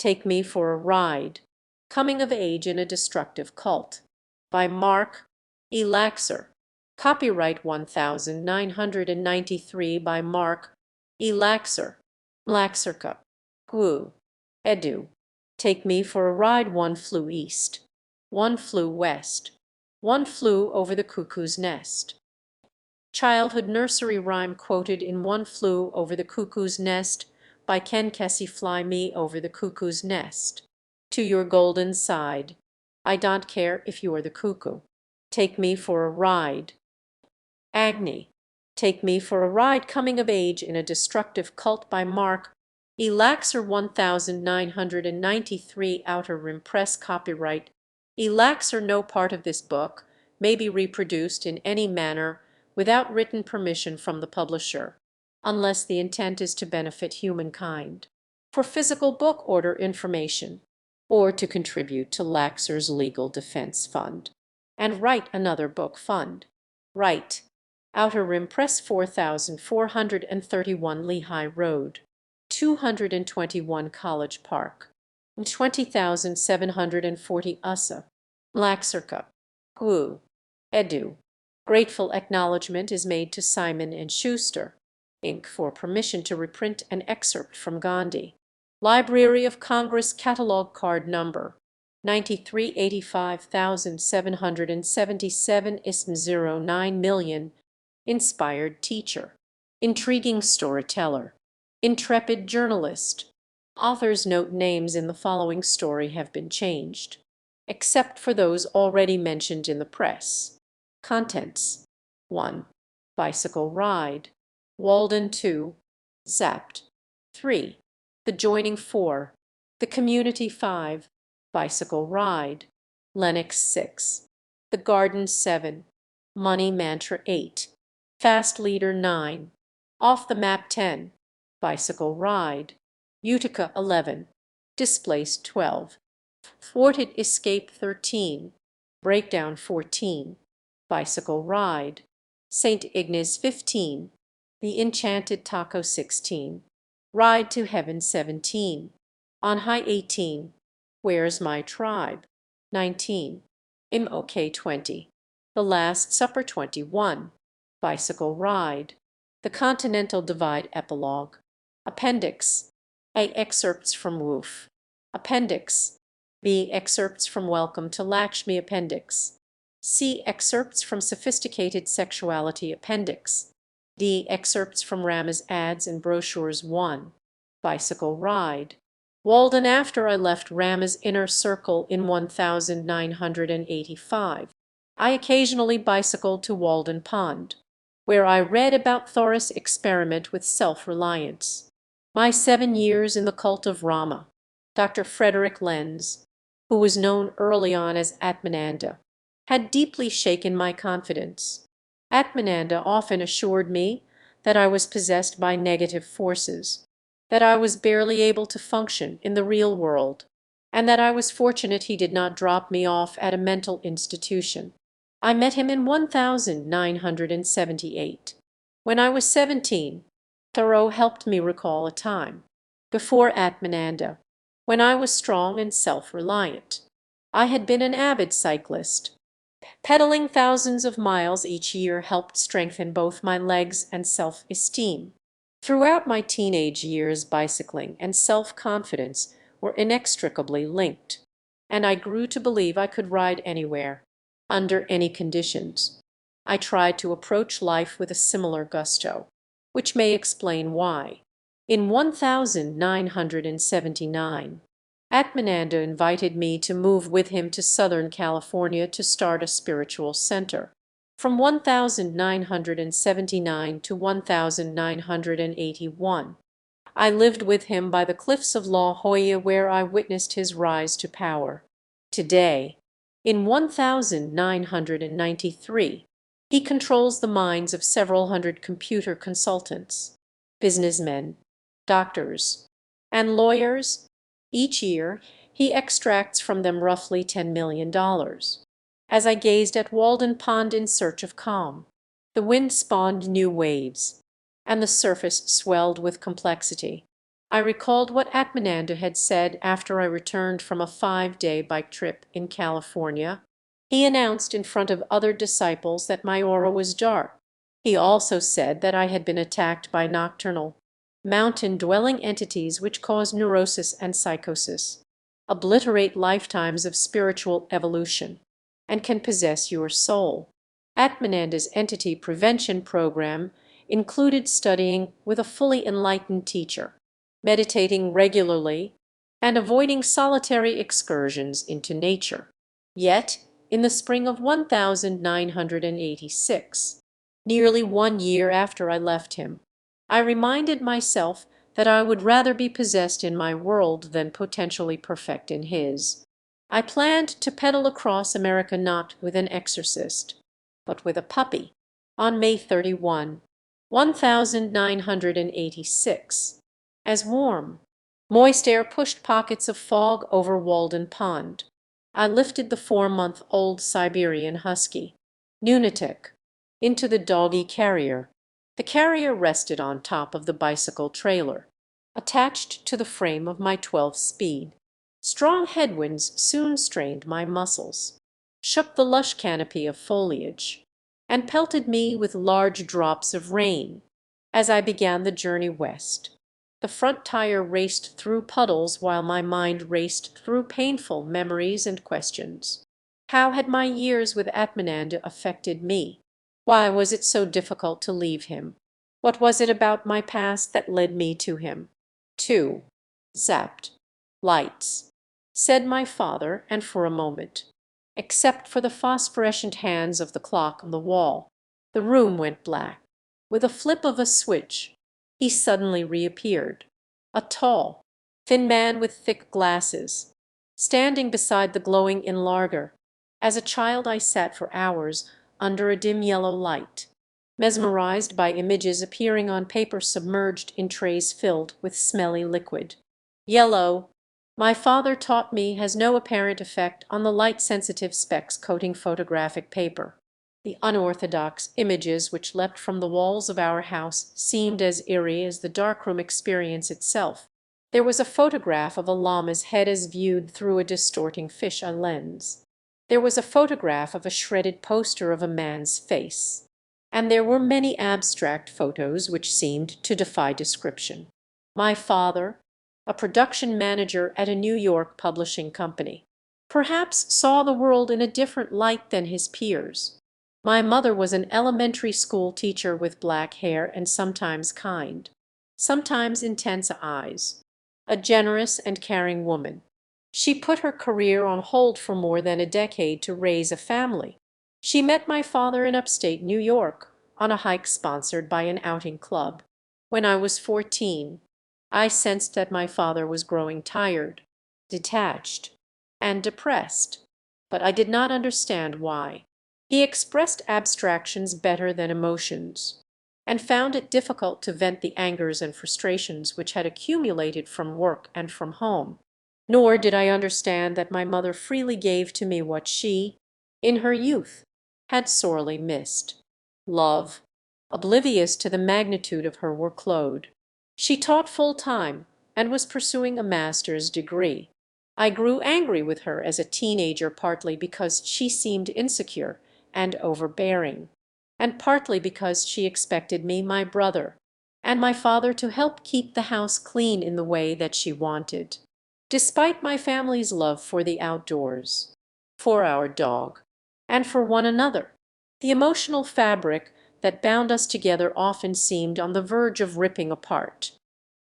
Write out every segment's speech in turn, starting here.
Take Me for a Ride, Coming of Age in a Destructive Cult, by Mark E. Laxer. Copyright 1993 by Mark E. Laxer. Laxer Gu. Edu. Take Me for a Ride. One flew east. One flew west. One flew over the cuckoo's nest. Childhood nursery rhyme quoted in One Flew Over the Cuckoo's Nest by Ken Kesey. Fly me over the cuckoo's nest, to your golden side. I don't care if you're the cuckoo. Take me for a ride. Agni. Take Me for a Ride, Coming of Age in a Destructive Cult by Mark E. Laxer. 1993 Outer Rim Press. Copyright E. Laxer. No part of this book may be reproduced in any manner without written permission from the publisher, unless the intent is to benefit humankind. For physical book order information, or to contribute to Laxer's Legal Defense Fund, and write another book fund, write Outer Rim Press, 4431 Lehigh Road, 221 College Park, 20,740 USA. Laxer Gu. Edu. Grateful acknowledgement is made to Simon & Schuster, Inc. for permission to reprint an excerpt from Gandhi. Library of Congress Catalog Card Number 9385,777 ISM 09 million. Inspired teacher. Intriguing storyteller. Intrepid journalist. Author's note: names in the following story have been changed, except for those already mentioned in the press. Contents: 1. Bicycle Ride. Walden 2. Zapped 3. The Joining 4. The Community 5. Bicycle Ride. Lennox 6. The Garden 7. Money Mantra 8. Fast Leader 9. Off the Map 10. Bicycle Ride. Utica 11. Displaced 12. Thwarted Escape 13. Breakdown 14. Bicycle Ride. St. Ignace 15. The Enchanted Taco 16. Ride to Heaven 17. On High 18. Where's My Tribe 19. MOK 20. The Last Supper 21. Bicycle Ride. The Continental Divide Epilogue. Appendix A. Excerpts from Woof. Appendix B. Excerpts from Welcome to Lakshmi. Appendix C. Excerpts from Sophisticated Sexuality. Appendix D. Excerpts from Rama's Ads and Brochures 1. Bicycle Ride. Walden. After I left Rama's inner circle in 1985, I occasionally bicycled to Walden Pond, where I read about Thoris' experiment with self-reliance. My 7 years in the cult of Rama. Dr. Frederick Lenz, who was known early on as Atmananda, had deeply shaken my confidence. Atmananda often assured me that I was possessed by negative forces, that I was barely able to function in the real world, and that I was fortunate he did not drop me off at a mental institution. I met him in 1978. When I was 17, Thoreau helped me recall a time, before Atmananda, when I was strong and self-reliant. I had been an avid cyclist. Pedaling thousands of miles each year helped strengthen both my legs and self-esteem. Throughout my teenage years, bicycling and self-confidence were inextricably linked, and I grew to believe I could ride anywhere, under any conditions. I tried to approach life with a similar gusto, which may explain why. In 1979, Atmananda invited me to move with him to Southern California to start a spiritual center. From 1979 to 1981, I lived with him by the cliffs of La Jolla, where I witnessed his rise to power. Today, in 1993, he controls the minds of several hundred computer consultants, businessmen, doctors, and lawyers. Each year, he extracts from them roughly $10 million. As I gazed at Walden Pond in search of calm, the wind spawned new waves, and the surface swelled with complexity. I recalled what Atmananda had said after I returned from a 5-day bike trip in California. He announced in front of other disciples that my aura was dark. He also said that I had been attacked by nocturnal, mountain-dwelling entities which cause neurosis and psychosis, obliterate lifetimes of spiritual evolution, and can possess your soul. Atmananda's entity prevention program included studying with a fully enlightened teacher, meditating regularly, and avoiding solitary excursions into nature. Yet, in the spring of 1986, nearly 1 year after I left him, I reminded myself that I would rather be possessed in my world than potentially perfect in his. I planned to pedal across America not with an exorcist, but with a puppy, on May 31, 1986. As warm, moist air pushed pockets of fog over Walden Pond, I lifted the 4-month-old Siberian Husky, Nunatic, into the doggy carrier. The carrier rested on top of the bicycle trailer, attached to the frame of my 12-speed. Strong headwinds soon strained my muscles, shook the lush canopy of foliage, and pelted me with large drops of rain as I began the journey west. The front tire raced through puddles while my mind raced through painful memories and questions. How had my years with Atmananda affected me? Why was it so difficult to leave him? What was it about my past that led me to him? 2. Zapped. Lights, said my father, and for a moment, except for the phosphorescent hands of the clock on the wall, the room went black. With a flip of a switch, he suddenly reappeared, a tall, thin man with thick glasses, standing beside the glowing enlarger. As a child I sat for hours under a dim yellow light, mesmerized by images appearing on paper submerged in trays filled with smelly liquid. Yellow, my father taught me, has no apparent effect on the light-sensitive specks coating photographic paper. The unorthodox images which leapt from the walls of our house seemed as eerie as the darkroom experience itself. There was a photograph of a llama's head as viewed through a distorting fish-eye lens. There was a photograph of a shredded poster of a man's face. And there were many abstract photos which seemed to defy description. My father, a production manager at a New York publishing company, perhaps saw the world in a different light than his peers. My mother was an elementary school teacher with black hair and sometimes kind, sometimes intense eyes, a generous and caring woman. She put her career on hold for more than a decade to raise a family. She met my father in upstate New York on a hike sponsored by an outing club. When I was 14, I sensed that my father was growing tired, detached, and depressed, but I did not understand why. He expressed abstractions better than emotions, and found it difficult to vent the angers and frustrations which had accumulated from work and from home. Nor did I understand that my mother freely gave to me what she, in her youth, had sorely missed: love, oblivious to the magnitude of her workload. She taught full-time and was pursuing a master's degree. I grew angry with her as a teenager, partly because she seemed insecure and overbearing, and partly because she expected me, my brother, and my father to help keep the house clean in the way that she wanted. Despite my family's love for the outdoors, for our dog, and for one another, the emotional fabric that bound us together often seemed on the verge of ripping apart,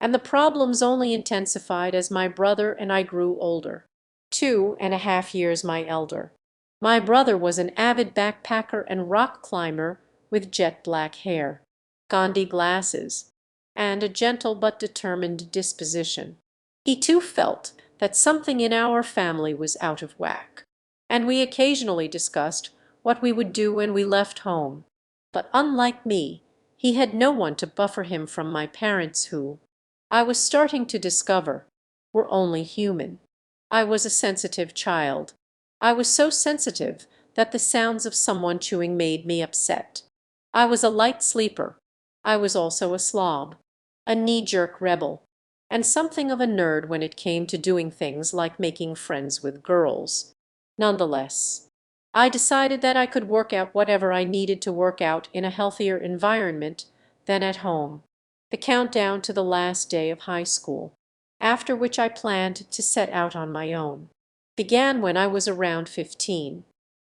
and the problems only intensified as my brother and I grew older, 2.5 years my elder. My brother was an avid backpacker and rock climber with jet black hair, Gandhi glasses, and a gentle but determined disposition. He too felt that something in our family was out of whack, and we occasionally discussed what we would do when we left home. But unlike me, he had no one to buffer him from my parents who, I was starting to discover, were only human. I was a sensitive child. I was so sensitive that the sounds of someone chewing made me upset. I was a light sleeper. I was also a slob, a knee-jerk rebel. and something of a nerd when it came to doing things like making friends with girls. Nonetheless, I decided that I could work out whatever I needed to work out in a healthier environment than at home. The countdown to the last day of high school, after which I planned to set out on my own, began when I was around 15.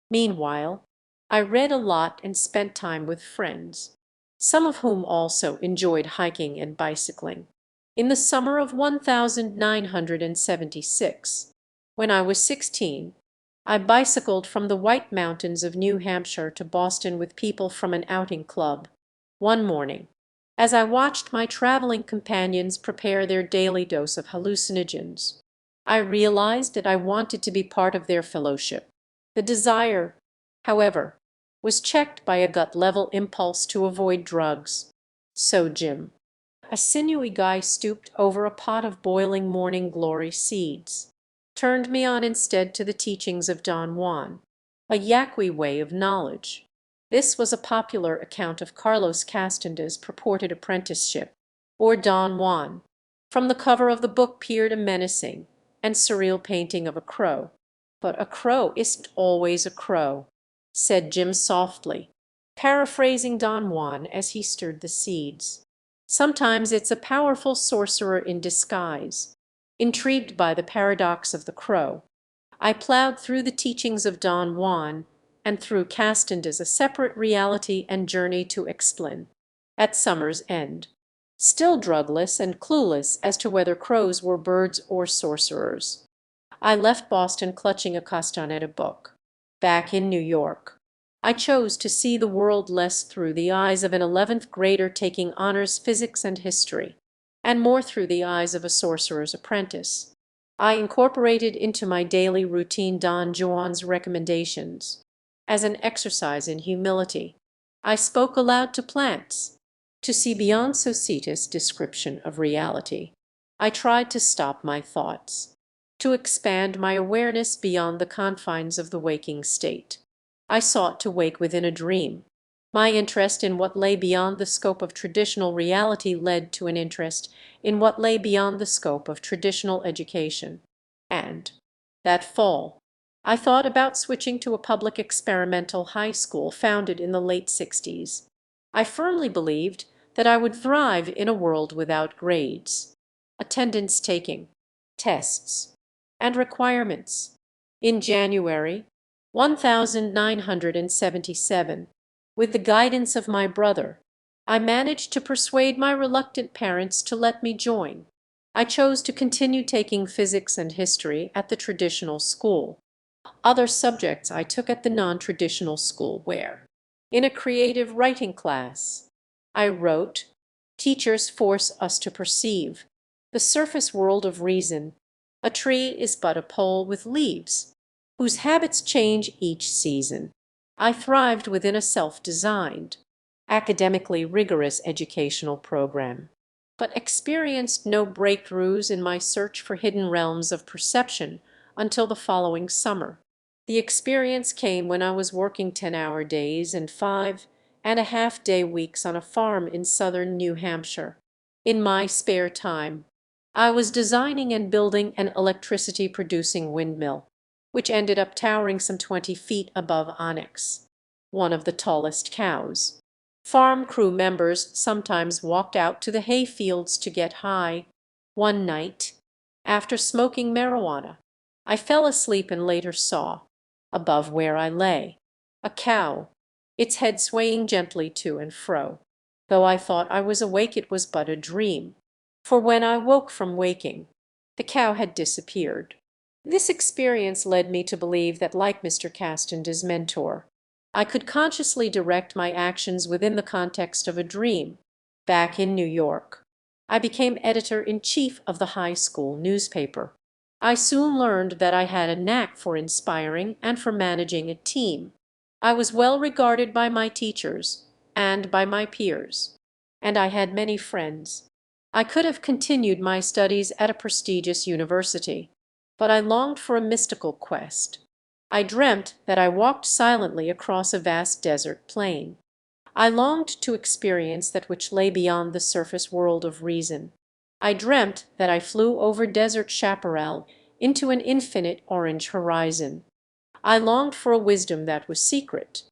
Meanwhile, I read a lot and spent time with friends, some of whom also enjoyed hiking and bicycling. In the summer of 1976, when I was 16, I bicycled from the White Mountains of New Hampshire to Boston with people from an outing club. One morning, as I watched my traveling companions prepare their daily dose of hallucinogens, I realized that I wanted to be part of their fellowship. The desire, however, was checked by a gut-level impulse to avoid drugs. So Jim, a sinewy guy stooped over a pot of boiling morning glory seeds, turned me on instead to the teachings of Don Juan, a Yaqui way of knowledge. This was a popular account of Carlos Castanda's purported apprenticeship, or Don Juan. From the cover of the book peered a menacing and surreal painting of a crow. "But a crow isn't always a crow," said Jim softly, paraphrasing Don Juan as he stirred the seeds. "Sometimes it's a powerful sorcerer in disguise." Intrigued by the paradox of the crow, I plowed through the teachings of Don Juan and through Castanda's A Separate Reality and Journey to Explain, at summer's end, still drugless and clueless as to whether crows were birds or sorcerers. I left Boston clutching a Castaneda book. Back in New York, I chose to see the world less through the eyes of an 11th grader taking honors physics and history, and more through the eyes of a sorcerer's apprentice. I incorporated into my daily routine Don Juan's recommendations. As an exercise in humility, I spoke aloud to plants. To see beyond Societa's description of reality, I tried to stop my thoughts, to expand my awareness beyond the confines of the waking state. I sought to wake within a dream. My interest in what lay beyond the scope of traditional reality led to an interest in what lay beyond the scope of traditional education. And that fall, I thought about switching to a public experimental high school founded in the late 60s. I firmly believed that I would thrive in a world without grades, attendance taking, tests, and requirements. In January 1977, with the guidance of my brother, I managed to persuade my reluctant parents to let me join. I chose to continue taking physics and history at the traditional school. Other subjects I took at the non-traditional school where, in a creative writing class, I wrote, "Teachers force us to perceive the surface world of reason. A tree is but a pole with leaves, whose habits change each season." I thrived within a self-designed, academically rigorous educational program, but experienced no breakthroughs in my search for hidden realms of perception until the following summer. The experience came when I was working 10-hour days and 5.5-day weeks on a farm in southern New Hampshire. In my spare time, I was designing and building an electricity-producing windmill, which ended up towering some 20 feet above Onyx, one of the tallest cows. Farm crew members sometimes walked out to the hay fields to get high. One night, after smoking marijuana, I fell asleep and later saw, above where I lay, a cow, its head swaying gently to and fro. Though I thought I was awake, it was but a dream, for when I woke from waking, the cow had disappeared. This experience led me to believe that, like Mr. Castanda's mentor, I could consciously direct my actions within the context of a dream. Back in New York, I became editor-in-chief of the high school newspaper. I soon learned that I had a knack for inspiring and for managing a team. I was well regarded by my teachers and by my peers, and I had many friends. I could have continued my studies at a prestigious university, but I longed for a mystical quest. I dreamt that I walked silently across a vast desert plain. I longed to experience that which lay beyond the surface world of reason. I dreamt that I flew over desert chaparral into an infinite orange horizon. I longed for a wisdom that was secret,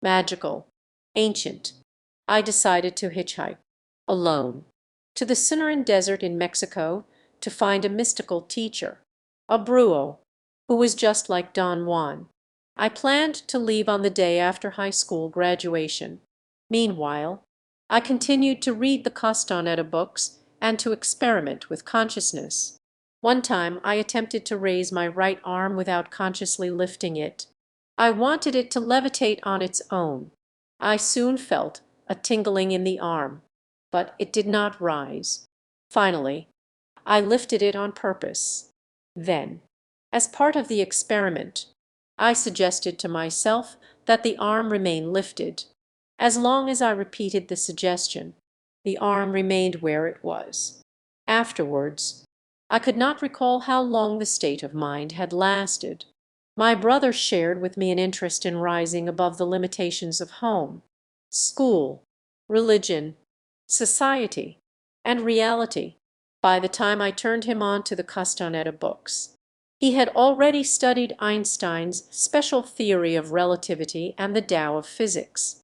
magical, ancient. I decided to hitchhike, alone, to the Sonoran Desert in Mexico to find a mystical teacher, a brujo, who was just like Don Juan. I planned to leave on the day after high school graduation. Meanwhile, I continued to read the Castaneda books and to experiment with consciousness. One time I attempted to raise my right arm without consciously lifting it. I wanted it to levitate on its own. I soon felt a tingling in the arm, but it did not rise. Finally, I lifted it on purpose. Then, as part of the experiment, I suggested to myself that the arm remain lifted. As long as I repeated the suggestion, the arm remained where it was. Afterwards, I could not recall how long the state of mind had lasted. My brother shared with me an interest in rising above the limitations of home, school, religion, society, and reality by the time I turned him on to the Castaneda books. He had already studied Einstein's special theory of relativity and the Tao of physics.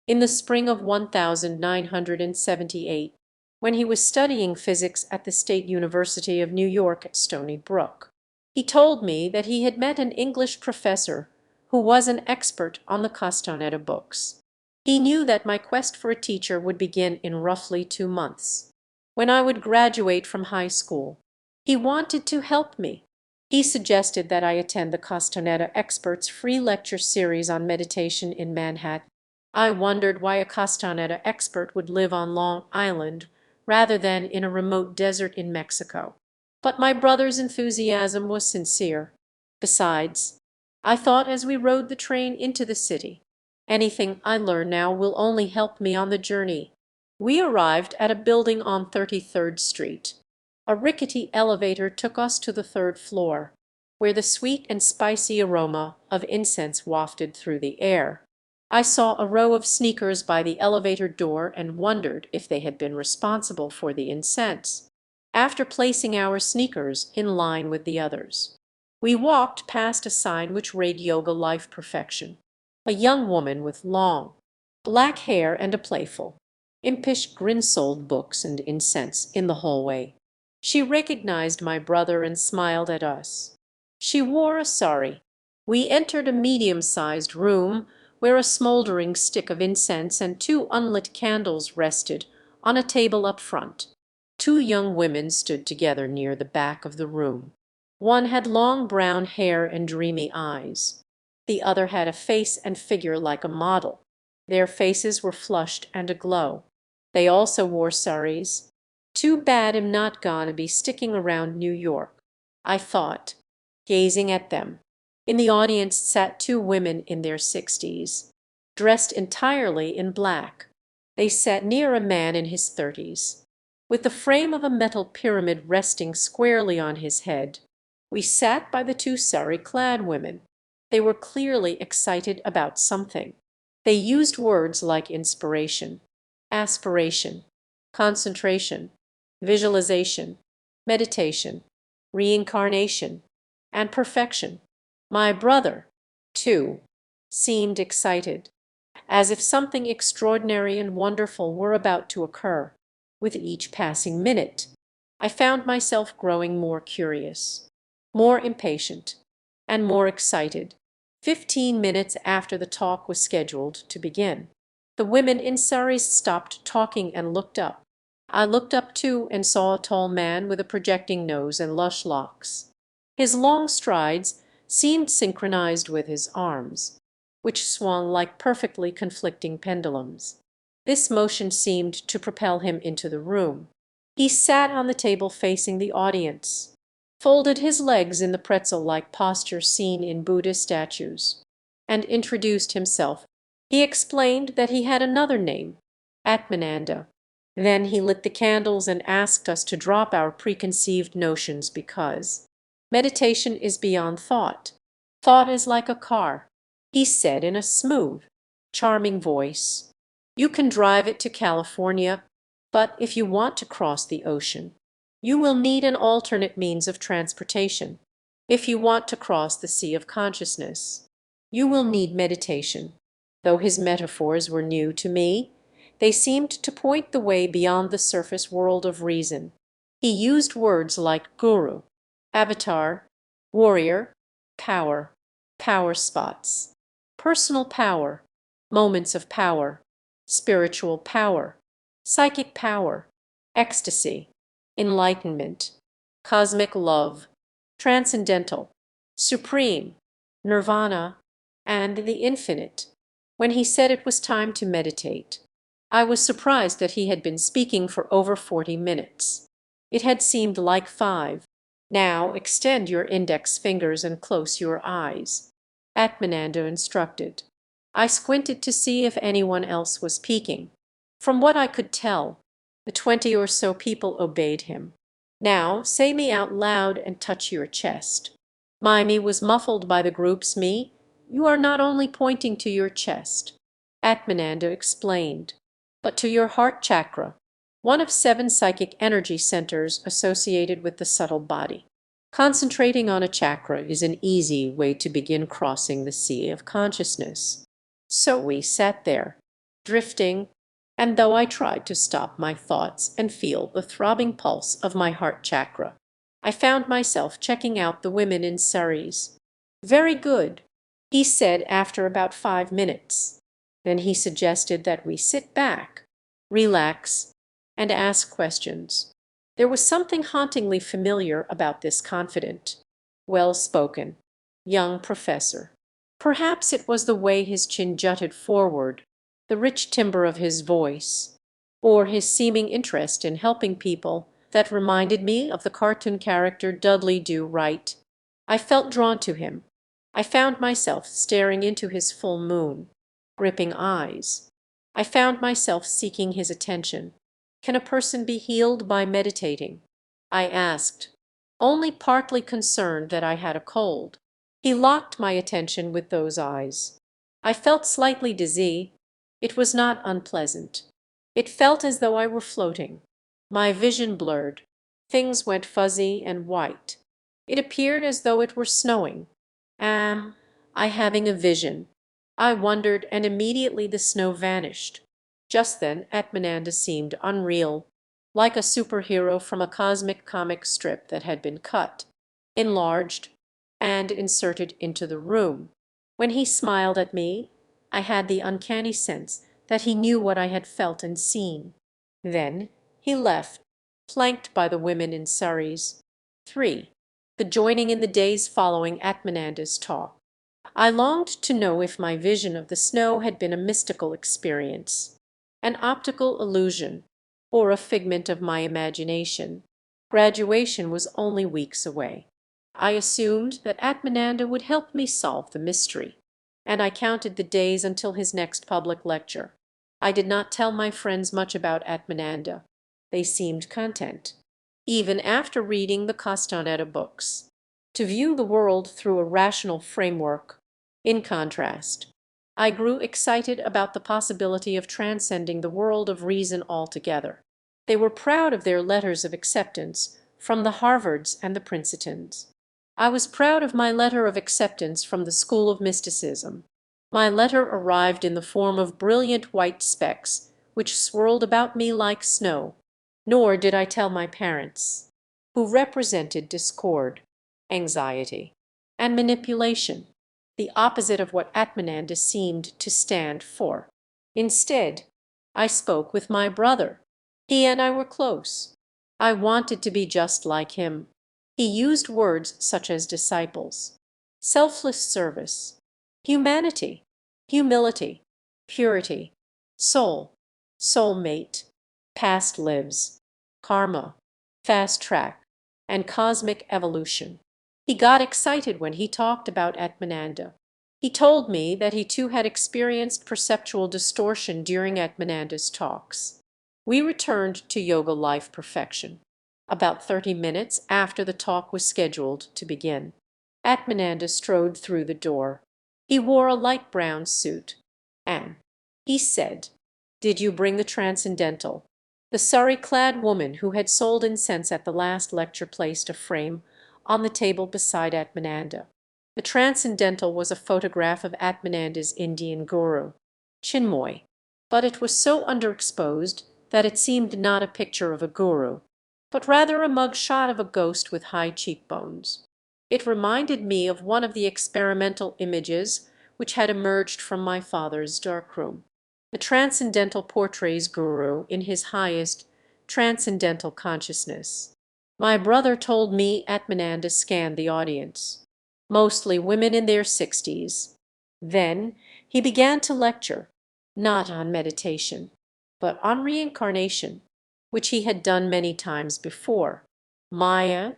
In the spring of 1978, when he was studying physics at the State University of New York at Stony Brook, he told me that he had met an English professor who was an expert on the Castaneda books. He knew that my quest for a teacher would begin in roughly 2 months, when I would graduate from high school. He wanted to help me. He suggested that I attend the Castaneda experts' free lecture series on meditation in Manhattan. I wondered why a Castaneda expert would live on Long Island rather than in a remote desert in Mexico. But my brother's enthusiasm was sincere. Besides, I thought as we rode the train into the city, anything I learn now will only help me on the journey. We arrived at a building on 33rd Street. A rickety elevator took us to the third floor, where the sweet and spicy aroma of incense wafted through the air. I saw a row of sneakers by the elevator door and wondered if they had been responsible for the incense. After placing our sneakers in line with the others, we walked past a sign which read Yoga Life Perfection. A young woman with long, black hair and a playful, impish grin sold books and incense in the hallway. She recognized my brother and smiled at us. She wore a sari. We entered a medium-sized room where a smoldering stick of incense and 2 unlit candles rested on a table up front. 2 young women stood together near the back of the room. One had long brown hair and dreamy eyes. The other had a face and figure like a model. Their faces were flushed and aglow. They also wore saris. Too bad I'm not gonna be sticking around New York, I thought, gazing at them. In the audience sat 2 women in their 60s, dressed entirely in black. They sat near a man in his 30s, with the frame of a metal pyramid resting squarely on his head. We sat by the 2 sari-clad women. They were clearly excited about something. They used words like inspiration, aspiration, concentration, visualization, meditation, reincarnation, and perfection. My brother, too, seemed excited, as if something extraordinary and wonderful were about to occur. With each passing minute, I found myself growing more curious, more impatient, and more excited. 15 minutes after the talk was scheduled to begin, the women in saris stopped talking and looked up. I looked up too and saw a tall man with a projecting nose and lush locks. His long strides seemed synchronized with his arms, which swung like perfectly conflicting pendulums. This motion seemed to propel him into the room. He sat on the table facing the audience, folded his legs in the pretzel-like posture seen in Buddhist statues, and introduced himself. He explained that he had another name, Atmananda. Then he lit the candles and asked us to drop our preconceived notions because meditation is beyond thought. Thought is like a car, he said in a smooth, charming voice. You can drive it to California, but if you want to cross the ocean, You will need an alternate means of transportation. If you want to cross the sea of consciousness, you will need meditation. Though his metaphors were new to me, they seemed to point the way beyond the surface world of reason. He used words like guru, avatar, warrior, power, power spots, personal power, moments of power, spiritual power, psychic power, ecstasy, enlightenment, cosmic love, transcendental, supreme, nirvana, and the infinite. When he said it was time to meditate, I was surprised that he had been speaking for over 40 minutes. It had seemed like 5. Now extend your index fingers and close your eyes, Atmananda instructed. I squinted to see if anyone else was peeking. From what I could tell, the 20 or so people obeyed him. Now say me out loud and touch your chest. My me was muffled by the group's me. You are not only pointing to your chest, Atmananda explained, but to your heart chakra, one of 7 psychic energy centers associated with the subtle body. Concentrating on a chakra is an easy way to begin crossing the sea of consciousness. So we sat there, drifting, and though I tried to stop my thoughts and feel the throbbing pulse of my heart chakra, I found myself checking out the women in saris. Very good, he said after about 5 minutes. Then he suggested that we sit back, relax, and ask questions. There was something hauntingly familiar about this confident, well-spoken, young professor. Perhaps it was the way his chin jutted forward, the rich timbre of his voice, or his seeming interest in helping people that reminded me of the cartoon character Dudley Do Right. I felt drawn to him. I found myself staring into his full moon, gripping eyes. I found myself seeking his attention. Can a person be healed by meditating? I asked, only partly concerned that I had a cold. He locked my attention with those eyes. I felt slightly dizzy. It was not unpleasant. It felt as though I were floating. My vision blurred. Things went fuzzy and white. It appeared as though it were snowing. Am I having a vision? I wondered, and immediately the snow vanished. Just then Atmananda seemed unreal, like a superhero from a cosmic comic strip that had been cut, enlarged, and inserted into the room. When he smiled at me, I had the uncanny sense that he knew what I had felt and seen. Then he left, flanked by the women in saris. 3. The joining in the days following Atmananda's talk. I longed to know if my vision of the snow had been a mystical experience, an optical illusion, or a figment of my imagination. Graduation was only weeks away. I assumed that Atmananda would help me solve the mystery, and I counted the days until his next public lecture. I did not tell my friends much about Atmananda. They seemed content, even after reading the Castaneda books, to view the world through a rational framework. In contrast, I grew excited about the possibility of transcending the world of reason altogether. They were proud of their letters of acceptance from the Harvards and the Princetons. I was proud of my letter of acceptance from the School of Mysticism. My letter arrived in the form of brilliant white specks, which swirled about me like snow. Nor did I tell my parents, who represented discord, anxiety, and manipulation, the opposite of what Atmananda seemed to stand for. Instead, I spoke with my brother. He and I were close. I wanted to be just like him. He used words such as disciples, selfless service, humanity, humility, purity, soul, soulmate, past lives, karma, fast track, and cosmic evolution. He got excited when he talked about Atmananda. He told me that he too had experienced perceptual distortion during Atmananda's talks. We returned to Yoga Life Perfection about 30 minutes after the talk was scheduled to begin. Atmananda strode through the door. He wore a light brown suit, and he said, "Did you bring the transcendental?" The sari-clad woman who had sold incense at the last lecture placed a frame on the table beside Atmananda. The transcendental was a photograph of Atmananda's Indian guru, Chinmoy, but it was so underexposed that it seemed not a picture of a guru, but rather a mug shot of a ghost with high cheekbones. It reminded me of one of the experimental images which had emerged from my father's darkroom. The transcendental portrays Guru in his highest transcendental consciousness. My brother told me Atmananda scanned the audience, mostly women in their 60s. Then he began to lecture, not on meditation, but on reincarnation, which he had done many times before. Maya,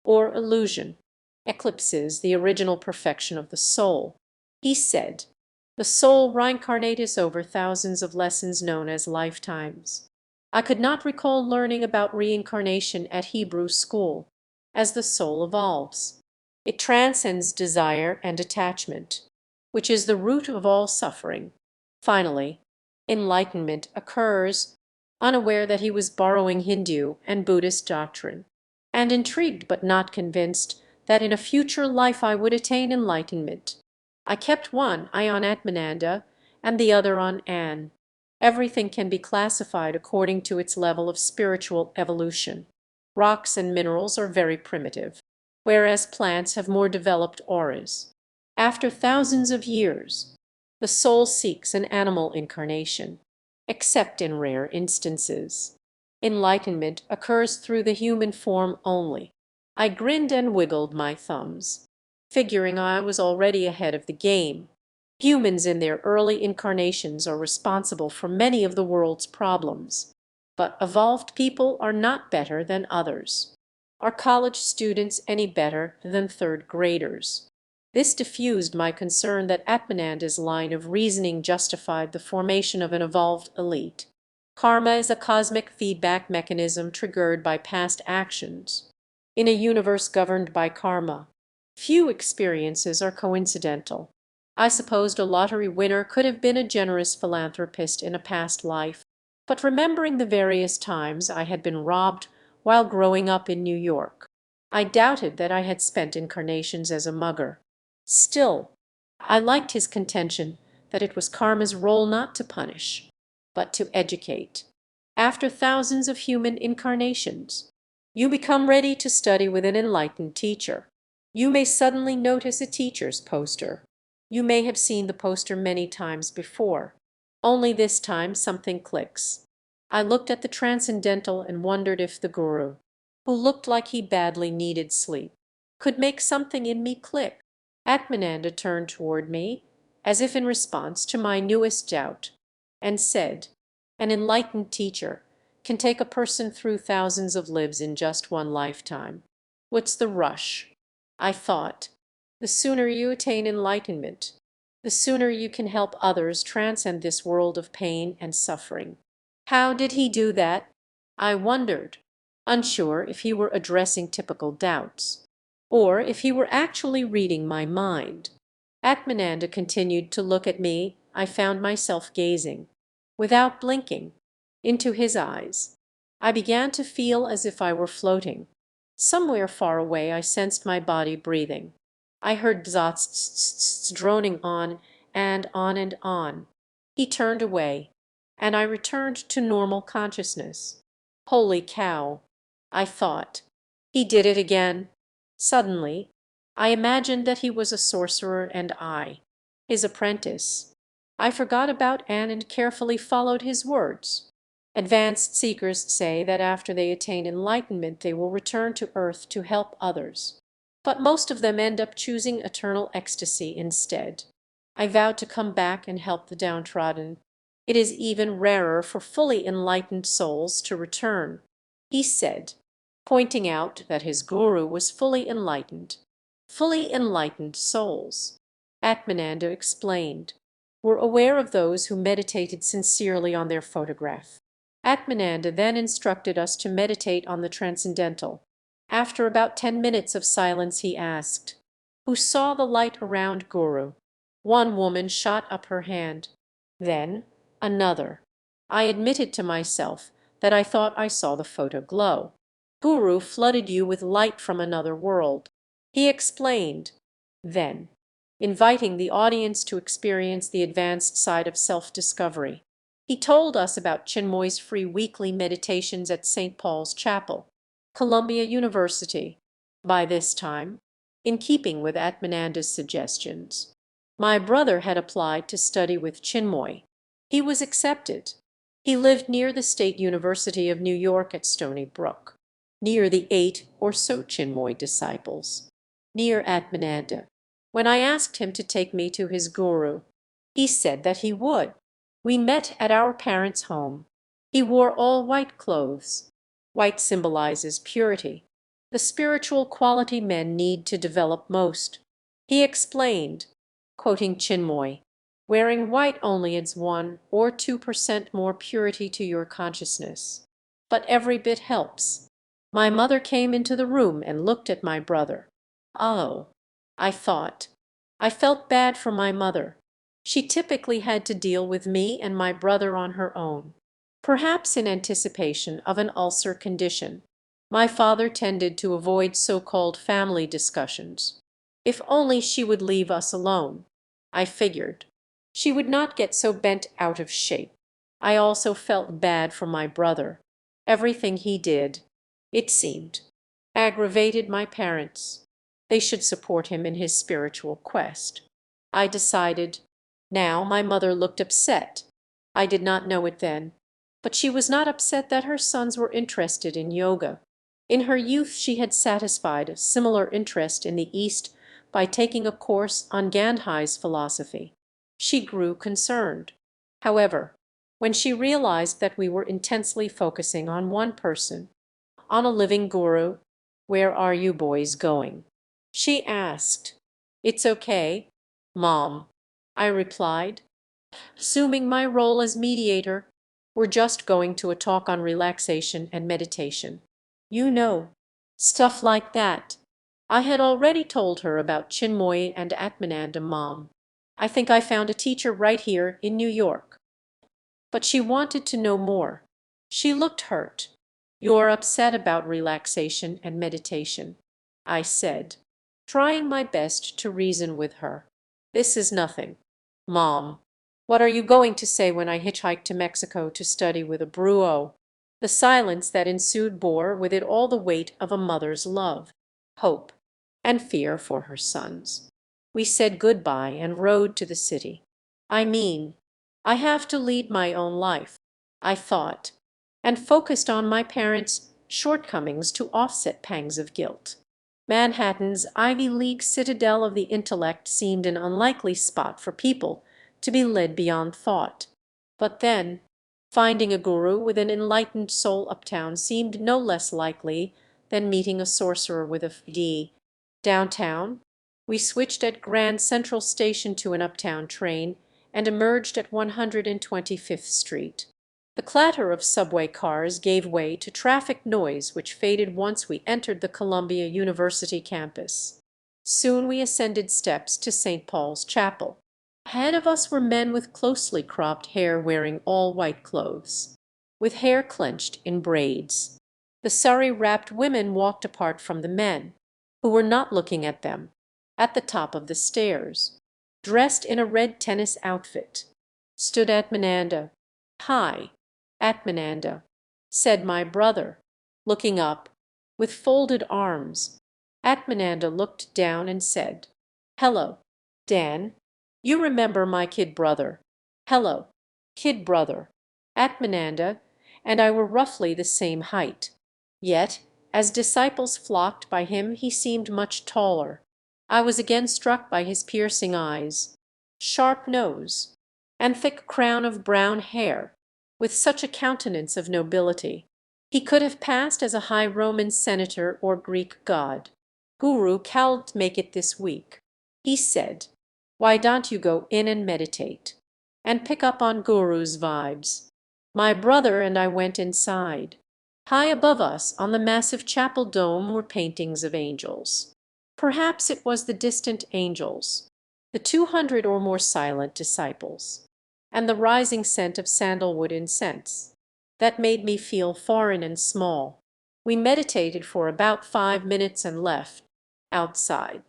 or illusion, eclipses the original perfection of the soul. He said, the soul reincarnates over thousands of lessons known as lifetimes. I could not recall learning about reincarnation at Hebrew school. As the soul evolves, it transcends desire and attachment, which is the root of all suffering. Finally, enlightenment occurs, unaware that he was borrowing Hindu and Buddhist doctrine, and intrigued but not convinced that in a future life I would attain enlightenment. I kept one eye on Atmananda and the other on Anne. Everything can be classified according to its level of spiritual evolution. Rocks and minerals are very primitive, whereas plants have more developed auras. After thousands of years, the soul seeks an animal incarnation, except in rare instances. Enlightenment occurs through the human form only. I grinned and wiggled my thumbs, figuring I was already ahead of the game. Humans in their early incarnations are responsible for many of the world's problems, but evolved people are not better than others. Are college students any better than third graders? This diffused my concern that Atmananda's line of reasoning justified the formation of an evolved elite. Karma is a cosmic feedback mechanism triggered by past actions. In a universe governed by karma, few experiences are coincidental. I supposed a lottery winner could have been a generous philanthropist in a past life, but remembering the various times I had been robbed while growing up in New York, I doubted that I had spent incarnations as a mugger. Still, I liked his contention that it was karma's role not to punish, but to educate. After thousands of human incarnations, you become ready to study with an enlightened teacher. You may suddenly notice a teacher's poster. You may have seen the poster many times before. Only this time something clicks. I looked at the transcendental and wondered if the guru, who looked like he badly needed sleep, could make something in me click. Atmananda turned toward me, as if in response to my newest doubt, and said, an enlightened teacher can take a person through thousands of lives in just one lifetime. What's the rush? I thought, the sooner you attain enlightenment, the sooner you can help others transcend this world of pain and suffering. How did he do that? I wondered, unsure if he were addressing typical doubts, or if he were actually reading my mind. Atmananda continued to look at me. I found myself gazing, without blinking, into his eyes. I began to feel as if I were floating. Somewhere far away I sensed my body breathing. I heard bzats droning on and on and on. He turned away, and I returned to normal consciousness. Holy cow, I thought. He did it again. Suddenly, I imagined that he was a sorcerer and I, his apprentice. I forgot about Anne and carefully followed his words. Advanced seekers say that after they attain enlightenment they will return to earth to help others. But most of them end up choosing eternal ecstasy instead. I vowed to come back and help the downtrodden. It is even rarer for fully enlightened souls to return, he said, pointing out that his guru was fully enlightened. Fully enlightened souls, Atmananda explained, were aware of those who meditated sincerely on their photograph. Atmananda then instructed us to meditate on the transcendental. After about 10 minutes of silence he asked, who saw the light around Guru? One woman shot up her hand, then another. I admitted to myself that I thought I saw the photo glow. Guru flooded you with light from another world, he explained, then, inviting the audience to experience the advanced side of self-discovery. He told us about Chinmoy's free weekly meditations at St. Paul's Chapel, Columbia University. By this time, in keeping with Atmananda's suggestions, my brother had applied to study with Chinmoy. He was accepted. He lived near the State University of New York at Stony Brook, near the 8 or so Chinmoy disciples, near Atmananda. When I asked him to take me to his guru, he said that he would. We met at our parents' home. He wore all white clothes. White symbolizes purity, the spiritual quality men need to develop most. He explained, quoting Chinmoy, wearing white only adds 1 or 2% more purity to your consciousness. But every bit helps. My mother came into the room and looked at my brother. Oh, I thought. I felt bad for my mother. She typically had to deal with me and my brother on her own, perhaps in anticipation of an ulcer condition. My father tended to avoid so-called family discussions. If only she would leave us alone, I figured. She would not get so bent out of shape. I also felt bad for my brother. Everything he did, it seemed, aggravated my parents. They should support him in his spiritual quest. I decided. Now my mother looked upset. I did not know it then, but she was not upset that her sons were interested in yoga. In her youth she had satisfied a similar interest in the East by taking a course on Gandhi's philosophy. She grew concerned, however, when she realized that we were intensely focusing on one person, on a living guru. Where are you boys going? She asked. It's okay, Mom, I replied, assuming my role as mediator. We're just going to a talk on relaxation and meditation. You know, stuff like that. I had already told her about Chinmoy and Atmananda, Mom. I think I found a teacher right here in New York. But she wanted to know more. She looked hurt. You're upset about relaxation and meditation, I said, trying my best to reason with her. This is nothing. Mom, what are you going to say when I hitchhiked to Mexico to study with a Bruo? The silence that ensued bore with it all the weight of a mother's love, hope, and fear for her sons. We said goodbye and rode to the city. I mean, I have to lead my own life, I thought, and focused on my parents' shortcomings to offset pangs of guilt. Manhattan's Ivy League citadel of the intellect seemed an unlikely spot for people to be led beyond thought. But then, finding a guru with an enlightened soul uptown seemed no less likely than meeting a sorcerer with a D. Downtown, we switched at Grand Central Station to an uptown train and emerged at 125th Street. The clatter of subway cars gave way to traffic noise which faded once we entered the Columbia University campus. Soon we ascended steps to St. Paul's Chapel. Ahead of us were men with closely cropped hair wearing all white clothes, with hair clenched in braids. The sari-wrapped women walked apart from the men, who were not looking at them, at the top of the stairs. Dressed in a red tennis outfit, stood Atmananda. Hi, Atmananda, said my brother, looking up, with folded arms. Atmananda looked down and said, Hello, Dan. You remember my kid brother. Hello, kid brother. Atmananda and I were roughly the same height. Yet, as disciples flocked by him, he seemed much taller. I was again struck by his piercing eyes, sharp nose, and thick crown of brown hair, with such a countenance of nobility. He could have passed as a high Roman senator or Greek god. Guru can't make it this week, he said. Why don't you go in and meditate, and pick up on Guru's vibes? My brother and I went inside. High above us on the massive chapel dome were paintings of angels. Perhaps it was the distant angels, the 200 or more silent disciples, and the rising scent of sandalwood incense. That made me feel foreign and small. We meditated for about 5 minutes and left. Outside,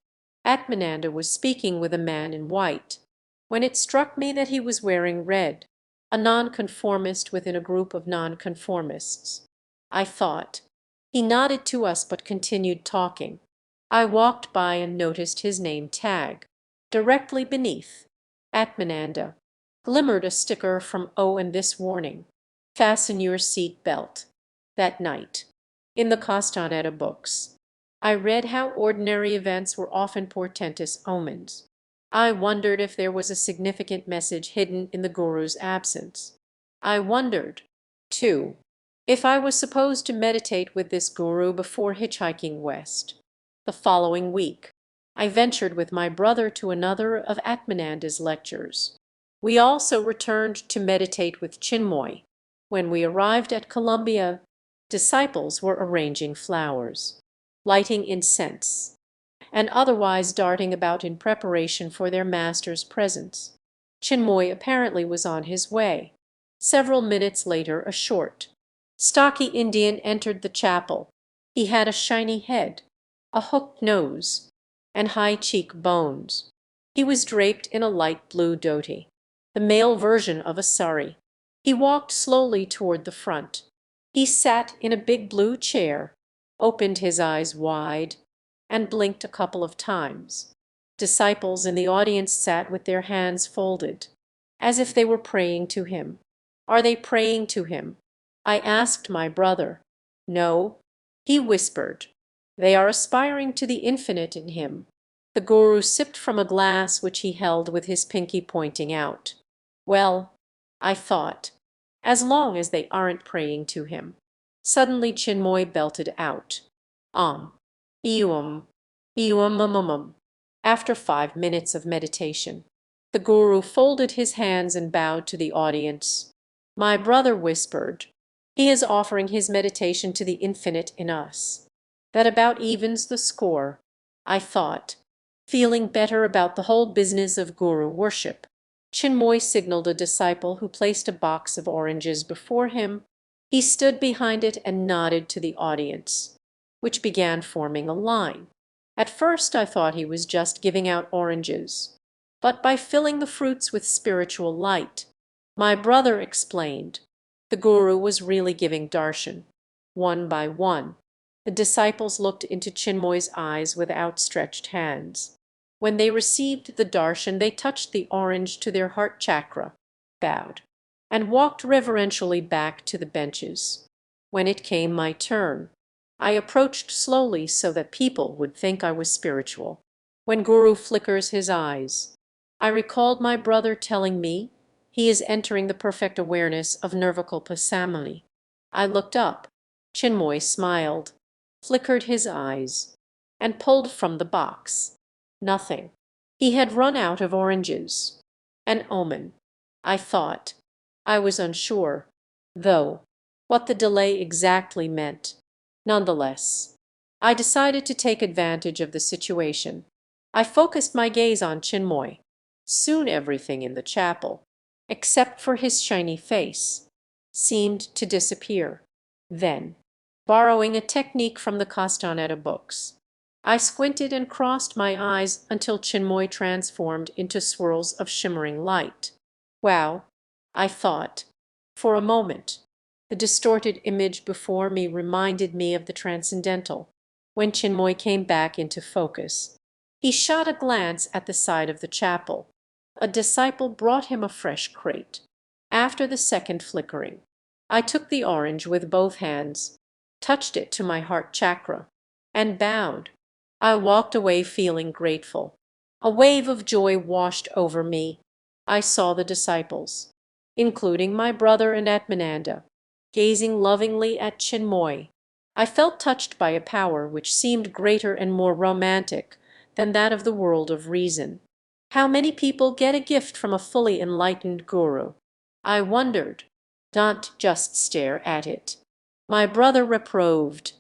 Atmananda was speaking with a man in white, when it struck me that he was wearing red, a nonconformist within a group of nonconformists. I thought. He nodded to us but continued talking. I walked by and noticed his name tag. Directly beneath, Atmananda, glimmered a sticker from O and this warning: "Fasten your seat belt." That night, in the Castaneda books, I read how ordinary events were often portentous omens. I wondered if there was a significant message hidden in the Guru's absence. I wondered, too, if I was supposed to meditate with this Guru before hitchhiking west. The following week, I ventured with my brother to another of Atmananda's lectures. We also returned to meditate with Chinmoy. When we arrived at Columbia, disciples were arranging flowers, lighting incense, and otherwise darting about in preparation for their master's presence. Chinmoy apparently was on his way. Several minutes later a short, stocky Indian entered the chapel. He had a shiny head, a hooked nose, and high cheek bones. He was draped in a light blue dhoti, the male version of a sari. He walked slowly toward the front. He sat in a big blue chair, opened his eyes wide, and blinked a couple of times. Disciples in the audience sat with their hands folded, as if they were praying to him. "Are they praying to him?" I asked my brother. "No," he whispered. "They are aspiring to the infinite in him." The Guru sipped from a glass which he held with his pinky pointing out. Well, I thought, as long as they aren't praying to him. Suddenly Chinmoy belted out, Eum, Eum. After 5 minutes of meditation, the Guru folded his hands and bowed to the audience. My brother whispered, "He is offering his meditation to the infinite in us." That about evens the score, I thought, feeling better about the whole business of Guru worship. Chinmoy signaled a disciple who placed a box of oranges before him. He stood behind it and nodded to the audience, which began forming a line. At first I thought he was just giving out oranges, but by filling the fruits with spiritual light, my brother explained, the Guru was really giving darshan. One by one, the disciples looked into Chinmoy's eyes with outstretched hands. When they received the darshan, they touched the orange to their heart chakra, bowed, and walked reverentially back to the benches. When it came my turn, I approached slowly so that people would think I was spiritual. When Guru flickers his eyes, I recalled my brother telling me he is entering the perfect awareness of Nirvikalpa Samani. I looked up. Chinmoy smiled, flickered his eyes, and pulled from the box. Nothing. He had run out of oranges. An omen, I thought. I was unsure, though, what the delay exactly meant. Nonetheless, I decided to take advantage of the situation. I focused my gaze on Chinmoy. Soon everything in the chapel, except for his shiny face, seemed to disappear. Then, borrowing a technique from the Castaneda books, I squinted and crossed my eyes until Chinmoy transformed into swirls of shimmering light. Wow, I thought. For a moment, the distorted image before me reminded me of the transcendental. When Chinmoy came back into focus, he shot a glance at the side of the chapel. A disciple brought him a fresh crate. After the second flickering, I took the orange with both hands, touched it to my heart chakra, and bowed. I walked away feeling grateful. A wave of joy washed over me. I saw the disciples, including my brother and Atmananda, gazing lovingly at Chinmoy. I felt touched by a power which seemed greater and more romantic than that of the world of reason. How many people get a gift from a fully enlightened Guru? I wondered. Don't just stare at it, my brother reproved,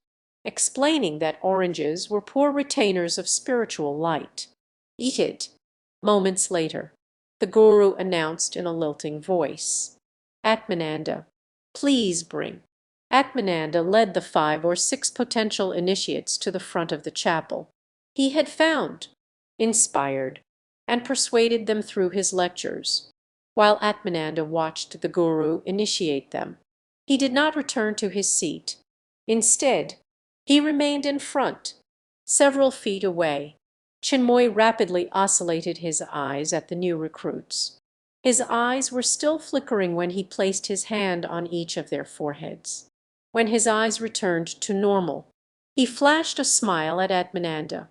explaining that oranges were poor retainers of spiritual light. Eat it. Moments later, the Guru announced in a lilting voice, Atmananda, Please bring. Atmananda led the 5 or 6 potential initiates to the front of the chapel. He had found, inspired, and persuaded them through his lectures, while Atmananda watched the Guru initiate them. He did not return to his seat. Instead, he remained in front, several feet away. Chinmoy rapidly oscillated his eyes at the new recruits. His eyes were still flickering when he placed his hand on each of their foreheads. When his eyes returned to normal, he flashed a smile at Atmananda,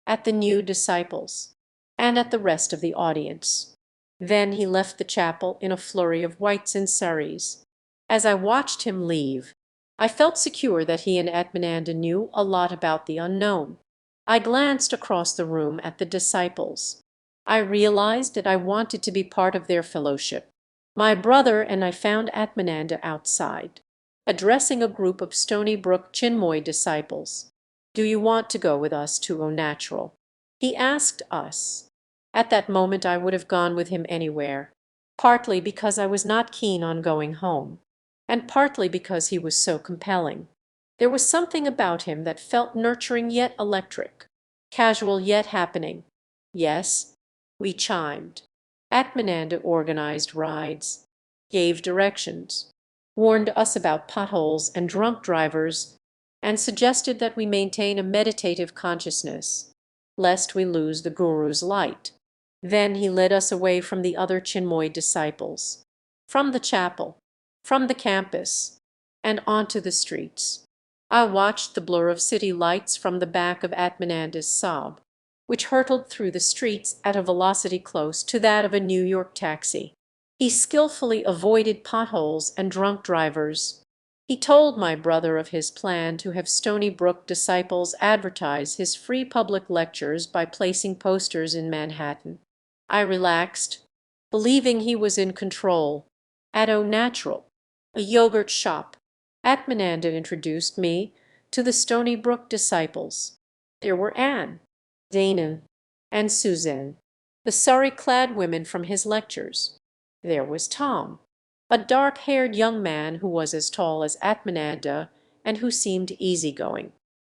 at the new disciples, and at the rest of the audience. Then he left the chapel in a flurry of whites and saris. As I watched him leave, I felt secure that he and Atmananda knew a lot about the unknown. I glanced across the room at the disciples. I realized that I wanted to be part of their fellowship. My brother and I found Atmananda outside, addressing a group of Stony Brook Chinmoy disciples. "Do you want to go with us to O Natural?" he asked us. At that moment I would have gone with him anywhere, partly because I was not keen on going home, and partly because he was so compelling. There was something about him that felt nurturing yet electric, casual yet happening. Yes, we chimed. Atmananda organized rides, gave directions, warned us about potholes and drunk drivers, and suggested that we maintain a meditative consciousness, lest we lose the Guru's light. Then he led us away from the other Chinmoy disciples, from the chapel, from the campus, and onto the streets. I watched the blur of city lights from the back of Atmananda's Saab, which hurtled through the streets at a velocity close to that of a New York taxi. He skillfully avoided potholes and drunk drivers. He told my brother of his plan to have Stony Brook disciples advertise his free public lectures by placing posters in Manhattan. I relaxed, believing he was in control. At O Natural, a yogurt shop, Atmananda introduced me to the Stony Brook disciples. There were Anne, Dana, and Suzanne, the sari-clad women from his lectures. There was Tom, a dark-haired young man who was as tall as Atmananda and who seemed easygoing.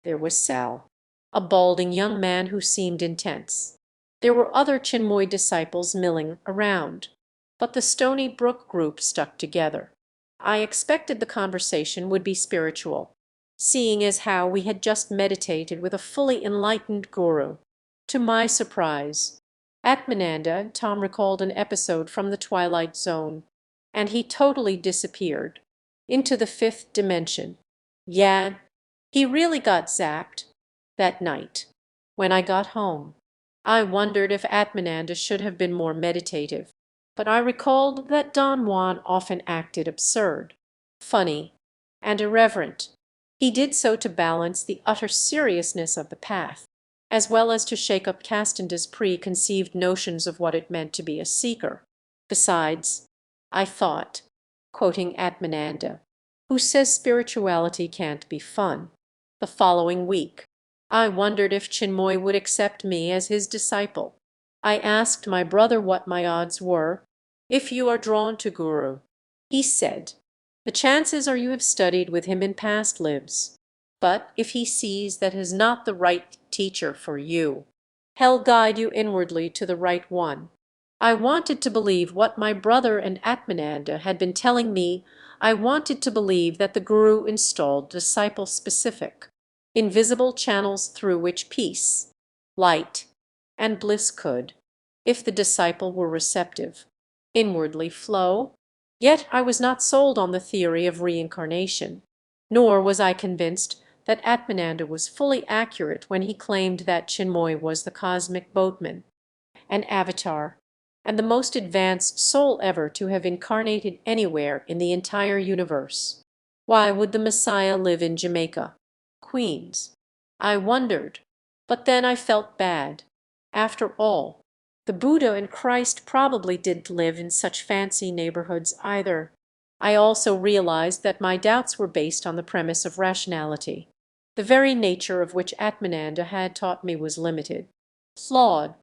There was Sal, a balding young man who seemed intense. There were other Chinmoy disciples milling around, but the Stony Brook group stuck together. I expected the conversation would be spiritual, seeing as how we had just meditated with a fully enlightened guru. To my surprise, Atmananda and Tom recalled an episode from the Twilight Zone, and he totally disappeared into the 5th dimension. Yeah, he really got zapped that night. When I got home, I wondered if Atmananda should have been more meditative, but I recalled that Don Juan often acted absurd, funny, and irreverent. He did so to balance the utter seriousness of the path, as well as to shake up Castanda's preconceived notions of what it meant to be a seeker. Besides, I thought, quoting Atmananda, who says spirituality can't be fun, the following week, I wondered if Chinmoy would accept me as his disciple. I asked my brother what my odds were. "If you are drawn to Guru," he said, "the chances are you have studied with him in past lives. But if he sees that is not the right teacher for you, he'll guide you inwardly to the right one." I wanted to believe what my brother and Atmananda had been telling me. I wanted to believe that the Guru installed disciple-specific, invisible channels through which peace, light, and bliss could, if the disciple were receptive, inwardly flow. Yet I was not sold on the theory of reincarnation, nor was I convinced that Atmananda was fully accurate when he claimed that Chinmoy was the cosmic boatman, an avatar, and the most advanced soul ever to have incarnated anywhere in the entire universe. Why would the Messiah live in Jamaica, Queens? I wondered, but then I felt bad. After all, the Buddha and Christ probably didn't live in such fancy neighborhoods either. I also realized that my doubts were based on the premise of rationality, the very nature of which Atmananda had taught me was limited, flawed,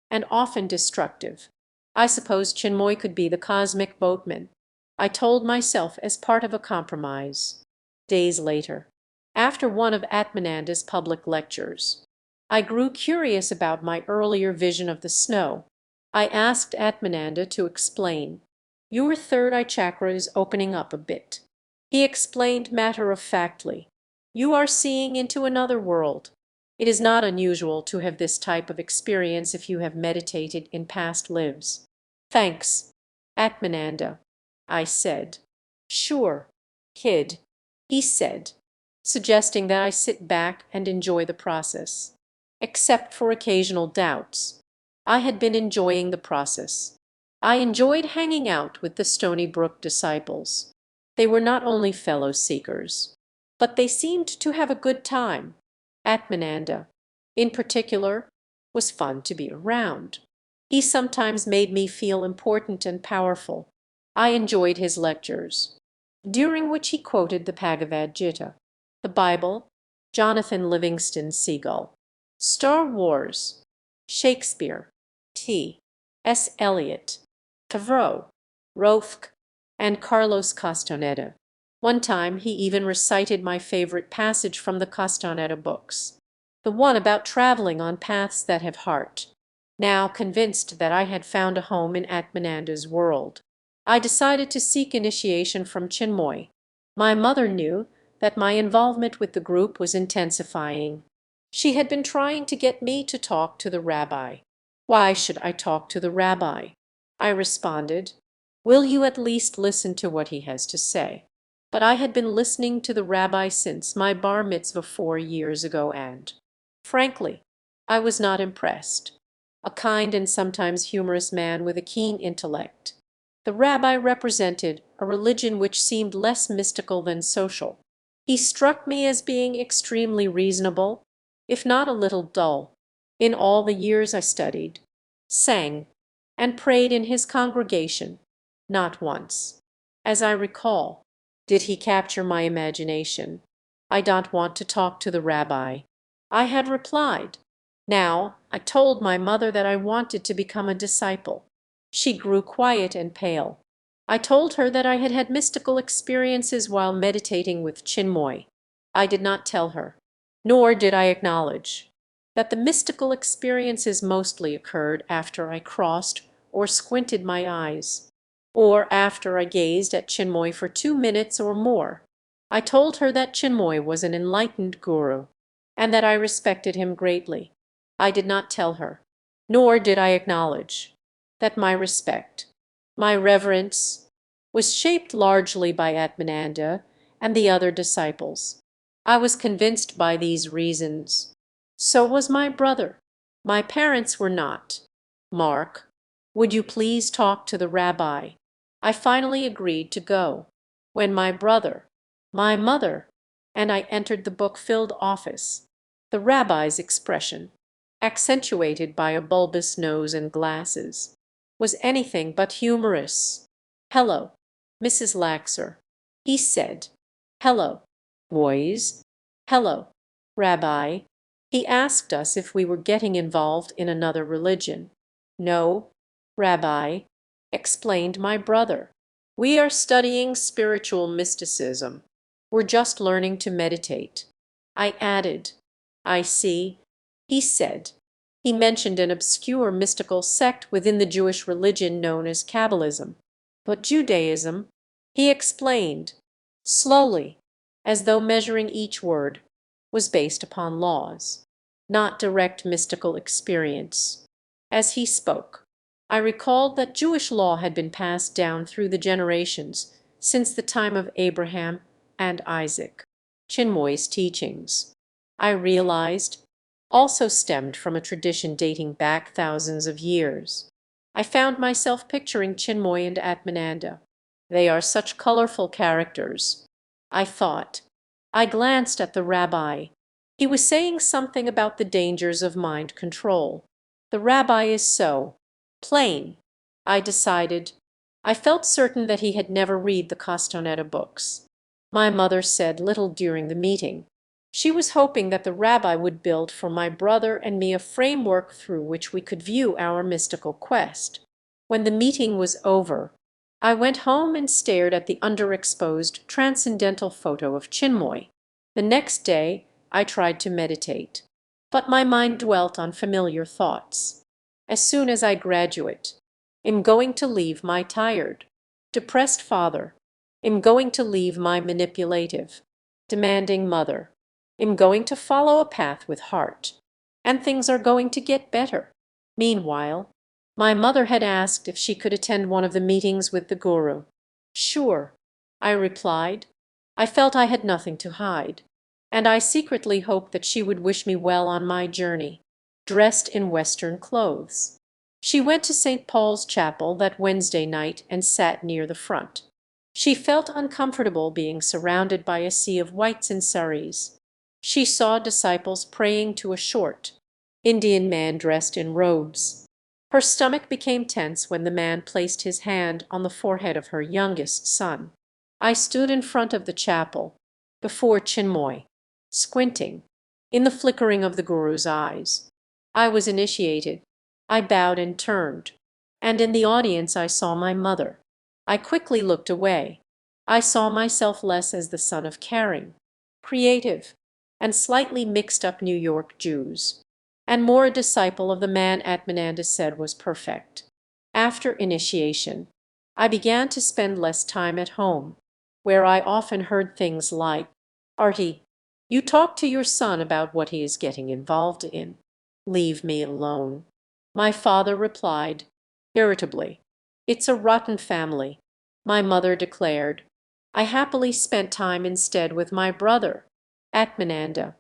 and often destructive. I suppose Chinmoy could be the cosmic boatman, I told myself as part of a compromise. Days later, after one of Atmananda's public lectures, I grew curious about my earlier vision of the snow. I asked Atmananda to explain. Your third eye chakra is opening up a bit. He explained matter-of-factly. You are seeing into another world. It is not unusual to have this type of experience if you have meditated in past lives. Thanks, Atmananda, I said. Sure, kid, he said, suggesting that I sit back and enjoy the process. Except for occasional doubts, I had been enjoying the process. I enjoyed hanging out with the Stony Brook disciples. They were not only fellow seekers, but they seemed to have a good time. Atmananda, in particular, was fun to be around. He sometimes made me feel important and powerful. I enjoyed his lectures, during which he quoted the Bhagavad Gita, the Bible, Jonathan Livingston Seagull, Star Wars, Shakespeare, T. S. Eliot, Thoreau, Roefke, and Carlos Castaneda. One time he even recited my favorite passage from the Castaneda books, the one about traveling on paths that have heart. Now convinced that I had found a home in Atmananda's world, I decided to seek initiation from Chinmoy. My mother knew that my involvement with the group was intensifying. She had been trying to get me to talk to the rabbi. Why should I talk to the rabbi? I responded. Will you at least listen to what he has to say? But I had been listening to the rabbi since my bar mitzvah 4 years ago and, frankly, I was not impressed. A kind and sometimes humorous man with a keen intellect, the rabbi represented a religion which seemed less mystical than social. He struck me as being extremely reasonable, if not a little dull. In all the years I studied, sang, and prayed in his congregation, not once, as I recall, did he capture my imagination. I don't want to talk to the rabbi, I had replied. Now I told my mother that I wanted to become a disciple. She grew quiet and pale. I told her that I had had mystical experiences while meditating with Chinmoy. I did not tell her, nor did I acknowledge, that the mystical experiences mostly occurred after I crossed or squinted my eyes, or after I gazed at Chinmoy for 2 minutes or more. I told her that Chinmoy was an enlightened guru, and that I respected him greatly. I did not tell her, nor did I acknowledge, that my respect, my reverence, was shaped largely by Atmananda and the other disciples. I was convinced by these reasons. So was my brother. My parents were not. Mark, would you please talk to the rabbi? I finally agreed to go. When my brother, my mother, and I entered the book-filled office, the rabbi's expression, accentuated by a bulbous nose and glasses, was anything but humorous. "Hello, Mrs. Laxer," he said. "Hello, boys. Hello, Rabbi." He asked us if we were getting involved in another religion. "No, Rabbi," explained my brother. "We are studying spiritual mysticism. We're just learning to meditate." I added, "I see," he said. He mentioned an obscure mystical sect within the Jewish religion known as Kabbalism. But Judaism, he explained, slowly, as though measuring each word, was based upon laws, not direct mystical experience. As he spoke, I recalled that Jewish law had been passed down through the generations since the time of Abraham and Isaac. Chinmoy's teachings, I realized, also stemmed from a tradition dating back thousands of years. I found myself picturing Chinmoy and Atmananda. They are such colorful characters, I thought. I glanced at the rabbi. He was saying something about the dangers of mind control. The rabbi is so plain, I decided. I felt certain that he had never read the Castaneda books. My mother said little during the meeting. She was hoping that the rabbi would build for my brother and me a framework through which we could view our mystical quest. When the meeting was over, I went home and stared at the underexposed transcendental photo of Chinmoy. The next day I tried to meditate, but my mind dwelt on familiar thoughts. As soon as I graduate, am going to leave my tired, depressed father, am going to leave my manipulative, demanding mother, am going to follow a path with heart, and things are going to get better. Meanwhile, my mother had asked if she could attend one of the meetings with the guru. Sure, I replied. I felt I had nothing to hide, and I secretly hoped that she would wish me well on my journey, dressed in Western clothes. She went to St. Paul's Chapel that Wednesday night and sat near the front. She felt uncomfortable being surrounded by a sea of whites and surreys. She saw disciples praying to a short Indian man dressed in robes. Her stomach became tense when the man placed his hand on the forehead of her youngest son. I stood in front of the chapel, before Chinmoy, squinting, in the flickering of the guru's eyes. I was initiated. I bowed and turned, and in the audience I saw my mother. I quickly looked away. I saw myself less as the son of caring, creative, and slightly mixed-up New York Jews, and more a disciple of the man Atmananda said was perfect. After initiation, I began to spend less time at home, where I often heard things like, "Artie, you talk to your son about what he is getting involved in. Leave me alone." My father replied, irritably, "It's a rotten family." My mother declared, "I happily spent time instead with my brother, Atmananda,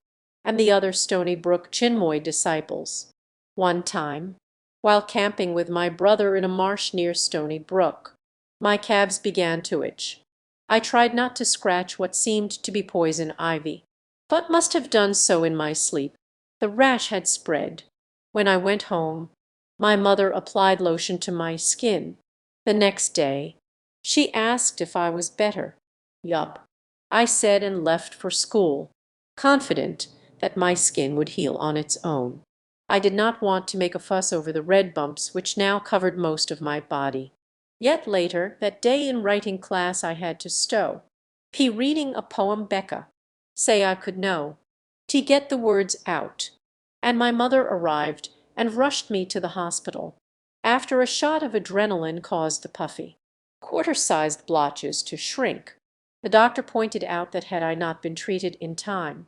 and the other Stony Brook Chinmoy disciples. One time, while camping with my brother in a marsh near Stony Brook, my calves began to itch. I tried not to scratch what seemed to be poison ivy, but must have done so in my sleep. The rash had spread. When I went home, my mother applied lotion to my skin. The next day, she asked if I was better. Yup, I said, and left for school, confident that my skin would heal on its own. I did not want to make a fuss over the red bumps which now covered most of my body. Yet later, that day in writing class, I had to stow. P. reading a poem Becca. Say I could know. To get the words out. And my mother arrived and rushed me to the hospital. After a shot of adrenaline caused the puffy, quarter-sized blotches to shrink. The doctor pointed out that had I not been treated in time,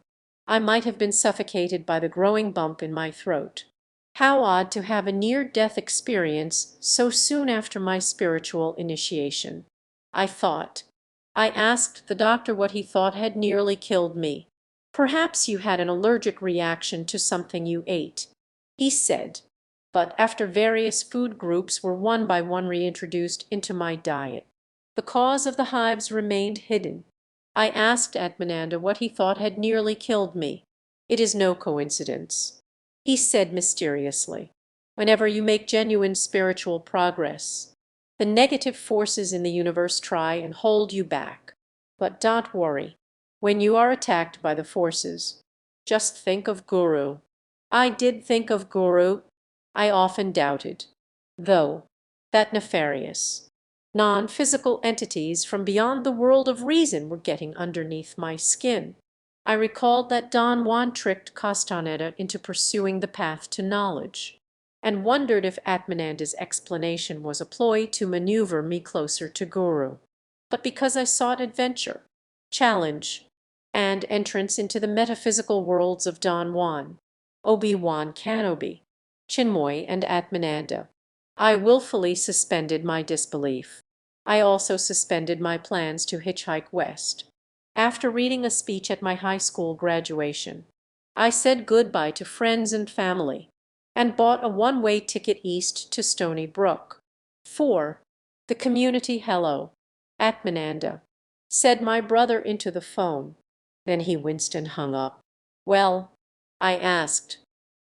I might have been suffocated by the growing bump in my throat. How odd to have a near-death experience so soon after my spiritual initiation, I thought. I asked the doctor what he thought had nearly killed me. Perhaps you had an allergic reaction to something you ate, he said. But after various food groups were one by one reintroduced into my diet, the cause of the hives remained hidden. I asked Atmananda what he thought had nearly killed me. It is no coincidence, he said mysteriously. Whenever you make genuine spiritual progress, the negative forces in the universe try and hold you back. But don't worry. When you are attacked by the forces, just think of Guru. I did think of Guru. I often doubted, though, that nefarious, non-physical entities from beyond the world of reason were getting underneath my skin. I recalled that Don Juan tricked Castaneda into pursuing the path to knowledge, and wondered if Atmananda's explanation was a ploy to maneuver me closer to Guru. But because I sought adventure, challenge, and entrance into the metaphysical worlds of Don Juan, Obi-Wan Kenobi, Chinmoy, and Atmananda, I willfully suspended my disbelief. I also suspended my plans to hitchhike west. After reading a speech at my high school graduation, I said goodbye to friends and family, and bought a one-way ticket east to Stony Brook. 4. The community hello, Atmananda, said my brother into the phone. Then he winced and hung up. Well, I asked,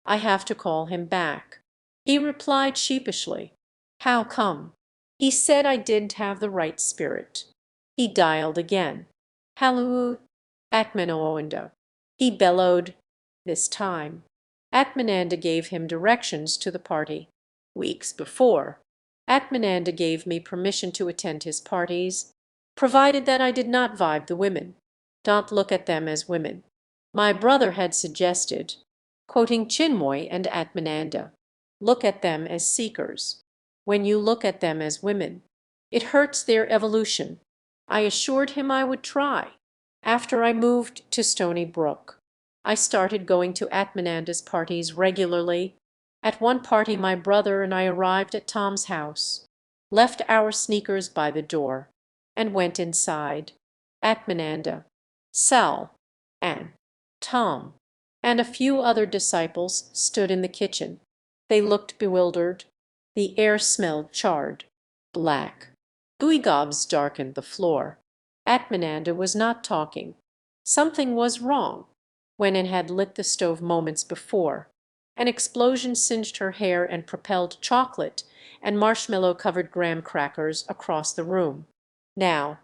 I have to call him back. He replied sheepishly, how come? He said I didn't have the right spirit. He dialed again. Hello, Atmananda. He bellowed. This time, Atmananda gave him directions to the party. Weeks before, Atmananda gave me permission to attend his parties, provided that I did not vibe the women. Don't look at them as women. My brother had suggested, quoting Chinmoy and Atmananda, look at them as seekers. When you look at them as women, it hurts their evolution. I assured him I would try. After I moved to Stony Brook, I started going to Atmananda's parties regularly. At one party my brother and I arrived at Tom's house, left our sneakers by the door, and went inside. Atmananda, Sal, Anne, Tom, and a few other disciples stood in the kitchen. They looked bewildered. The air smelled charred, black. Gooey gobs darkened the floor. Atmananda was not talking. Something was wrong. When it had lit the stove moments before, an explosion singed her hair and propelled chocolate and marshmallow-covered graham crackers across the room. Now,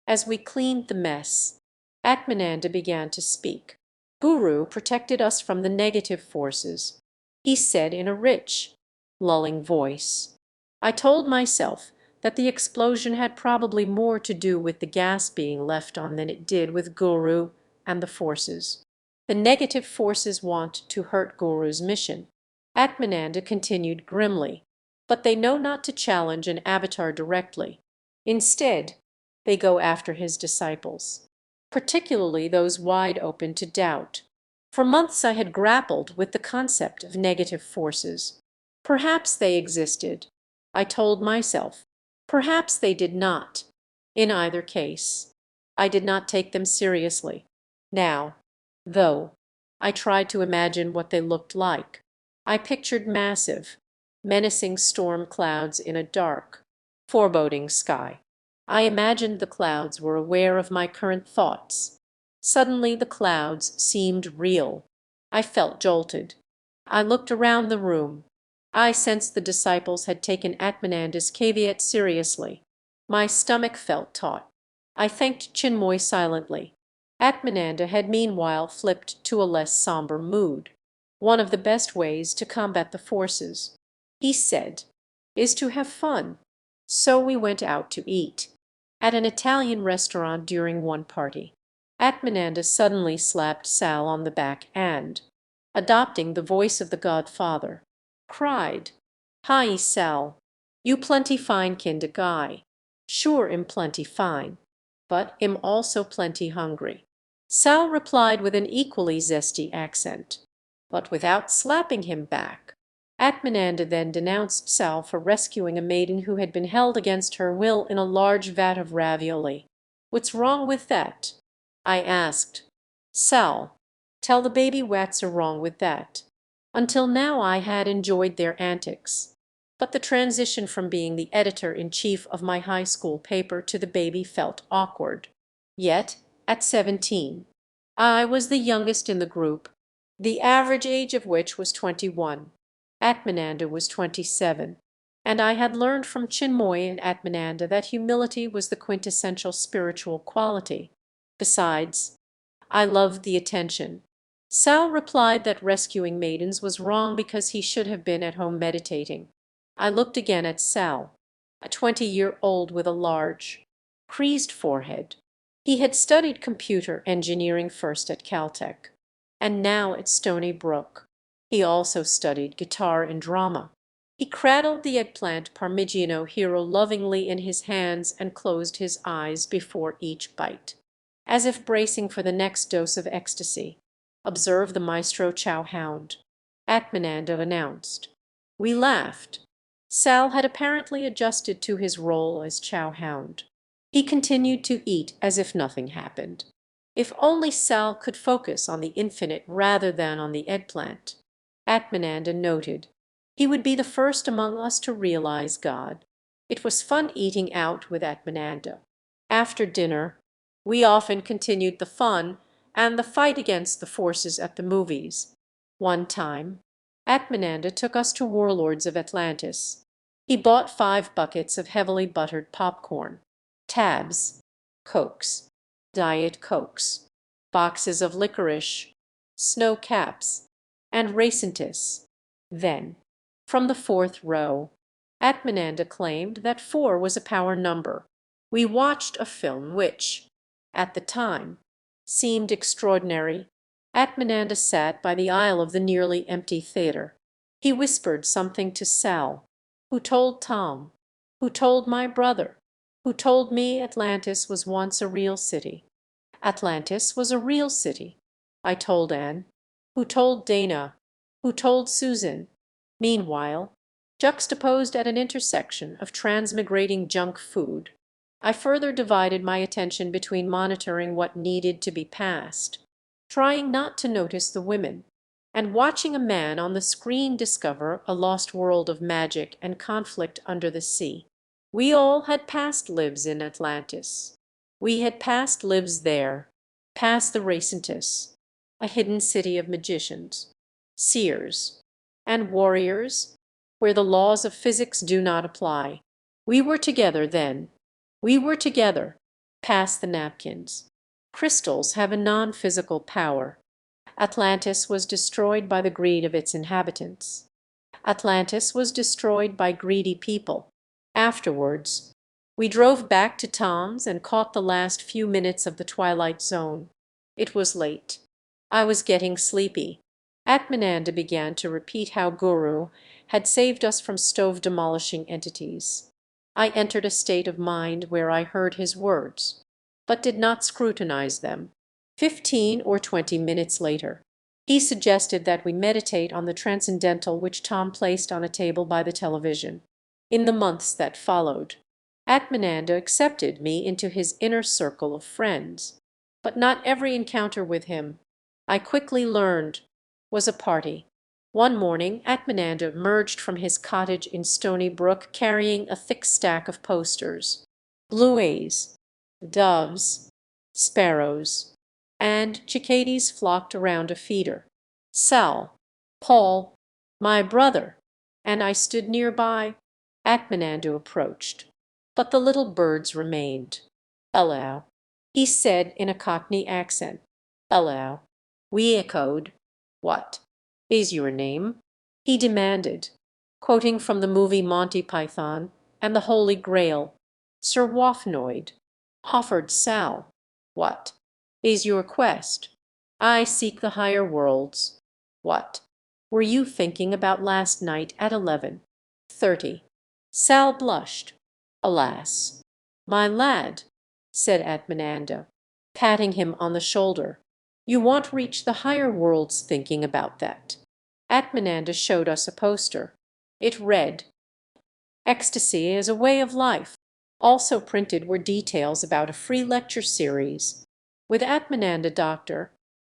as we cleaned the mess, Atmananda began to speak. Guru protected us from the negative forces, he said in a rich, lulling voice. I told myself that the explosion had probably more to do with the gas being left on than it did with Guru and the forces. The negative forces want to hurt Guru's mission. Atmananda continued grimly, but they know not to challenge an avatar directly. Instead, they go after his disciples, particularly those wide open to doubt. For months I had grappled with the concept of negative forces. Perhaps they existed. I told myself. Perhaps they did not. In either case, I did not take them seriously. Now, though, I tried to imagine what they looked like. I pictured massive, menacing storm clouds in a dark, foreboding sky. I imagined the clouds were aware of my current thoughts. Suddenly the clouds seemed real. I felt jolted. I looked around the room. I sensed the disciples had taken Atmananda's caveat seriously. My stomach felt taut. I thanked Chinmoy silently. Atmananda had meanwhile flipped to a less somber mood. One of the best ways to combat the forces, he said, is to have fun. So we went out to eat at an Italian restaurant during one party. Atmananda suddenly slapped Sal on the back and, adopting the voice of the godfather, cried, "Hi, Sal, you plenty fine kinda guy. Sure am plenty fine, but am also plenty hungry." Sal replied with an equally zesty accent, but without slapping him back. Atmananda then denounced Sal for rescuing a maiden who had been held against her will in a large vat of ravioli. "What's wrong with that?" I asked. "Sal, tell the baby what's wrong with that." Until now I had enjoyed their antics, but the transition from being the editor-in-chief of my high school paper to the baby felt awkward. Yet, at 17, I was the youngest in the group, the average age of which was 21. Atmananda was 27, and I had learned from Chinmoy and Atmananda that humility was the quintessential spiritual quality. Besides, I loved the attention. Sal replied that rescuing maidens was wrong because he should have been at home meditating. I looked again at Sal, a 20-year-old with a large, creased forehead. He had studied computer engineering first at Caltech, and now at Stony Brook. He also studied guitar and drama. He cradled the eggplant Parmigiano hero lovingly in his hands and closed his eyes before each bite, as if bracing for the next dose of ecstasy. "Observe the Maestro Chow Hound," Atmananda announced. We laughed. Sal had apparently adjusted to his role as Chow Hound. He continued to eat as if nothing happened. If only Sal could focus on the infinite rather than on the eggplant, Atmananda noted. He would be the first among us to realize God. It was fun eating out with Atmananda. After dinner, we often continued the fun and the fight against the forces at the movies. One time, Atmananda took us to Warlords of Atlantis. He bought 5 buckets of heavily buttered popcorn, tabs, Cokes, Diet Cokes, boxes of licorice, snow caps, and racintis. Then, from the 4th row, Atmananda claimed that 4 was a power number. We watched a film which, at the time, seemed extraordinary. Atmananda sat by the aisle of the nearly empty theatre. He whispered something to Sal, who told Tom, who told my brother, who told me Atlantis was once a real city. Atlantis was a real city, I told Anne, who told Dana, who told Susan. Meanwhile, juxtaposed at an intersection of transmigrating junk food, I further divided my attention between monitoring what needed to be passed, trying not to notice the women, and watching a man on the screen discover a lost world of magic and conflict under the sea. We all had past lives in Atlantis. We had past lives there, past the Racintus, a hidden city of magicians, seers, and warriors, where the laws of physics do not apply. We were together then. We were together, past the napkins. Crystals have a non-physical power. Atlantis was destroyed by the greed of its inhabitants. Atlantis was destroyed by greedy people. Afterwards, we drove back to Tom's and caught the last few minutes of the Twilight Zone. It was late. I was getting sleepy. Atmananda began to repeat how Guru had saved us from stove-demolishing entities. I entered a state of mind where I heard his words, but did not scrutinize them. 15 or 20 minutes later, he suggested that we meditate on the transcendental which Tom placed on a table by the television. In the months that followed, Atmananda accepted me into his inner circle of friends, but not every encounter with him, I quickly learned, was a party. One morning Atmananda emerged from his cottage in Stony Brook carrying a thick stack of posters. Bluejays, doves, sparrows, and cicadas flocked around a feeder. Sal, Paul, my brother, and I stood nearby. Atmananda approached, but the little birds remained. "Hello," he said in a Cockney accent. "Hello." We echoed. "What is your name?" he demanded, quoting from the movie Monty Python and the Holy Grail. "Sir Waphnoid," offered Sal. "What is your quest?" "I seek the higher worlds." "What were you thinking about last night at 11:30?" Sal blushed. "Alas, my lad," said Atmananda, patting him on the shoulder, "you won't reach the higher worlds thinking about that." Atmananda showed us a poster. It read, "Ecstasy is a way of life." Also printed were details about a free lecture series with Atmananda Dr.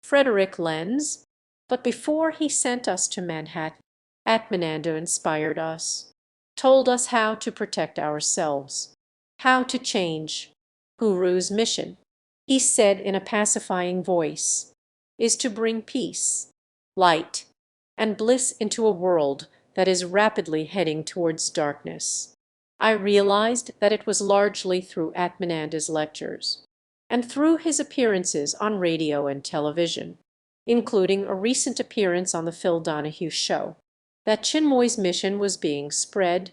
Frederick Lenz. But before he sent us to Manhattan, Atmananda inspired us, told us how to protect ourselves, how to change. Guru's mission, he said in a pacifying voice, is to bring peace, light, and bliss into a world that is rapidly heading towards darkness. I realized that it was largely through Atmananda's lectures, and through his appearances on radio and television, including a recent appearance on the Phil Donahue Show, that Chinmoy's mission was being spread.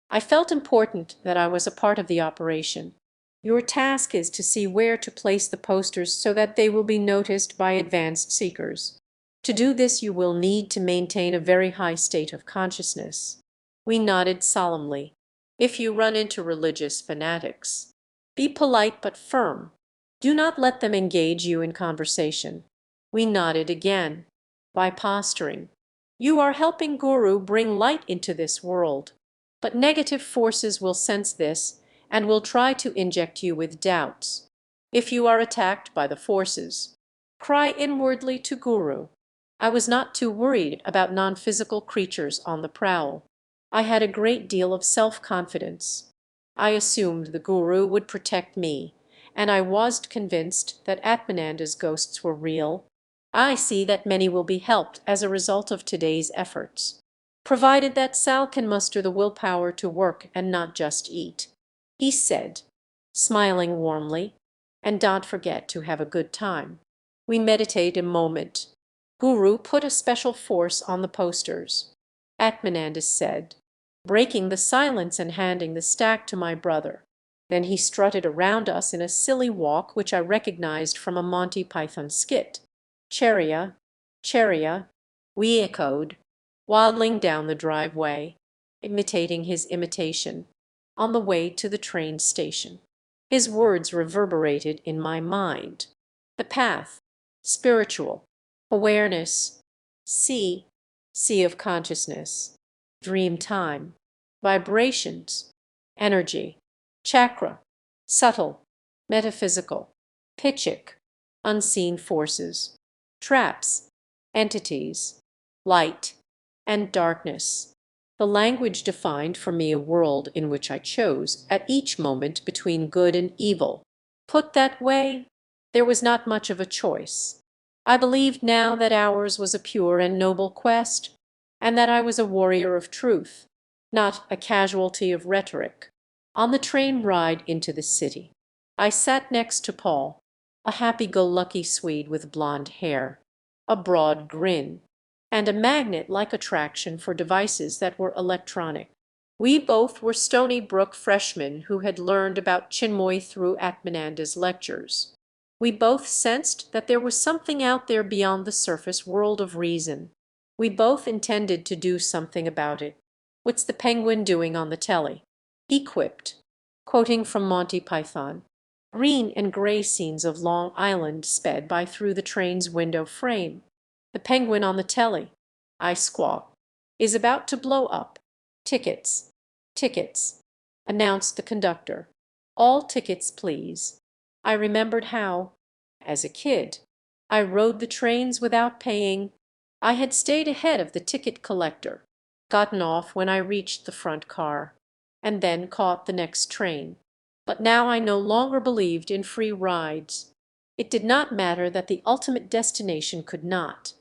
I felt important that I was a part of the operation. Your task is to see where to place the posters so that they will be noticed by advanced seekers. To do this you will need to maintain a very high state of consciousness. We nodded solemnly. If you run into religious fanatics, be polite but firm. Do not let them engage you in conversation. We nodded again. By posturing, you are helping Guru bring light into this world. But negative forces will sense this and will try to inject you with doubts. If you are attacked by the forces, cry inwardly to Guru. I was not too worried about non-physical creatures on the prowl. I had a great deal of self-confidence. I assumed the Guru would protect me, and I was convinced that Atmananda's ghosts were real. I see that many will be helped as a result of today's efforts, provided that Sal can muster the willpower to work and not just eat. He said, smiling warmly, "And don't forget to have a good time." We meditate a moment. Guru put a special force on the posters. Atmananda said, breaking the silence and handing the stack to my brother. Then he strutted around us in a silly walk which I recognized from a Monty Python skit. "Cheria, cheria," we echoed, waddling down the driveway, imitating his imitation, on the way to the train station. His words reverberated in my mind. The path, spiritual, awareness, sea, sea of consciousness, dream time, vibrations, energy, chakra, subtle, metaphysical, pitchic, unseen forces, traps, entities, light, and darkness. The language defined for me a world in which I chose at each moment between good and evil. Put that way, there was not much of a choice. I believed now that ours was a pure and noble quest, and that I was a warrior of truth, not a casualty of rhetoric. On the train ride into the city, I sat next to Paul, a happy-go-lucky Swede with blonde hair, a broad grin, and a magnet-like attraction for devices that were electronic. We both were Stony Brook freshmen who had learned about Chinmoy through Atmananda's lectures. We both sensed that there was something out there beyond the surface world of reason. We both intended to do something about it. "What's the penguin doing on the telly?" he quipped, quoting from Monty Python. Green and gray scenes of Long Island sped by through the train's window frame. "The penguin on the telly," I squawked, "is about to blow up. Tickets, tickets," announced the conductor. "All tickets, please." I remembered how, as a kid, I rode the trains without paying. I had stayed ahead of the ticket collector, gotten off when I reached the front car, and then caught the next train. But now I no longer believed in free rides. It did not matter that the ultimate destination could not,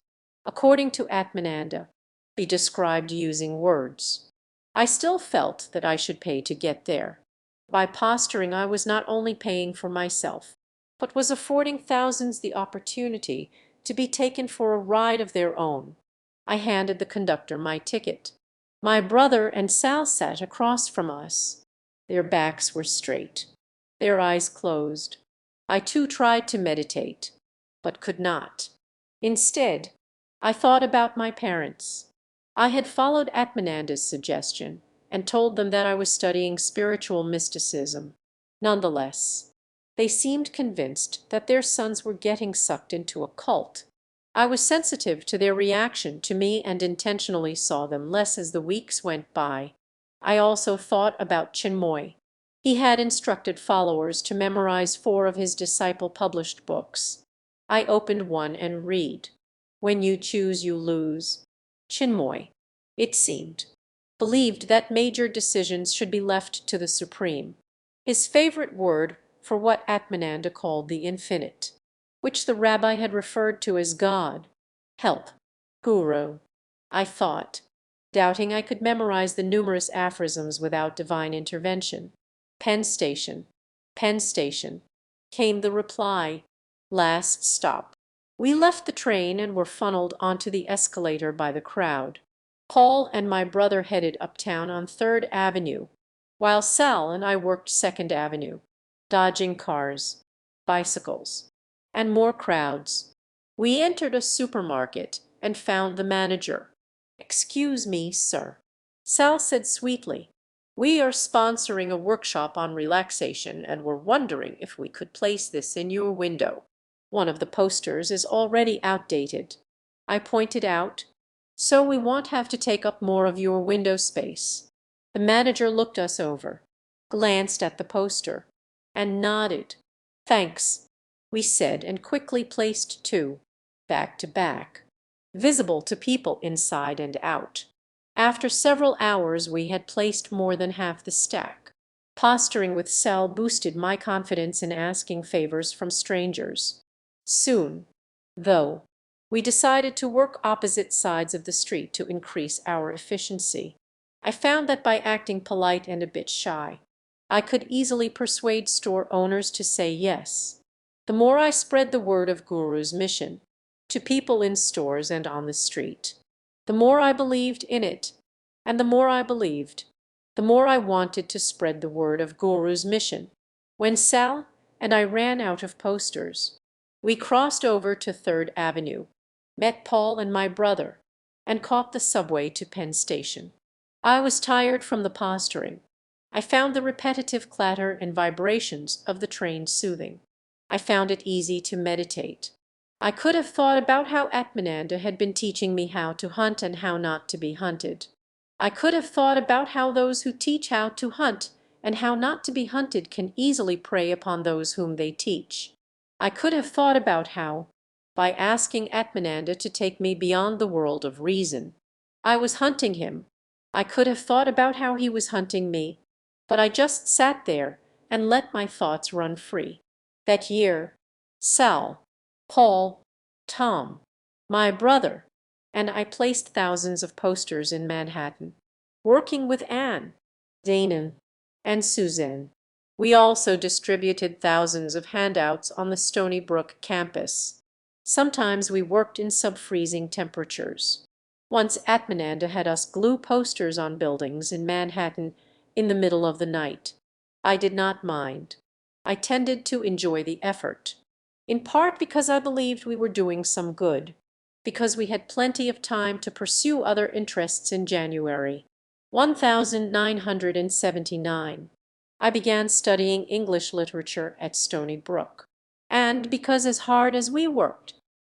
according to Atmananda, be described using words. I still felt that I should pay to get there. By posturing I was not only paying for myself, but was affording thousands the opportunity to be taken for a ride of their own. I handed the conductor my ticket. My brother and Sal sat across from us. Their backs were straight, their eyes closed. I too tried to meditate, but could not. Instead, I thought about my parents. I had followed Atmananda's suggestion and told them that I was studying spiritual mysticism. Nonetheless, they seemed convinced that their sons were getting sucked into a cult. I was sensitive to their reaction to me and intentionally saw them less as the weeks went by. I also thought about Chinmoy. He had instructed followers to memorize 4 of his disciple-published books. I opened one and read, "When you choose, you lose." Chinmoy, it seemed, believed that major decisions should be left to the Supreme. His favorite word for what Atmananda called the infinite, which the rabbi had referred to as God. Help, Guru, I thought, doubting I could memorize the numerous aphorisms without divine intervention. Penn Station, Penn Station, came the reply. Last stop. We left the train and were funneled onto the escalator by the crowd. Paul and my brother headed uptown on 3rd Avenue, while Sal and I worked 2nd Avenue, dodging cars, bicycles, and more crowds. We entered a supermarket and found the manager. "Excuse me, sir," Sal said sweetly. "We are sponsoring a workshop on relaxation and were wondering if we could place this in your window. One of the posters is already outdated," I pointed out, "so we won't have to take up more of your window space." The manager looked us over, glanced at the poster, and nodded. "Thanks," we said, and quickly placed 2, back to back, visible to people inside and out. After several hours we had placed more than half the stack. Posturing with Sal boosted my confidence in asking favors from strangers. Soon, though, we decided to work opposite sides of the street to increase our efficiency. I found that by acting polite and a bit shy, I could easily persuade store owners to say yes. The more I spread the word of Guru's mission to people in stores and on the street, the more I believed in it, and the more I believed, the more I wanted to spread the word of Guru's mission. When Sal and I ran out of posters, we crossed over to 3rd Avenue, met Paul and my brother, and caught the subway to Penn Station. I was tired from the posturing. I found the repetitive clatter and vibrations of the train soothing. I found it easy to meditate. I could have thought about how Atmananda had been teaching me how to hunt and how not to be hunted. I could have thought about how those who teach how to hunt and how not to be hunted can easily prey upon those whom they teach. I could have thought about how, by asking Atmananda to take me beyond the world of reason, I was hunting him. I could have thought about how he was hunting me, but I just sat there and let my thoughts run free. That year, Sal, Paul, Tom, my brother, and I placed thousands of posters in Manhattan, working with Anne, Dana, and Suzanne. We also distributed thousands of handouts on the Stony Brook campus. Sometimes we worked in sub-freezing temperatures. Once Atmananda had us glue posters on buildings in Manhattan in the middle of the night. I did not mind. I tended to enjoy the effort, in part because I believed we were doing some good, because we had plenty of time to pursue other interests. In January 1979, I began studying English literature at Stony Brook, and because as hard as we worked,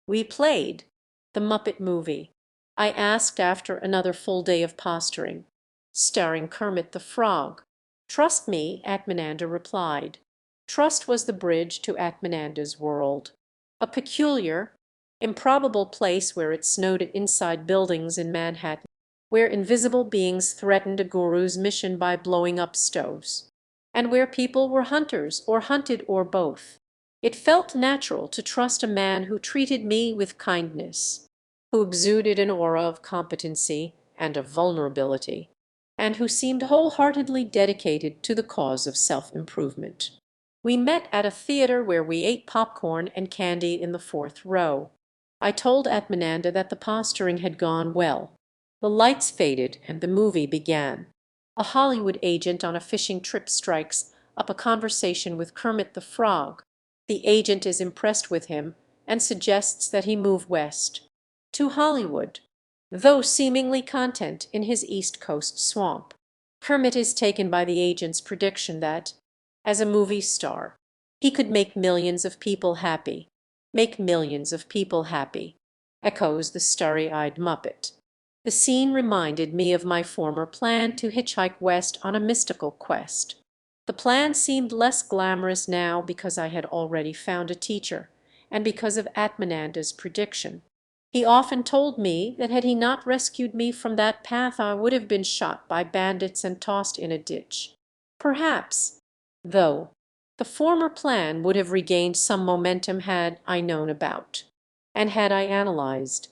we played the Muppet movie. I asked after another full day of posturing, starring Kermit the Frog. "Trust me," Atmananda replied. Trust was the bridge to Atmananda's world, a peculiar, improbable place where it snowed inside buildings in Manhattan, where invisible beings threatened a guru's mission by blowing up stoves, and where people were hunters or hunted or both. It felt natural to trust a man who treated me with kindness, who exuded an aura of competency and of vulnerability, and who seemed wholeheartedly dedicated to the cause of self-improvement. We met at a theater where we ate popcorn and candy in the 4th row. I told Atmananda that the posturing had gone well. The lights faded and the movie began. A Hollywood agent on a fishing trip strikes up a conversation with Kermit the Frog. The agent is impressed with him and suggests that he move west to Hollywood, though seemingly content in his East Coast swamp. Kermit is taken by the agent's prediction that, as a movie star, he could make millions of people happy. Make millions of people happy, echoes the starry-eyed Muppet. The scene reminded me of my former plan to hitchhike west on a mystical quest. The plan seemed less glamorous now because I had already found a teacher, and because of Atmananda's prediction. He often told me that had he not rescued me from that path I would have been shot by bandits and tossed in a ditch. Perhaps, though, the former plan would have regained some momentum had I known about, and had I analyzed,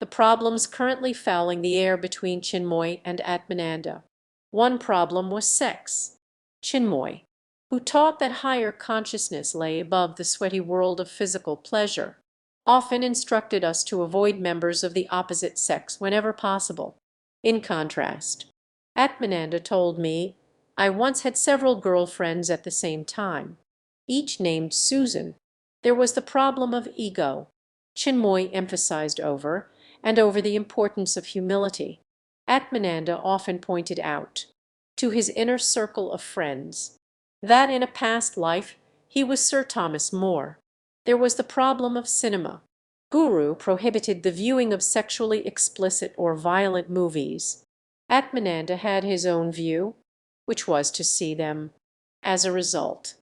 the problems currently fouling the air between Chinmoy and Atmananda. One problem was sex. Chinmoy, who taught that higher consciousness lay above the sweaty world of physical pleasure, often instructed us to avoid members of the opposite sex whenever possible. In contrast, Atmananda told me I once had several girlfriends at the same time, each named Susan. There was the problem of ego. Chinmoy emphasized over and over the importance of humility. Atmananda often pointed out, to his inner circle of friends, that in a past life he was Sir Thomas More. There was the problem of cinema. Guru prohibited the viewing of sexually explicit or violent movies. Atmananda had his own view, which was to see them. As a result,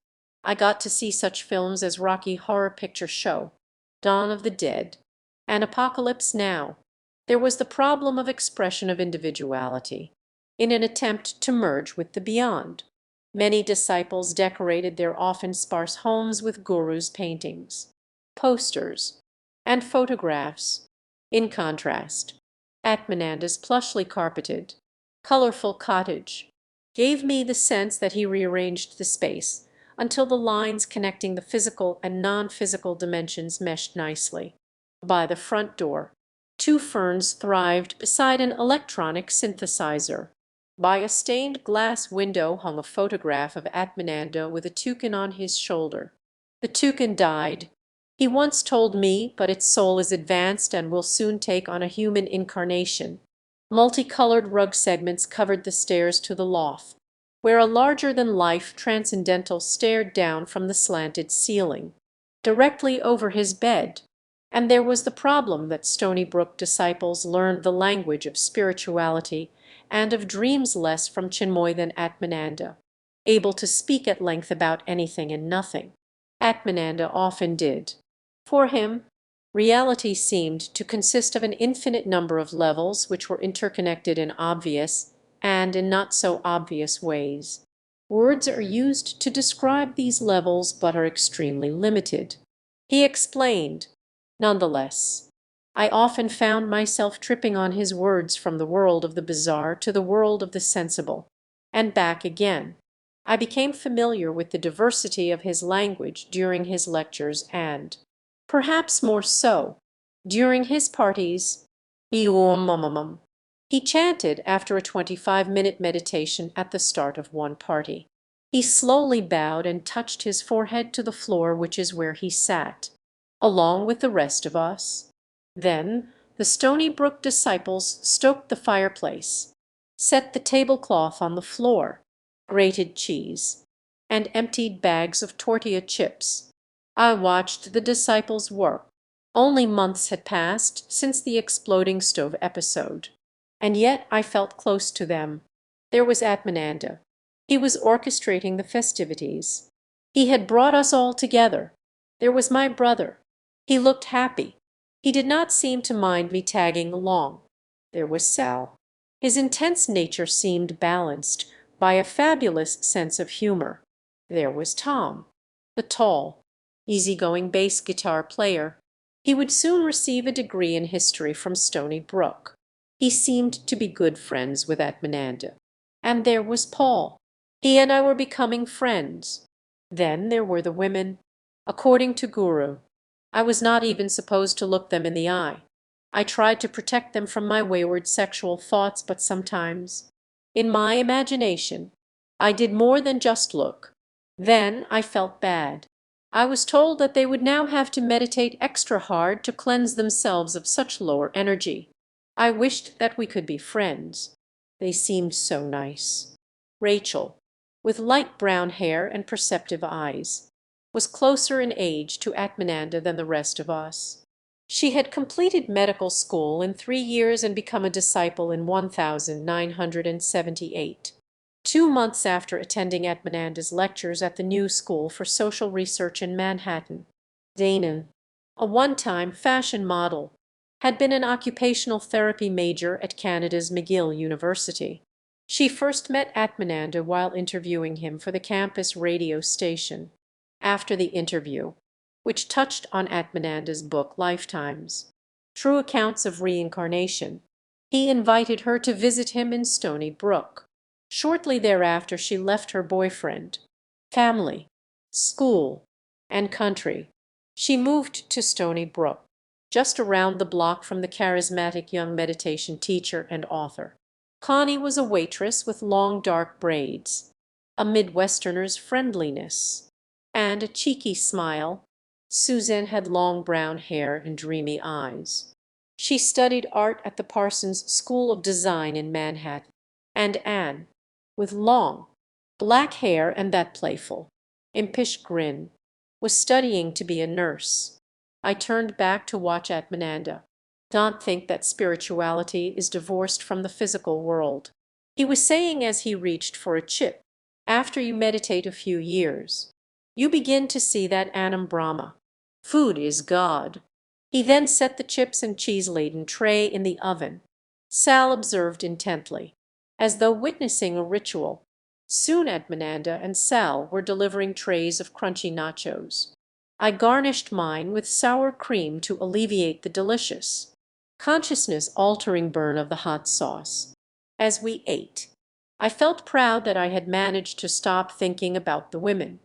I got to see such films as Rocky Horror Picture Show, Dawn of the Dead, and Apocalypse Now. There was the problem of expression of individuality, in an attempt to merge with the beyond. Many disciples decorated their often sparse homes with Guru's paintings, posters, and photographs. In contrast, Atmananda's plushly carpeted, colorful cottage gave me the sense that he rearranged the space until the lines connecting the physical and non-physical dimensions meshed nicely. By the front door, two ferns thrived beside an electronic synthesizer. By a stained glass window hung a photograph of Atmananda with a toucan on his shoulder. The toucan died. He once told me, but its soul is advanced and will soon take on a human incarnation. Multicolored rug segments covered the stairs to the loft, where a larger-than-life transcendental stared down from the slanted ceiling, directly over his bed. And there was the problem that Stony Brook disciples learned the language of spirituality and of dreams less from Chinmoy than Atmananda, able to speak at length about anything and nothing. Atmananda often did. For him, reality seemed to consist of an infinite number of levels which were interconnected in obvious and in not so obvious ways. Words are used to describe these levels but are extremely limited. He explained. Nonetheless, I often found myself tripping on his words from the world of the bizarre to the world of the sensible, and back again. I became familiar with the diversity of his language during his lectures and, perhaps more so, during his parties. He chanted after a 25-minute meditation at the start of one party. He slowly bowed and touched his forehead to the floor, which is where he sat, along with the rest of us. Then the Stony Brook disciples stoked the fireplace, set the tablecloth on the floor, grated cheese, and emptied bags of tortilla chips. I watched the disciples work. Only months had passed since the exploding stove episode, and yet I felt close to them. There was Atmananda. He was orchestrating the festivities. He had brought us all together. There was my brother. He looked happy. He did not seem to mind me tagging along. There was Sal. His intense nature seemed balanced by a fabulous sense of humor. There was Tom, the tall, easygoing bass guitar player. He would soon receive a degree in history from Stony Brook. He seemed to be good friends with Atmananda. And there was Paul. He and I were becoming friends. Then there were the women. According to Guru, I was not even supposed to look them in the eye. I tried to protect them from my wayward sexual thoughts, but sometimes, in my imagination, I did more than just look. Then I felt bad. I was told that they would now have to meditate extra hard to cleanse themselves of such lower energy. I wished that we could be friends. They seemed so nice. Rachel, with light brown hair and perceptive eyes, was closer in age to Atmananda than the rest of us. She had completed medical school in 3 years and become a disciple in 1978, 2 months after attending Atmananda's lectures at the New School for Social Research in Manhattan. Dana, a one-time fashion model, had been an occupational therapy major at Canada's McGill University. She first met Atmananda while interviewing him for the campus radio station. After the interview, which touched on Atmananda's book Lifetimes, True Accounts of Reincarnation, he invited her to visit him in Stony Brook. Shortly thereafter she left her boyfriend, family, school, and country. She moved to Stony Brook, just around the block from the charismatic young meditation teacher and author. Connie was a waitress with long dark braids, a Midwesterner's friendliness, and a cheeky smile. Susan had long brown hair and dreamy eyes. She studied art at the Parsons School of Design in Manhattan. And Anne, with long, black hair and that playful, impish grin, was studying to be a nurse. I turned back to watch Atmananda. Don't think that spirituality is divorced from the physical world, he was saying as he reached for a chip. After you meditate a few years, you begin to see that Anam Brahma. Food is God. He then set the chips and cheese-laden tray in the oven. Sal observed intently, as though witnessing a ritual. Soon Atmananda and Sal were delivering trays of crunchy nachos. I garnished mine with sour cream to alleviate the delicious, consciousness-altering burn of the hot sauce. As we ate, I felt proud that I had managed to stop thinking about the women.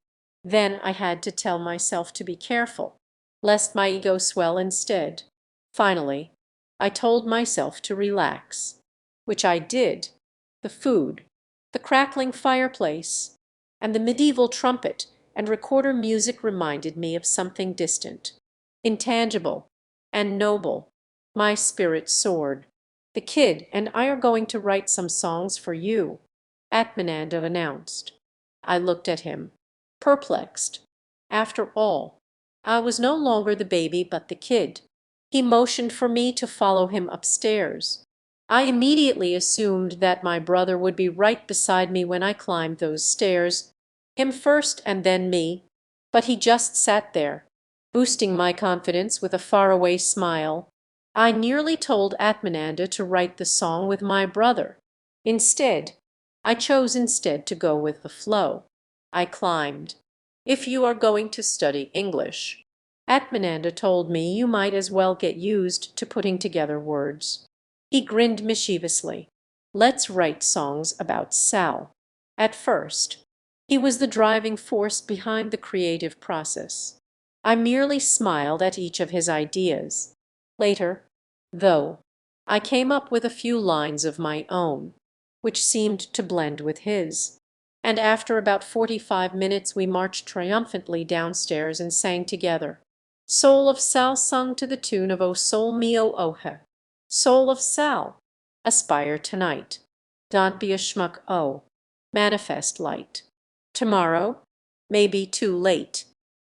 Then I had to tell myself to be careful, lest my ego swell instead. Finally, I told myself to relax, which I did. The food, The crackling fireplace and the medieval trumpet and recorder music reminded me of something distant, intangible, and noble. My spirit soared. "The kid and I are going to write some songs for you," Atmananda announced. I looked at him, perplexed. After all, I was no longer the baby but the kid. He motioned for me to follow him upstairs. I immediately assumed that my brother would be right beside me when I climbed those stairs, him first and then me, but he just sat there, boosting my confidence with a faraway smile. I nearly told Atmananda to write the song with my brother. I chose instead to go with the flow. I climbed. "If you are going to study English," Atmananda told me, "you might as well get used to putting together words." He grinned mischievously. "Let's write songs about Sal." At first, he was the driving force behind the creative process. I merely smiled at each of his ideas. Later, though, I came up with a few lines of my own, which seemed to blend with his, and after about 45 minutes we marched triumphantly downstairs and sang together. "Soul of Sal" sung to the tune of "O Soul Mio Ohe." "Soul of Sal, aspire tonight. Don't be a schmuck, oh, manifest light. Tomorrow may be too late.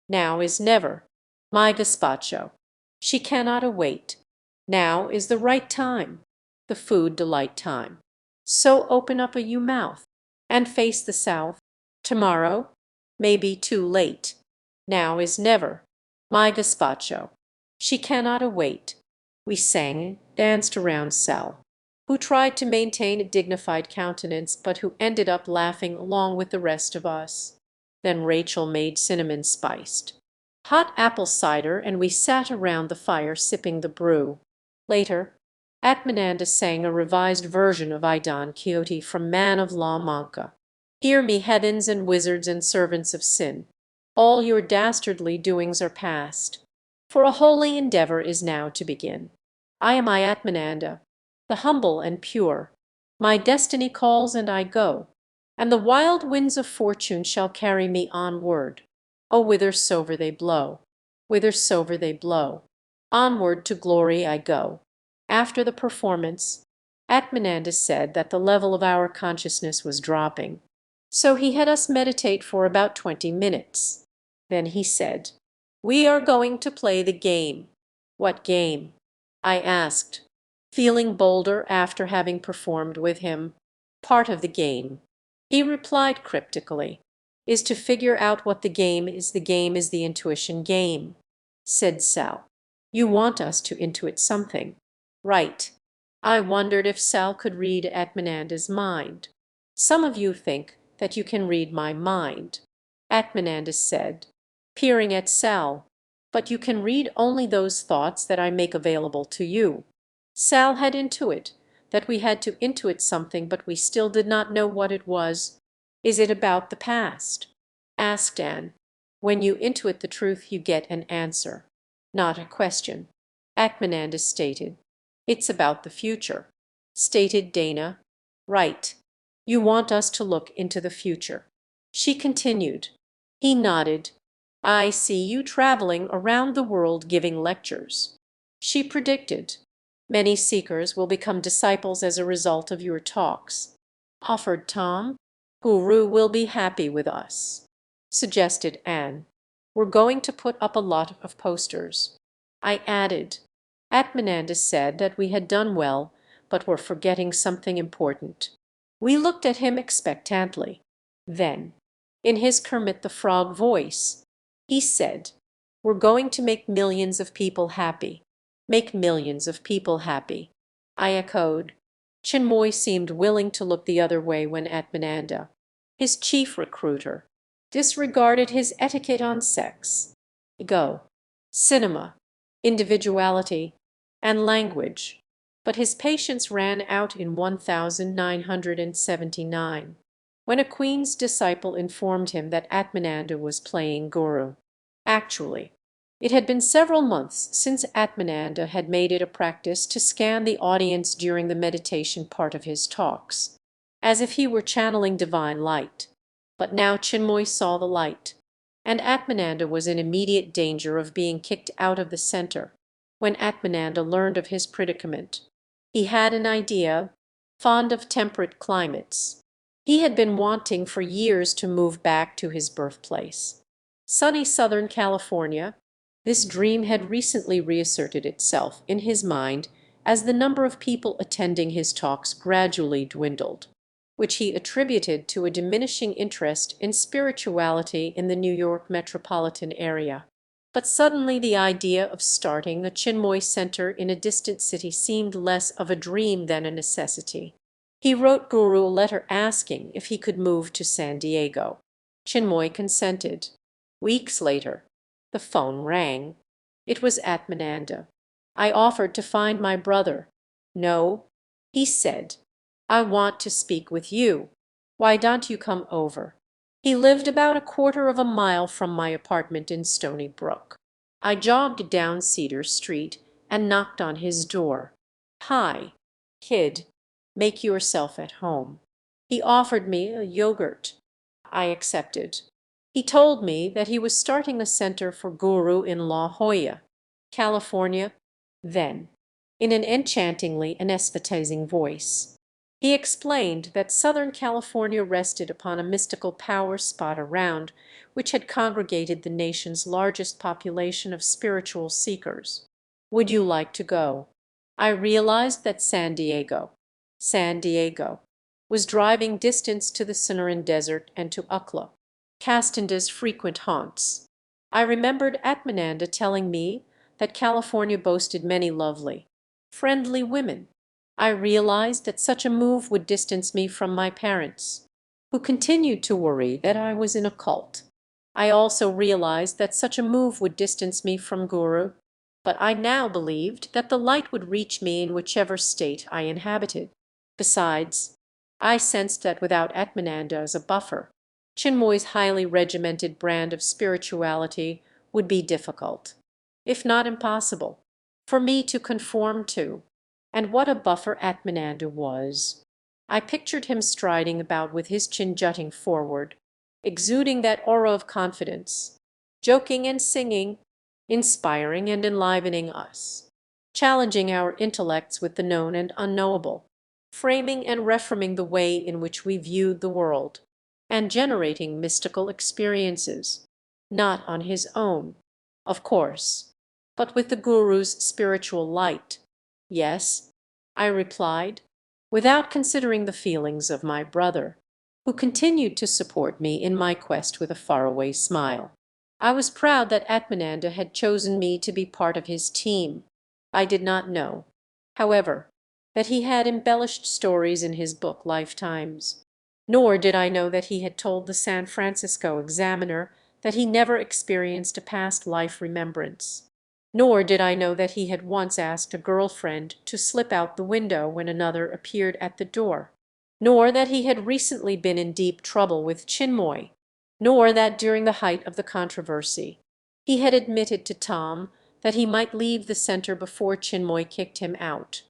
Now is never. My gazpacho, she cannot await. Now is the right time, the food delight time. So open up a you mouth and face the south. Tomorrow may be too late. Now is never. My gazpacho, she cannot await." We sang, danced around Sal, who tried to maintain a dignified countenance, but who ended up laughing along with the rest of us. Then Rachel made cinnamon spiced hot apple cider, and we sat around the fire sipping the brew. Later, Atmananda sang a revised version of I Don Quixote from Man of La Mancha. "Hear me, heathens and wizards and servants of sin. All your dastardly doings are past, for a holy endeavor is now to begin. I am Atmananda, the humble and pure. My destiny calls and I go, and the wild winds of fortune shall carry me onward. Oh, whithersoever they blow, whithersoever they blow, onward to glory I go." After the performance, Atmananda said that the level of our consciousness was dropping, so he had us meditate for about 20 minutes. Then he said, "We are going to play the game." "What game?" I asked, feeling bolder after having performed with him. "Part of the game," he replied cryptically, "is to figure out what the game is. The game is the intuition game," said Sal. "You want us to intuit something." Right. I wondered if Sal could read Atmananda's mind. "Some of you think that you can read my mind," Atmananda said, peering at Sal, "but you can read only those thoughts that I make available to you." Sal had intuit that we had to intuit something, but we still did not know what it was. "Is it about the past?" asked Anne. "When you intuit the truth you get an answer, not a question," Atmananda stated. "It's about the future," stated Dana. "Right. You want us to look into the future," she continued. He nodded. "I see you traveling around the world giving lectures," she predicted. "Many seekers will become disciples as a result of your talks," offered Tom. "Guru will be happy with us," suggested Anne. "We're going to put up a lot of posters," I added. Atmananda said that we had done well, but were forgetting something important. We looked at him expectantly. Then, in his Kermit the Frog voice, he said, "We're going to make millions of people happy. Make millions of people happy." I echoed. Chinmoy seemed willing to look the other way when Atmananda, his chief recruiter, disregarded his etiquette on sex, ego, cinema, individuality, and language, but his patience ran out in 1979, when a Queen's disciple informed him that Atmananda was playing Guru. Actually, it had been several months since Atmananda had made it a practice to scan the audience during the meditation part of his talks. as if he were channeling divine light. But now Chinmoy saw the light, and Atmananda was in immediate danger of being kicked out of the center. When Atmananda learned of his predicament, he had an idea, fond of temperate climates. He had been wanting for years to move back to his birthplace. Sunny Southern California, this dream had recently reasserted itself in his mind as the number of people attending his talks gradually dwindled, which he attributed to a diminishing interest in spirituality in the New York metropolitan area. But suddenly the idea of starting a Chinmoy Center in a distant city seemed less of a dream than a necessity. He wrote Guru a letter asking if he could move to San Diego. Chinmoy consented. Weeks later, the phone rang. It was Atmananda. I offered to find my brother. No, he said. I want to speak with you. Why don't you come over? He lived about a quarter of a mile from my apartment in Stony Brook. I jogged down Cedar Street and knocked on his door. Hi, kid, make yourself at home. He offered me a yogurt. I accepted. He told me that he was starting a center for Guru in La Jolla, California, then, in an enchantingly anesthetizing voice. He explained that Southern California rested upon a mystical power spot around which had congregated the nation's largest population of spiritual seekers. Would you like to go? I realized that San Diego, was driving distance to the Sonoran Desert and to Ukla, Castanda's frequent haunts. I remembered Atmananda telling me that California boasted many lovely, friendly women. I realized that such a move would distance me from my parents, who continued to worry that I was in a cult. I also realized that such a move would distance me from Guru, but I now believed that the light would reach me in whichever state I inhabited. Besides, I sensed that without Atmananda as a buffer, Chinmoy's highly regimented brand of spirituality would be difficult, if not impossible, for me to conform to. And what a buffer Atmananda was! I pictured him striding about with his chin jutting forward, exuding that aura of confidence, joking and singing, inspiring and enlivening us, challenging our intellects with the known and unknowable, framing and reforming the way in which we viewed the world, and generating mystical experiences, not on his own, of course, but with the Guru's spiritual light. Yes, I replied, without considering the feelings of my brother, who continued to support me in my quest with a faraway smile. I was proud that Atmananda had chosen me to be part of his team. I did not know, however, that he had embellished stories in his book Lifetimes. Nor did I know that he had told the San Francisco Examiner that he never experienced a past life remembrance. Nor did I know that he had once asked a girlfriend to slip out the window when another appeared at the door. Nor that he had recently been in deep trouble with Chinmoy. Nor that during the height of the controversy he had admitted to Tom that he might leave the center before Chinmoy kicked him out.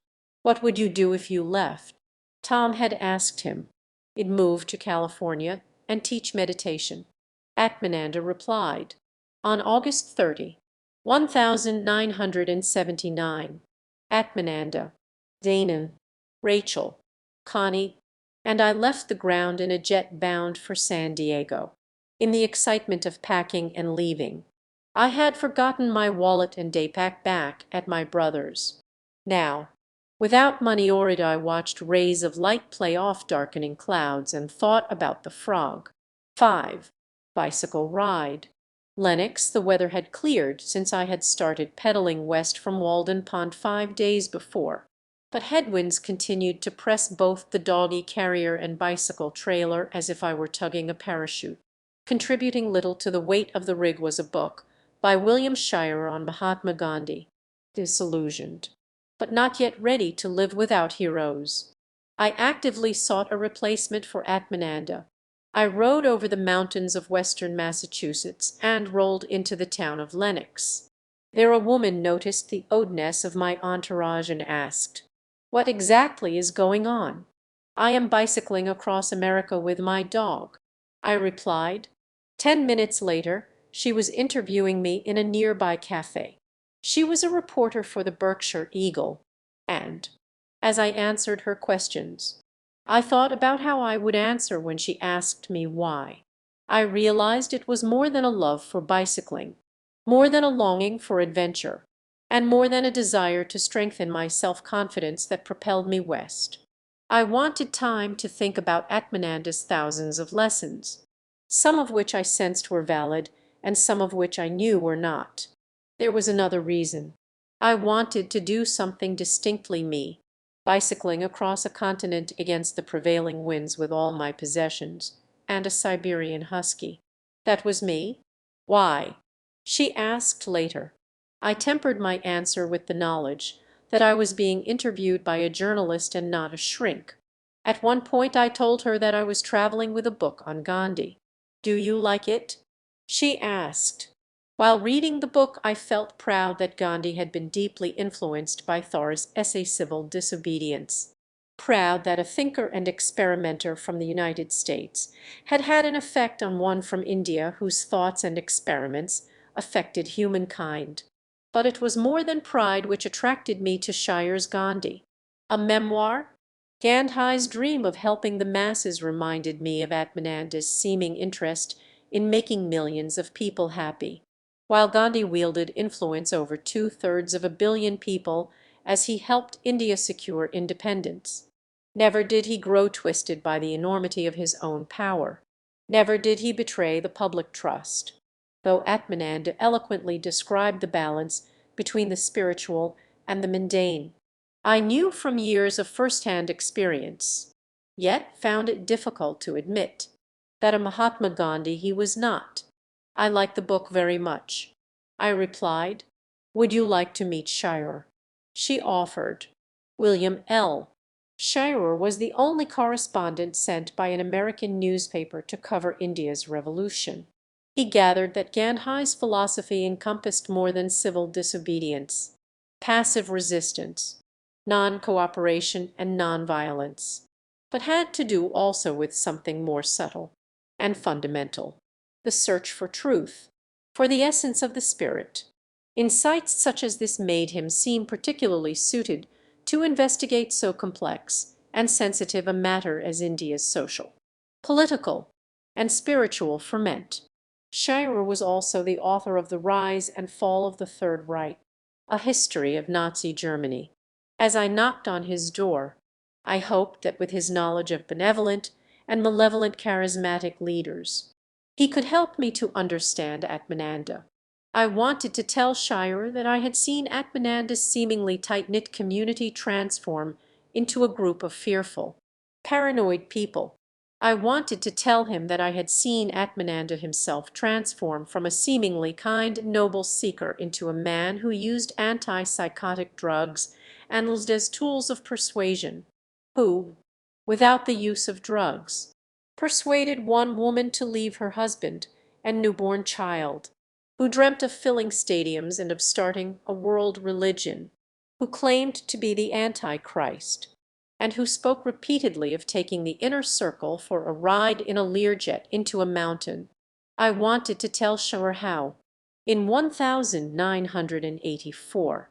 What would you do if you left? Tom had asked him. He'd move to California and teach meditation. Atmananda replied, on August 30, 1979, Atmananda, Dana, Rachel, Connie, and I left the ground in a jet bound for San Diego. In the excitement of packing and leaving, I had forgotten my wallet and daypack back at my brother's. Now, without money or it, I watched rays of light play off darkening clouds and thought about the frog. 5. Bicycle ride. Lenox, the weather had cleared since I had started pedaling west from Walden Pond 5 days before, but headwinds continued to press both the doggy carrier and bicycle trailer as if I were tugging a parachute. Contributing little to the weight of the rig was a book by William Shirer on Mahatma Gandhi. Disillusioned, but not yet ready to live without heroes, I actively sought a replacement for Atmananda. I rode over the mountains of western Massachusetts and rolled into the town of Lenox. There a woman noticed the oddness of my entourage and asked, "What exactly is going on?" "I am bicycling across America with my dog," I replied. 10 minutes later she was interviewing me in a nearby cafe. She was a reporter for the Berkshire Eagle, and, as I answered her questions, I thought about how I would answer when she asked me why. I realized it was more than a love for bicycling, more than a longing for adventure, and more than a desire to strengthen my self-confidence that propelled me west. I wanted time to think about Atmananda's thousands of lessons, some of which I sensed were valid and some of which I knew were not. There was another reason. I wanted to do something distinctly me, bicycling across a continent against the prevailing winds with all my possessions, and a Siberian husky. That was me. Why? She asked later. I tempered my answer with the knowledge that I was being interviewed by a journalist and not a shrink. At one point I told her that I was traveling with a book on Gandhi. "Do you like it?" she asked. While reading the book I felt proud that Gandhi had been deeply influenced by Thoreau's essay Civil Disobedience. Proud that a thinker and experimenter from the United States had had an effect on one from India whose thoughts and experiments affected humankind. But it was more than pride which attracted me to Shire's Gandhi. A memoir? Gandhi's dream of helping the masses reminded me of Atmananda's seeming interest in making millions of people happy, while Gandhi wielded influence over 2/3 of a billion people as he helped India secure independence. Never did he grow twisted by the enormity of his own power. Never did he betray the public trust, though Atmananda eloquently described the balance between the spiritual and the mundane. I knew from years of first-hand experience, yet found it difficult to admit, that a Mahatma Gandhi he was not. "I like the book very much," I replied. "Would you like to meet Shire?" She offered. William L. Shirer was the only correspondent sent by an American newspaper to cover India's revolution. He gathered that Gandhi's philosophy encompassed more than civil disobedience, passive resistance, non-cooperation, and non-violence, but had to do also with something more subtle and fundamental: the search for truth, for the essence of the spirit. Insights such as this made him seem particularly suited to investigate so complex and sensitive a matter as India's social, political, and spiritual ferment. Shirer was also the author of The Rise and Fall of the Third Reich, a history of Nazi Germany. As I knocked on his door, I hoped that with his knowledge of benevolent and malevolent charismatic leaders, he could help me to understand Atmananda. I wanted to tell Shirer that I had seen Atmananda's seemingly tight-knit community transform into a group of fearful, paranoid people. I wanted to tell him that I had seen Atmananda himself transform from a seemingly kind, noble seeker into a man who used anti-psychotic drugs and as tools of persuasion, who, without the use of drugs, persuaded one woman to leave her husband and newborn child, who dreamt of filling stadiums and of starting a world religion, who claimed to be the Antichrist, and who spoke repeatedly of taking the inner circle for a ride in a Learjet into a mountain. I wanted to tell Shirer how, in 1984,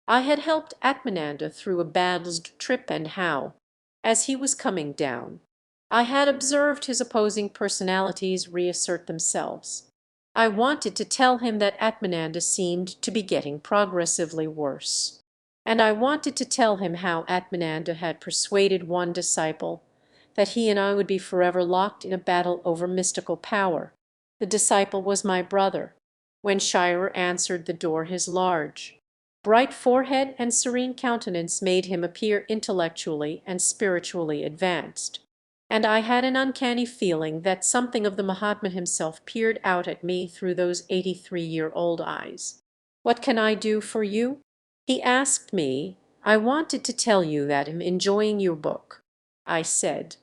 I had helped Atmananda through a bad trip, and how, as he was coming down, I had observed his opposing personalities reassert themselves. I wanted to tell him that Atmananda seemed to be getting progressively worse. And I wanted to tell him how Atmananda had persuaded one disciple that he and I would be forever locked in a battle over mystical power. The disciple was my brother. When Shirer answered the door, his large, bright forehead and serene countenance made him appear intellectually and spiritually advanced, and I had an uncanny feeling that something of the Mahatma himself peered out at me through those 83-year-old eyes. "What can I do for you?" he asked me. "I wanted to tell you that I'm enjoying your book," I said,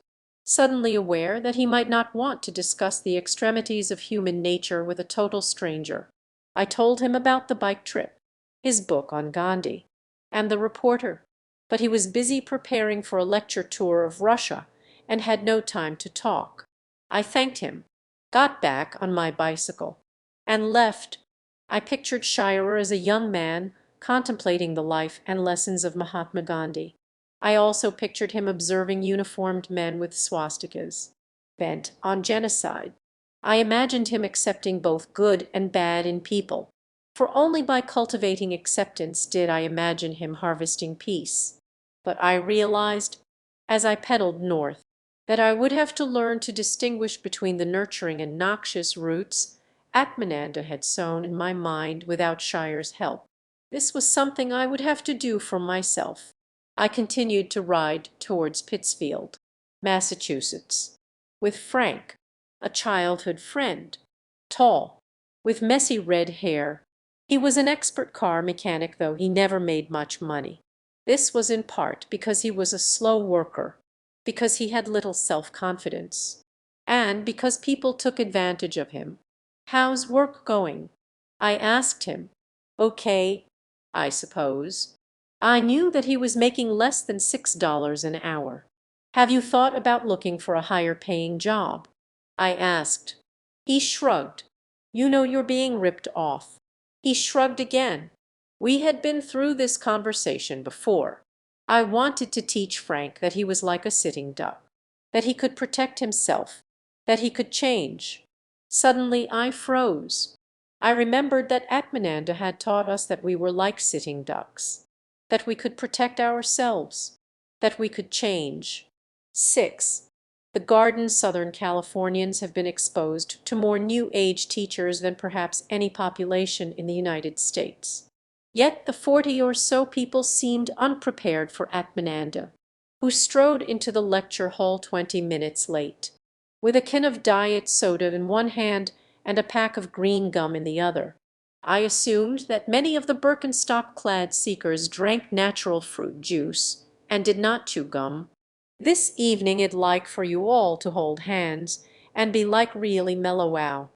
suddenly aware that he might not want to discuss the extremities of human nature with a total stranger. I told him about the bike trip, his book on Gandhi, and the reporter, but he was busy preparing for a lecture tour of Russia and had no time to talk. I thanked him, got back on my bicycle, and left. I pictured Shirer as a young man contemplating the life and lessons of Mahatma Gandhi. I also pictured him observing uniformed men with swastikas, bent on genocide. I imagined him accepting both good and bad in people, for only by cultivating acceptance did I imagine him harvesting peace. But I realized, as I pedaled north, that I would have to learn to distinguish between the nurturing and noxious roots Atmananda had sown in my mind without Shirer's help. This was something I would have to do for myself. I continued to ride towards Pittsfield, Massachusetts, with Frank, a childhood friend, tall, with messy red hair. He was an expert car mechanic, though he never made much money. This was in part because he was a slow worker, because he had little self-confidence, and because people took advantage of him. "How's work going?" I asked him. "Okay, I suppose." I knew that he was making less than $6 an hour. "Have you thought about looking for a higher paying job?" I asked. He shrugged. "You know you're being ripped off." He shrugged again. We had been through this conversation before. I wanted to teach Frank that he was like a sitting duck, that he could protect himself, that he could change. Suddenly I froze. I remembered that Atmananda had taught us that we were like sitting ducks, that we could protect ourselves, that we could change. 6. The Garden Southern Californians have been exposed to more New Age teachers than perhaps any population in the United States. Yet the 40 or so people seemed unprepared for Atmananda, who strode into the lecture hall 20 minutes late, with a can of diet soda in one hand and a pack of green gum in the other. I assumed that many of the Birkenstock-clad seekers drank natural fruit juice and did not chew gum. "This evening I'd like for you all to hold hands and be like really mellow-wow,"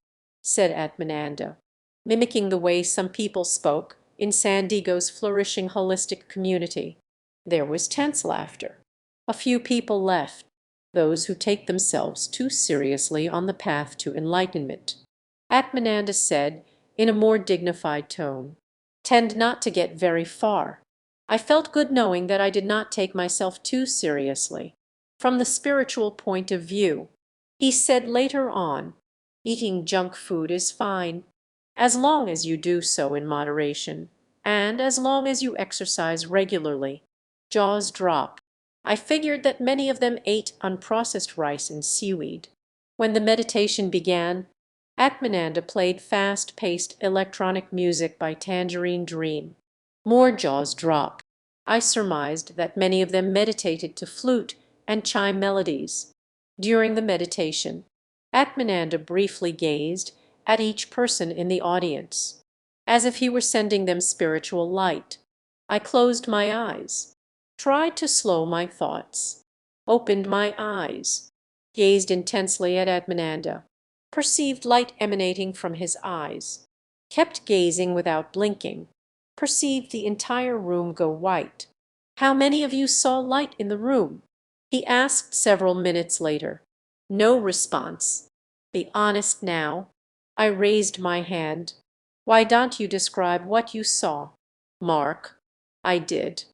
said Atmananda, mimicking the way some people spoke in San Diego's flourishing holistic community. There was tense laughter. A few people left, those who take themselves too seriously on the path to enlightenment. Atmananda said, in a more dignified tone, "Tend not to get very far." I felt good knowing that I did not take myself too seriously. From the spiritual point of view, he said later on, eating junk food is fine, as long as you do so in moderation, and as long as you exercise regularly. Jaws dropped. I figured that many of them ate unprocessed rice and seaweed. When the meditation began, Atmananda played fast-paced electronic music by Tangerine Dream. More jaws dropped. I surmised that many of them meditated to flute and chime melodies. During the meditation, Atmananda briefly gazed at each person in the audience, as if he were sending them spiritual light. I closed my eyes, tried to slow my thoughts, opened my eyes, gazed intensely at Atmananda, perceived light emanating from his eyes, kept gazing without blinking, perceived the entire room go white. "How many of you saw light in the room?" he asked several minutes later. No response. "Be honest now." I raised my hand. "Why don't you describe what you saw?" "Mark." I did.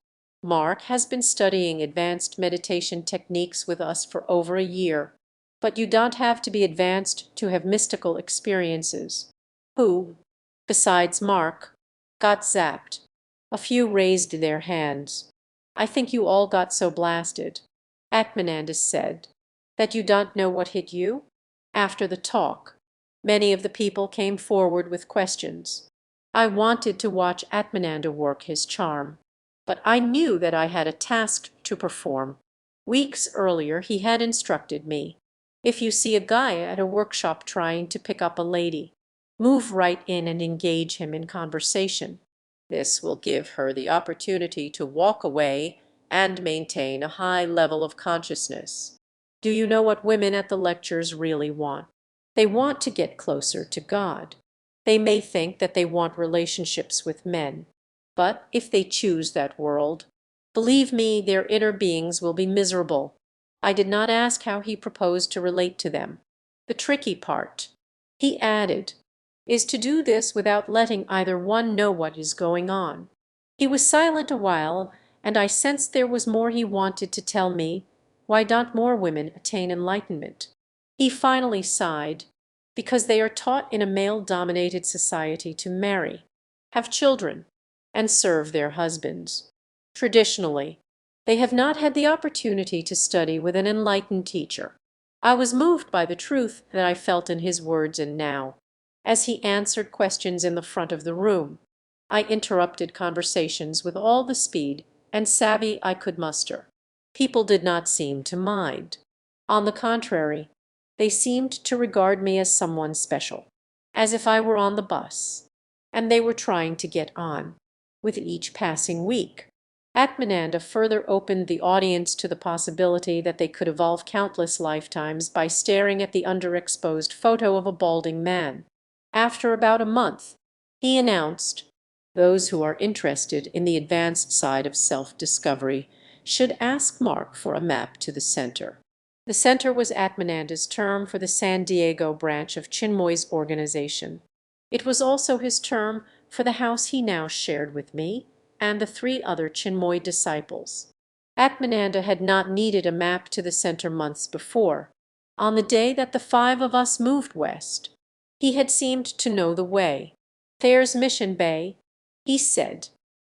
"Mark has been studying advanced meditation techniques with us for over a year. But you don't have to be advanced to have mystical experiences." "Who, besides Mark, got zapped?" A few raised their hands. "I think you all got so blasted," Atmananda said, "that you don't know what hit you?" After the talk, many of the people came forward with questions. I wanted to watch Atmananda work his charm, but I knew that I had a task to perform. Weeks earlier he had instructed me, "If you see a guy at a workshop trying to pick up a lady, move right in and engage him in conversation. This will give her the opportunity to walk away and maintain a high level of consciousness." Do you know what women at the lectures really want? They want to get closer to God. They may think that they want relationships with men, but if they choose that world, believe me, their inner beings will be miserable. I did not ask how he proposed to relate to them. The tricky part, he added, is to do this without letting either one know what is going on. He was silent a while, and I sensed there was more he wanted to tell me. Why don't more women attain enlightenment? He finally sighed, because they are taught in a male-dominated society to marry, have children, and serve their husbands. Traditionally, they have not had the opportunity to study with an enlightened teacher. I was moved by the truth that I felt in his words, and now, as he answered questions in the front of the room, I interrupted conversations with all the speed and savvy I could muster. People did not seem to mind. On the contrary, they seemed to regard me as someone special, as if I were on the bus, and they were trying to get on. With each passing week, Atmananda further opened the audience to the possibility that they could evolve countless lifetimes by staring at the underexposed photo of a balding man. After about a month, he announced, "Those who are interested in the advanced side of self-discovery should ask Mark for a map to the center." The center was Atmananda's term for the San Diego branch of Chinmoy's organization. It was also his term for the house he now shared with me and the 3 other Chinmoy disciples. Atmananda had not needed a map to the center months before. On the day that the 5 of us moved west, he had seemed to know the way. "There's Mission Bay," he said,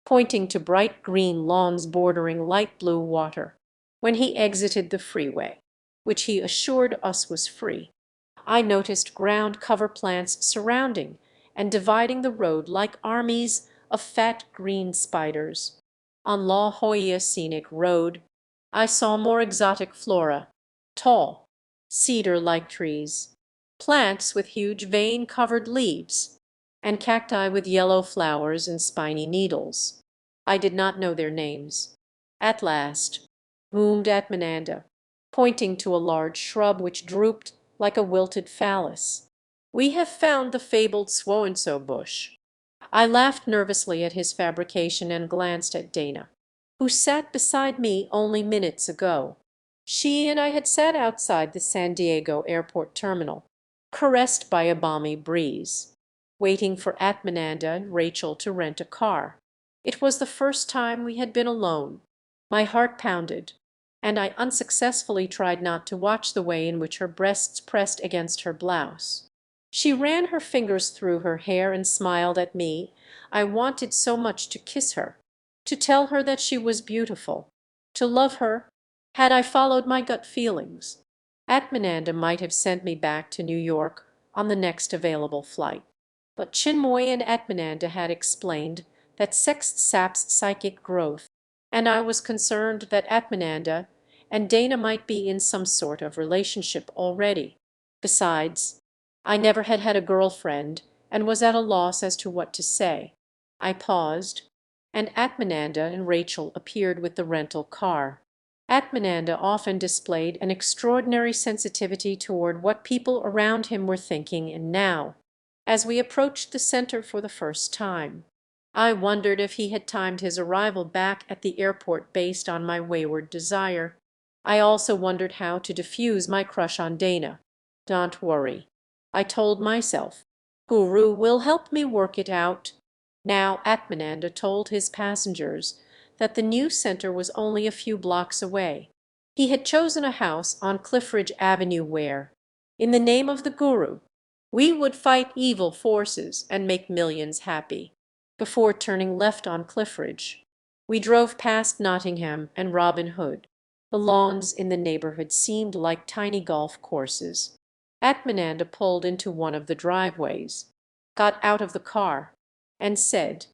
pointing to bright green lawns bordering light blue water, when he exited the freeway, which he assured us was free. I noticed ground cover plants surrounding and dividing the road like armies of fat green spiders. On La Jolla Scenic Road, I saw more exotic flora, tall, cedar-like trees, plants with huge vein-covered leaves, and cacti with yellow flowers and spiny needles. I did not know their names. At last, boomed Atmananda, pointing to a large shrub which drooped like a wilted phallus. "We have found the fabled so-and-so bush." I laughed nervously at his fabrication and glanced at Dana, who sat beside me only minutes ago. She and I had sat outside the San Diego airport terminal, caressed by a balmy breeze, waiting for Atmananda and Rachel to rent a car. It was the first time we had been alone. My heart pounded, and I unsuccessfully tried not to watch the way in which her breasts pressed against her blouse. She ran her fingers through her hair and smiled at me. I wanted so much to kiss her, to tell her that she was beautiful, to love her, had I followed my gut feelings. Atmananda might have sent me back to New York on the next available flight. But Chinmoy and Atmananda had explained that sex saps psychic growth, and I was concerned that Atmananda and Dana might be in some sort of relationship already. Besides, I never had had a girlfriend and was at a loss as to what to say. I paused, and Atmananda and Rachel appeared with the rental car. Atmananda often displayed an extraordinary sensitivity toward what people around him were thinking, and now, as we approached the center for the first time, I wondered if he had timed his arrival back at the airport based on my wayward desire. I also wondered how to diffuse my crush on Dana. "Don't worry," I told myself. "Guru will help me work it out." Now Atmananda told his passengers that the new center was only a few blocks away. He had chosen a house on Cliffridge Avenue where, in the name of the Guru, we would fight evil forces and make millions happy. Before turning left on Cliffridge, we drove past Nottingham and Robin Hood. The lawns in the neighborhood seemed like tiny golf courses. Atmananda pulled into one of the driveways, got out of the car, and said,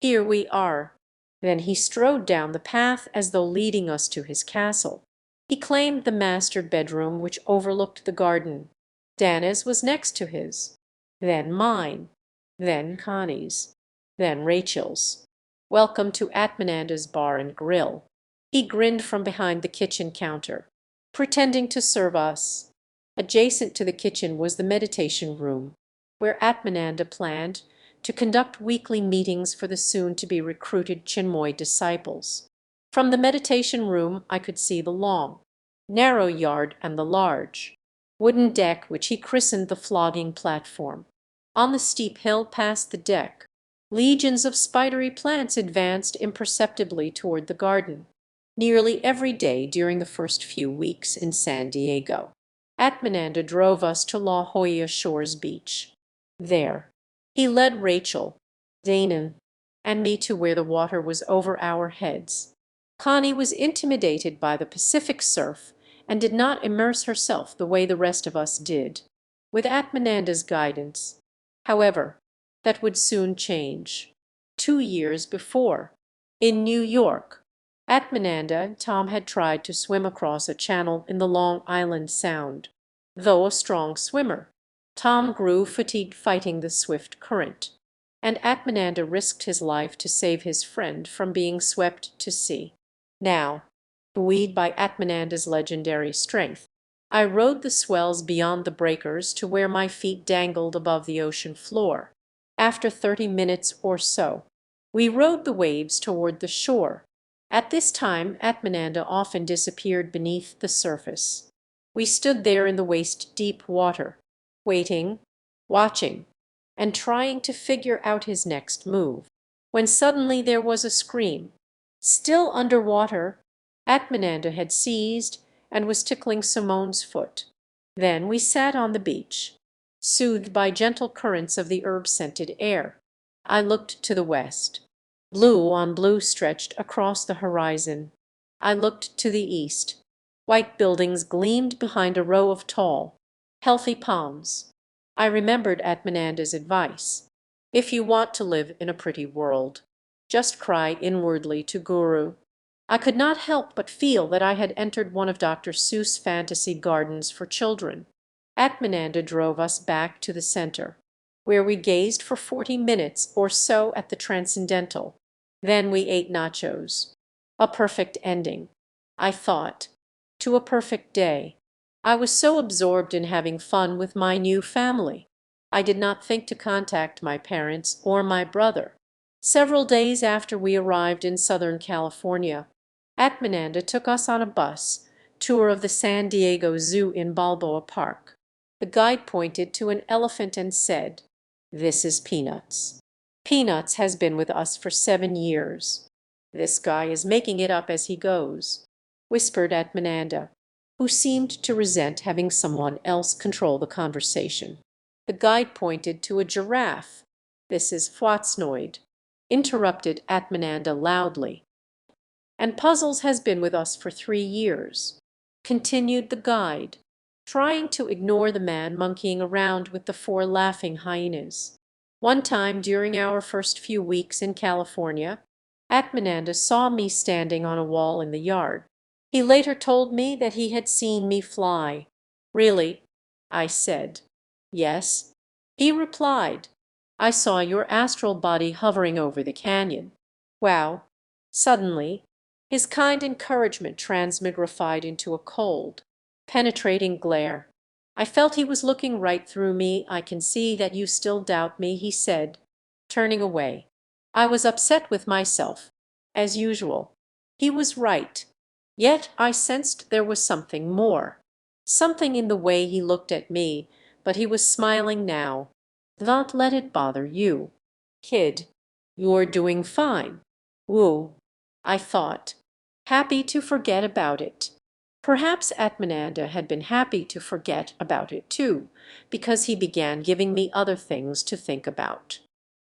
"Here we are." Then he strode down the path as though leading us to his castle. He claimed the master bedroom which overlooked the garden. Dana's was next to his, then mine, then Connie's, then Rachel's. "Welcome to Atmananda's Bar and Grill." He grinned from behind the kitchen counter, pretending to serve us. Adjacent to the kitchen was the meditation room, where Atmananda planned to conduct weekly meetings for the soon-to-be recruited Chinmoy disciples. From the meditation room I could see the lawn, narrow yard and the large wooden deck which he christened the flogging platform. On the steep hill past the deck, legions of spidery plants advanced imperceptibly toward the garden. Nearly every day during the first few weeks in San Diego, Atmananda drove us to La Jolla Shores Beach. There, he led Rachel, Dana, and me to where the water was over our heads. Connie was intimidated by the Pacific surf and did not immerse herself the way the rest of us did. With Atmananda's guidance, however, that would soon change. 2 years before, in New York, Atmananda and Tom had tried to swim across a channel in the Long Island Sound. Though a strong swimmer, Tom grew fatigued fighting the swift current, and Atmananda risked his life to save his friend from being swept to sea. Now, buoyed by Atmananda's legendary strength, I rode the swells beyond the breakers to where my feet dangled above the ocean floor. After 30 minutes or so, we rode the waves toward the shore. At this time Atmananda often disappeared beneath the surface. We stood there in the waist-deep water, waiting, watching, and trying to figure out his next move, when suddenly there was a scream. Still under water, Atmananda had seized and was tickling Simone's foot. Then we sat on the beach, soothed by gentle currents of the herb-scented air. I looked to the west. Blue on blue stretched across the horizon. I looked to the east. White buildings gleamed behind a row of tall, healthy palms. I remembered Atmananda's advice. If you want to live in a pretty world, just cry inwardly to Guru. I could not help but feel that I had entered one of Dr. Seuss' fantasy gardens for children. Atmananda drove us back to the center, where we gazed for 40 minutes or so at the transcendental. Then we ate nachos. A perfect ending, I thought, to a perfect day. I was so absorbed in having fun with my new family. I did not think to contact my parents or my brother. Several days after we arrived in Southern California, Atmananda took us on a bus tour of the San Diego Zoo in Balboa Park. The guide pointed to an elephant and said, "This is Peanuts. Peanuts has been with us for 7 years. This guy is making it up as he goes," whispered Atmananda, who seemed to resent having someone else control the conversation. The guide pointed to a giraffe. "This is Fwatsnoid," interrupted Atmananda loudly. "And Puzzles has been with us for 3 years," continued the guide, trying to ignore the man monkeying around with the 4 laughing hyenas. One time during our first few weeks in California, Atmananda saw me standing on a wall in the yard. He later told me that he had seen me fly. "Really?" I said. "Yes," he replied. "I saw your astral body hovering over the canyon." Wow. Suddenly, his kind encouragement transmigrified into a cold, penetrating glare. I felt he was looking right through me. "I can see that you still doubt me," he said, turning away. I was upset with myself, as usual. He was right. Yet I sensed there was something more. Something in the way he looked at me, but he was smiling now. "Don't let it bother you, kid. You're doing fine." Woo, I thought, happy to forget about it. Perhaps Atmananda had been happy to forget about it too, because he began giving me other things to think about.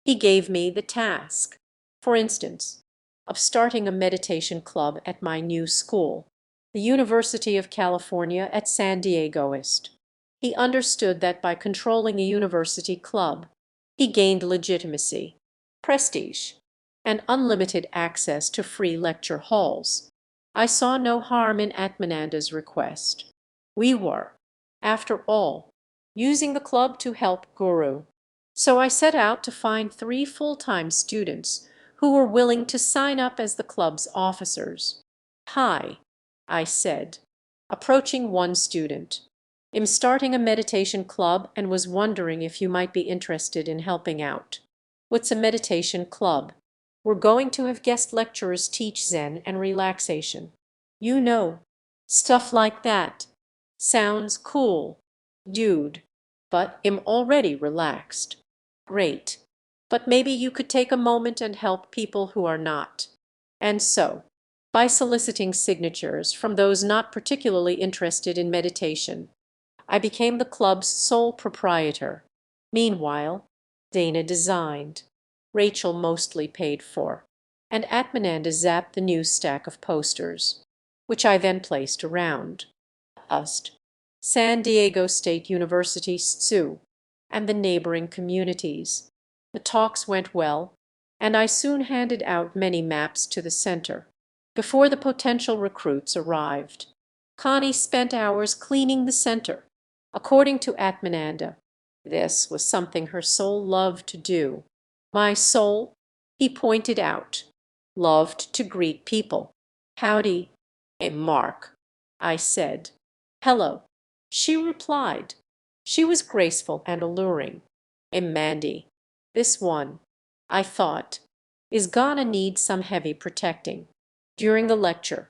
He gave me the task, for instance, of starting a meditation club at my new school, the University of California at San Diego East. He understood that by controlling a university club, he gained legitimacy, prestige, and unlimited access to free lecture halls. I saw no harm in Atmananda's request. We were, after all, using the club to help Guru. So I set out to find 3 full-time students who were willing to sign up as the club's officers. "Hi," I said, approaching one student. "I'm starting a meditation club and was wondering if you might be interested in helping out." "What's a meditation club?" "We're going to have guest lecturers teach Zen and relaxation. You know, Stuff like that. Sounds cool, dude, but am already relaxed. Great. But maybe you could take a moment and help people who are not. And so, by soliciting signatures from those not particularly interested in meditation, I became the club's sole proprietor. Meanwhile, Dana designed, Rachel mostly paid for, and Atmananda zapped the new stack of posters, which I then placed around us, San Diego State University STSU, and the neighboring communities. The talks went well, and I soon handed out many maps to the center. Before the potential recruits arrived, Connie spent hours cleaning the center. According to Atmananda, this was something her soul loved to do. My soul, he pointed out, loved to greet people. Howdy, Mark, I said. Hello, she replied. She was graceful and alluring. Mandy, this one, I thought, is gonna need some heavy protecting. During the lecture,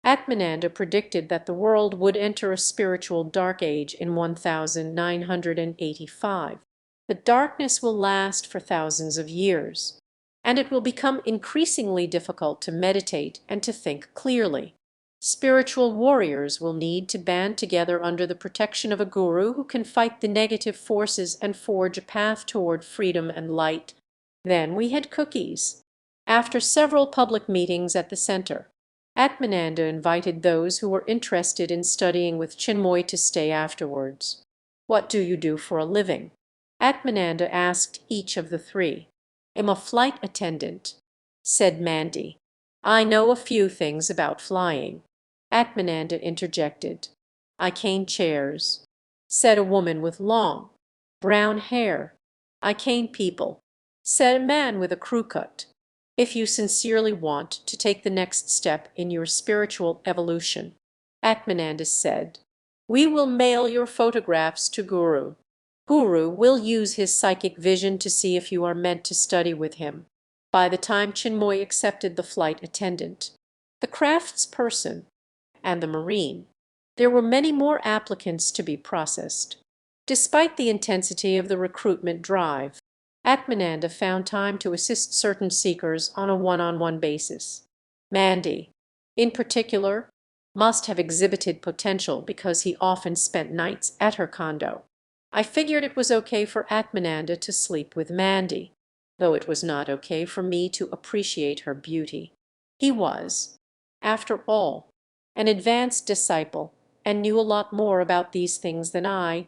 Atmananda predicted that the world would enter a spiritual dark age in 1985. The darkness will last for thousands of years, and it will become increasingly difficult to meditate and to think clearly. Spiritual warriors will need to band together under the protection of a guru who can fight the negative forces and forge a path toward freedom and light. Then we had cookies. After several public meetings at the center, Atmananda invited those who were interested in studying with Chinmoy to stay afterwards. What do you do for a living? Atmananda asked each of the three. I'm a flight attendant, said Mandy. I know a few things about flying. Atmananda interjected. I cane chairs, said a woman with long, brown hair. I cane people, said a man with a crew cut. If you sincerely want to take the next step in your spiritual evolution, Atmananda said, we will mail your photographs to Guru. Guru will use his psychic vision to see if you are meant to study with him. By the time Chinmoy accepted the flight attendant, the craftsperson, and the marine, there were many more applicants to be processed. Despite the intensity of the recruitment drive, Atmananda found time to assist certain seekers on a one-on-one basis. Mandy, in particular, must have exhibited potential because he often spent nights at her condo. I figured it was okay for Atmananda to sleep with Mandy, though it was not okay for me to appreciate her beauty. He was, after all, an advanced disciple and knew a lot more about these things than I.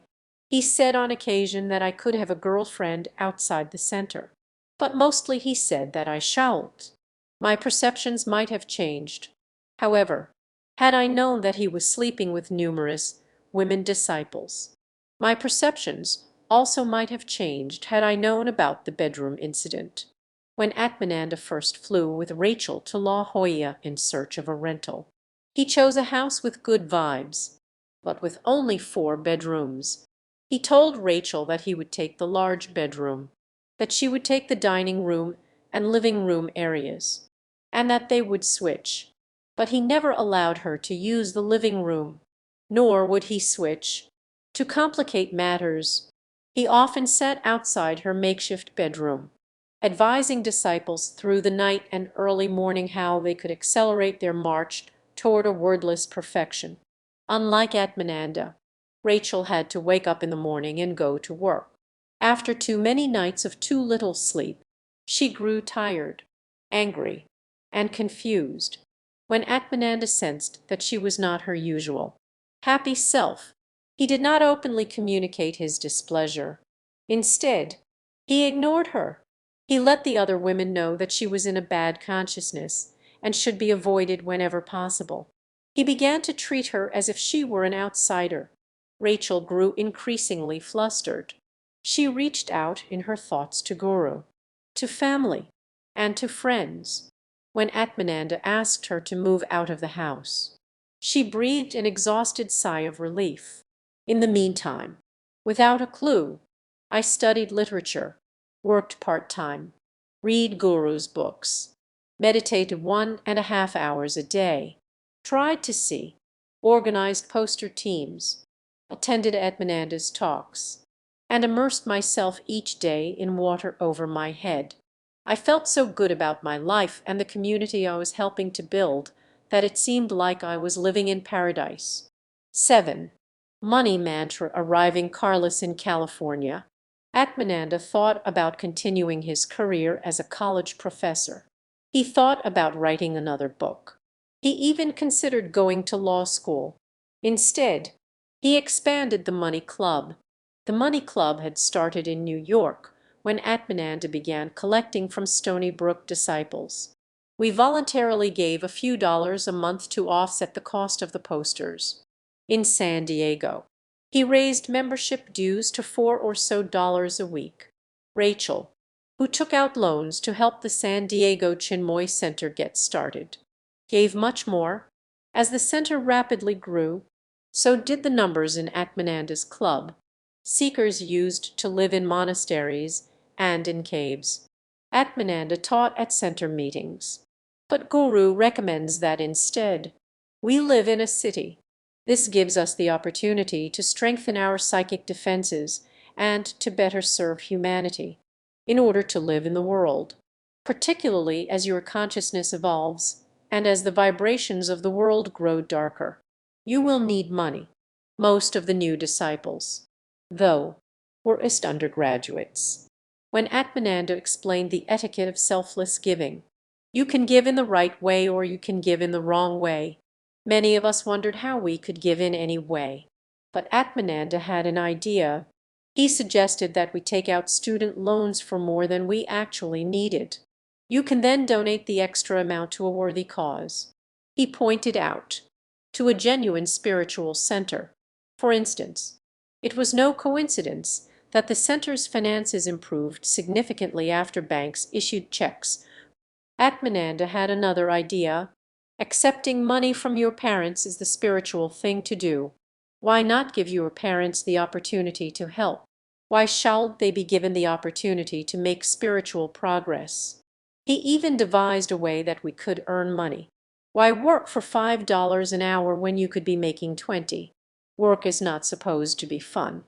He said on occasion that I could have a girlfriend outside the center, but mostly he said that I shouldn't. My perceptions might have changed, however, had I known that he was sleeping with numerous women disciples. My perceptions also might have changed had I known about the bedroom incident, when Atmananda first flew with Rachel to La Jolla in search of a rental. He chose a house with good vibes, but with only 4 bedrooms. He told Rachel that he would take the large bedroom, that she would take the dining room and living room areas, and that they would switch. But he never allowed her to use the living room, nor would he switch. To complicate matters, he often sat outside her makeshift bedroom, advising disciples through the night and early morning how they could accelerate their march toward a wordless perfection. Unlike Atmananda, Rachel had to wake up in the morning and go to work. After too many nights of too little sleep, she grew tired, angry, and confused when Atmananda sensed that she was not her usual happy self. He did not openly communicate his displeasure. Instead, he ignored her. He let the other women know that she was in a bad consciousness and should be avoided whenever possible. He began to treat her as if she were an outsider. Rachel grew increasingly flustered. She reached out in her thoughts to Guru, to family, and to friends, when Atmananda asked her to move out of the house. She breathed an exhausted sigh of relief. In the meantime, without a clue, I studied literature, worked part-time, read Guru's books, meditated 1.5 hours a day, tried to see organized poster teams, attended Atmananda's talks, and immersed myself each day in water over my head. I felt so good about my life and the community I was helping to build that it seemed like I was living in paradise. 7. Money mantra arriving carless in California. Atmananda thought about continuing his career as a college professor. He thought about writing another book. He even considered going to law school. Instead, he expanded the Money Club. The Money Club had started in New York when Atmananda began collecting from Stony Brook disciples. We voluntarily gave a few dollars a month to offset the cost of the posters. In San Diego, he raised membership dues to $4 or so a week. Rachel, who took out loans to help the San Diego Chinmoy Center get started, gave much more. As the center rapidly grew, so did the numbers in Atmananda's club. Seekers used to live in monasteries and in caves. Atmananda taught at center meetings. But Guru recommends that instead, we live in a city. This gives us the opportunity to strengthen our psychic defenses and to better serve humanity in order to live in the world, particularly as your consciousness evolves and as the vibrations of the world grow darker. You will need money. Most of the new disciples, though, were East undergraduates. When Atmananda explained the etiquette of selfless giving, you can give in the right way or you can give in the wrong way. Many of us wondered how we could give in any way. But Atmananda had an idea. He suggested that we take out student loans for more than we actually needed. You can then donate the extra amount to a worthy cause. He pointed out, to a genuine spiritual center. For instance, it was no coincidence that the center's finances improved significantly after banks issued checks. Atmananda had another idea. Accepting money from your parents is the spiritual thing to do. Why not give your parents the opportunity to help? Why shall they be given the opportunity to make spiritual progress? He even devised a way that we could earn money. Why work for $5 an hour when you could be making 20? Work is not supposed to be fun.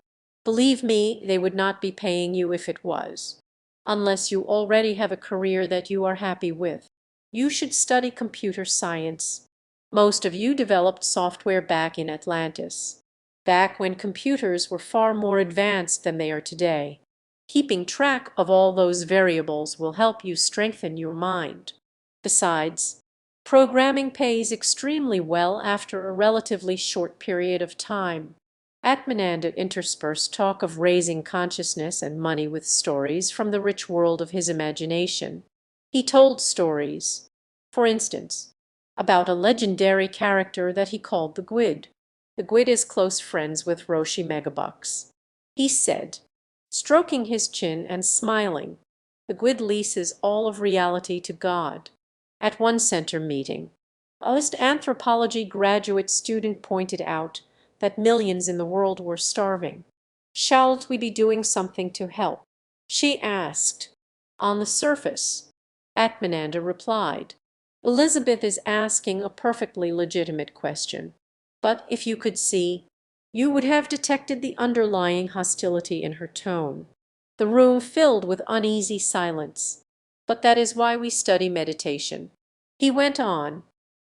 Believe me, they would not be paying you if it was. Unless you already have a career that you are happy with. You should study computer science. Most of you developed software back in Atlantis, back when computers were far more advanced than they are today. Keeping track of all those variables will help you strengthen your mind. Besides, programming pays extremely well after a relatively short period of time. Atmananda interspersed talk of raising consciousness and money with stories from the rich world of his imagination. He told stories, for instance, about a legendary character that he called the Gwid. The Gwid is close friends with Roshi Megabucks. He said, stroking his chin and smiling, the Gwid leases all of reality to God. At one center meeting, a anthropology graduate student pointed out that millions in the world were starving. Shall we be doing something to help? She asked. On the surface, Atmananda replied, Elizabeth is asking a perfectly legitimate question. But if you could see, you would have detected the underlying hostility in her tone. The room filled with uneasy silence. But that is why we study meditation. He went on.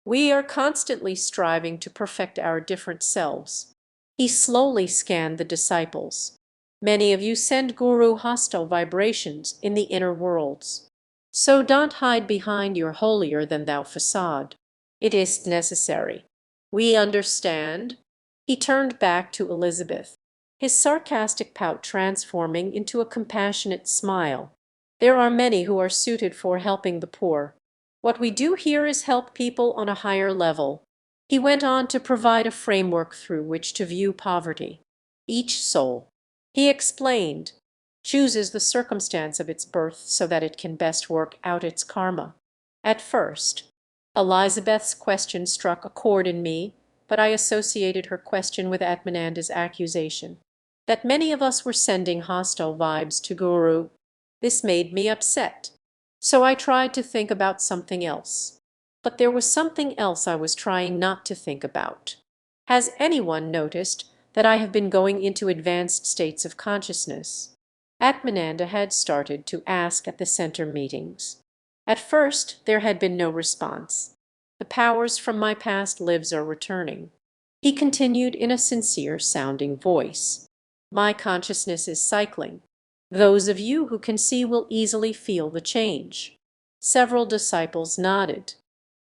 We are constantly striving to perfect our different selves. He slowly scanned the disciples. Many of you send Guru hostile vibrations in the inner worlds. So don't hide behind your holier-than-thou facade. It is necessary. We understand. He turned back to Elizabeth, his sarcastic pout transforming into a compassionate smile. There are many who are suited for helping the poor. What we do here is help people on a higher level. He went on to provide a framework through which to view poverty. Each soul, he explained, chooses the circumstance of its birth so that it can best work out its karma. At first, Elizabeth's question struck a chord in me, but I associated her question with Atmananda's accusation that many of us were sending hostile vibes to Guru. This made me upset. So I tried to think about something else. But there was something else I was trying not to think about. Has anyone noticed that I have been going into advanced states of consciousness? Atmananda had started to ask at the center meetings. At first there had been no response. The powers from my past lives are returning. He continued in a sincere-sounding voice. My consciousness is cycling. Those of you who can see will easily feel the change. Several disciples nodded,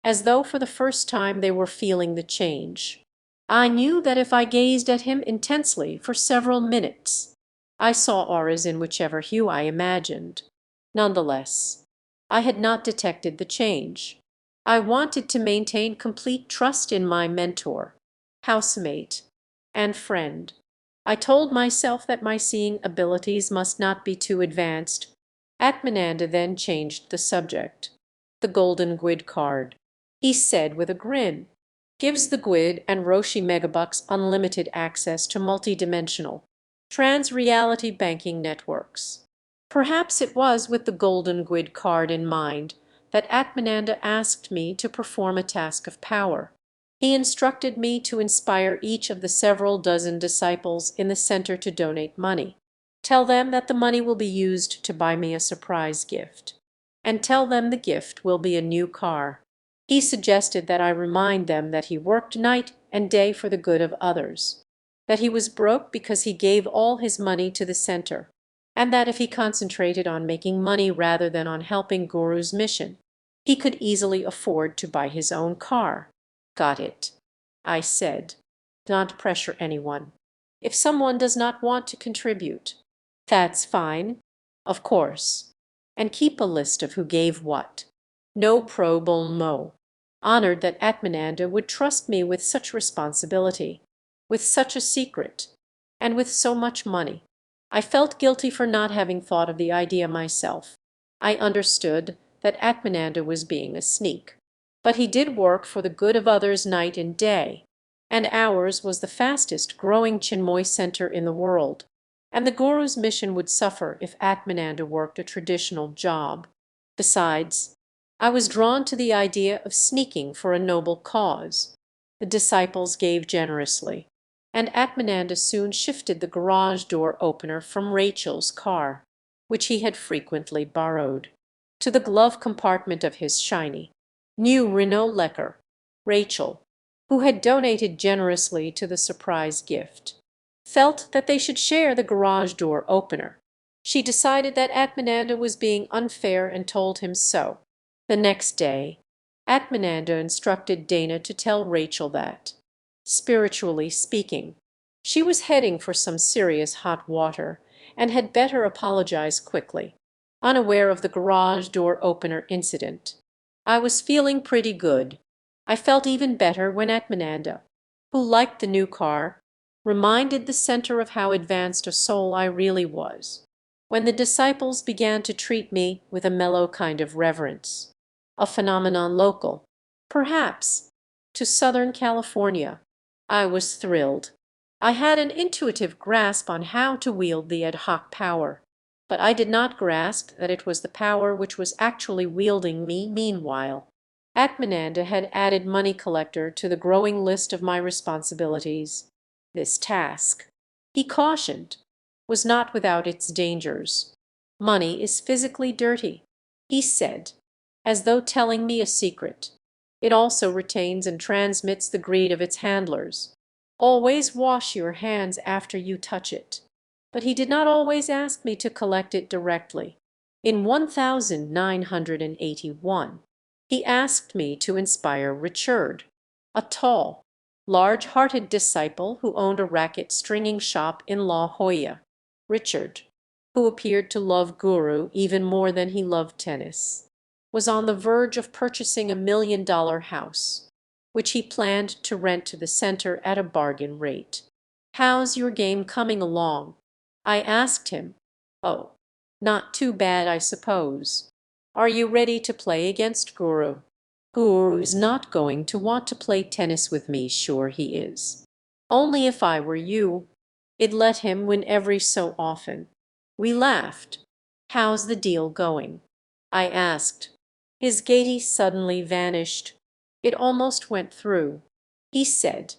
as though for the first time they were feeling the change. I knew that if I gazed at him intensely for several minutes, I saw auras in whichever hue I imagined. Nonetheless, I had not detected the change. I wanted to maintain complete trust in my mentor, housemate, and friend. I told myself that my seeing abilities must not be too advanced. Atmananda then changed the subject. The golden Gwyd card, he said with a grin, gives the Gwyd and Roshi Megabucks unlimited access to multidimensional, trans-reality banking networks. Perhaps it was with the golden Gwyd card in mind that Atmananda asked me to perform a task of power. He instructed me to inspire each of the several dozen disciples in the center to donate money. Tell them that the money will be used to buy me a surprise gift. And tell them the gift will be a new car. He suggested that I remind them that he worked night and day for the good of others, that he was broke because he gave all his money to the center, and that if he concentrated on making money rather than on helping Guru's mission, he could easily afford to buy his own car. Got it, I said. Don't pressure anyone. If someone does not want to contribute, that's fine, of course. And keep a list of who gave what. No pro bono. Honored that Atmananda would trust me with such responsibility, with such a secret, and with so much money. I felt guilty for not having thought of the idea myself. I understood that Atmananda was being a sneak. But he did work for the good of others night and day, and ours was the fastest growing Chinmoy center in the world, and the Guru's mission would suffer if Atmananda worked a traditional job. Besides, I was drawn to the idea of sneaking for a noble cause. The disciples gave generously, and Atmananda soon shifted the garage door opener from Rachel's car, which he had frequently borrowed, to the glove compartment of his shiny new Renault Laxer. Rachel, who had donated generously to the surprise gift, felt that they should share the garage door opener. She decided that Atmananda was being unfair and told him so. The next day, Atmananda instructed Dana to tell Rachel that, spiritually speaking, she was heading for some serious hot water and had better apologize quickly, unaware of the garage door opener incident. I was feeling pretty good. I felt even better when Atmananda, who liked the new car, reminded the center of how advanced a soul I really was. When the disciples began to treat me with a mellow kind of reverence, a phenomenon local, perhaps, to Southern California, I was thrilled. I had an intuitive grasp on how to wield the ad hoc power, but I did not grasp that it was the power which was actually wielding me meanwhile. Atmananda had added money collector to the growing list of my responsibilities. This task, he cautioned, was not without its dangers. Money is physically dirty, he said, as though telling me a secret. It also retains and transmits the greed of its handlers. Always wash your hands after you touch it. But he did not always ask me to collect it directly. In 1981, he asked me to inspire Richard, a tall, large-hearted disciple who owned a racket stringing shop in La Jolla. Richard, who appeared to love Guru even more than he loved tennis, was on the verge of purchasing $1 million house, which he planned to rent to the center at a bargain rate. "How's your game coming along?" I asked him. "Oh, not too bad, I suppose. Are you ready to play against Guru?" "Guru's not going to want to play tennis with me, sure he is. Only if I were you. I'd let him win every so often." We laughed. "How's the deal going?" I asked. His gaiety suddenly vanished. It almost went through. He said,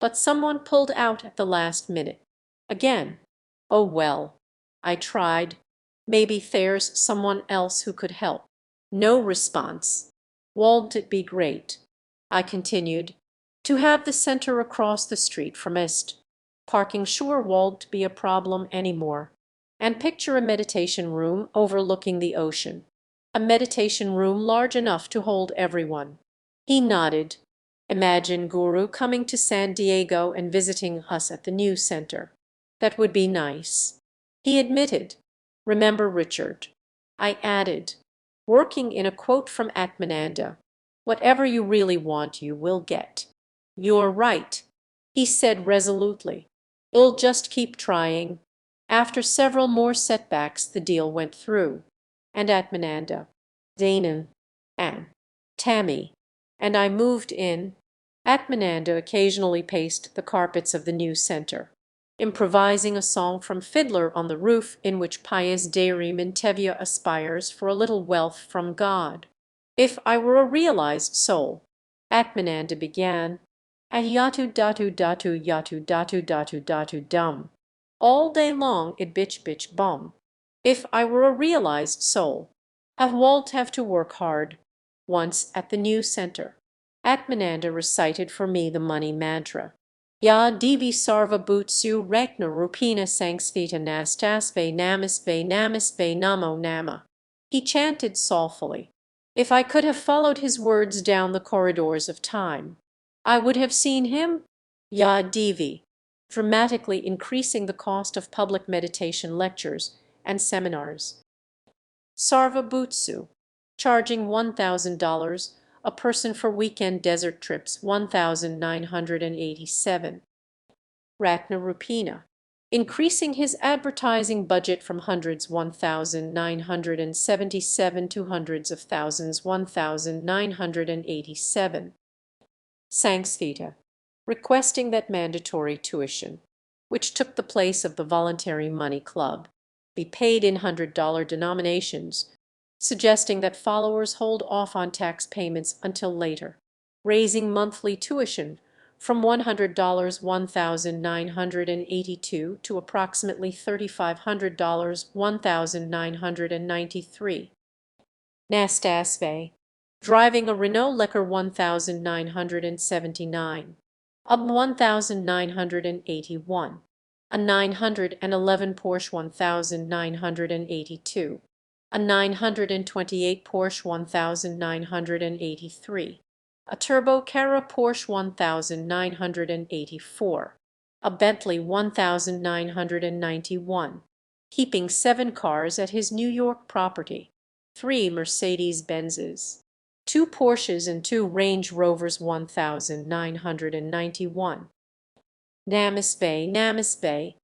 but someone pulled out at the last minute. Again. Oh well. I tried. Maybe there's someone else who could help. No response. Won't it be great, I continued, to have the center across the street from Est? Parking sure won't be a problem anymore. And picture a meditation room overlooking the ocean. A meditation room large enough to hold everyone. He nodded. Imagine Guru coming to San Diego and visiting us at the new center. That would be nice. He admitted. Remember Richard. I added, working in a quote from Atmananda, whatever you really want you will get. You're right, he said resolutely. You'll just keep trying. After several more setbacks the deal went through, and Atmananda, Dana, Anne, Tammy, and I moved in. Atmananda occasionally paced the carpets of the new center, improvising a song from Fiddler on the Roof in which pious Dairy Mintevia aspires for a little wealth from God. If I were a realized soul, Atmananda began, Ahyatu datu datu yatu datu datu datu dum. All day long it bitch bitch bum. If I were a realized soul, have to work hard. Once at the new center, Atmananda recited for me the money mantra. Ya Divi Sarva Bhutsu Rekna Rupina Sangsvita Nastasve Namasve Namasve Namo Nama. He chanted soulfully. If I could have followed his words down the corridors of time, I would have seen him, Ya Divi, dramatically increasing the cost of public meditation lectures and seminars. Sarva Bhutsu, charging $1,000 a person for weekend desert trips, 1,987. Ratna Rupina, increasing his advertising budget from hundreds 1,977 to hundreds of thousands 1,987. Sangsvita, requesting that mandatory tuition, which took the place of the voluntary money club, be paid in $100 denominations, suggesting that followers hold off on tax payments until later, raising monthly tuition from $100 $1,982 to approximately $3,500 $1,993. Nastasve, driving a Renault Lecker 1979, a 1981, a 911 Porsche 1982, a 928 Porsche 1983, a Turbo Carrera Porsche 1984, a Bentley 1991, keeping 7 cars at his New York property, 3 Mercedes-Benzes, 2 Porsches and 2 Range Rovers 1991. Namaste, Namaste,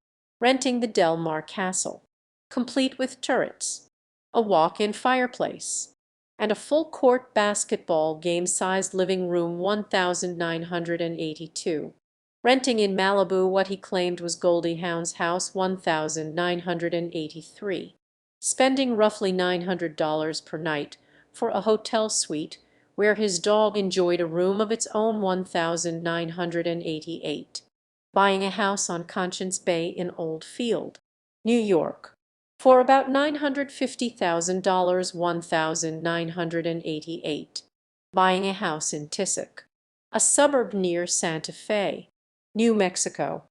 renting the Del Mar Castle, complete with turrets, a walk-in fireplace, and a full-court basketball game-sized living room 1982. Renting in Malibu what he claimed was Goldie Hawn's house 1983. Spending roughly $900 per night for a hotel suite where his dog enjoyed a room of its own 1988. Buying a house on Conscience Bay in Old Field, New York, for about $950,000 1988. Buying a house in Tissac, a suburb near Santa Fe, New Mexico,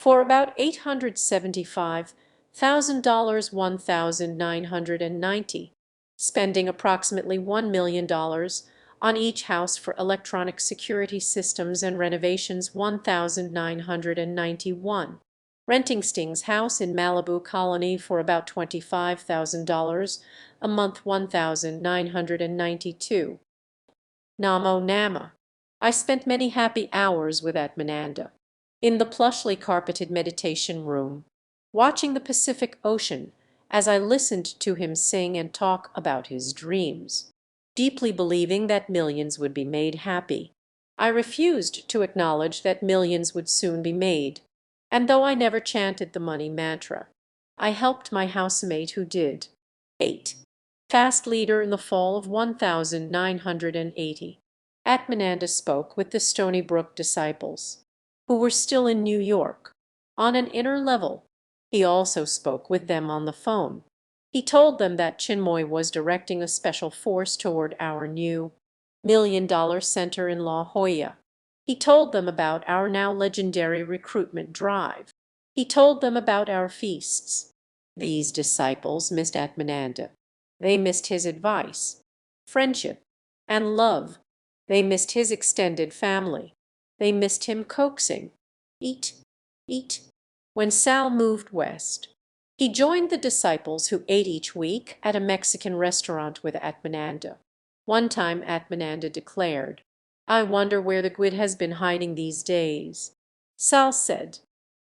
for about $875,000 1990, spending approximately $1 million on each house for electronic security systems and renovations 1991. Renting Sting's house in Malibu Colony for about $25,000 a month 1992. Namo Nama. I spent many happy hours with Atmananda in the plushly carpeted meditation room, watching the Pacific Ocean as I listened to him sing and talk about his dreams, deeply believing that millions would be made happy. I refused to acknowledge that millions would soon be made, and though I never chanted the money mantra, I helped my housemate who did. 8. Fast leader in the fall of 1980. Atmananda spoke with the Stony Brook disciples. who were still in New York. On an inner level, he also spoke with them on the phone. He told them that Chinmoy was directing a special force toward our new $1 million center in La Jolla. He told them about our now legendary recruitment drive. He told them about our feasts. These disciples missed Atmananda. They missed his advice, friendship, and love. They missed his extended family. They missed him coaxing, "Eat, eat." When Sal moved west, he joined the disciples who ate each week at a Mexican restaurant with Atmananda. One time Atmananda declared, "I wonder where the Gwid has been hiding these days." Sal said,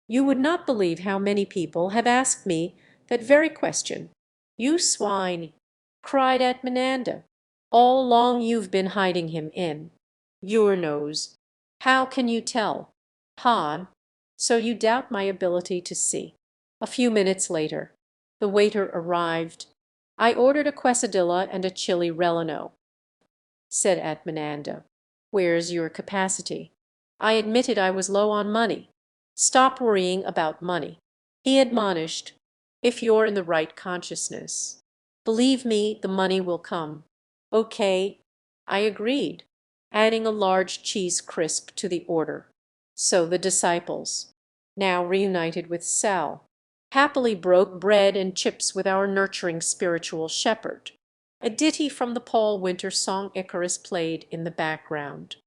"You would not believe how many people have asked me that very question." "You swine!" cried Atmananda. "All along you've been hiding him in your nose. How can you tell? Han, so you doubt my ability to see." A few minutes later, the waiter arrived. "I ordered a quesadilla and a chili relleno," said Atmananda. "Where's your capacity?" I admitted I was low on money. "Stop worrying about money," he admonished. "If you're in the right consciousness, believe me, the money will come." "Okay," I agreed, adding a large cheese crisp to the order. So the disciples, now reunited with Sal, happily broke bread and chips with our nurturing spiritual shepherd. A ditty from the Paul Winter song Icarus played in the background.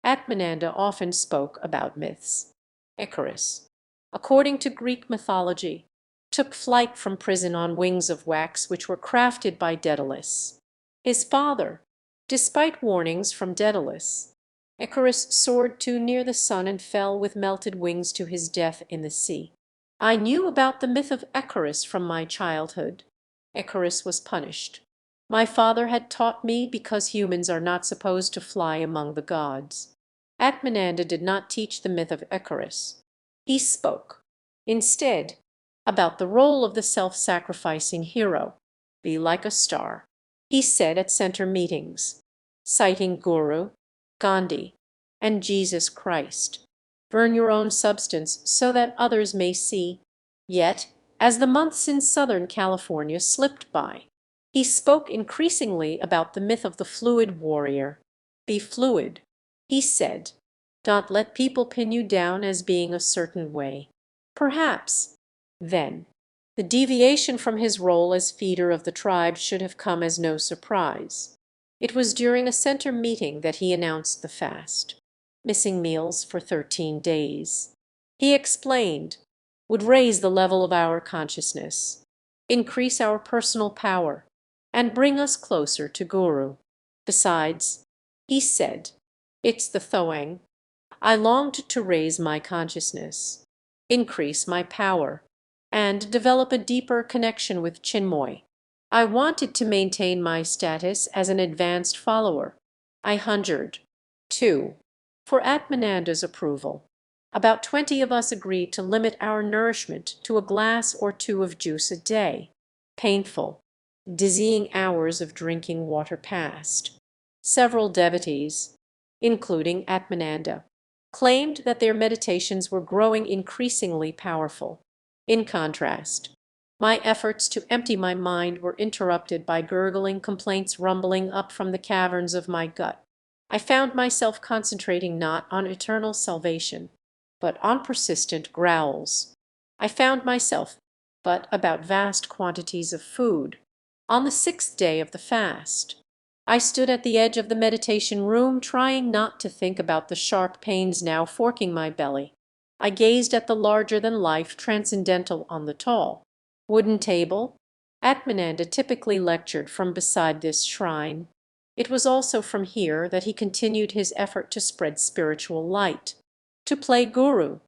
Atmananda often spoke about myths. Icarus, according to Greek mythology, took flight from prison on wings of wax which were crafted by Daedalus, his father. Despite warnings from Daedalus, Icarus soared too near the sun and fell with melted wings to his death in the sea. I knew about the myth of Icarus from my childhood. Icarus was punished. My father had taught me because humans are not supposed to fly among the gods. Atmananda did not teach the myth of Icarus. He spoke, instead, about the role of the self-sacrificing hero. "Be like a star," he said at center meetings, citing Guru, Gandhi, and Jesus Christ. "Burn your own substance so that others may see." Yet, as the months in Southern California slipped by, he spoke increasingly about the myth of the fluid warrior. "Be fluid," he said. "Don't let people pin you down as being a certain way." Perhaps, then, the deviation from his role as feeder of the tribe should have come as no surprise. It was during a center meeting that he announced the fast. Missing meals for 13 days. He explained, would raise the level of our consciousness, increase our personal power, and bring us closer to Guru. Besides, he said, "It's the Thoang. I longed to raise my consciousness, increase my power, and develop a deeper connection with Chinmoy. I wanted to maintain my status as an advanced follower. I hungered, too, for Atmananda's approval. About 20 of us agreed to limit our nourishment to a glass or two of juice a day. Painful, dizzying hours of drinking water passed. Several devotees, including Atmananda, claimed that their meditations were growing increasingly powerful. In contrast, my efforts to empty my mind were interrupted by gurgling complaints rumbling up from the caverns of my gut. I found myself concentrating not on eternal salvation, but on persistent growls. I found myself but about vast quantities of food. On the 6th day of the fast, I stood at the edge of the meditation room trying not to think about the sharp pains now forking my belly. I gazed at the larger-than-life transcendental on the tall wooden table. Atmananda typically lectured from beside this shrine. It was also from here that he continued his effort to spread spiritual light, to play guru,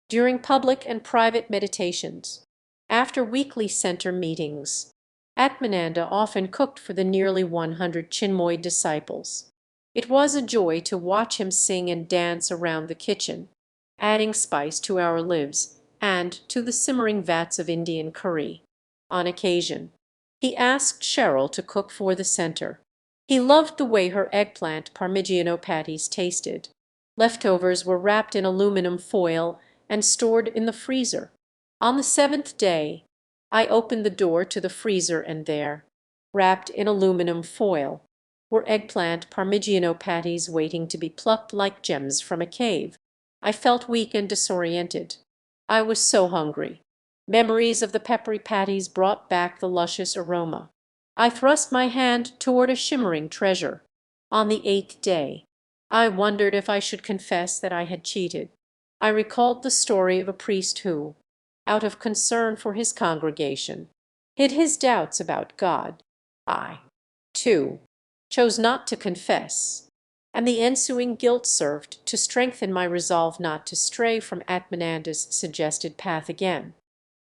during public and private meditations. After weekly center meetings, Atmananda often cooked for the nearly 100 Chinmoy disciples. It was a joy to watch him sing and dance around the kitchen, adding spice to our lives and to the simmering vats of Indian curry. On occasion, he asked Cheryl to cook for the center. He loved the way her eggplant parmigiano patties tasted. Leftovers were wrapped in aluminum foil and stored in the freezer. On the seventh day, I opened the door to the freezer, and there, wrapped in aluminum foil, were eggplant Parmigiano patties waiting to be plucked like gems from a cave. I felt weak and disoriented. I was so hungry. Memories of the peppery patties brought back the luscious aroma. I thrust my hand toward a shimmering treasure. On the eighth day, I wondered if I should confess that I had cheated. I recalled the story of a priest who, out of concern for his congregation, hid his doubts about God. I, too, chose not to confess, and the ensuing guilt served to strengthen my resolve not to stray from Atmananda's suggested path again.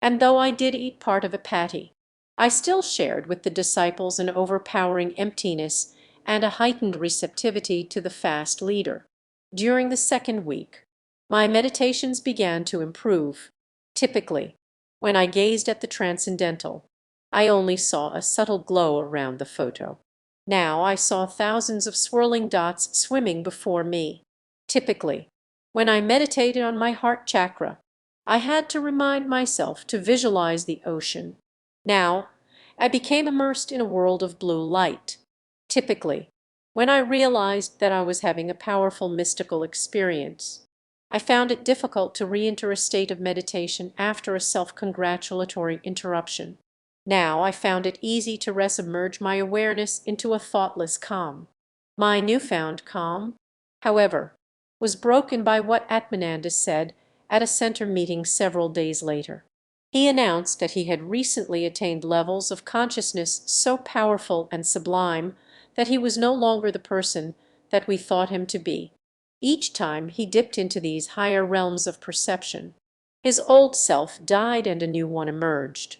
And though I did eat part of a patty, I still shared with the disciples an overpowering emptiness and a heightened receptivity to the fast leader. During the second week, my meditations began to improve. Typically, when I gazed at the transcendental, I only saw a subtle glow around the photo. Now I saw thousands of swirling dots swimming before me. Typically, when I meditated on my heart chakra, I had to remind myself to visualize the ocean. Now I became immersed in a world of blue light. Typically, when I realized that I was having a powerful mystical experience, I found it difficult to re-enter a state of meditation after a self-congratulatory interruption. Now I found it easy to resubmerge my awareness into a thoughtless calm. My newfound calm, however, was broken by what Atmananda said at a center meeting several days later. He announced that he had recently attained levels of consciousness so powerful and sublime that he was no longer the person that we thought him to be. Each time he dipped into these higher realms of perception, his old self died and a new one emerged,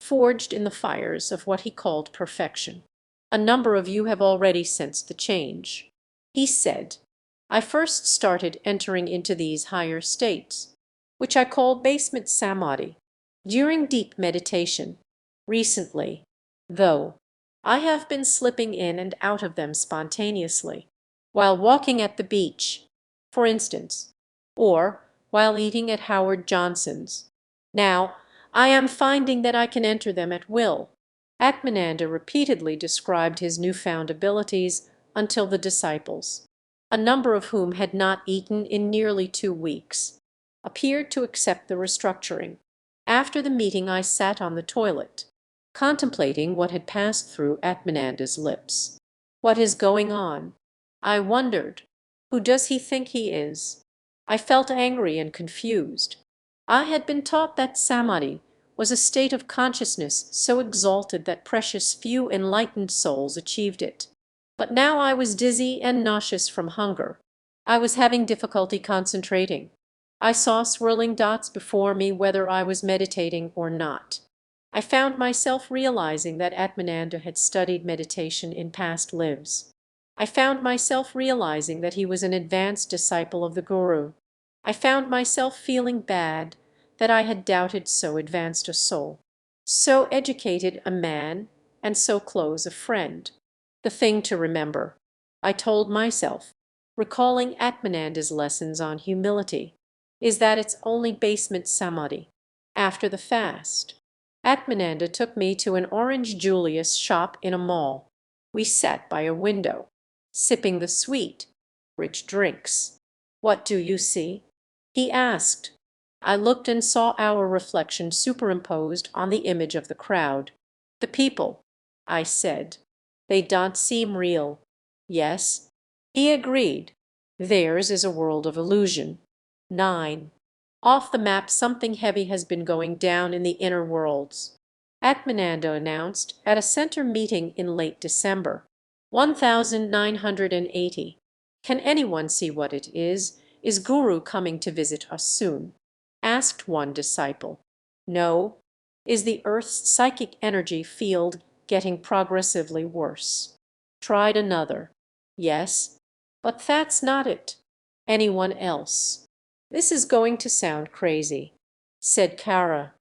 forged in the fires of what he called perfection. A number of you have already sensed the change. He said, I first started entering into these higher states, which I call basement samadhi, during deep meditation. Recently, though, I have been slipping in and out of them spontaneously, while walking at the beach, for instance, or while eating at Howard Johnson's. Now, I am finding that I can enter them at will. Atmananda repeatedly described his newfound abilities until the disciples, a number of whom had not eaten in nearly 2 weeks, appeared to accept the restructuring. After the meeting I sat on the toilet, contemplating what had passed through Atmananda's lips. What is going on? I wondered. Who does he think he is? I felt angry and confused. I had been taught that samadhi was a state of consciousness so exalted that precious few enlightened souls achieved it. But now I was dizzy and nauseous from hunger. I was having difficulty concentrating. I saw swirling dots before me whether I was meditating or not. I found myself realizing that Atmananda had studied meditation in past lives. I found myself realizing that he was an advanced disciple of the Guru. I found myself feeling bad that I had doubted so advanced a soul, so educated a man, and so close a friend. The thing to remember, I told myself, recalling Atmananda's lessons on humility, is that it's only basement samadhi. After the fast, Atmananda took me to an Orange Julius shop in a mall. We sat by a window, sipping the sweet, rich drinks. What do you see? He asked. I looked and saw our reflection superimposed on the image of the crowd. The people, I said. They don't seem real. Yes, he agreed. Theirs is a world of illusion. 9. Off the map, something heavy has been going down in the inner worlds. Atmananda announced at a center meeting in late December. 1980. Can anyone see what it is? Is Guru coming to visit us soon? Asked one disciple. No. Is the Earth's psychic energy field getting progressively worse? Tried another. Yes. But that's not it. Anyone else? This is going to sound crazy, said Kara,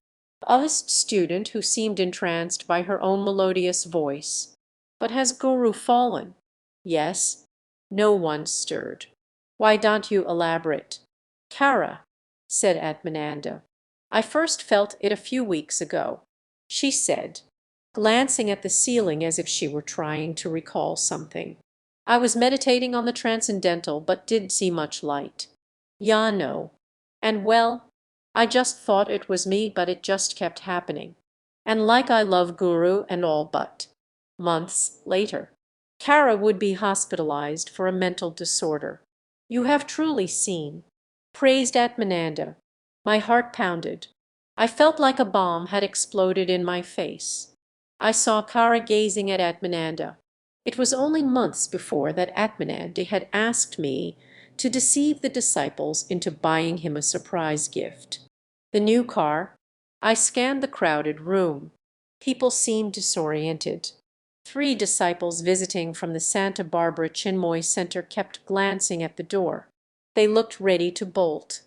a student who seemed entranced by her own melodious voice. But has Guru fallen? Yes. No one stirred. Why don't you elaborate? Kara, said Atmananda. I first felt it a few weeks ago, she said, glancing at the ceiling as if she were trying to recall something. I was meditating on the transcendental, but didn't see much light. Ya no. And well, I just thought it was me, but it just kept happening. And like I love Guru and all, but months later, Kara would be hospitalized for a mental disorder. You have truly seen, praised Atmananda. My heart pounded. I felt like a bomb had exploded in my face. I saw Kara gazing at Atmananda. It was only months before that Atmananda had asked me to deceive the disciples into buying him a surprise gift. The new car. I scanned the crowded room. People seemed disoriented. 3 disciples visiting from the Santa Barbara Chinmoy Center kept glancing at the door. They looked ready to bolt.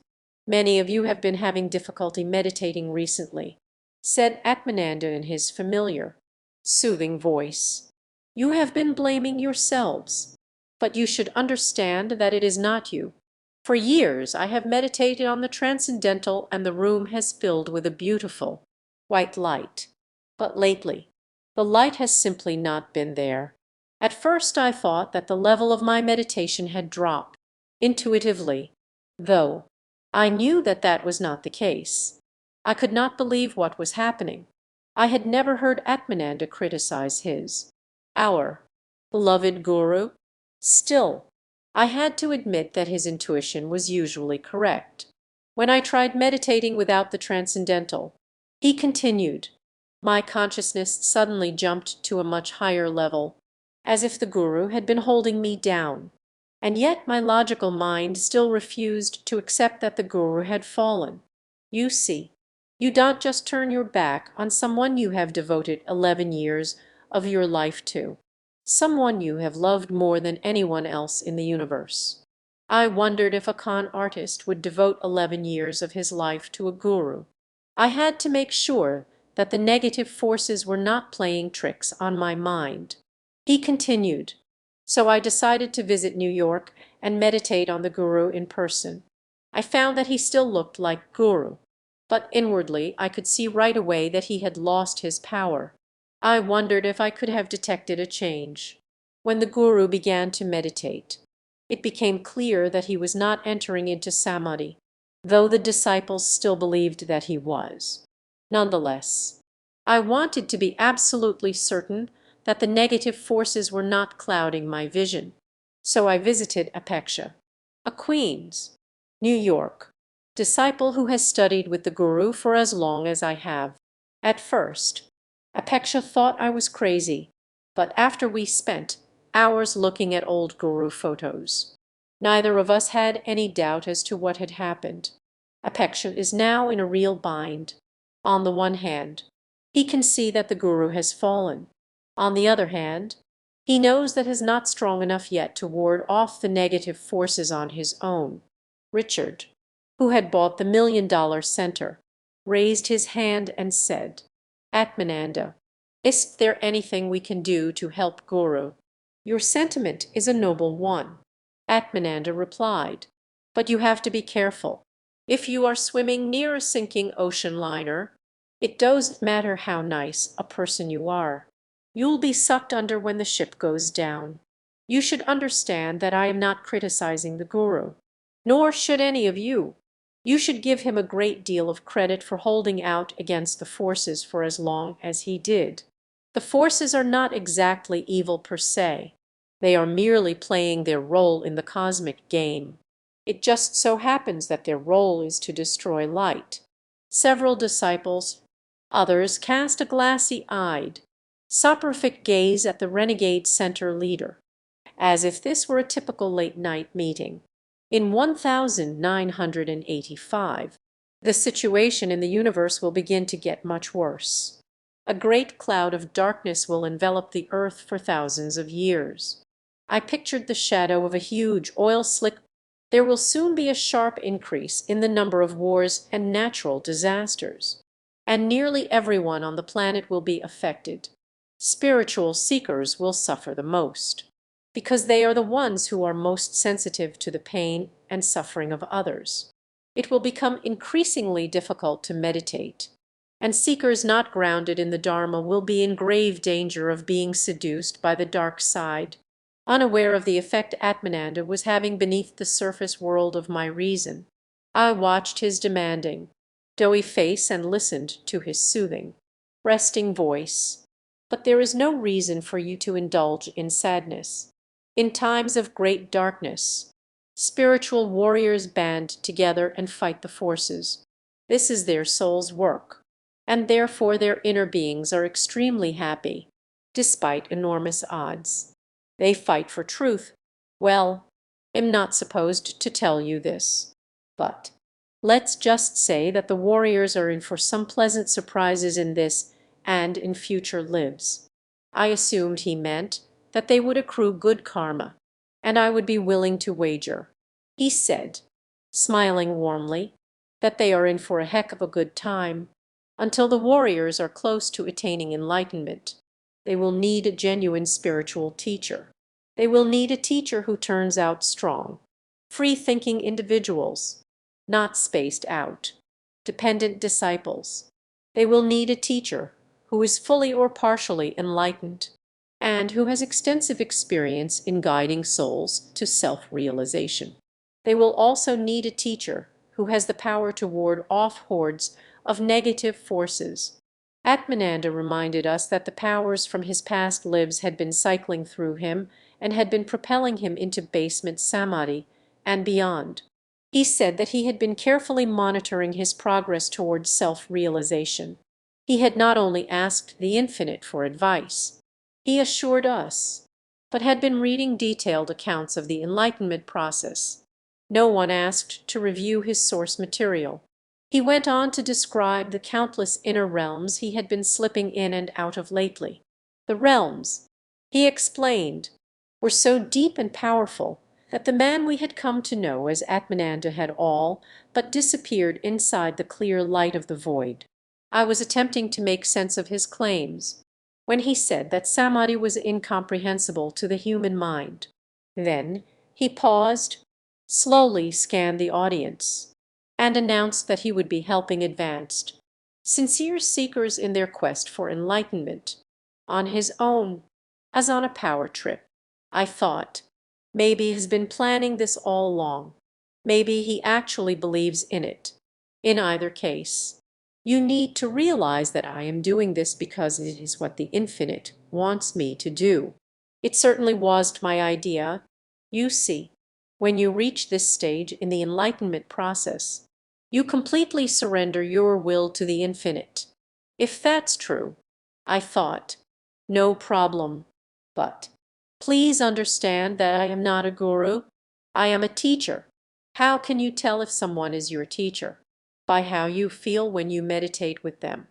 Many of you have been having difficulty meditating recently, said Atmananda in his familiar, soothing voice. You have been blaming yourselves, but you should understand that it is not you. For years I have meditated on the transcendental and the room has filled with a beautiful, white light. But lately, the light has simply not been there. At first I thought that the level of my meditation had dropped, intuitively, though I knew that that was not the case. I could not believe what was happening. I had never heard Atmananda criticize our beloved Guru. Still, I had to admit that his intuition was usually correct. When I tried meditating without the transcendental, he continued, my consciousness suddenly jumped to a much higher level, as if the Guru had been holding me down. And yet my logical mind still refused to accept that the Guru had fallen. You see, you don't just turn your back on someone you have devoted 11 years of your life to, someone you have loved more than anyone else in the universe. I wondered if a con artist would devote 11 years of his life to a Guru. I had to make sure that the negative forces were not playing tricks on my mind. He continued, so I decided to visit New York and meditate on the Guru in person. I found that he still looked like Guru, but inwardly I could see right away that he had lost his power. I wondered if I could have detected a change. When the Guru began to meditate, it became clear that he was not entering into samadhi, though the disciples still believed that he was. Nonetheless, I wanted to be absolutely certain that the negative forces were not clouding my vision. So I visited Apeksha, a Queens, New York, disciple who has studied with the Guru for as long as I have. At first, Apeksha thought I was crazy, but after we spent hours looking at old Guru photos, neither of us had any doubt as to what had happened. Apeksha is now in a real bind. On the one hand, he can see that the Guru has fallen. On the other hand, he knows that he is not strong enough yet to ward off the negative forces on his own. Richard, who had bought the $1 million center, raised his hand and said, Atmananda, is there anything we can do to help Guru? Your sentiment is a noble one. Atmananda replied, but you have to be careful. If you are swimming near a sinking ocean liner, it doesn't matter how nice a person you are. You'll be sucked under when the ship goes down. You should understand that I am not criticizing the Guru, nor should any of you. You should give him a great deal of credit for holding out against the forces for as long as he did. The forces are not exactly evil per se. They are merely playing their role in the cosmic game. It just so happens that their role is to destroy light. Several disciples, others cast a glassy-eyed, soporific gaze at the renegade center leader, as if this were a typical late-night meeting. In 1985, the situation in the universe will begin to get much worse. A great cloud of darkness will envelop the earth for thousands of years. I pictured the shadow of a huge oil slick. There will soon be a sharp increase in the number of wars and natural disasters, and nearly everyone on the planet will be affected. Spiritual seekers will suffer the most. because they are the ones who are most sensitive to the pain and suffering of others. It will become increasingly difficult to meditate, and seekers not grounded in the Dharma will be in grave danger of being seduced by the dark side, unaware of the effect Atmananda was having beneath the surface world of my reason. I watched his demanding, doughy face and listened to his soothing, resting voice. But there is no reason for you to indulge in sadness. In times of great darkness, spiritual warriors band together and fight the forces. This is their soul's work, and therefore their inner beings are extremely happy, despite enormous odds. They fight for truth. Well, I'm not supposed to tell you this, but let's just say that the warriors are in for some pleasant surprises in this and in future lives. I assumed he meant that they would accrue good karma, and I would be willing to wager. He said, smiling warmly, that they are in for a heck of a good time. Until the warriors are close to attaining enlightenment, they will need a genuine spiritual teacher. They will need a teacher who turns out strong, free-thinking individuals, not spaced out, dependent disciples. They will need a teacher who is fully or partially enlightened, and who has extensive experience in guiding souls to self-realization. They will also need a teacher who has the power to ward off hordes of negative forces. Atmananda reminded us that the powers from his past lives had been cycling through him and had been propelling him into basement samadhi and beyond. He said that he had been carefully monitoring his progress towards self-realization. He had not only asked the Infinite for advice, he assured us, but had been reading detailed accounts of the enlightenment process. No one asked to review his source material. He went on to describe the countless inner realms he had been slipping in and out of lately. The realms, he explained, were so deep and powerful that the man we had come to know as Atmananda had all but disappeared inside the clear light of the void. I was attempting to make sense of his claims when he said that samadhi was incomprehensible to the human mind. Then he paused, slowly scanned the audience, and announced that he would be helping advanced, sincere seekers in their quest for enlightenment, on his own, as on a power trip. I thought, maybe he's been planning this all along. Maybe he actually believes in it. In either case, you need to realize that I am doing this because it is what the Infinite wants me to do. It certainly wasn't my idea. You see, when you reach this stage in the enlightenment process, you completely surrender your will to the Infinite. If that's true, I thought, no problem. But please understand that I am not a guru. I am a teacher. How can you tell if someone is your teacher? By how you feel when you meditate with them,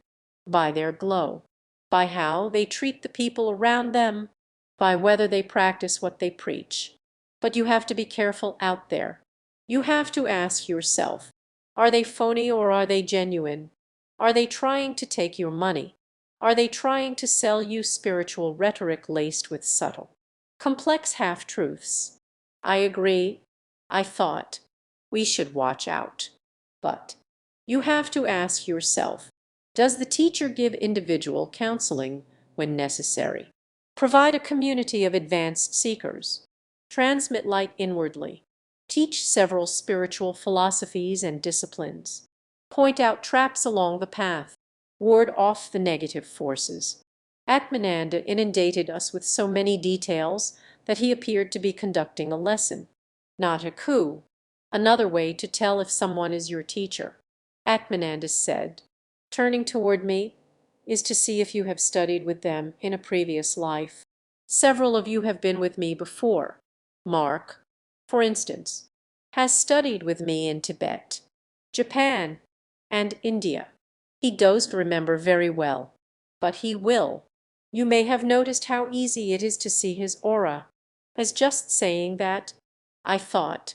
by their glow, by how they treat the people around them, by whether they practice what they preach. But you have to be careful out there. You have to ask yourself, are they phony or are they genuine? Are they trying to take your money? Are they trying to sell you spiritual rhetoric laced with subtle, complex half-truths? I agree. I thought we should watch out. But you have to ask yourself, does the teacher give individual counseling when necessary? Provide a community of advanced seekers? Transmit light inwardly? Teach several spiritual philosophies and disciplines? Point out traps along the path? Ward off the negative forces? Atmananda inundated us with so many details that he appeared to be conducting a lesson, not a coup. Another way to tell if someone is your teacher, Atmananda said, turning toward me, is to see if you have studied with them in a previous life. Several of you have been with me before. Mark, for instance, has studied with me in Tibet, Japan, and India. He doesn't remember very well, but he will. You may have noticed how easy it is to see his aura. As just saying that, I thought.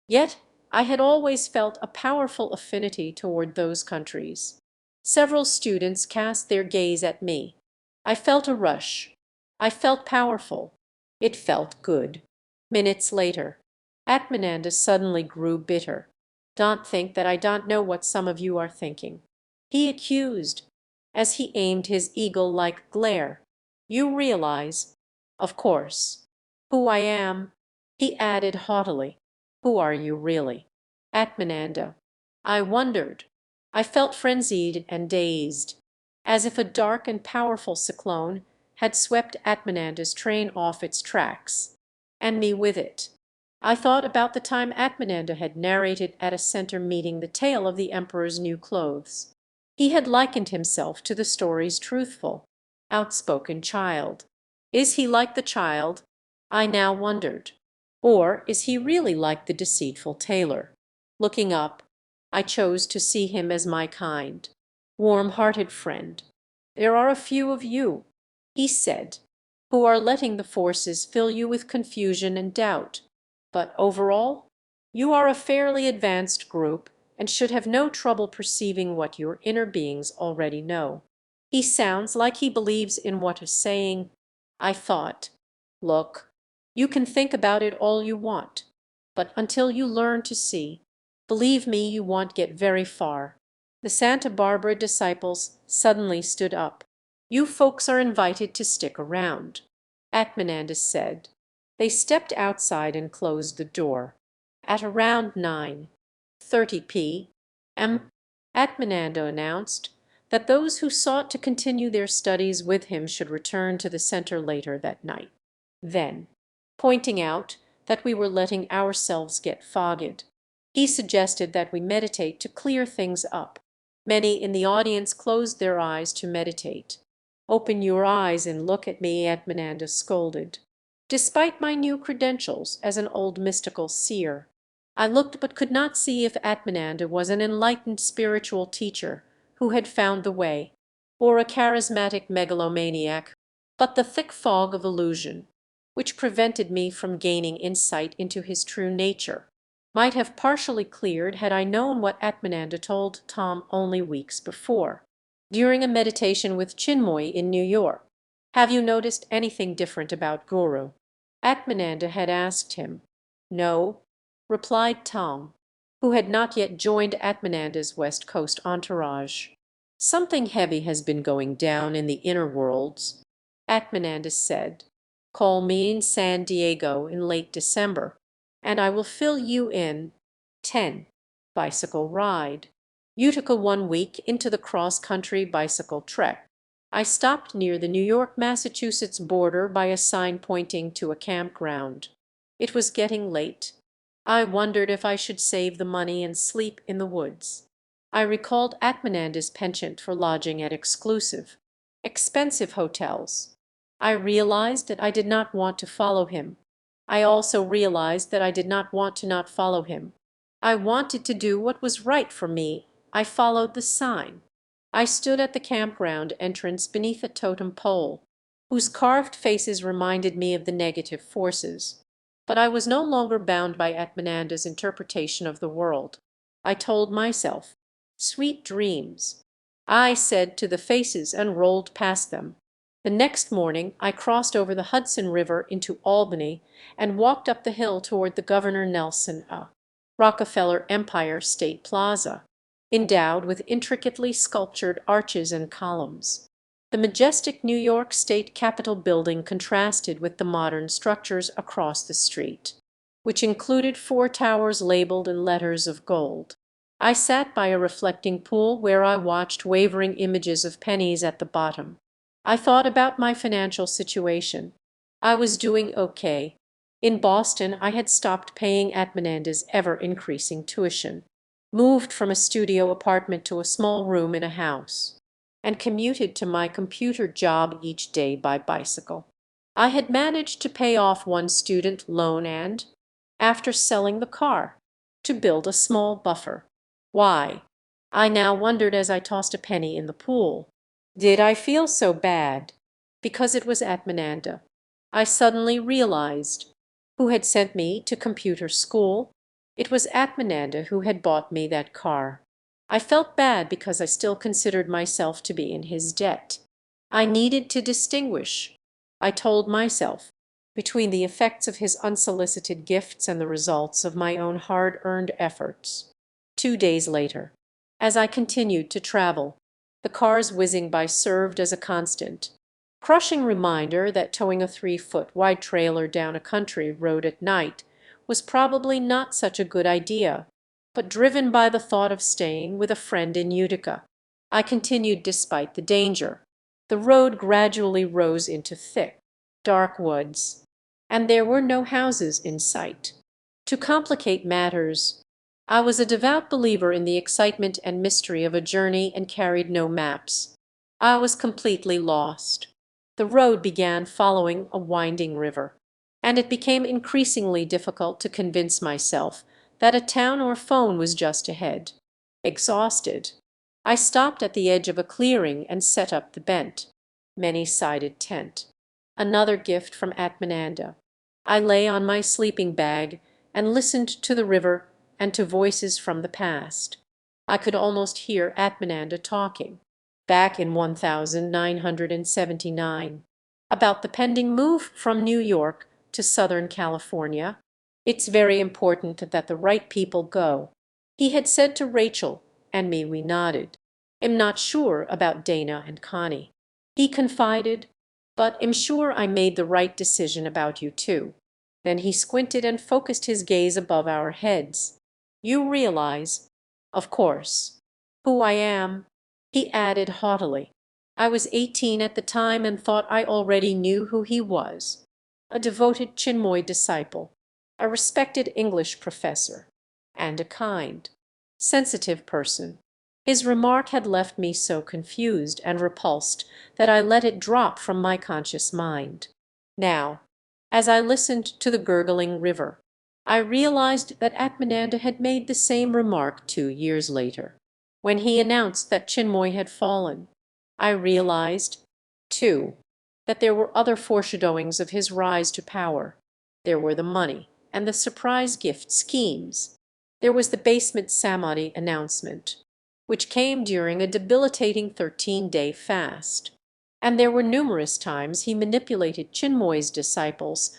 Yet I had always felt a powerful affinity toward those countries. Several students cast their gaze at me. I felt a rush. I felt powerful. It felt good. Minutes later, Atmananda suddenly grew bitter. "Don't think that I don't know what some of you are thinking," he accused, as he aimed his eagle-like glare. "You realize, of course, who I am?" He added haughtily, "Who are you really?" Atmananda. I wondered. I felt frenzied and dazed, as if a dark and powerful cyclone had swept Atmananda's train off its tracks, and me with it. I thought about the time Atmananda had narrated at a center meeting the tale of the emperor's new clothes. He had likened himself to the story's truthful, outspoken child. Is he like the child? I now wondered. Or is he really like the deceitful tailor? Looking up, I chose to see him as my kind, warm-hearted friend. "There are a few of you," he said, "who are letting the forces fill you with confusion and doubt. But overall, you are a fairly advanced group and should have no trouble perceiving what your inner beings already know." He sounds like he believes in what he's saying. I thought, look, you can think about it all you want, but until you learn to see, believe me, you won't get very far. The Santa Barbara disciples suddenly stood up. "You folks are invited to stick around," Atmananda said. They stepped outside and closed the door. At around 9:30 p.m., Atmananda announced that those who sought to continue their studies with him should return to the center later that night. Then, pointing out that we were letting ourselves get fogged, he suggested that we meditate to clear things up. Many in the audience closed their eyes to meditate. "Open your eyes and look at me," Atmananda scolded. Despite my new credentials as an old mystical seer, I looked but could not see if Atmananda was an enlightened spiritual teacher who had found the way, or a charismatic megalomaniac. But the thick fog of illusion, which prevented me from gaining insight into his true nature, might have partially cleared had I known what Atmananda told Tom only weeks before, during a meditation with Chinmoy in New York. "Have you noticed anything different about Guru?" Atmananda had asked him. "No," replied Tom, who had not yet joined Atmananda's West Coast entourage. "Something heavy has been going down in the inner worlds," Atmananda said. "Call me in San Diego in late December, and I will fill you in. 10. Bicycle ride. Utica 1 week into the cross-country bicycle trek. I stopped near the New York-Massachusetts border by a sign pointing to a campground. It was getting late. I wondered if I should save the money and sleep in the woods. I recalled Atmananda's penchant for lodging at exclusive, expensive hotels. I realized that I did not want to follow him. I also realized that I did not want to not follow him. I wanted to do what was right for me. I followed the sign. I stood at the campground entrance beneath a totem pole, whose carved faces reminded me of the negative forces. But I was no longer bound by Atmananda's interpretation of the world. I told myself, "Sweet dreams." I said to the faces and rolled past them. The next morning I crossed over the Hudson River into Albany and walked up the hill toward the Governor Nelson Rockefeller Empire State Plaza, endowed with intricately sculptured arches and columns. The majestic New York State Capitol building contrasted with the modern structures across the street, which included 4 towers labeled in letters of gold. I sat by a reflecting pool where I watched wavering images of pennies at the bottom. I thought about my financial situation. I was doing okay. In Boston, I had stopped paying Atmananda's ever-increasing tuition, moved from a studio apartment to a small room in a house, and commuted to my computer job each day by bicycle. I had managed to pay off one student loan and, after selling the car, to build a small buffer. Why? I now wondered as I tossed a penny in the pool. Did I feel so bad? Because it was Atmananda. I suddenly realized who had sent me to computer school. It was Atmananda who had bought me that car. I felt bad because I still considered myself to be in his debt. I needed to distinguish. I told myself, between the effects of his unsolicited gifts and the results of my own hard-earned efforts. 2 days later, as I continued to travel, the cars whizzing by served as a constant, crushing reminder that towing a 3-foot wide trailer down a country road at night was probably not such a good idea, but driven by the thought of staying with a friend in Utica, I continued despite the danger. The road gradually rose into thick, dark woods, and there were no houses in sight. To complicate matters, I was a devout believer in the excitement and mystery of a journey and carried no maps. I was completely lost. The road began following a winding river, and it became increasingly difficult to convince myself that a town or phone was just ahead. Exhausted, I stopped at the edge of a clearing and set up the bent, many-sided tent, another gift from Atmananda. I lay on my sleeping bag and listened to the river and to voices from the past. I could almost hear Atmananda talking, back in 1979, about the pending move from New York to Southern California. "It's very important that the right people go," he had said to Rachel, and me. We nodded. "Am not sure about Dana and Connie," he confided, "but am sure I made the right decision about you too." Then he squinted and focused his gaze above our heads. "You realize, of course, who I am?" he added haughtily. I was 18 at the time and thought I already knew who he was. A devoted Chinmoy disciple, a respected English professor, and a kind, sensitive person. His remark had left me so confused and repulsed that I let it drop from my conscious mind. Now, as I listened to the gurgling river, I realized that Atmananda had made the same remark 2 years later, when he announced that Chinmoy had fallen. I realized, too, that there were other foreshadowings of his rise to power. There were the money and the surprise gift schemes. There was the basement samadhi announcement, which came during a debilitating 13-day fast. And there were numerous times he manipulated Chinmoy's disciples,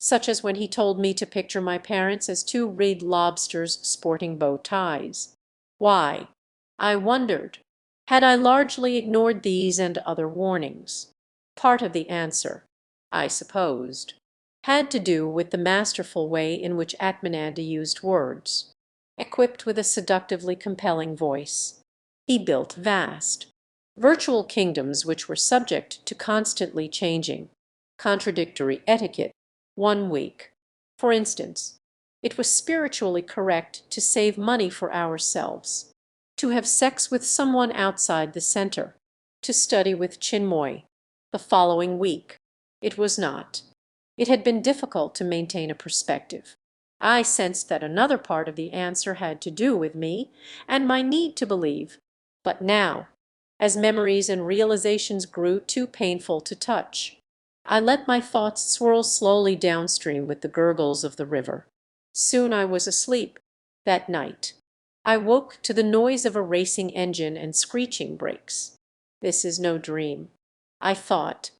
such as when he told me to picture my parents as two red lobsters sporting bow ties. Why, I wondered, had I largely ignored these and other warnings? Part of the answer, I supposed, had to do with the masterful way in which Atmananda used words. Equipped with a seductively compelling voice, he built vast, virtual kingdoms which were subject to constantly changing, contradictory etiquette. One week, for instance, it was spiritually correct to save money for ourselves, to have sex with someone outside the center, to study with Chinmoy. The following week, it was not. It had been difficult to maintain a perspective. I sensed that another part of the answer had to do with me and my need to believe. But now, as memories and realizations grew too painful to touch, I let my thoughts swirl slowly downstream with the gurgles of the river. Soon I was asleep. That night, I woke to the noise of a racing engine and screeching brakes. This is no dream, I thought.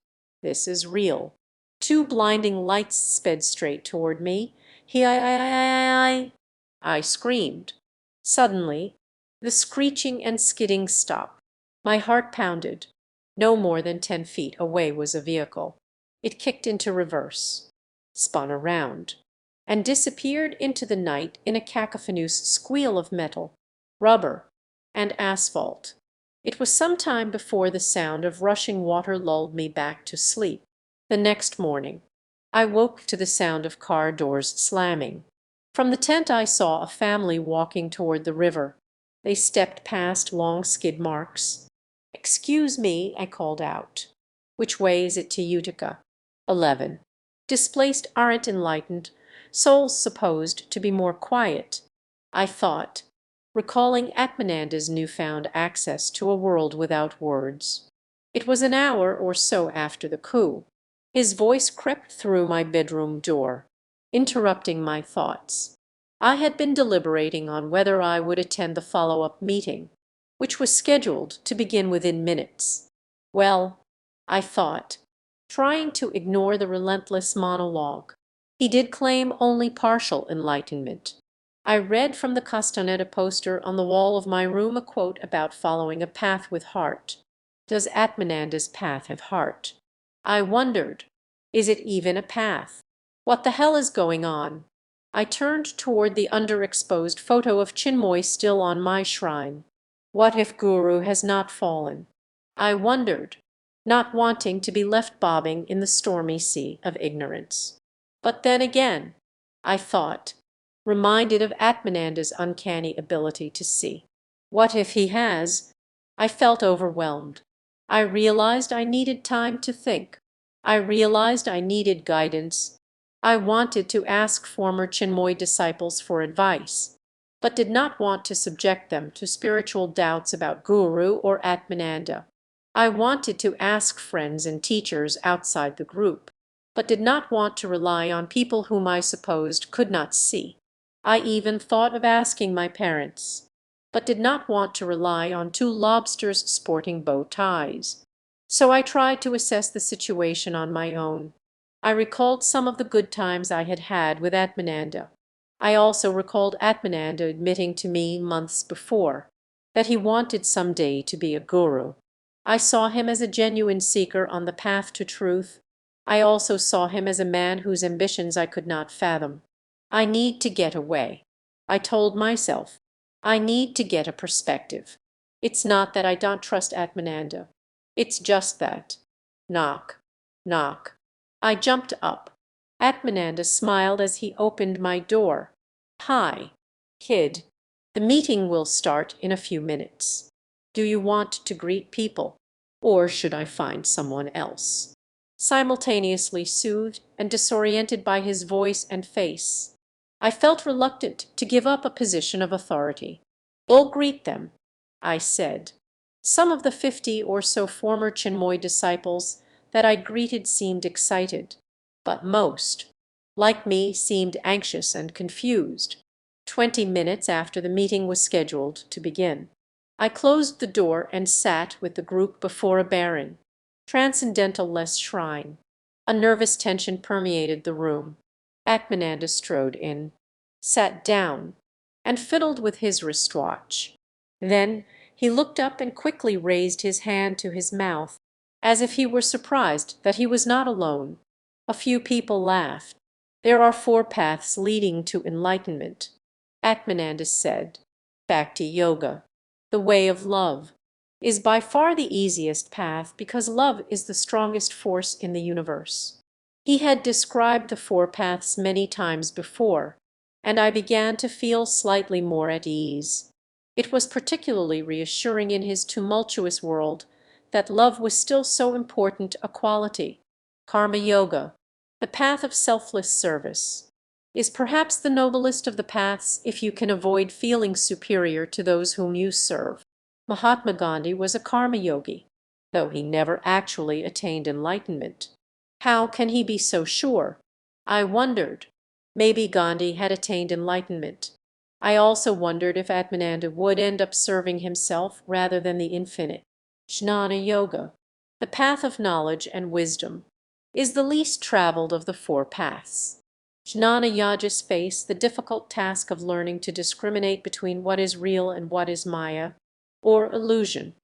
This is real. Two blinding lights sped straight toward me. I screamed. Suddenly, the screeching and skidding stopped. My heart pounded. No more than 10 feet away was a vehicle. It kicked into reverse, spun around, and disappeared into the night in a cacophonous squeal of metal, rubber, and asphalt. It was some time before the sound of rushing water lulled me back to sleep. The next morning, I woke to the sound of car doors slamming. From the tent I saw a family walking toward the river. They stepped past long skid marks. "Excuse me," I called out. "Which way is it to Utica?" 11. Displaced aren't enlightened, souls supposed to be more quiet, I thought, recalling Atmananda's newfound access to a world without words. It was an hour or so after the coup. His voice crept through my bedroom door, interrupting my thoughts. I had been deliberating on whether I would attend the follow-up meeting, which was scheduled to begin within minutes. Well, I thought, trying to ignore the relentless monologue. He did claim only partial enlightenment. I read from the Castaneda poster on the wall of my room a quote about following a path with heart. Does Atmananda's path have heart? I wondered, is it even a path? What the hell is going on? I turned toward the underexposed photo of Chinmoy still on my shrine. What if Guru has not fallen? I wondered, not wanting to be left bobbing in the stormy sea of ignorance. But then again, I thought, reminded of Atmananda's uncanny ability to see. What if he has? I felt overwhelmed. I realized I needed time to think. I realized I needed guidance. I wanted to ask former Chinmoy disciples for advice, but did not want to subject them to spiritual doubts about Guru or Atmananda. I wanted to ask friends and teachers outside the group, but did not want to rely on people whom I supposed could not see. I even thought of asking my parents, but did not want to rely on two lobsters sporting bow ties. So I tried to assess the situation on my own. I recalled some of the good times I had had with Atmananda. I also recalled Atmananda admitting to me months before that he wanted someday to be a guru. I saw him as a genuine seeker on the path to truth. I also saw him as a man whose ambitions I could not fathom. I need to get away. I told myself, I need to get a perspective. It's not that I don't trust Atmananda. It's just that. Knock. Knock. I jumped up. Atmananda smiled as he opened my door. Hi, kid. The meeting will start in a few minutes. Do you want to greet people, or should I find someone else? Simultaneously soothed and disoriented by his voice and face, I felt reluctant to give up a position of authority. "I'll greet them," I said. Some of the 50 or so former Chinmoy disciples that I greeted seemed excited, but most, like me, seemed anxious and confused. 20 minutes after the meeting was scheduled to begin, I closed the door and sat with the group before a barren, transcendental-less shrine. A nervous tension permeated the room. Atmananda strode in, sat down, and fiddled with his wristwatch. Then he looked up and quickly raised his hand to his mouth, as if he were surprised that he was not alone. A few people laughed. "There are 4 paths leading to enlightenment," Atmananda said. "Bhakti Yoga, the way of love, is by far the easiest path because love is the strongest force in the universe." He had described the 4 paths many times before, and I began to feel slightly more at ease. It was particularly reassuring in his tumultuous world that love was still so important a quality. Karma Yoga, the path of selfless service, is perhaps the noblest of the paths if you can avoid feeling superior to those whom you serve. Mahatma Gandhi was a karma yogi, though he never actually attained enlightenment. How can he be so sure? I wondered. Maybe Gandhi had attained enlightenment. I also wondered if Atmananda would end up serving himself rather than the infinite. Jnana Yoga, the path of knowledge and wisdom, is the least traveled of the 4 paths. Jnana Yajas face the difficult task of learning to discriminate between what is real and what is Maya, or illusion.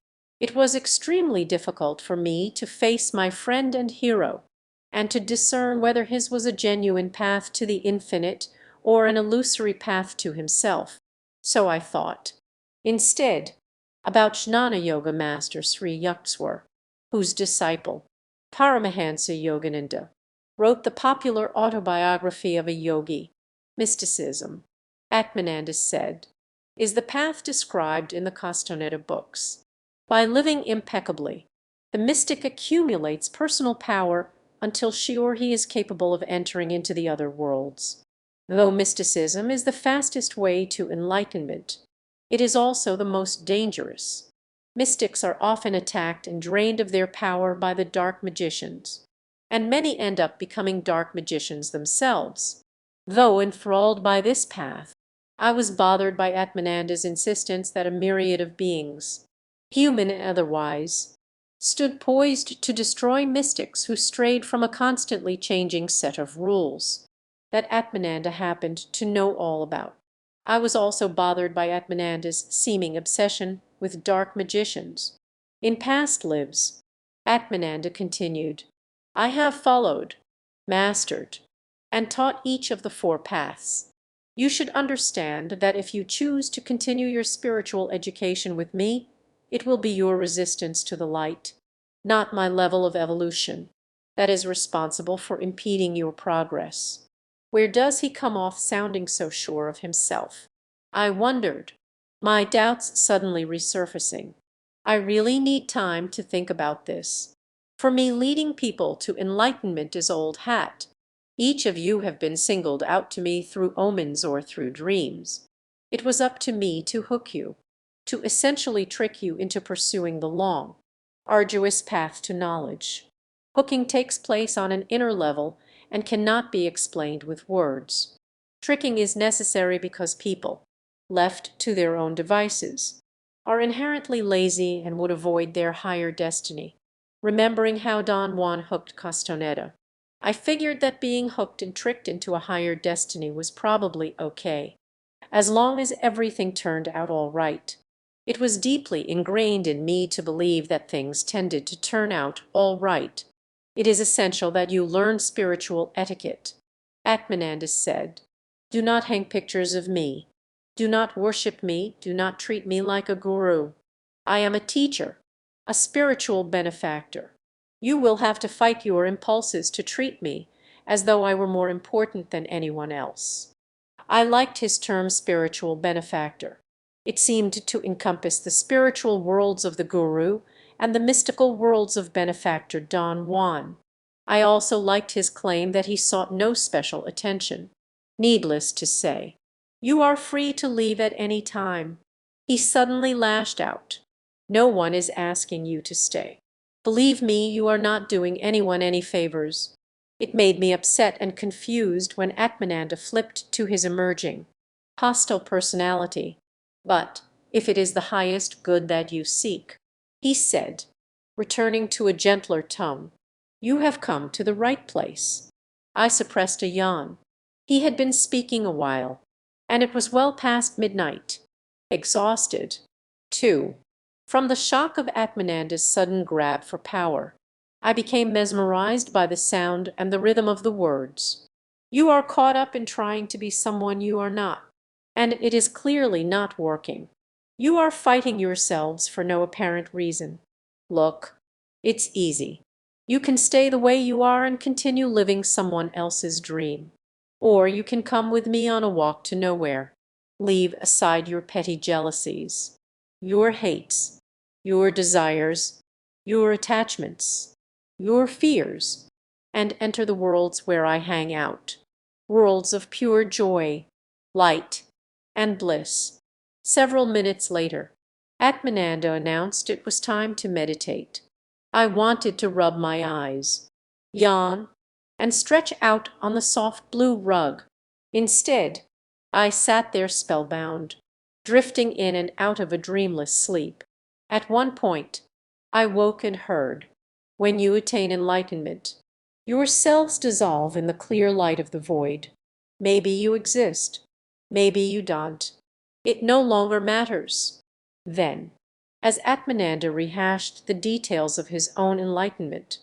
It was extremely difficult for me to face my friend and hero, and to discern whether his was a genuine path to the infinite or an illusory path to himself. So I thought, instead, about Jnana Yoga Master Sri Yukteswar, whose disciple, Paramahansa Yogananda, wrote the popular autobiography of a yogi. Mysticism, Atmananda said, is the path described in the Castaneda books. By living impeccably, the mystic accumulates personal power until sure he is capable of entering into the other worlds. Though mysticism is the fastest way to enlightenment, it is also the most dangerous. Mystics are often attacked and drained of their power by the dark magicians, and many end up becoming dark magicians themselves. Though enthralled by this path, I was bothered by Atmananda's insistence that a myriad of beings, human and otherwise, stood poised to destroy mystics who strayed from a constantly changing set of rules that Atmananda happened to know all about. I was also bothered by Atmananda's seeming obsession with dark magicians. In past lives, Atmananda continued, I have followed, mastered, and taught each of the four paths. You should understand that if you choose to continue your spiritual education with me, it will be your resistance to the light, not my level of evolution, that is responsible for impeding your progress. Where does he come off sounding so sure of himself? I wondered, my doubts suddenly resurfacing. I really need time to think about this. For me, leading people to enlightenment is old hat. Each of you have been singled out to me through omens or through dreams. It was up to me to hook you, to essentially trick you into pursuing the long, arduous path to knowledge. Hooking takes place on an inner level and cannot be explained with words. Tricking is necessary because people, left to their own devices, are inherently lazy and would avoid their higher destiny. Remembering how Don Juan hooked Castaneda, I figured that being hooked and tricked into a higher destiny was probably okay, as long as everything turned out all right. It was deeply ingrained in me to believe that things tended to turn out all right. It is essential that you learn spiritual etiquette. Atmananda said, do not hang pictures of me. Do not worship me. Do not treat me like a guru. I am a teacher, a spiritual benefactor. You will have to fight your impulses to treat me as though I were more important than anyone else. I liked his term spiritual benefactor. It seemed to encompass the spiritual worlds of the guru and the mystical worlds of benefactor Don Juan. I also liked his claim that he sought no special attention. Needless to say, you are free to leave at any time. He suddenly lashed out. No one is asking you to stay. Believe me, you are not doing anyone any favors. It made me upset and confused when Atmananda flipped to his emerging, hostile personality. But if it is the highest good that you seek, he said, returning to a gentler tone, you have come to the right place. I suppressed a yawn. He had been speaking a while, and it was well past midnight. Exhausted, too, from the shock of Atmananda's sudden grab for power. I became mesmerized by the sound and the rhythm of the words. You are caught up in trying to be someone you are not, and it is clearly not working. You are fighting yourselves for no apparent reason. Look, it's easy. You can stay the way you are and continue living someone else's dream. Or you can come with me on a walk to nowhere. Leave aside your petty jealousies, your hates, your desires, your attachments, your fears, and enter the worlds where I hang out. Worlds of pure joy, light, and bliss. Several minutes later, Atmananda announced it was time to meditate. I wanted to rub my eyes, yawn, and stretch out on the soft blue rug. Instead, I sat there spellbound, drifting in and out of a dreamless sleep. At one point, I woke and heard, when you attain enlightenment, your selves dissolve in the clear light of the void. Maybe you exist, maybe you don't. It no longer matters. Then, as Atmananda rehashed the details of his own enlightenment,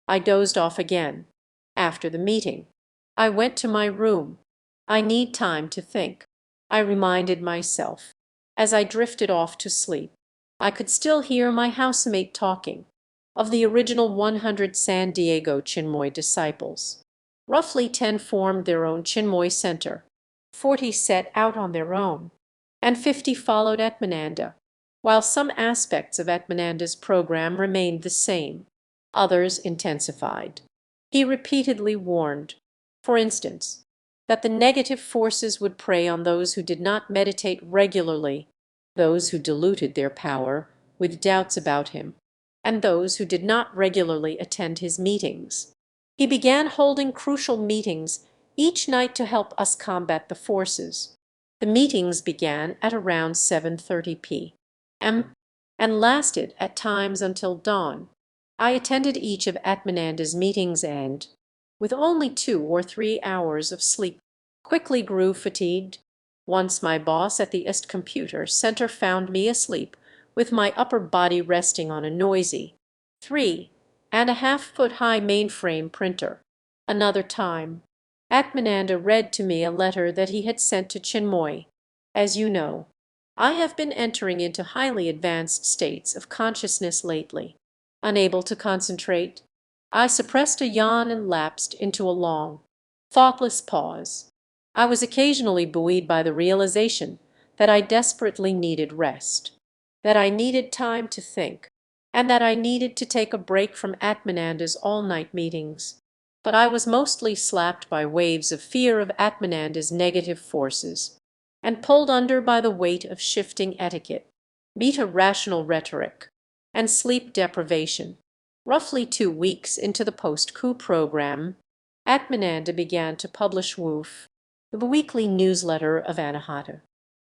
I dozed off again. After the meeting, I went to my room. I need time to think, I reminded myself. As I drifted off to sleep, I could still hear my housemate talking of the original 100 San Diego Chinmoy disciples. Roughly 10 formed their own Chinmoy center, 40 set out on their own, and 50 followed Atmananda. While some aspects of Atmananda's program remained the same, others intensified. He repeatedly warned, for instance, that the negative forces would prey on those who did not meditate regularly, those who diluted their power with doubts about him, and those who did not regularly attend his meetings. He began holding crucial meetings each night to help us combat the forces. The meetings began at around 7:30 p.m. and lasted at times until dawn. I attended each of Atmananda's meetings and, with only 2 or 3 hours of sleep, quickly grew fatigued. Once my boss at the IST computer center found me asleep with my upper body resting on a noisy 3.5 foot high mainframe printer. Another time, Atmananda read to me a letter that he had sent to Chinmoy. As you know, I have been entering into highly advanced states of consciousness lately. Unable to concentrate, I suppressed a yawn and lapsed into a long, thoughtless pause. I was occasionally buoyed by the realization that I desperately needed rest, that I needed time to think, and that I needed to take a break from Atmananda's all-night meetings. But I was mostly slapped by waves of fear of Atmananda's negative forces, and pulled under by the weight of shifting etiquette, meta-rational rhetoric, and sleep deprivation. Roughly 2 weeks into the post-coup program, Atmananda began to publish Woof, the weekly newsletter of Anahata.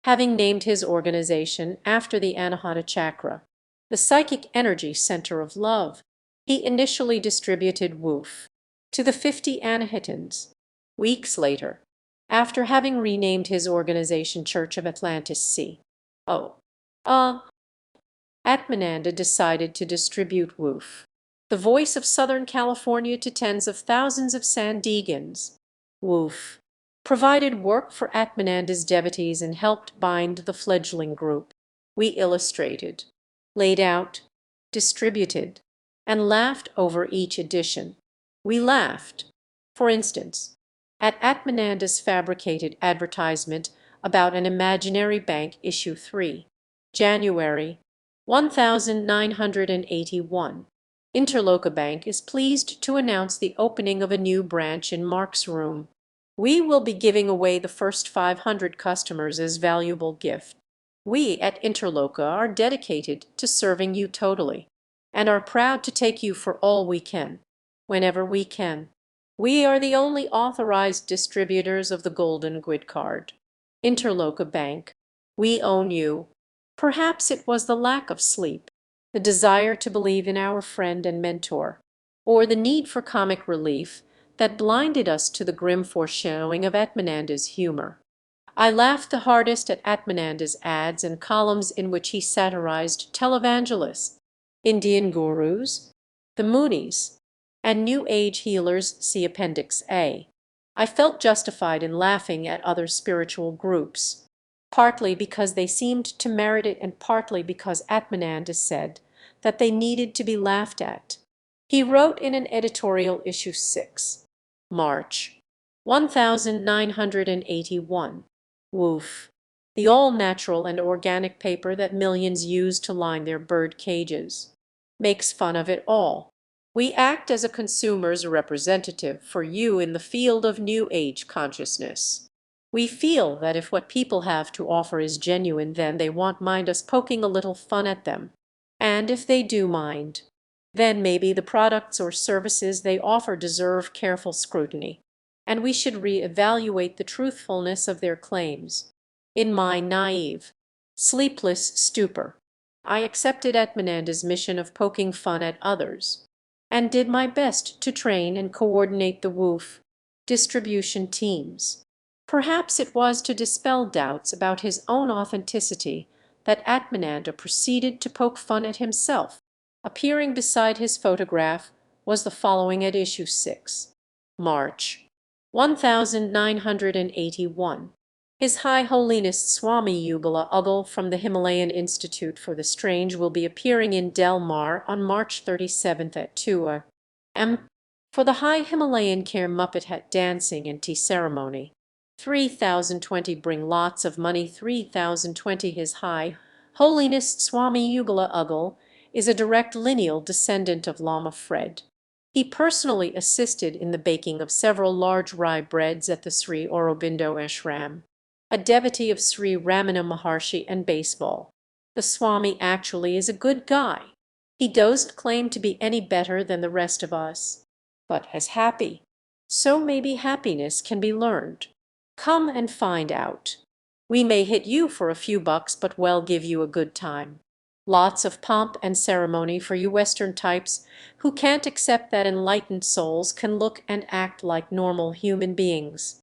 Having named his organization after the Anahata chakra, the psychic energy center of love, he initially distributed Woof to the 50 Anahitans. Weeks later, after having renamed his organization Church of Atlantis Atmananda decided to distribute Woof, the voice of Southern California, to tens of thousands of San Diegans. Woof provided work for Atmananda's devotees and helped bind the fledgling group. We illustrated, laid out, distributed, and laughed over each edition. We laughed, for instance, at Atmananda's fabricated advertisement about an imaginary bank, issue 3, January 1981. Interloka Bank is pleased to announce the opening of a new branch in Mark's Room. We will be giving away the first 500 customers as valuable gift. We at Interloka are dedicated to serving you totally, and are proud to take you for all we can, whenever we can. We are the only authorized distributors of the Golden Guid card. Interloka Bank, we own you. Perhaps it was the lack of sleep, the desire to believe in our friend and mentor, or the need for comic relief that blinded us to the grim foreshadowing of Atmananda's humor. I laughed the hardest at Atmananda's ads and columns in which he satirized televangelists, Indian gurus, the Moonies, and New Age healers, see Appendix A. I felt justified in laughing at other spiritual groups, partly because they seemed to merit it and partly because Atmananda said that they needed to be laughed at. He wrote in an editorial, issue 6, March 1981, Woof, the all-natural and organic paper that millions use to line their bird cages, makes fun of it all. We act as a consumer's representative for you in the field of New Age consciousness. We feel that if what people have to offer is genuine, then they won't mind us poking a little fun at them. And if they do mind, then maybe the products or services they offer deserve careful scrutiny, and we should re-evaluate the truthfulness of their claims. In my naive, sleepless stupor, I accepted Atmananda's mission of poking fun at others, and did my best to train and coordinate the Woof distribution teams. Perhaps it was to dispel doubts about his own authenticity that Atmananda proceeded to poke fun at himself. Appearing beside his photograph was the following at issue 6, March 1981. His High Holiness Swami Yugala Ugal from the Himalayan Institute for the Strange will be appearing in Del Mar on March 37th at 2 a.m. for the High Himalayan Care Muppet Hat Dancing and Tea Ceremony. 3020 bring lots of money. 3020 His High Holiness Swami Yugala Ugal is a direct lineal descendant of Lama Fred. He personally assisted in the baking of several large rye breads at the Sri Aurobindo Ashram, a devotee of Sri Ramana Maharshi and baseball. The Swami actually is a good guy. He doesn't claim to be any better than the rest of us, but as happy. So maybe happiness can be learned. Come and find out. We may hit you for a few bucks, but we'll give you a good time. Lots of pomp and ceremony for you Western types who can't accept that enlightened souls can look and act like normal human beings.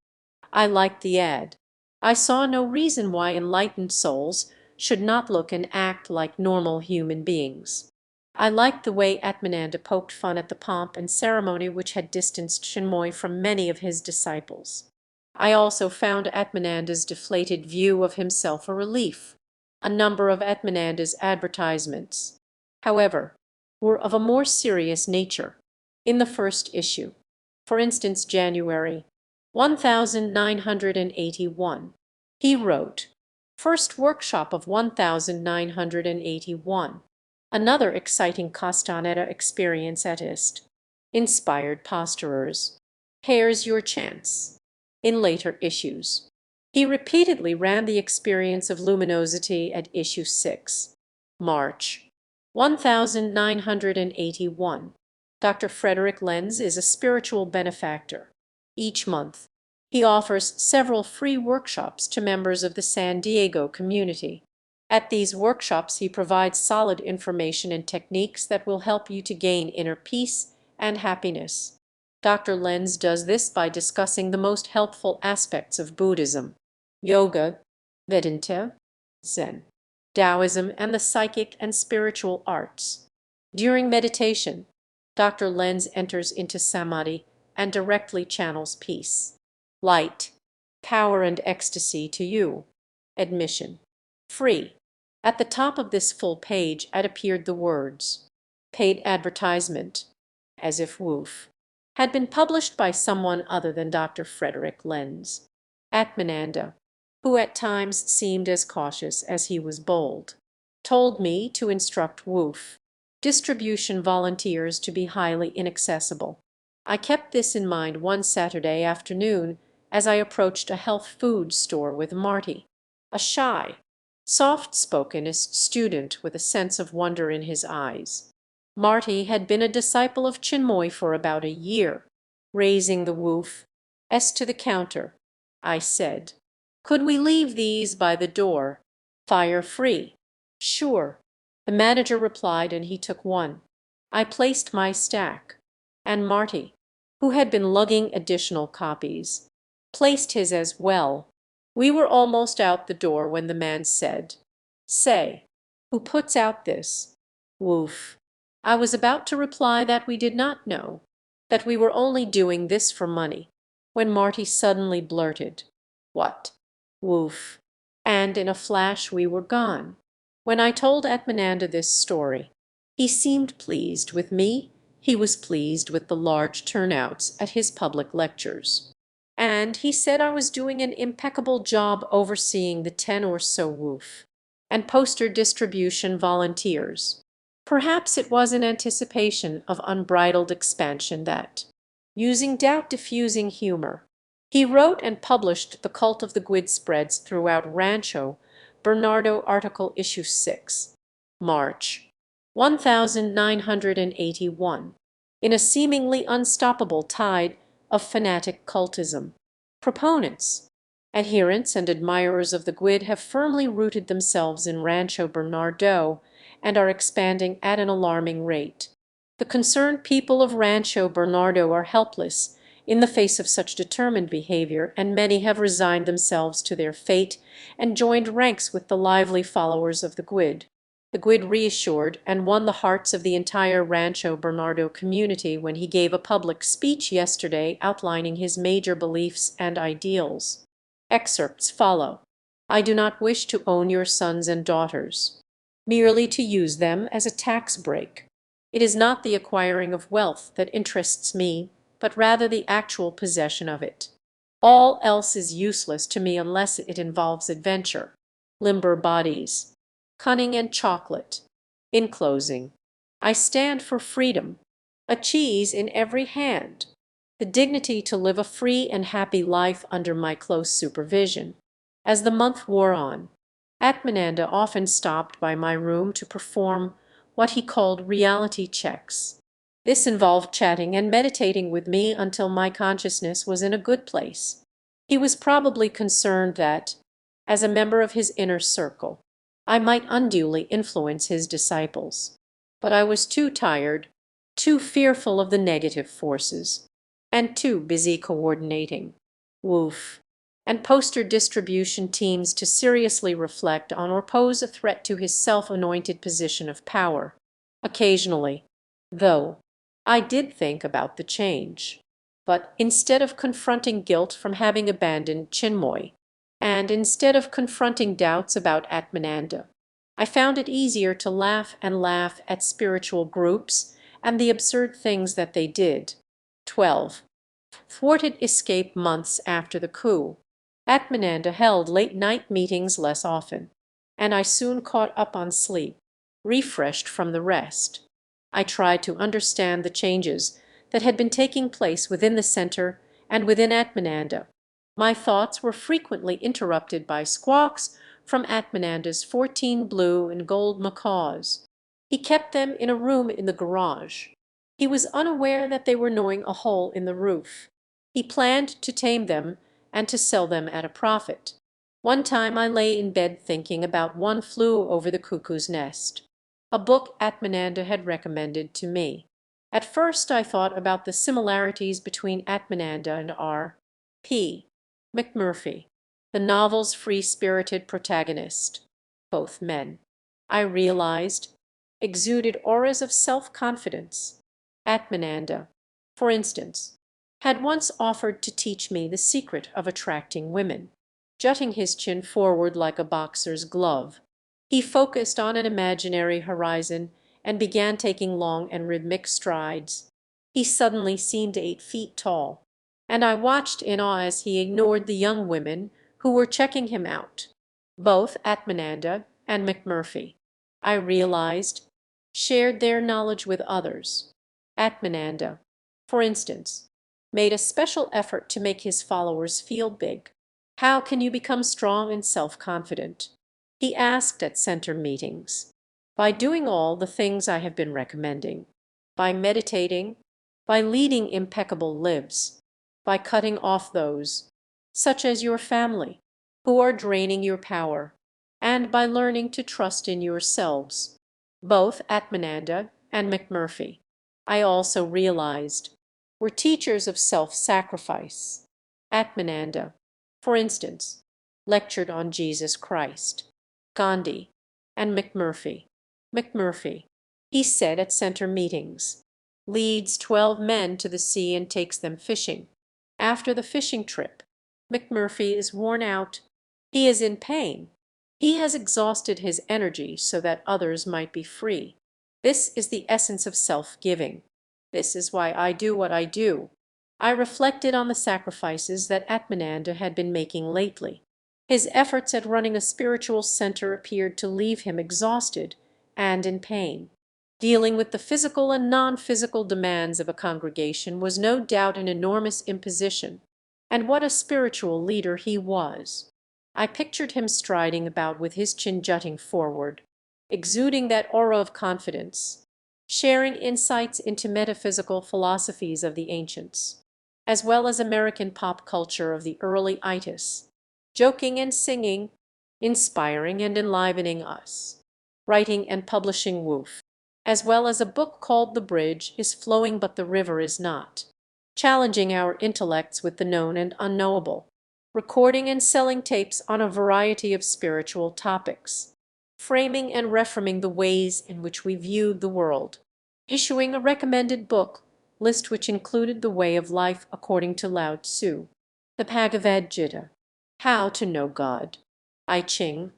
I liked the ad. I saw no reason why enlightened souls should not look and act like normal human beings. I liked the way Atmananda poked fun at the pomp and ceremony which had distanced Chinmoy from many of his disciples. I also found Atmananda's deflated view of himself a relief. A number of Atmananda's advertisements, however, were of a more serious nature. In the first issue, for instance January 1981, he wrote, "First workshop of 1981. Another exciting Castaneda experience at IST. Inspired posturers. Here's your chance." In later issues, he repeatedly ran the experience of luminosity at issue 6. March 1981. Dr. Frederick Lenz is a spiritual benefactor. Each month, he offers several free workshops to members of the San Diego community. At these workshops, he provides solid information and techniques that will help you to gain inner peace and happiness. Dr. Lenz does this by discussing the most helpful aspects of Buddhism, yoga, Vedanta, Zen, Taoism, and the psychic and spiritual arts. During meditation, Dr. Lenz enters into samadhi and directly channels peace, light, power, and ecstasy to you. Admission free. At the top of this full page had appeared the words, "Paid advertisement," as if woof had been published by someone other than Dr. Frederick Lenz. Atmananda, who at times seemed as cautious as he was bold, told me to instruct Woof distribution volunteers to be highly inaccessible. I kept this in mind one Saturday afternoon as I approached a health food store with Marty, a shy, soft-spokenest student with a sense of wonder in his eyes. Marty had been a disciple of Chinmoy for about a year. Raising the Woof S to the counter, I said, "Could we leave these by the door? Fire free." "Sure." The manager replied, and he took one. I placed my stack, and Marty, who had been lugging additional copies, placed his as well. We were almost out the door when the man said, "Say, who puts out this?" Woof. I was about to reply that we did not know, that we were only doing this for money, when Marty suddenly blurted, "What?" Woof. And in a flash we were gone. When I told Atmananda this story, he seemed pleased with me. He was pleased with the large turnouts at his public lectures, and he said I was doing an impeccable job overseeing the 10 or so Woof and poster distribution volunteers. Perhaps it was in anticipation of unbridled expansion that, using doubt-diffusing humor, he wrote and published The Cult of the Gwyd Spreads throughout Rancho Bernardo article issue 6, March 1981, in a seemingly unstoppable tide of fanatic cultism. Proponents, adherents, and admirers of the Gwyd have firmly rooted themselves in Rancho Bernardo and are expanding at an alarming rate. The concerned people of Rancho Bernardo are helpless in the face of such determined behavior, and many have resigned themselves to their fate and joined ranks with the lively followers of the Gwyd. The Gwyd reassured and won the hearts of the entire Rancho Bernardo community when he gave a public speech yesterday outlining his major beliefs and ideals. Excerpts follow. "I do not wish to own your sons and daughters, merely to use them as a tax break. It is not the acquiring of wealth that interests me, but rather the actual possession of it. All else is useless to me unless it involves adventure, limber bodies, cunning, and chocolate. In closing, I stand for freedom, a cheese in every hand, the dignity to live a free and happy life under my close supervision." As the month wore on, Atmananda often stopped by my room to perform what he called reality checks. This involved chatting and meditating with me until my consciousness was in a good place. He was probably concerned that, as a member of his inner circle, I might unduly influence his disciples. But I was too tired, too fearful of the negative forces, and too busy coordinating woof and poster distribution teams to seriously reflect on or pose a threat to his self-anointed position of power. Occasionally, though, I did think about the change. But instead of confronting guilt from having abandoned Chinmoy, and instead of confronting doubts about Atmananda, I found it easier to laugh and laugh at spiritual groups and the absurd things that they did. 12. Thwarted escape months after the coup. Atmananda held late-night meetings less often, and I soon caught up on sleep, refreshed from the rest. I tried to understand the changes that had been taking place within the center and within Atmananda. My thoughts were frequently interrupted by squawks from Atmananda's 14 blue and gold macaws. He kept them in a room in the garage. He was unaware that they were gnawing a hole in the roof. He planned to tame them and to sell them at a profit. One time I lay in bed thinking about One Flew Over the Cuckoo's Nest, a book Atmananda had recommended to me. At first I thought about the similarities between Atmananda and R. P. McMurphy, the novel's free-spirited protagonist. Both men, I realized, exuded auras of self-confidence. Atmananda, for instance, had once offered to teach me the secret of attracting women. Jutting his chin forward like a boxer's glove, he focused on an imaginary horizon and began taking long and rhythmic strides. He suddenly seemed 8 feet tall, and I watched in awe as he ignored the young women who were checking him out. Both Atmananda and McMurphy, I realized, shared their knowledge with others. Atmananda, for instance, made a special effort to make his followers feel big. How can you become strong and self-confident? He asked at center meetings. By doing all the things I have been recommending. By meditating, by leading impeccable lives, by cutting off those, such as your family, who are draining your power, and by learning to trust in yourselves. Both Atmananda and McMurphy, I also realized, were teachers of self-sacrifice. Atmananda, for instance, lectured on Jesus Christ, Gandhi, and McMurphy. McMurphy, he said at center meetings, leads 12 men to the sea and takes them fishing. After the fishing trip, McMurphy is worn out. He is in pain. He has exhausted his energy so that others might be free. This is the essence of self-giving. This is why I do what I do. I reflected on the sacrifices that Atmananda had been making lately. His efforts at running a spiritual center appeared to leave him exhausted and in pain. Dealing with the physical and non-physical demands of a congregation was no doubt an enormous imposition, and what a spiritual leader he was. I pictured him striding about with his chin jutting forward, exuding that aura of confidence, sharing insights into metaphysical philosophies of the ancients, as well as American pop culture of the early itis, joking and singing, inspiring and enlivening us. Writing and publishing woof, as well as a book called The Bridge is Flowing But the River Is Not, challenging our intellects with the known and unknowable, recording and selling tapes on a variety of spiritual topics, framing and reforming the ways in which we viewed the world, issuing a recommended book list which included The Way of Life According to Lao Tzu, the Bhagavad Gita, How to Know God, I Ching,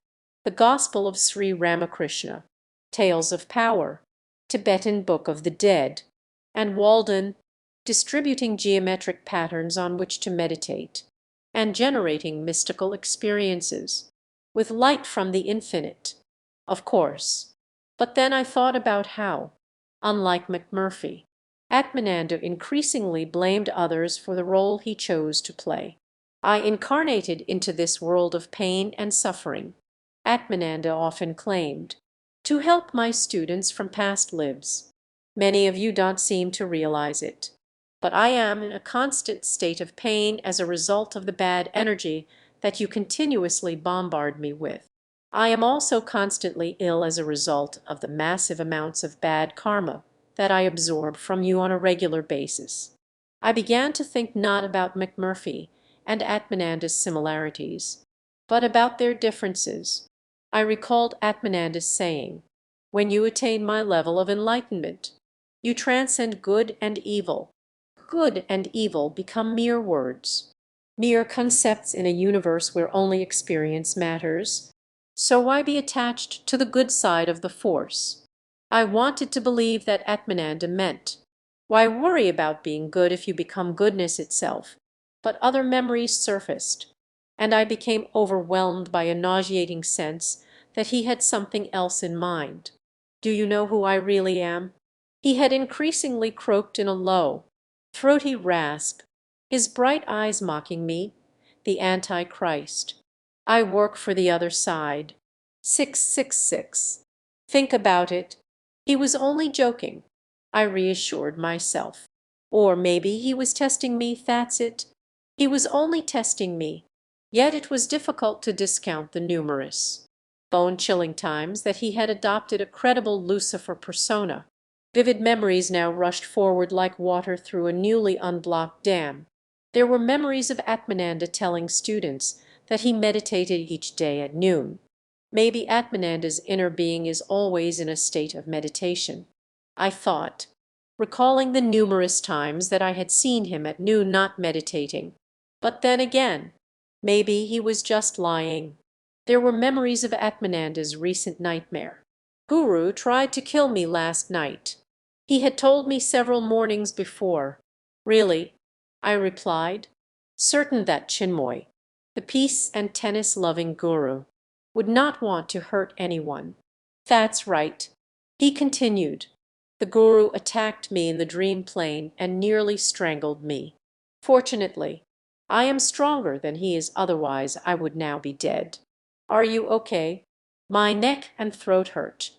the Gospel of Sri Ramakrishna, Tales of Power, Tibetan Book of the Dead, and Walden, distributing geometric patterns on which to meditate, and generating mystical experiences, with light from the infinite, of course. But then I thought about how, unlike McMurphy, Atmananda increasingly blamed others for the role he chose to play. I incarnated into this world of pain and suffering, Atmananda often claimed, to help my students from past lives. Many of you don't seem to realize it, but I am in a constant state of pain as a result of the bad energy that you continuously bombard me with. I am also constantly ill as a result of the massive amounts of bad karma that I absorb from you on a regular basis. I began to think not about McMurphy and Atmananda's similarities, but about their differences. I recalled Atmananda's saying, "When you attain my level of enlightenment, you transcend good and evil. Good and evil become mere words, mere concepts in a universe where only experience matters. So why be attached to the good side of the force?" I wanted to believe that Atmananda meant, why worry about being good if you become goodness itself? But other memories surfaced, and I became overwhelmed by a nauseating sense that he had something else in mind. "Do you know who I really am?" He had increasingly croaked in a low, throaty rasp, his bright eyes mocking me, the Antichrist. "I work for the other side. 666. Think about it. He was only joking," I reassured myself. Or maybe he was testing me, that's it. He was only testing me. Yet it was difficult to discount the numerous, bone-chilling times that he had adopted a credible Lucifer persona. Vivid memories now rushed forward like water through a newly unblocked dam. There were memories of Atmananda telling students that he meditated each day at noon. Maybe Atmananda's inner being is always in a state of meditation, I thought, recalling the numerous times that I had seen him at noon not meditating. But then again, maybe he was just lying. There were memories of Atmananda's recent nightmare. "Guru tried to kill me last night," he had told me several mornings before. "Really?" I replied, certain that Chinmoy, the peace and tennis-loving guru, would not want to hurt anyone. "That's right," he continued. "The guru attacked me in the dream plane and nearly strangled me. Fortunately, I am stronger than he is, otherwise I would now be dead. Are you okay?" My neck and throat hurt,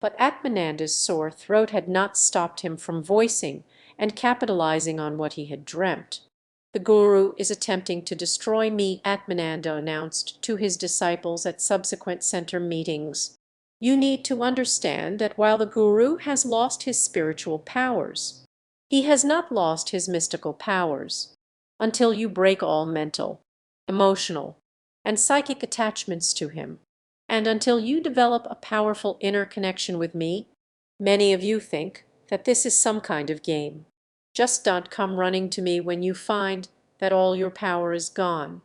but Atmananda's sore throat had not stopped him from voicing and capitalizing on what he had dreamt. "The guru is attempting to destroy me," Atmananda announced to his disciples at subsequent center meetings. "You need to understand that while the guru has lost his spiritual powers, he has not lost his mystical powers. Until you break all mental, emotional, and psychic attachments to him, and until you develop a powerful inner connection with me, many of you think that this is some kind of game. Just don't come running to me when you find that all your power is gone."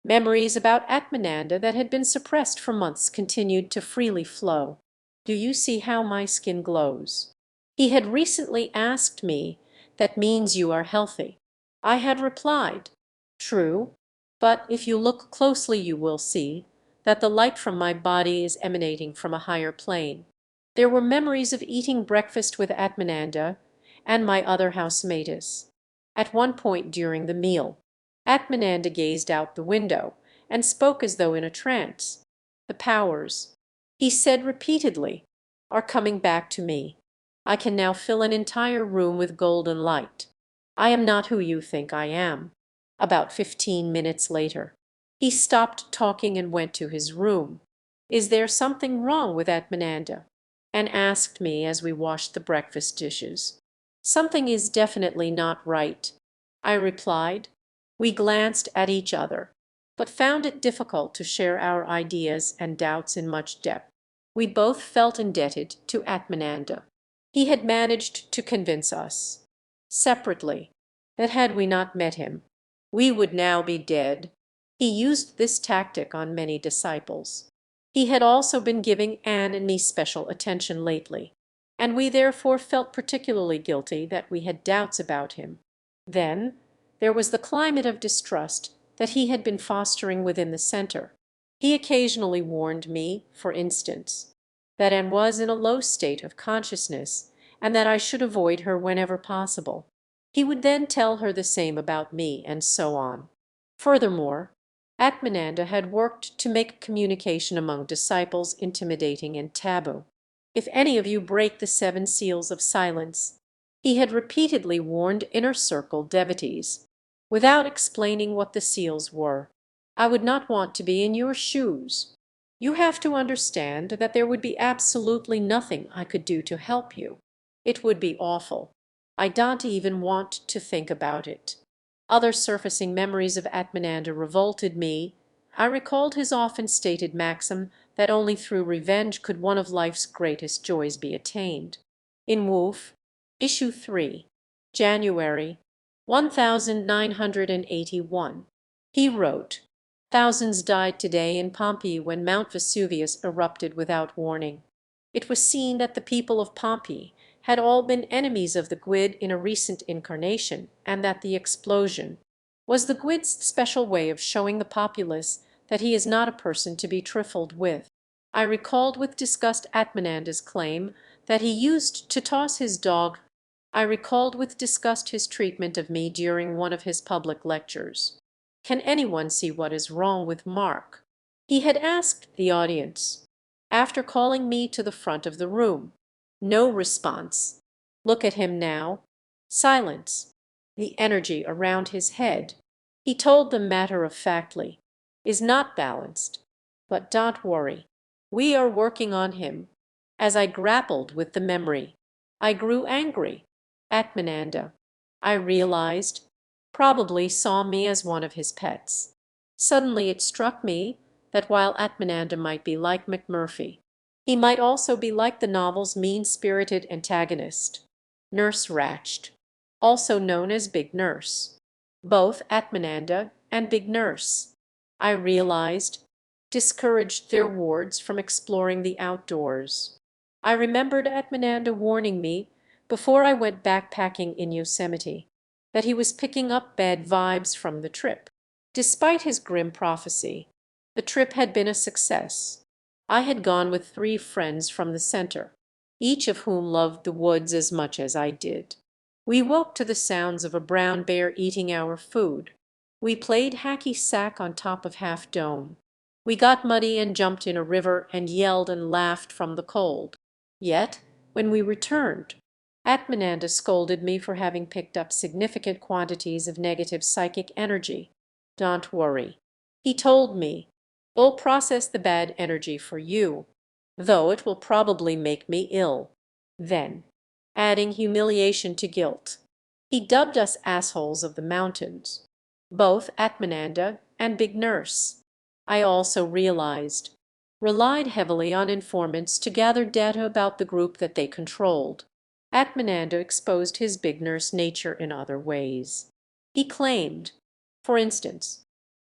Memories about Atmananda that had been suppressed for months continued to freely flow. "Do you see how my skin glows?" He had recently asked me, "That means you are healthy." I had replied, "True, but if you look closely you will see that the light from my body is emanating from a higher plane." There were memories of eating breakfast with Atmananda and my other housemates. At one point during the meal, Atmananda gazed out the window and spoke as though in a trance. "The powers," he said repeatedly, "are coming back to me. I can now fill an entire room with golden light. I am not who you think I am." About 15 minutes later, he stopped talking and went to his room. "Is there something wrong with Atmananda?" and asked me as we washed the breakfast dishes. "Something is definitely not right," I replied. We glanced at each other, but found it difficult to share our ideas and doubts in much depth. We both felt indebted to Atmananda. He had managed to convince us, separately, that had we not met him, we would now be dead. He used this tactic on many disciples. He had also been giving Anne and me special attention lately, and we therefore felt particularly guilty that we had doubts about him. Then there was the climate of distrust that he had been fostering within the center. He occasionally warned me, for instance, that Anne was in a low state of consciousness and that I should avoid her whenever possible. He would then tell her the same about me, and so on. Furthermore, Atmananda had worked to make communication among disciples intimidating and taboo. "If any of you break the 7 seals of silence," he had repeatedly warned inner circle devotees, without explaining what the seals were, "I would not want to be in your shoes. You have to understand that there would be absolutely nothing I could do to help you. It would be awful. I don't even want to think about it." Other surfacing memories of Atmananda revolted me. I recalled his often stated maxim that only through revenge could one of life's greatest joys be attained. In Woof, Issue 3, January 1981, he wrote, "Thousands died today in Pompeii when Mount Vesuvius erupted without warning. It was seen that the people of Pompeii had all been enemies of the Gwid in a recent incarnation, and that the explosion was the Gwid's special way of showing the populace that he is not a person to be trifled with. I recalled with disgust Atmananda's claim that he used to toss his dog. I recalled with disgust his treatment of me during one of his public lectures. Can anyone see what is wrong with Mark?" He had asked the audience, after calling me to the front of the room. No response. Look at him now. Silence. The energy around his head, he told them matter-of-factly, is not balanced. But don't worry. We are working on him. As I grappled with the memory, I grew angry. Atmananda, I realized, probably saw me as one of his pets. Suddenly it struck me that while Atmananda might be like McMurphy, he might also be like the novel's mean-spirited antagonist, Nurse Ratched, also known as Big Nurse. Both Atmananda and Big Nurse, I realized, discouraged their wards from exploring the outdoors. I remembered Atmananda warning me before I went backpacking in Yosemite that he was picking up bad vibes from the trip. Despite his grim prophecy, the trip had been a success. I had gone with 3 friends from the center, each of whom loved the woods as much as I did. We woke to the sounds of a brown bear eating our food. We played hacky sack on top of Half Dome. We got muddy and jumped in a river and yelled and laughed from the cold. Yet, when we returned, Atmananda scolded me for having picked up significant quantities of negative psychic energy. Don't worry, he told me. We'll process the bad energy for you, though it will probably make me ill. Then, adding humiliation to guilt, he dubbed us assholes of the mountains, both Atmananda and Big Nurse. I also realized, relied heavily on informants to gather data about the group that they controlled. Atmananda exposed his Big Nurse nature in other ways. He claimed, for instance,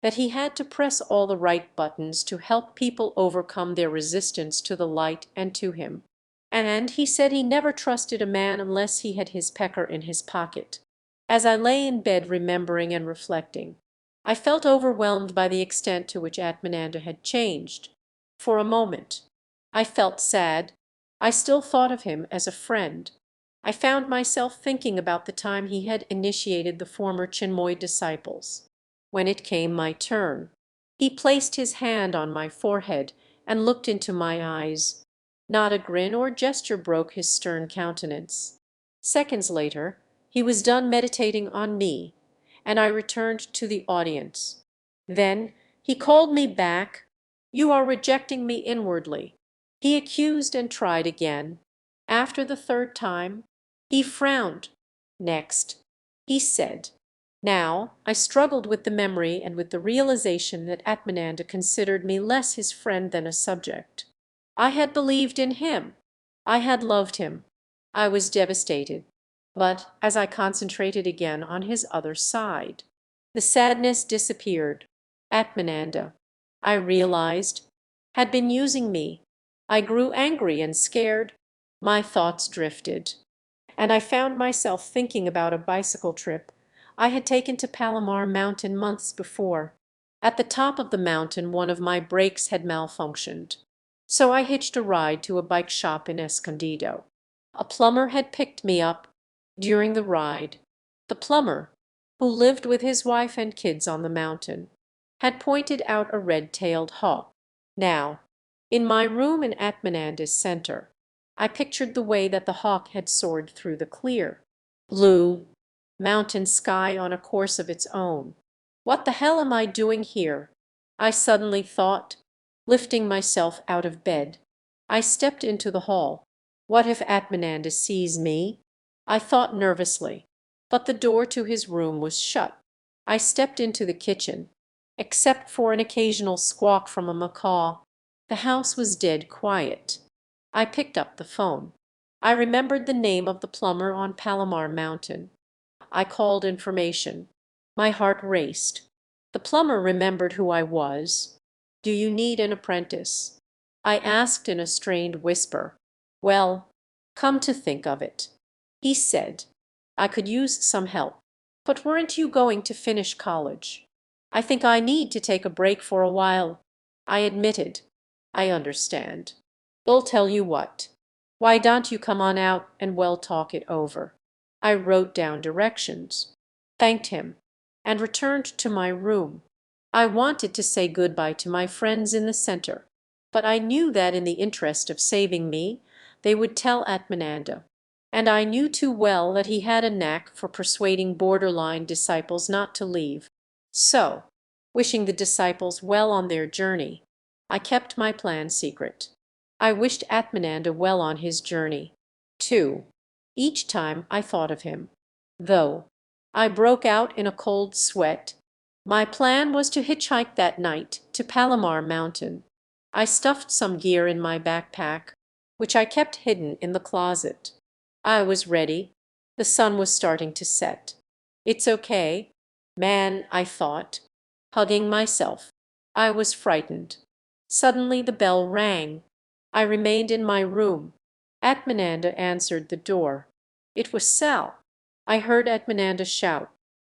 that he had to press all the right buttons to help people overcome their resistance to the light and to him. And he said he never trusted a man unless he had his pecker in his pocket. As I lay in bed remembering and reflecting, I felt overwhelmed by the extent to which Atmananda had changed. For a moment, I felt sad. I still thought of him as a friend. I found myself thinking about the time he had initiated the former Chinmoy disciples. When it came my turn, he placed his hand on my forehead and looked into my eyes. Not a grin or gesture broke his stern countenance. Seconds later, he was done meditating on me, and I returned to the audience. Then he called me back. "You are rejecting me inwardly." He accused and tried again. After the 3rd time, he frowned. Next, he said, now I struggled with the memory and with the realization that Atmananda considered me less his friend than a subject. I had believed in him. I had loved him. I was devastated. But as I concentrated again on his other side, the sadness disappeared. Atmananda, I realized, had been using me. I grew angry and scared. My thoughts drifted, and I found myself thinking about a bicycle trip I had taken to Palomar Mountain months before. At the top of the mountain one of my brakes had malfunctioned, so I hitched a ride to a bike shop in Escondido. A plumber had picked me up. During the ride, the plumber, who lived with his wife and kids on the mountain, had pointed out a red-tailed hawk. Now, in my room in Atmananda's center, I pictured the way that the hawk had soared through the clear, blue mountain sky on a course of its own. What the hell am I doing here? I suddenly thought. Lifting myself out of bed, I stepped into the hall. What if Atmananda sees me? I thought nervously, but the door to his room was shut. I stepped into the kitchen. Except for an occasional squawk from a macaw, the house was dead quiet. I picked up the phone. I remembered the name of the plumber on Palomar Mountain. I called information. My heart raced. The plumber remembered who I was. "Do you need an apprentice?" I asked in a strained whisper. "Well, come to think of it," he said, "I could use some help. But weren't you going to finish college?" "I think I need to take a break for a while," I admitted. "I understand. I'll tell you what. Why don't you come on out and we'll talk it over?" I wrote down directions, thanked him, and returned to my room. I wanted to say good-bye to my friends in the center, but I knew that in the interest of saving me they would tell Atmananda, and I knew too well that he had a knack for persuading borderline disciples not to leave. So, wishing the disciples well on their journey, I kept my plan secret. I wished Atmananda well on his journey, too, each time I thought of him, though I broke out in a cold sweat. My plan was to hitchhike that night to Palomar Mountain. I stuffed some gear in my backpack, which I kept hidden in the closet. I was ready. The sun was starting to set. "It's okay, man," I thought, hugging myself. I was frightened. Suddenly the bell rang. I remained in my room. Atmananda answered the door. It was Sal. I heard Atmananda shout,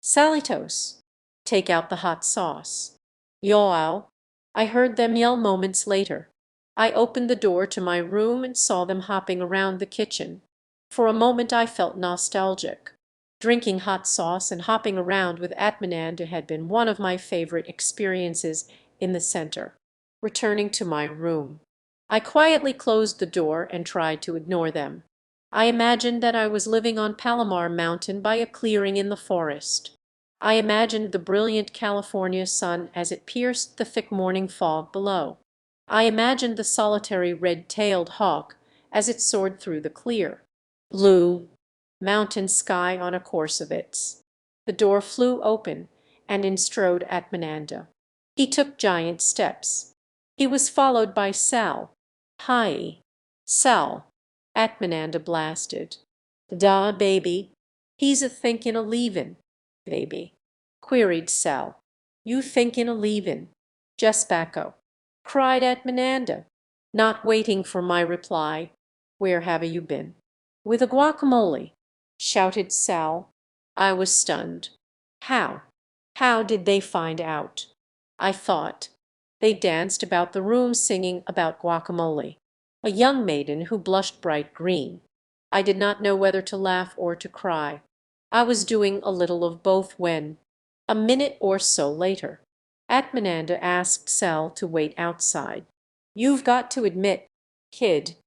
"Salitos! Take out the hot sauce." "Yoao!" I heard them yell moments later. I opened the door to my room and saw them hopping around the kitchen. For a moment I felt nostalgic. Drinking hot sauce and hopping around with Atmananda had been one of my favorite experiences in the center. Returning to my room, I quietly closed the door and tried to ignore them. I imagined that I was living on Palomar Mountain by a clearing in the forest. I imagined the brilliant California sun as it pierced the thick morning fog below. I imagined the solitary red-tailed hawk as it soared through the clear, blue mountain sky on a course of its. The door flew open, and in strode Atmananda. He took giant steps. He was followed by Sal. "Hi, Sal," Atmananda blasted. "Da, baby. He's a thinkin' o' leavin', baby," queried Sal. "You thinkin' o' leavin', Jespacco?" cried Atmananda, not waiting for my reply. "Where have you been?" "With a guacamole," shouted Sal. I was stunned. How? How did they find out? I thought. They danced about the room singing about guacamole, a young maiden who blushed bright green. I did not know whether to laugh or to cry. I was doing a little of both when, a minute or so later, Atmananda asked Sal to wait outside. "You've got to admit, kid,"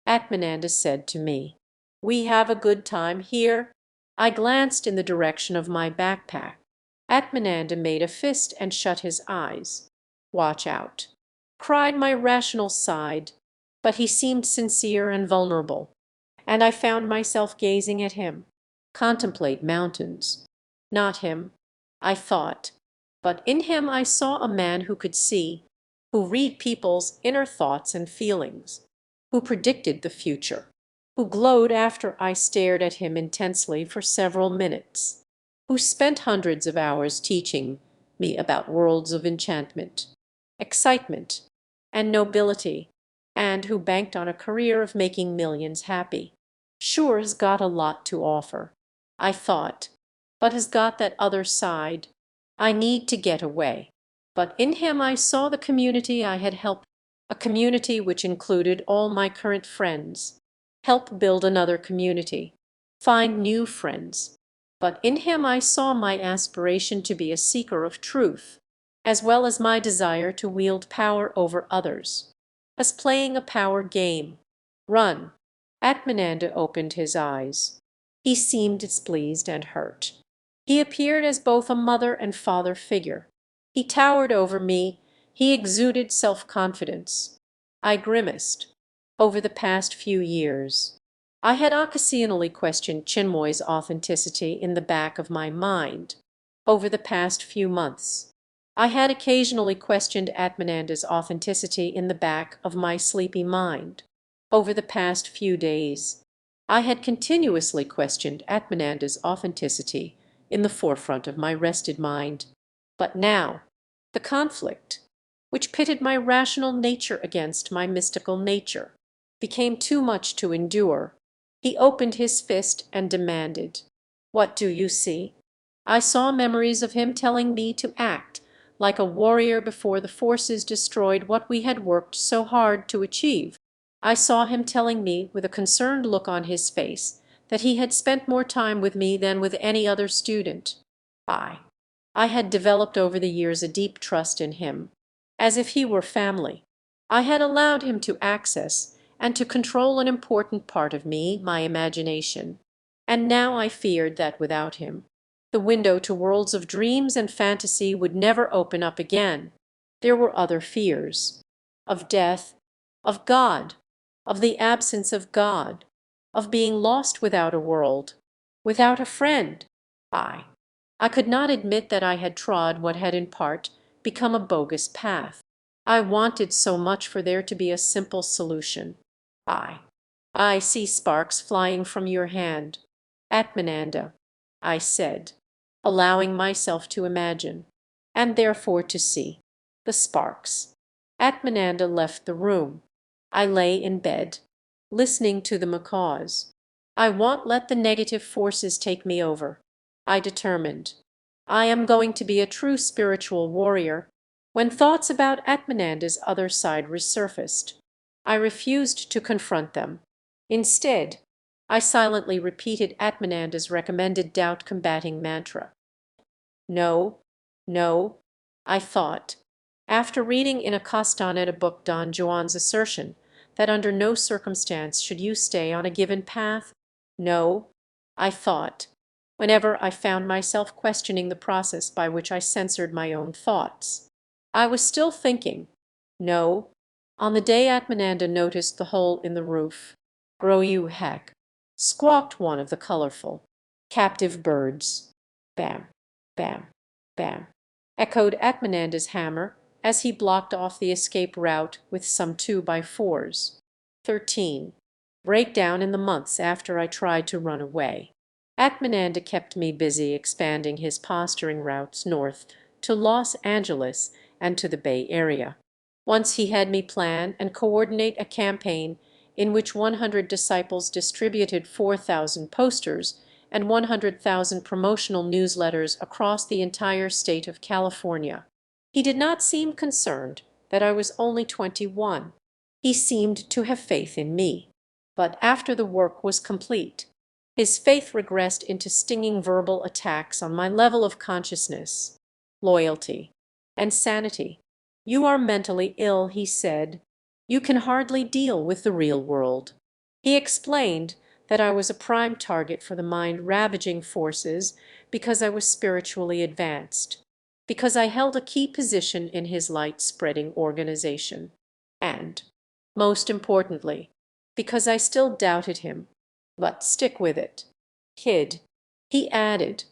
Atmananda said to me, "we have a good time here." I glanced in the direction of my backpack. Atmananda made a fist and shut his eyes. "Watch out," cried my rational side, but he seemed sincere and vulnerable, and I found myself gazing at him. Contemplate mountains. Not him, I thought, but in him I saw a man who could see, who read people's inner thoughts and feelings, who predicted the future, who glowed after I stared at him intensely for several minutes, who spent hundreds of hours teaching me about worlds of enchantment, excitement, and nobility, and who banked on a career of making millions happy. Sure has got a lot to offer, I thought, but has got that other side. I need to get away. But in him I saw the community I had helped, a community which included all my current friends, help build another community, find new friends. But in him I saw my aspiration to be a seeker of truth, as well as my desire to wield power over others, as playing a power game. "Run." Atmananda opened his eyes. He seemed displeased and hurt. He appeared as both a mother and father figure. He towered over me, He exuded self-confidence. I grimaced. Over the past few years, I had occasionally questioned Chinmoy's authenticity in the back of my mind. Over the past few months, I had occasionally questioned Atmananda's authenticity in the back of my sleepy mind. Over the past few days, I had continuously questioned Atmananda's authenticity in the forefront of my rested mind. But now, the conflict, which pitted my rational nature against my mystical nature, became too much to endure. He opened his fist and demanded, "What do you see?" I saw memories of him telling me to act like a warrior before the forces destroyed what we had worked so hard to achieve. I saw him telling me with a concerned look on his face that he had spent more time with me than with any other student. I I had developed over the years a deep trust in him, as if he were family. I had allowed him to access and to control an important part of me, my imagination. And now I feared that without him, the window to worlds of dreams and fantasy would never open up again. There were other fears, of death, of God, of the absence of God, of being lost without a world, without a friend. I I could not admit that I had trod what had in part become a bogus path. I wanted so much for there to be a simple solution. I I see sparks flying from your hand, Atmananda, I said, allowing myself to imagine, and therefore to see, the sparks. Atmananda left the room. I lay in bed, listening to the macaws. I won't let the negative forces take me over. I determined. I am going to be a true spiritual warrior. When thoughts about Atmananda's other side resurfaced, I refused to confront them. Instead, I silently repeated Atmananda's recommended doubt-combating mantra. No, no, I thought, after reading in a Castaneda book Don Juan's assertion that under no circumstance should you stay on a given path. No, I thought, whenever I found myself questioning the process by which I censored my own thoughts. I was still thinking. No, on the day Atmananda noticed the hole in the roof, "Grow you heck," squawked one of the colorful, captive birds. Bam, bam, bam, echoed Atmananda's hammer as he blocked off the escape route with some 2x4s. 13. Breakdown in the months after I tried to run away. Atmananda kept me busy expanding his posturing routes north to Los Angeles and to the Bay Area. Once he had me plan and coordinate a campaign in which 100 disciples distributed 4,000 posters and 100,000 promotional newsletters across the entire state of California. He did not seem concerned that I was only 21. He seemed to have faith in me. But after the work was complete, his faith regressed into stinging verbal attacks on my level of consciousness, loyalty, and sanity. "You are mentally ill," he said. "You can hardly deal with the real world." He explained that I was a prime target for the mind-ravaging forces because I was spiritually advanced, because I held a key position in his light-spreading organization, and, most importantly, because I still doubted him. But stick with it, kid, he added.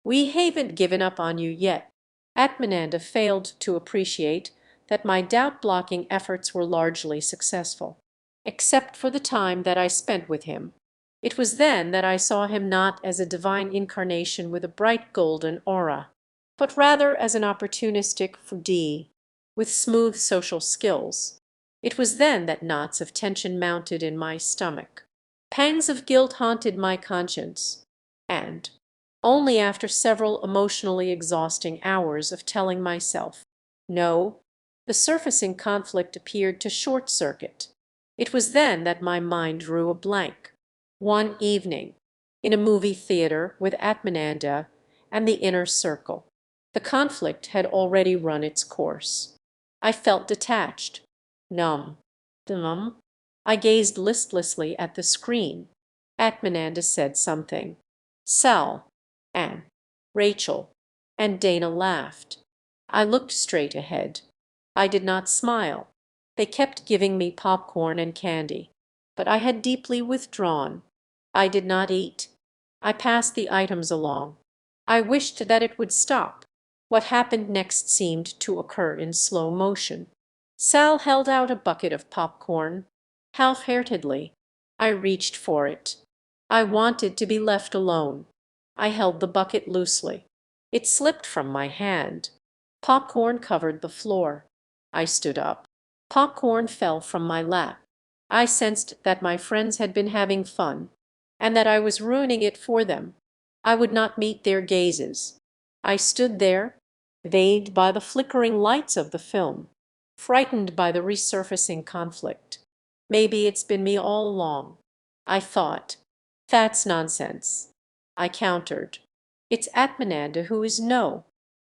We haven't given up on you yet. Atmananda failed to appreciate that my doubt-blocking efforts were largely successful, except for the time that I spent with him. It was then that I saw him not as a divine incarnation with a bright golden aura, but rather as an opportunistic foodie with smooth social skills. It was then that knots of tension mounted in my stomach. Pangs of guilt haunted my conscience, and only after several emotionally exhausting hours of telling myself, no, the surfacing conflict appeared to short-circuit. It was then that my mind drew a blank. One evening, in a movie theater with Atmananda and the inner circle, the conflict had already run its course. I felt detached, numb, numb. I gazed listlessly at the screen. Atmananda said something. Sal, Anne, Rachel, and Dana laughed. I looked straight ahead. I did not smile. They kept giving me popcorn and candy, but I had deeply withdrawn. I did not eat. I passed the items along. I wished that it would stop. What happened next seemed to occur in slow motion. Sal held out a bucket of popcorn. Half-heartedly, I reached for it. I wanted to be left alone. I held the bucket loosely. It slipped from my hand. Popcorn covered the floor. I stood up. Popcorn fell from my lap. I sensed that my friends had been having fun, and that I was ruining it for them. I would not meet their gazes. I stood there, veiled by the flickering lights of the film, frightened by the resurfacing conflict. Maybe it's been me all along. I thought. That's nonsense. I countered. It's Atmananda who is no.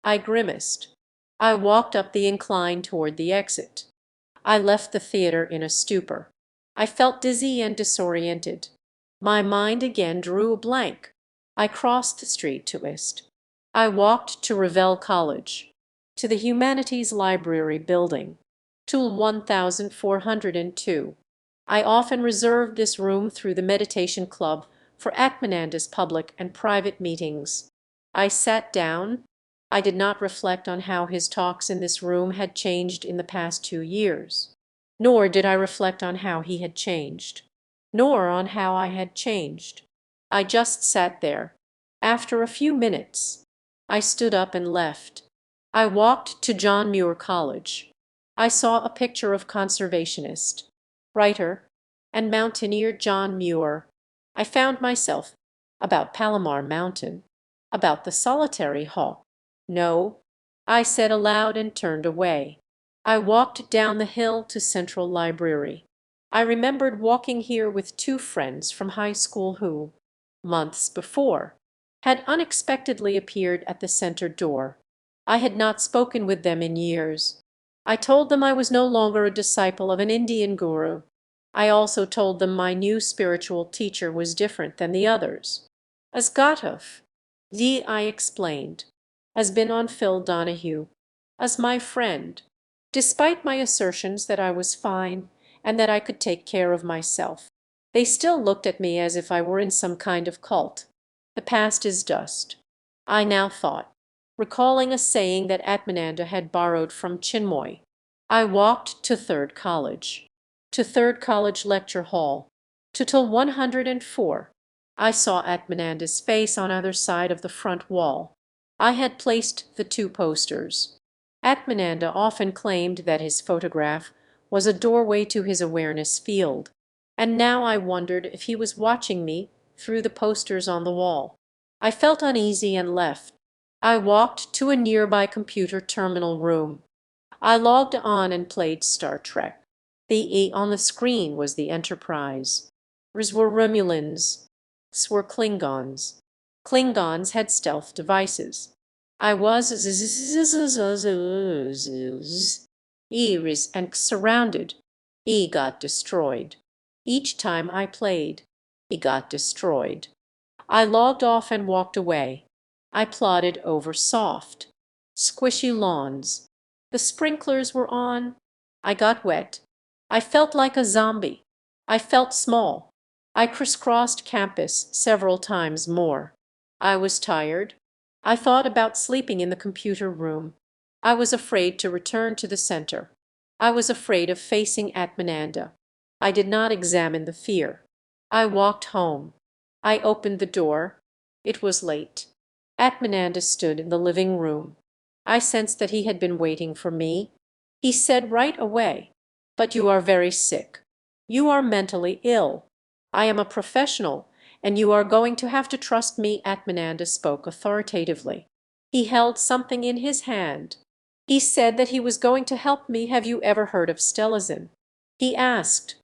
I grimaced. I walked up the incline toward the exit. I left the theater in a stupor. I felt dizzy and disoriented. My mind again drew a blank. I crossed the street to East. I walked to Revelle College, to the Humanities Library building, to 1402. I often reserved this room through the Meditation Club for Atmananda's public and private meetings. I sat down. I did not reflect on how his talks in this room had changed in the past 2 years. Nor did I reflect on how he had changed. Nor on how I had changed. I just sat there. After a few minutes, I stood up and left. I walked to John Muir College. I saw a picture of conservationist, writer, and mountaineer John Muir. I found myself about Palomar Mountain, about the solitary hawk. No, I said aloud and turned away. I walked down the hill to Central Library. I remembered walking here with two friends from high school who, months before, had unexpectedly appeared at the center door. I had not spoken with them in years. I told them I was no longer a disciple of an Indian guru. I also told them my new spiritual teacher was different than the others. As Gotov, I explained, has been on Phil Donahue, as my friend, despite my assertions that I was fine and that I could take care of myself. They still looked at me as if I were in some kind of cult. The past is dust. I now thought, recalling a saying that Atmananda had borrowed from Chinmoy. I walked to Third College, to Third College Lecture Hall, to till 104. I saw Atmananda's face on either side of the front wall. I had placed the two posters. Atmananda often claimed that his photograph was a doorway to his awareness field, and now I wondered if he was watching me through the posters on the wall. I felt uneasy and left. I walked to a nearby computer terminal room. I logged on and played Star Trek. The E on the screen was the Enterprise. Rs were Romulans. S were Klingons. Klingons had stealth devices. I was Eris and surrounded. E got destroyed. Each time I played, E got destroyed. I logged off and walked away. I plodded over soft, squishy lawns. The sprinklers were on. I got wet. I felt like a zombie. I felt small. I crisscrossed campus several times more. I was tired. I thought about sleeping in the computer room. I was afraid to return to the center. I was afraid of facing Atmananda. I did not examine the fear. I walked home. I opened the door. It was late. Atmananda stood in the living room. I sensed that he had been waiting for me. He said right away, "But you are very sick. You are mentally ill. I am a professional, and you are going to have to trust me." Atmananda spoke authoritatively. He held something in his hand. He said that he was going to help me. "Have you ever heard of Stelazine?" he asked.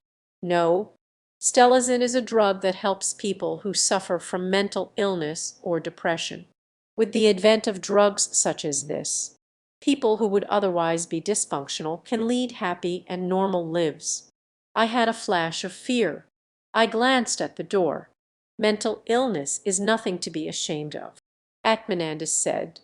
No. Stelazine is a drug that helps people who suffer from mental illness or depression. With the advent of drugs such as this, people who would otherwise be dysfunctional can lead happy and normal lives. I had a flash of fear. I glanced at the door. Mental illness is nothing to be ashamed of, Atmananda said,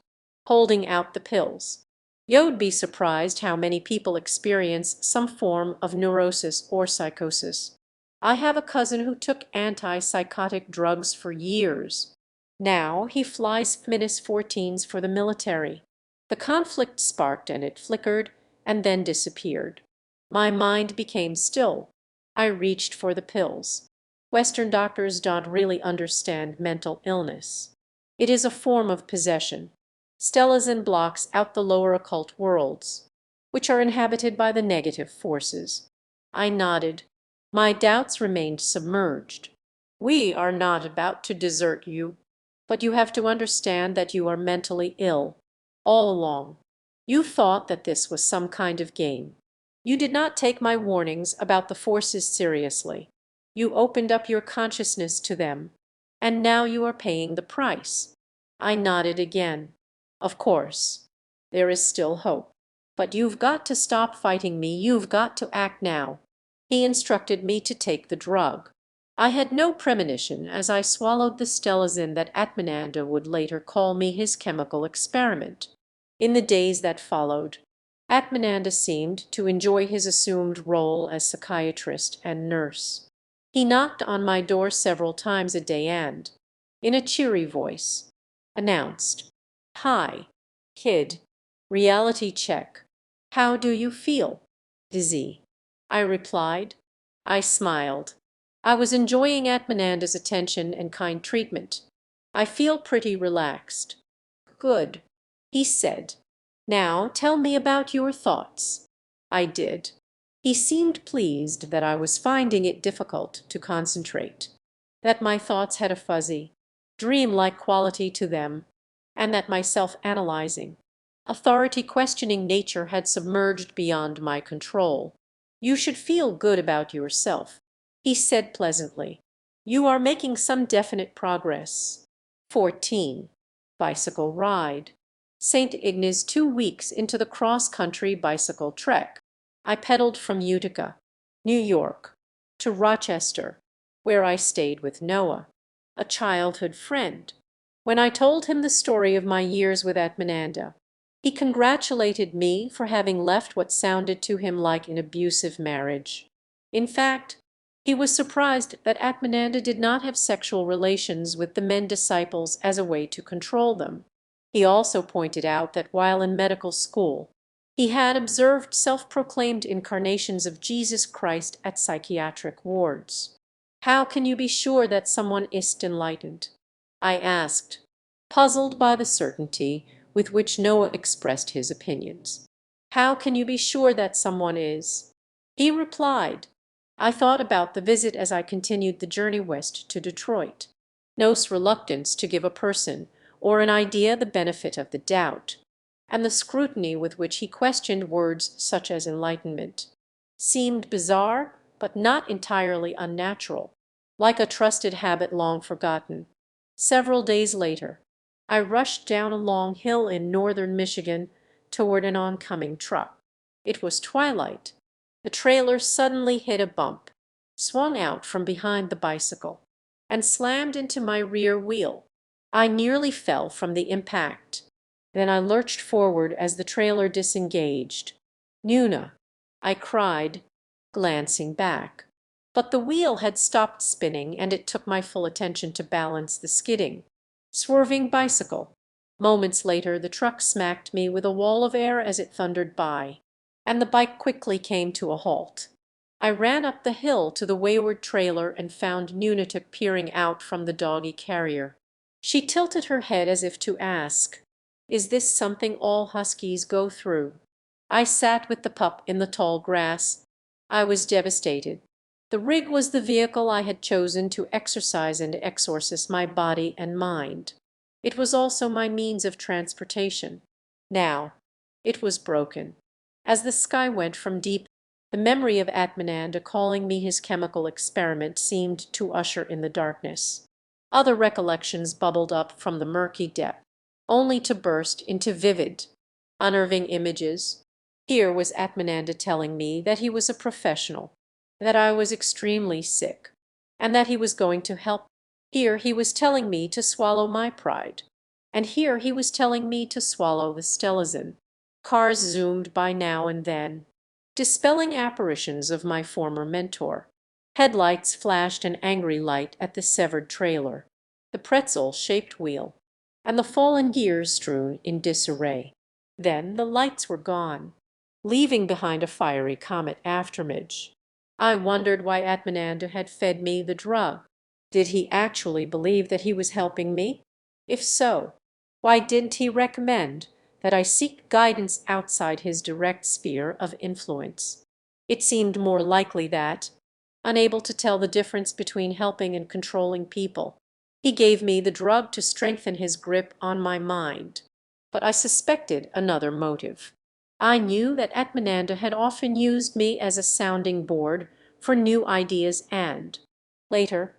holding out the pills. You'd be surprised how many people experience some form of neurosis or psychosis. I have a cousin who took antipsychotic drugs for years. Now he flies -14s for the military. The conflict sparked and it flickered and then disappeared. My mind became still. I reached for the pills. Western doctors don't really understand mental illness. It is a form of possession. Stelazin blocks out the lower occult worlds, which are inhabited by the negative forces. I nodded. My doubts remained submerged. We are not about to desert you, but you have to understand that you are mentally ill all along. You thought that this was some kind of game. You did not take my warnings about the forces seriously. You opened up your consciousness to them, and now you are paying the price. I nodded again. Of course, there is still hope. But you've got to stop fighting me. You've got to act now. He instructed me to take the drug. I had no premonition as I swallowed the stelazin that Atmananda would later call me his chemical experiment. In the days that followed, Atmananda seemed to enjoy his assumed role as psychiatrist and nurse. He knocked on my door several times a day and, in a cheery voice, announced, "Hi, kid. Reality check. How do you feel?" "Dizzy," I replied. I smiled. I was enjoying Atmananda's attention and kind treatment. "I feel pretty relaxed." "Good," he said. "Now tell me about your thoughts." I did. He seemed pleased that I was finding it difficult to concentrate, that my thoughts had a fuzzy, dream-like quality to them, and that my self-analyzing, authority-questioning nature had submerged beyond my control. "You should feel good about yourself," he said pleasantly. "You are making some definite progress." 14. Bicycle ride. St. Ignace 2 weeks into the cross-country bicycle trek. I pedaled from Utica, New York, to Rochester, where I stayed with Noah, a childhood friend. When I told him the story of my years with Atmananda, he congratulated me for having left what sounded to him like an abusive marriage. In fact, he was surprised that Atmananda did not have sexual relations with the men disciples as a way to control them. He also pointed out that while in medical school, he had observed self-proclaimed incarnations of Jesus Christ at psychiatric wards. "How can you be sure that someone is enlightened?" I asked, puzzled by the certainty with which Noah expressed his opinions. "How can you be sure that someone is?" He replied, "I thought about the visit as I continued the journey west to Detroit. No reluctance to give a person or an idea the benefit of the doubt, and the scrutiny with which he questioned words such as enlightenment seemed bizarre but not entirely unnatural, like a trusted habit long forgotten. Several days later, I rushed down a long hill in northern Michigan toward an oncoming truck. It was twilight. The trailer suddenly hit a bump, swung out from behind the bicycle, and slammed into my rear wheel. I nearly fell from the impact. Then I lurched forward as the trailer disengaged. "Nuna!" I cried, glancing back. But the wheel had stopped spinning, and it took my full attention to balance the skidding, swerving bicycle. Moments later the truck smacked me with a wall of air as it thundered by, and the bike quickly came to a halt. I ran up the hill to the wayward trailer and found Nunatak peering out from the doggy carrier. She tilted her head as if to ask, "Is this something all huskies go through?" I sat with the pup in the tall grass. I was devastated. The rig was the vehicle I had chosen to exercise and exorcise my body and mind. It was also my means of transportation. Now it was broken. As the sky went from deep, the memory of Atmananda calling me his chemical experiment seemed to usher in the darkness. Other recollections bubbled up from the murky depth, only to burst into vivid, unnerving images. Here was Atmananda telling me that he was a professional, that I was extremely sick, and that he was going to help. Here he was telling me to swallow my pride, and here he was telling me to swallow the stelazin. Cars zoomed by now and then, dispelling apparitions of my former mentor. Headlights flashed an angry light at the severed trailer, the pretzel-shaped wheel, and the fallen gears strewn in disarray. Then the lights were gone, leaving behind a fiery comet afterimage. I wondered why Atmananda had fed me the drug. Did he actually believe that he was helping me? If so, why didn't he recommend that I seek guidance outside his direct sphere of influence? It seemed more likely that, unable to tell the difference between helping and controlling people, he gave me the drug to strengthen his grip on my mind. But I suspected another motive. I knew that Atmananda had often used me as a sounding board for new ideas and, later,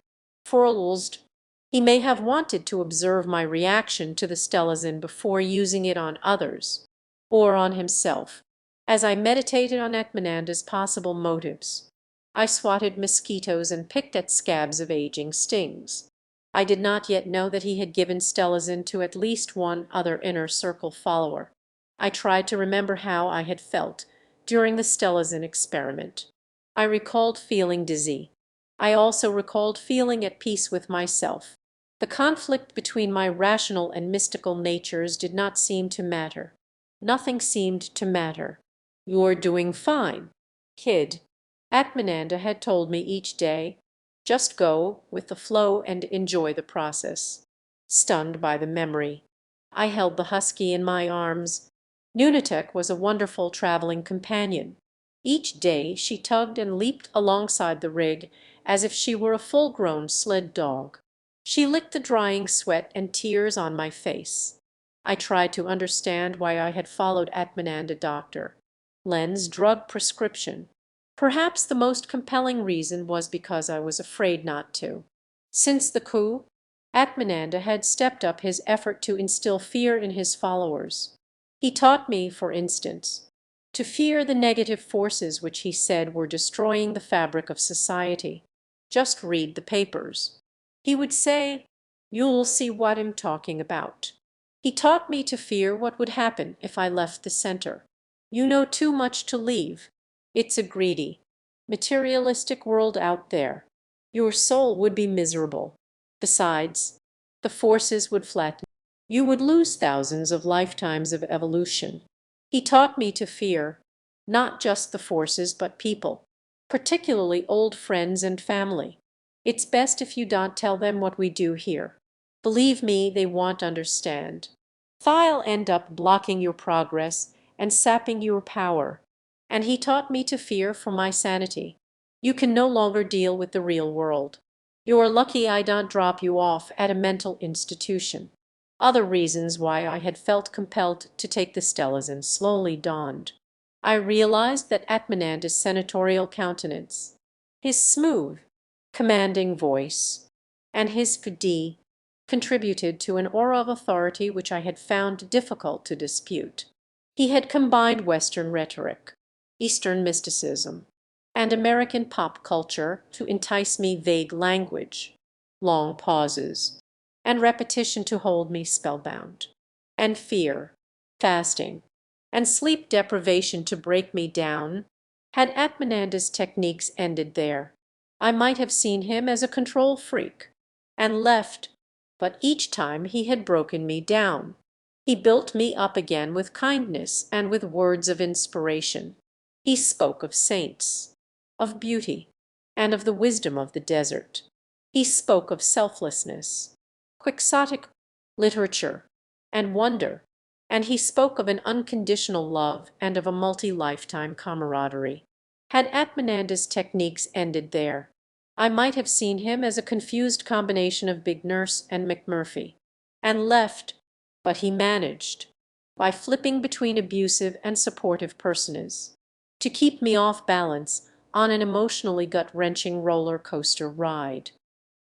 he may have wanted to observe my reaction to the Stelazine before using it on others, or on himself. As I meditated on Atmananda's possible motives, I swatted mosquitoes and picked at scabs of aging stings. I did not yet know that he had given Stelazine to at least one other inner circle follower. I tried to remember how I had felt during the Stelazine experiment. I recalled feeling dizzy. I also recalled feeling at peace with myself. The conflict between my rational and mystical natures did not seem to matter. Nothing seemed to matter. "You're doing fine, kid," Atmananda had told me each day. "Just go with the flow and enjoy the process." Stunned by the memory, I held the husky in my arms. Nunatak was a wonderful traveling companion. Each day she tugged and leaped alongside the rig as if she were a full-grown sled dog. She licked the drying sweat and tears on my face. I tried to understand why I had followed Atmananda Doctor. Len's drug prescription. Perhaps the most compelling reason was because I was afraid not to. Since the coup, Atmananda had stepped up his effort to instill fear in his followers. He taught me, for instance, to fear the negative forces which he said were destroying the fabric of society. Just read the papers. He would say, "You'll see what I'm talking about." He taught me to fear what would happen if I left the center. "You know too much to leave. It's a greedy, materialistic world out there. Your soul would be miserable. Besides, the forces would flatten. You would lose thousands of lifetimes of evolution." He taught me to fear not just the forces but people, particularly old friends and family. "It's best if you don't tell them what we do here. Believe me, they won't understand. They'll end up blocking your progress and sapping your power." And he taught me to fear for my sanity. "You can no longer deal with the real world. You're lucky I don't drop you off at a mental institution." Other reasons why I had felt compelled to take the Stelazine slowly dawned. I realized that Atmananda's senatorial countenance, his smooth, commanding voice, and his fidei contributed to an aura of authority which I had found difficult to dispute. He had combined Western rhetoric, Eastern mysticism, and American pop culture to entice me: vague language, long pauses, and repetition to hold me spellbound, and fear, fasting, and sleep deprivation to break me down. Had Atmananda's techniques ended there, I might have seen him as a control freak and left, but each time he had broken me down. He built me up again with kindness and with words of inspiration. He spoke of saints, of beauty, and of the wisdom of the desert. He spoke of selflessness, quixotic literature, and wonder, and he spoke of an unconditional love and of a multi-lifetime camaraderie. Had Atmananda's techniques ended there, I might have seen him as a confused combination of Big Nurse and McMurphy, and left, but he managed, by flipping between abusive and supportive personas, to keep me off balance on an emotionally gut-wrenching roller coaster ride.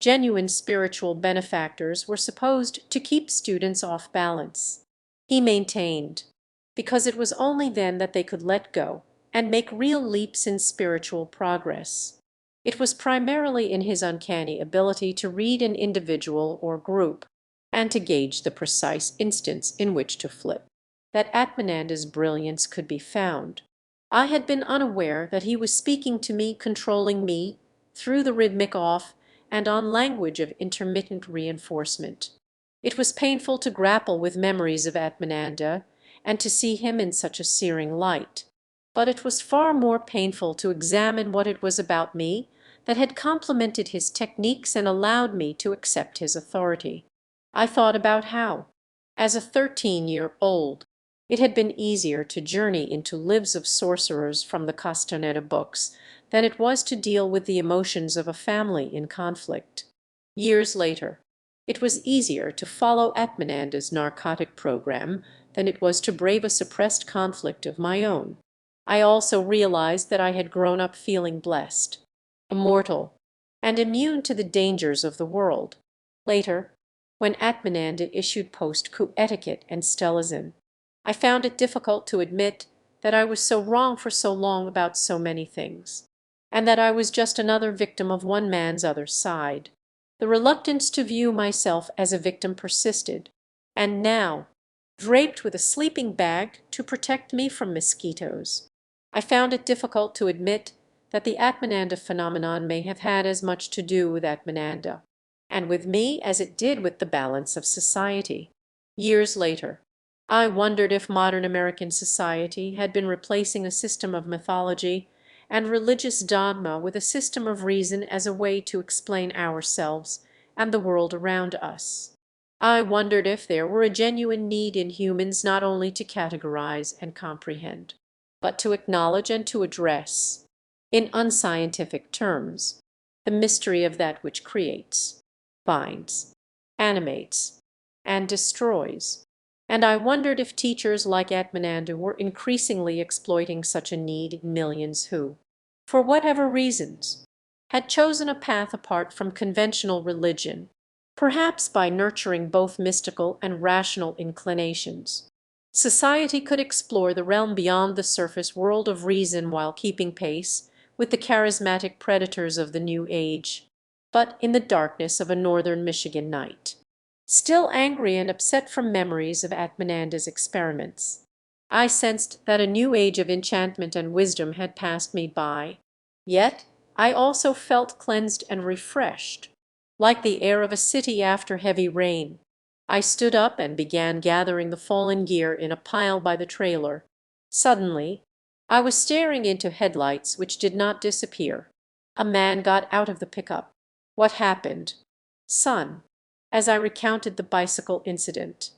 Genuine spiritual benefactors were supposed to keep students off balance, he maintained, because it was only then that they could let go and make real leaps in spiritual progress. It was primarily in his uncanny ability to read an individual or group, and to gauge the precise instance in which to flip. that Atmananda's brilliance could be found. I had been unaware that he was speaking to me, controlling me through the rhythmic off and on language of intermittent reinforcement. It was painful to grapple with memories of Atmananda and to see him in such a searing light, but it was far more painful to examine what it was about me that had complemented his techniques and allowed me to accept his authority. I thought about how, as a 13-year-old, it had been easier to journey into lives of sorcerers from the Castaneda books than it was to deal with the emotions of a family in conflict. Years later, it was easier to follow Atmananda's narcotic program than it was to brave a suppressed conflict of my own. I also realized that I had grown up feeling blessed, immortal, and immune to the dangers of the world. Later, when Atmananda issued post-coup etiquette and stelazin, I found it difficult to admit that I was so wrong for so long about so many things, and that I was just another victim of one man's other side. The reluctance to view myself as a victim persisted, and now, draped with a sleeping bag to protect me from mosquitoes, I found it difficult to admit that the Atmananda phenomenon may have had as much to do with Atmananda, and with me as it did with the balance of society. Years later, I wondered if modern American society had been replacing a system of mythology and religious dogma with a system of reason as a way to explain ourselves and the world around us. I wondered if there were a genuine need in humans not only to categorize and comprehend, but to acknowledge and to address, in unscientific terms, the mystery of that which creates, binds, animates, and destroys. And I wondered if teachers like Atmananda were increasingly exploiting such a need in millions who, for whatever reasons, had chosen a path apart from conventional religion, perhaps by nurturing both mystical and rational inclinations. Society could explore the realm beyond the surface world of reason while keeping pace with the charismatic predators of the new age, but in the darkness of a northern Michigan night, still angry and upset from memories of Atmananda's experiments, I sensed that a new age of enchantment and wisdom had passed me by. Yet I also felt cleansed and refreshed, like the air of a city after heavy rain. I stood up and began gathering the fallen gear in a pile by the trailer. Suddenly, I was staring into headlights which did not disappear. A man got out of the pickup. "What happened, son?" As I recounted the bicycle incident,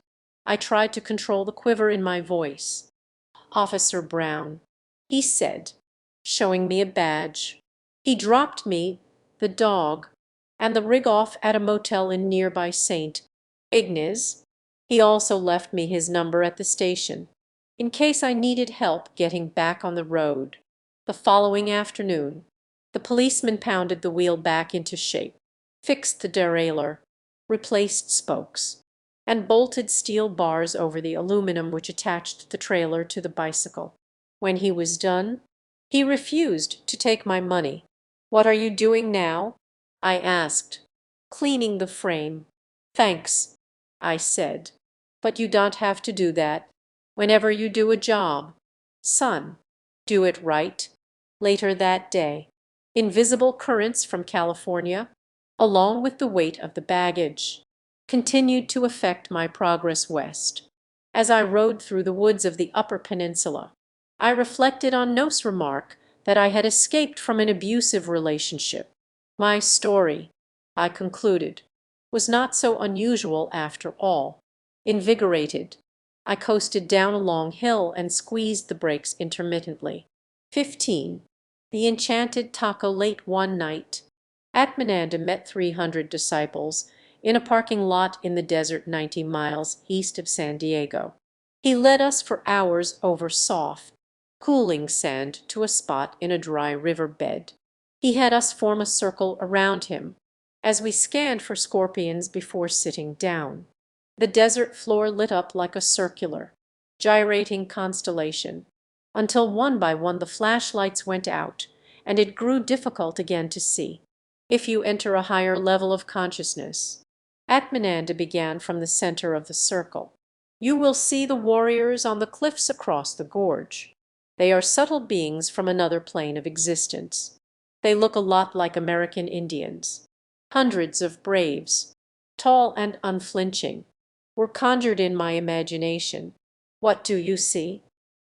I tried to control the quiver in my voice. "Officer Brown," he said, showing me a badge. "He dropped me, the dog, and the rig off at a motel in nearby St. Ignace. He also left me his number at the station, in case I needed help getting back on the road." The following afternoon, the policeman pounded the wheel back into shape, fixed the derailleur, replaced spokes, and bolted steel bars over the aluminum which attached the trailer to the bicycle. When he was done, he refused to take my money. "What are you doing now?" I asked. "Cleaning the frame." "Thanks," I said, "but you don't have to do that. Whenever you do a job, son, do it right." Later that day, invisible currents from California, along with the weight of the baggage, continued to affect my progress west. As I rode through the woods of the Upper Peninsula, I reflected on No's remark that I had escaped from an abusive relationship. My story, I concluded, was not so unusual after all. Invigorated, I coasted down a long hill and squeezed the brakes intermittently. 15. The Enchanted Taco. Late one night, Atmananda met 300 disciples in a parking lot in the desert 90 miles east of San Diego. He led us for hours over soft, cooling sand to a spot in a dry river bed. He had us form a circle around him as we scanned for scorpions before sitting down. The desert floor lit up like a circular, gyrating constellation, until one by one the flashlights went out and it grew difficult again to see. If you enter a higher level of consciousness, Atmananda began from the center of the circle. You will see the warriors on the cliffs across the gorge. They are subtle beings from another plane of existence. They look a lot like American Indians. Hundreds of braves, tall and unflinching, were conjured in my imagination. What do you see?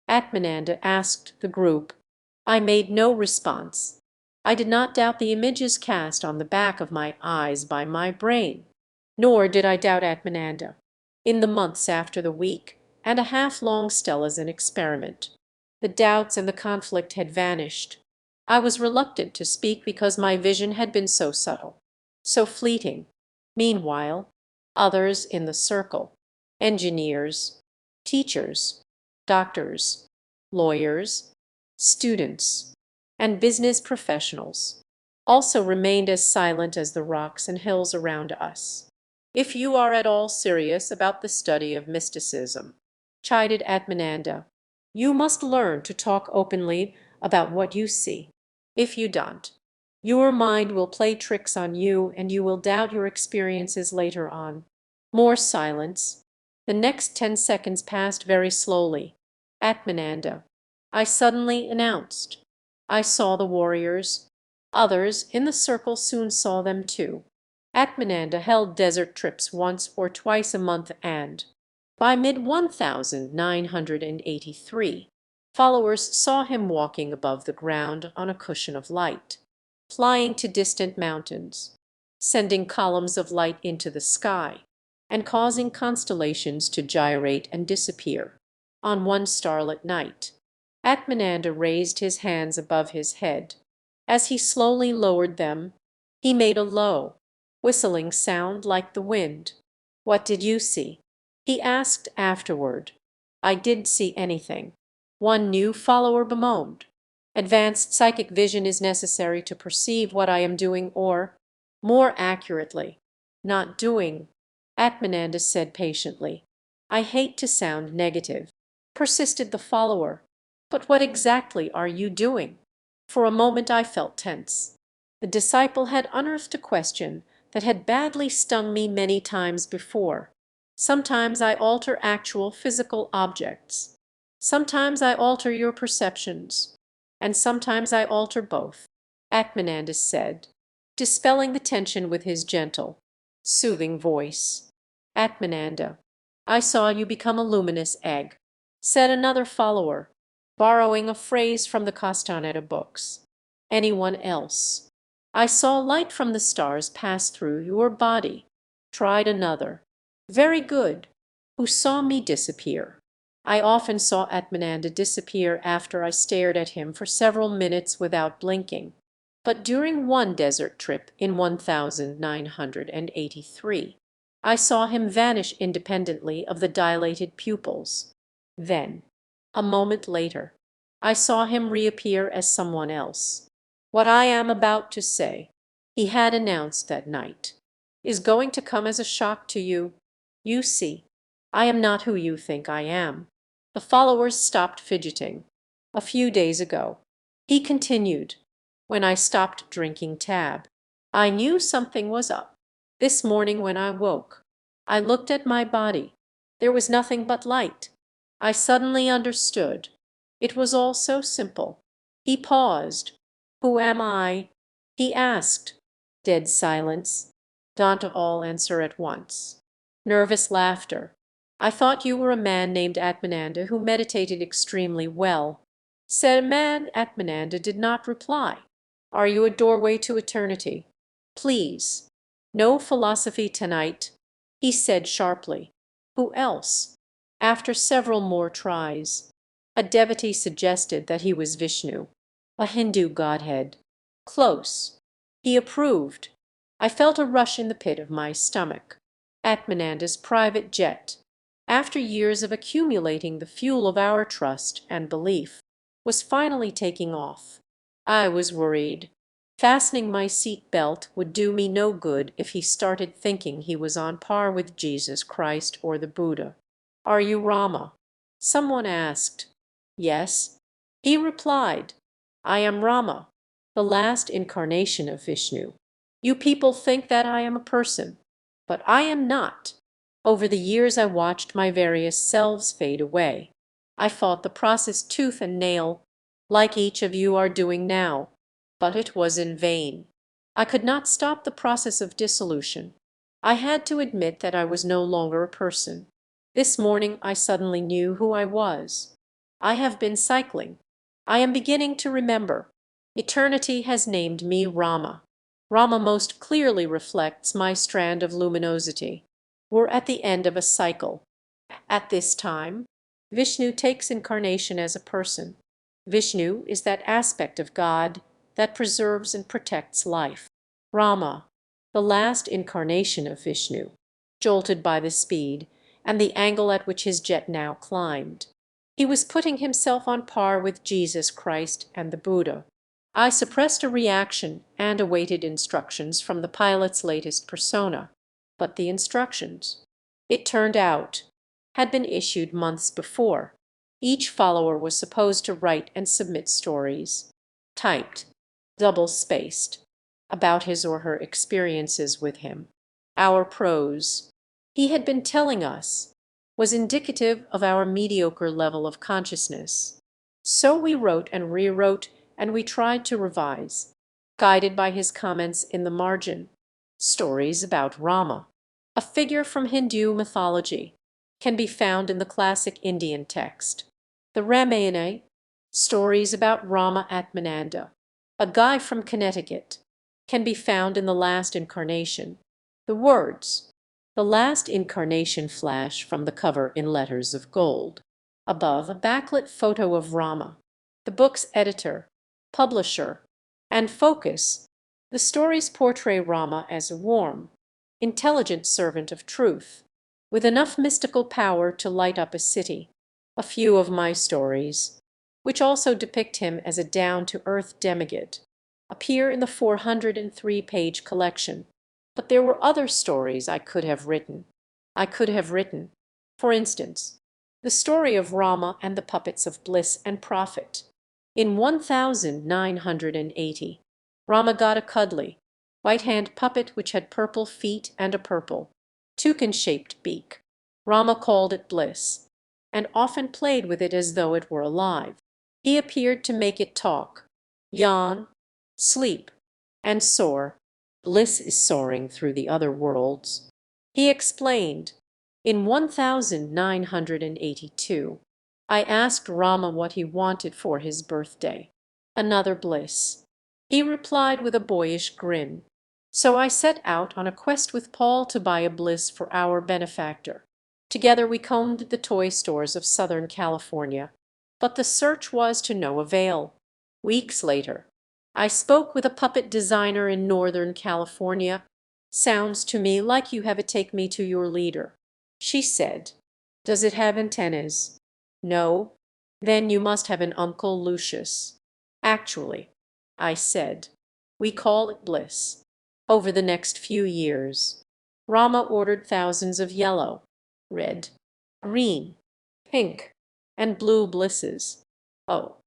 Atmananda asked the group. I made no response. I did not doubt the images cast on the back of my eyes by my brain. Nor did I doubt Atmananda. In the months after the week and a half long Stella's experiment, the doubts and the conflict had vanished. I was reluctant to speak because my vision had been so subtle, so fleeting. Meanwhile, others in the circle, engineers, teachers, doctors, lawyers, students, and business professionals, also remained as silent as the rocks and hills around us. If you are at all serious about the study of mysticism, chided Atmananda, you must learn to talk openly about what you see. If you don't, your mind will play tricks on you and you will doubt your experiences later on. More silence. The next 10 seconds passed very slowly. Atmananda, I suddenly announced. I saw the warriors. Others in the circle soon saw them too. Atmananda held desert trips once or twice a month and, by mid-1983, followers saw him walking above the ground on a cushion of light, flying to distant mountains, sending columns of light into the sky, and causing constellations to gyrate and disappear. On one starlit night, Atmananda raised his hands above his head. As he slowly lowered them, he made a low, whistling sound like the wind. What did you see? He asked afterward. I didn't see anything. One new follower bemoaned. Advanced psychic vision is necessary to perceive what I am doing or, more accurately, not doing. Atmananda said patiently. I hate to sound negative, persisted the follower. But what exactly are you doing? For a moment I felt tense. The disciple had unearthed a question that had badly stung me many times before. Sometimes I alter actual physical objects. Sometimes I alter your perceptions. And sometimes I alter both, Atmananda said, dispelling the tension with his gentle, soothing voice. Atmananda, I saw you become a luminous egg, said another follower, borrowing a phrase from the Castaneda books. Anyone else? I saw light from the stars pass through your body, tried another. Very good. Who saw me disappear. I often saw Atmananda disappear after I stared at him for several minutes without blinking. But during one desert trip in 1983, I saw him vanish independently of the dilated pupils. Then, a moment later, I saw him reappear as someone else. What I am about to say, he had announced that night, is going to come as a shock to you. You see, I am not who you think I am. The followers stopped fidgeting. A few days ago, he continued, when I stopped drinking tab, I knew something was up. This morning when I woke, I looked at my body. There was nothing but light. I suddenly understood. It was all so simple. He paused. Who am I? He asked. Dead silence. Don't all answer at once. Nervous laughter. I thought you were a man named Atmananda who meditated extremely well. Said man Atmananda did not reply. Are you a doorway to eternity? Please. No philosophy tonight, he said sharply. Who else? After several more tries, a devotee suggested that he was Vishnu, a Hindu godhead. Close. He approved. I felt a rush in the pit of my stomach. Atmananda's private jet, after years of accumulating the fuel of our trust and belief, was finally taking off. I was worried. Fastening my seat belt would do me no good if he started thinking he was on par with Jesus Christ or the Buddha. Are you Rama? Someone asked. Yes. He replied, I am Rama, the last incarnation of Vishnu. You people think that I am a person, but I am not. Over the years I watched my various selves fade away. I fought the process tooth and nail, like each of you are doing now, but it was in vain. I could not stop the process of dissolution. I had to admit that I was no longer a person. This morning I suddenly knew who I was. I have been cycling. I am beginning to remember. Eternity has named me Rama. Rama most clearly reflects my strand of luminosity. We're at the end of a cycle. At this time, Vishnu takes incarnation as a person. Vishnu is that aspect of God that preserves and protects life. Rama, the last incarnation of Vishnu, jolted by the speed and the angle at which his jet now climbed. He was putting himself on par with Jesus Christ and the Buddha. I suppressed a reaction and awaited instructions from the pilot's latest persona. But the instructions, it turned out, had been issued months before. Each follower was supposed to write and submit stories, typed, double-spaced, about his or her experiences with him. Our prose, he had been telling us, was indicative of our mediocre level of consciousness. So we wrote and rewrote, and we tried to revise, guided by his comments in the margin. Stories about Rama, a figure from Hindu mythology, can be found in the classic Indian text. The Ramayana, stories about Rama Atmananda, a guy from Connecticut, can be found in the last incarnation. The words, the last incarnation, flash from the cover in letters of gold. Above, a backlit photo of Rama. The book's editor, publisher, and focus, the stories portray Rama as a warm, intelligent servant of truth, with enough mystical power to light up a city. A few of my stories, which also depict him as a down-to-earth demigod, appear in the 403-page collection. But there were other stories I could have written. For instance, the story of Rama and the puppets of bliss and profit. In 1980, Rama got a cuddly, white-hand puppet which had purple feet and a purple, toucan-shaped beak. Rama called it Bliss, and often played with it as though it were alive. He appeared to make it talk, yawn, sleep, and soar. Bliss is soaring through the other worlds. He explained. In 1982, I asked Rama what he wanted for his birthday. Another bliss. He replied with a boyish grin. So I set out on a quest with Paul to buy a bliss for our benefactor. Together we combed the toy stores of Southern California, but the search was to no avail. Weeks later, I spoke with a puppet designer in Northern California. Sounds to me like you have a take me to your leader. She said, does it have antennas? No. Then you must have an Uncle Lucius. Actually, I said, we call it Bliss. Over the next few years, Rama ordered thousands of yellow, red, green, pink, and blue blisses. Oh,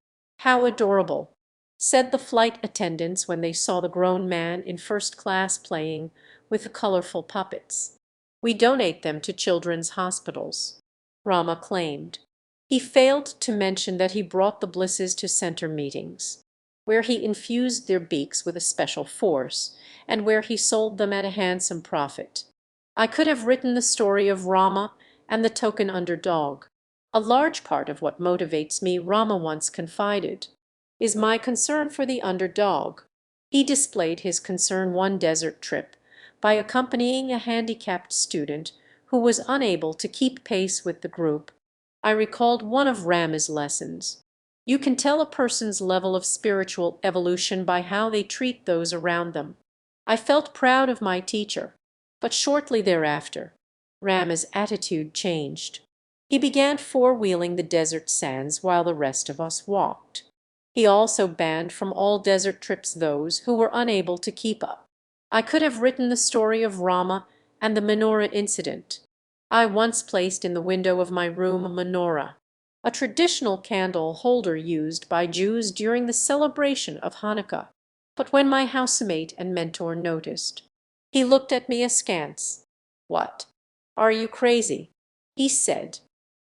how adorable, said the flight attendants when they saw the grown man in first class playing with the colorful puppets. We donate them to children's hospitals, Rama claimed. He failed to mention that he brought the blisses to center meetings, where he infused their beaks with a special force, and where he sold them at a handsome profit. I could have written the story of Rama and the token underdog. A large part of what motivates me, Rama once confided, is my concern for the underdog. He displayed his concern one desert trip by accompanying a handicapped student who was unable to keep pace with the group. I recalled one of Rama's lessons. You can tell a person's level of spiritual evolution by how they treat those around them. I felt proud of my teacher, but shortly thereafter, Rama's attitude changed. He began four-wheeling the desert sands while the rest of us walked. He also banned from all desert trips those who were unable to keep up. I could have written the story of Rama and the menorah incident. I once placed in the window of my room a menorah, a traditional candle holder used by Jews during the celebration of Hanukkah. But when my housemate and mentor noticed, he looked at me askance. What? "Are you crazy?" he said.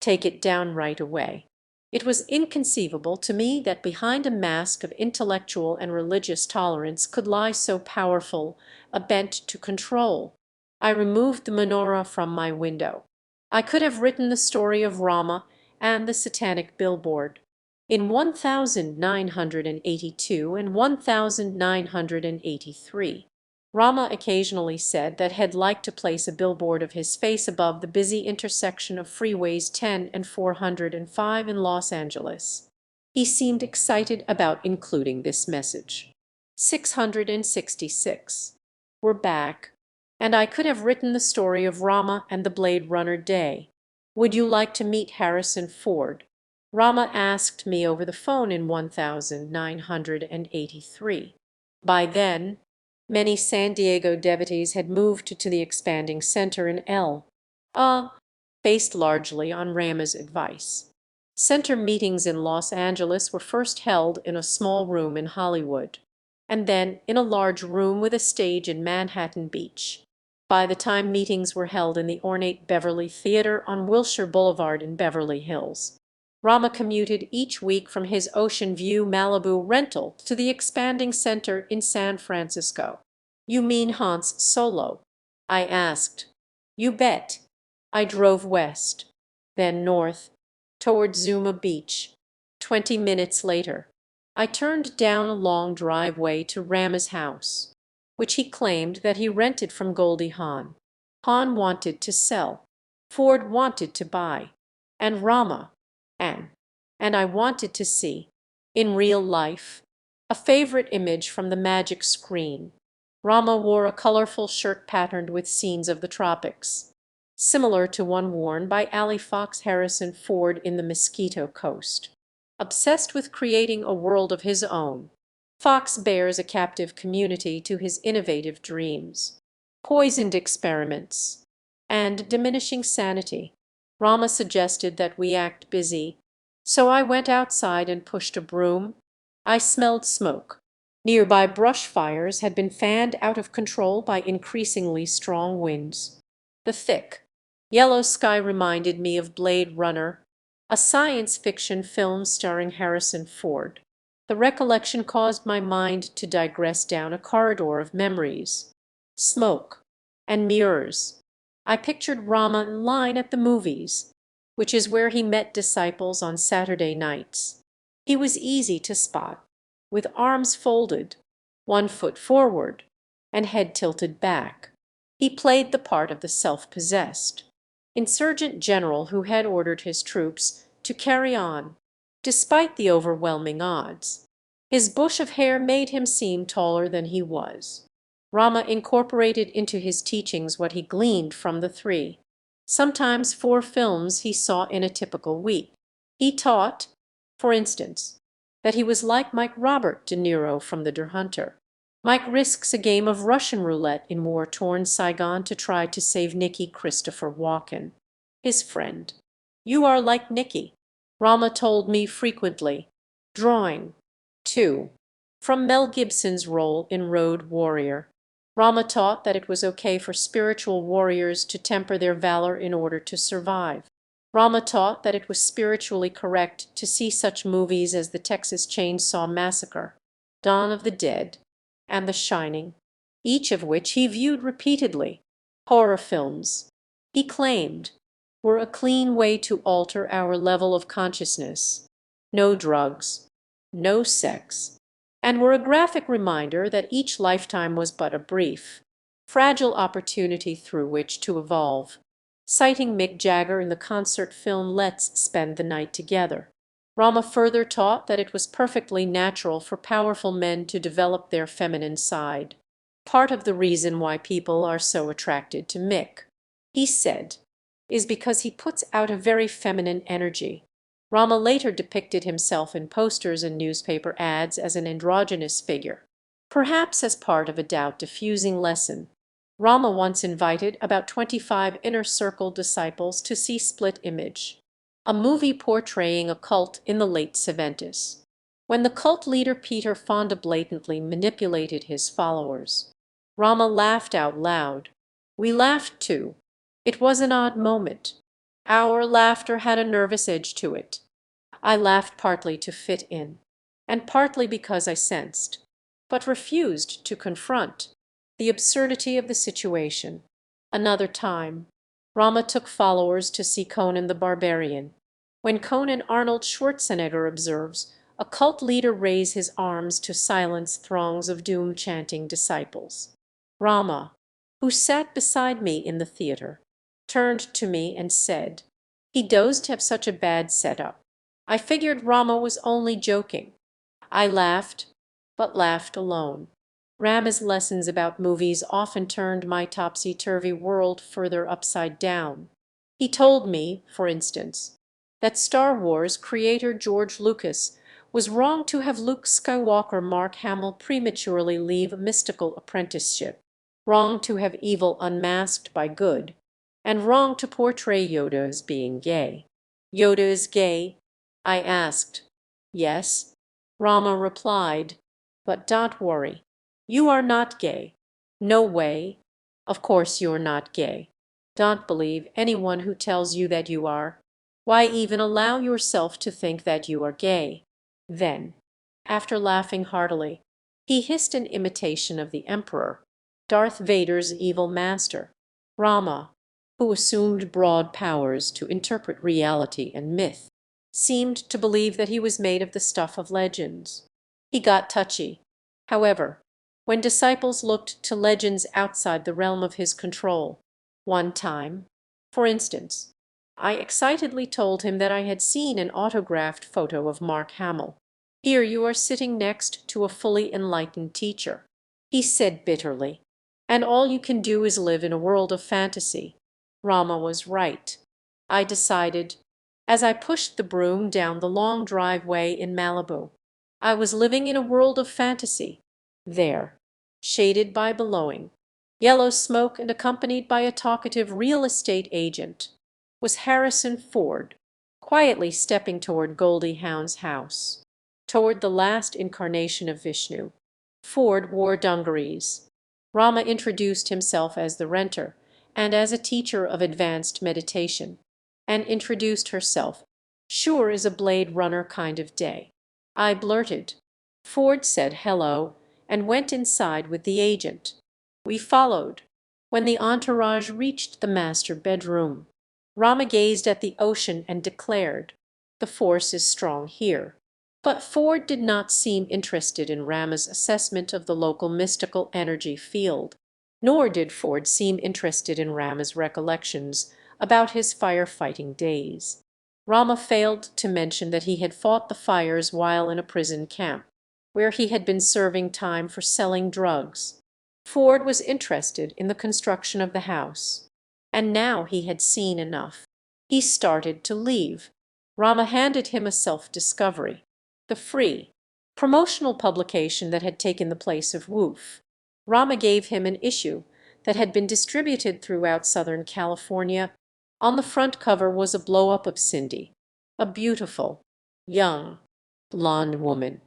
"Take it down right away." It was inconceivable to me that behind a mask of intellectual and religious tolerance could lie so powerful a bent to control. I removed the menorah from my window. I could have written the story of Rama and the satanic billboard. In 1982 and 1983, Rama occasionally said that he'd like to place a billboard of his face above the busy intersection of freeways 10 and 405 in Los Angeles. He seemed excited about including this message. 666. We're back. And I could have written the story of Rama and the Blade Runner day. "Would you like to meet Harrison Ford?" Rama asked me over the phone in 1983. By then, many San Diego devotees had moved to the expanding center in L.A., based largely on Rama's advice. Center meetings in Los Angeles were first held in a small room in Hollywood, and then in a large room with a stage in Manhattan Beach. By the time meetings were held in the ornate Beverly Theater on Wilshire Boulevard in Beverly Hills, Rama commuted each week from his Ocean View Malibu rental to the expanding center in San Francisco. "You mean Hans Solo?" I asked. "You bet." I drove west, then north, toward Zuma Beach. 20 minutes later, I turned down a long driveway to Rama's house, which he claimed that he rented from Goldie Hawn. Hawn wanted to sell, Ford wanted to buy, and Rama and I wanted to see, in real life, a favorite image from the magic screen. Rama wore a colorful shirt patterned with scenes of the tropics, similar to one worn by Allie Fox Harrison Ford in The Mosquito Coast. Obsessed with creating a world of his own, Fox bears a captive community to his innovative dreams, poisoned experiments, and diminishing sanity. Rama suggested that we act busy, so I went outside and pushed a broom. I smelled smoke. Nearby brush fires had been fanned out of control by increasingly strong winds. The thick, yellow sky reminded me of Blade Runner, a science fiction film starring Harrison Ford. The recollection caused my mind to digress down a corridor of memories. Smoke and mirrors. I pictured Rama in line at the movies, which is where he met disciples on Saturday nights. He was easy to spot, with arms folded, one foot forward, and head tilted back. He played the part of the self-possessed insurgent general who had ordered his troops to carry on, despite the overwhelming odds. His bush of hair made him seem taller than he was. Rama incorporated into his teachings what he gleaned from the 3, sometimes 4 films he saw in a typical week. He taught, for instance, that he was like Mike Robert De Niro from The Deer Hunter. Mike risks a game of Russian roulette in war-torn Saigon to try to save Nicky Christopher Walken, his friend. "You are like Nicky," Rama told me frequently. Drawing, too, from Mel Gibson's role in Road Warrior. Rama taught that it was okay for spiritual warriors to temper their valor in order to survive. Rama taught that it was spiritually correct to see such movies as the Texas Chainsaw Massacre, Dawn of the Dead, and The Shining, each of which he viewed repeatedly. Horror films, he claimed, were a clean way to alter our level of consciousness. No drugs, no sex, and were a graphic reminder that each lifetime was but a brief, fragile opportunity through which to evolve. Citing Mick Jagger in the concert film Let's Spend the Night Together, Rama further taught that it was perfectly natural for powerful men to develop their feminine side. Part of the reason why people are so attracted to Mick, he said, is because he puts out a very feminine energy. Rama later depicted himself in posters and newspaper ads as an androgynous figure, perhaps as part of a doubt-diffusing lesson. Rama once invited about 25 Inner Circle disciples to see Split Image, a movie portraying a cult in the late 70s. When the cult leader Peter Fonda blatantly manipulated his followers, Rama laughed out loud. We laughed too. It was an odd moment. Our laughter had a nervous edge to it. I laughed partly to fit in, and partly because I sensed, but refused to confront, the absurdity of the situation. Another time, Rama took followers to see Conan the Barbarian. When Conan, Arnold Schwarzenegger observes a cult leader raise his arms to silence throngs of doom-chanting disciples. Rama, who sat beside me in the theater, turned to me and said, "He dosed have such a bad setup." I figured Rama was only joking. I laughed, but laughed alone. Rama's lessons about movies often turned my topsy-turvy world further upside down. He told me, for instance, that Star Wars creator George Lucas was wrong to have Luke Skywalker Mark Hamill prematurely leave a mystical apprenticeship, wrong to have evil unmasked by good, and wrong to portray Yoda as being gay. "Yoda is gay?" I asked. "Yes," Rama replied, "but don't worry. You are not gay. No way. Of course you're not gay. Don't believe anyone who tells you that you are. Why even allow yourself to think that you are gay?" Then, after laughing heartily, he hissed an imitation of the Emperor, Darth Vader's evil master, Rama, who assumed broad powers to interpret reality and myth, seemed to believe that he was made of the stuff of legends. He got touchy, however, when disciples looked to legends outside the realm of his control. One time, for instance, I excitedly told him that I had seen an autographed photo of Mark Hamill. "Here you are sitting next to a fully enlightened teacher," he said bitterly, "and all you can do is live in a world of fantasy." Rama was right, I decided, as I pushed the broom down the long driveway in Malibu. I was living in a world of fantasy. There, shaded by billowing yellow smoke and accompanied by a talkative real estate agent, was Harrison Ford, quietly stepping toward Goldie Hawn's house, toward the last incarnation of Vishnu. Ford wore dungarees. Rama introduced himself as the renter and as a teacher of advanced meditation, and introduced herself, "Sure is a Blade Runner kind of day." I blurted. Ford said hello and went inside with the agent. We followed. When the entourage reached the master bedroom, Rama gazed at the ocean and declared, "The force is strong here." But Ford did not seem interested in Rama's assessment of the local mystical energy field, nor did Ford seem interested in Rama's recollections about his firefighting days. Rama failed to mention that he had fought the fires while in a prison camp, where he had been serving time for selling drugs. Ford was interested in the construction of the house, and now he had seen enough. He started to leave. Rama handed him a self-discovery, the free, promotional publication that had taken the place of Woof. Rama gave him an issue that had been distributed throughout Southern California. On the front cover was a blow-up of Cindy, a beautiful, young, blonde woman,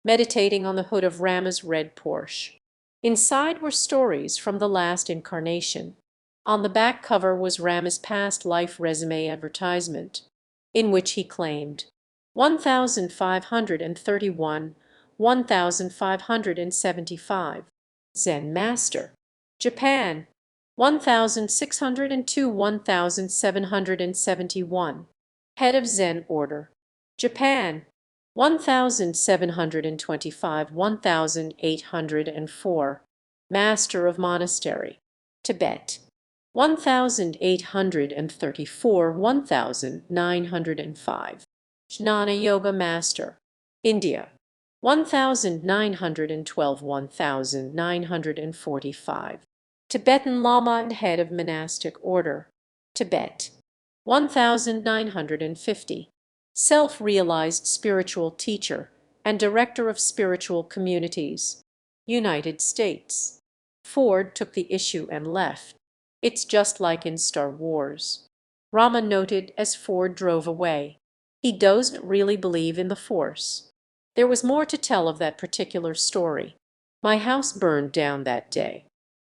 meditating on the hood of Rama's red Porsche. Inside were stories from the last incarnation. On the back cover was Rama's past life resume advertisement, in which he claimed 1,531, 1,575. Zen Master. Japan. 1,602, 1,771. Head of Zen Order. Japan. 1,725, 1,804. Master of Monastery. Tibet. 1,834, 1,905. Jnana Yoga Master. India. 1,912, 1,945. Tibetan Lama and Head of Monastic Order. Tibet. 1,950. Self-realized spiritual teacher and director of spiritual communities. United States. Ford took the issue and left. "It's just like in Star Wars," Rama noted as Ford drove away. He doesn't really believe in the Force. There was more to tell of that particular story. My house burned down that day,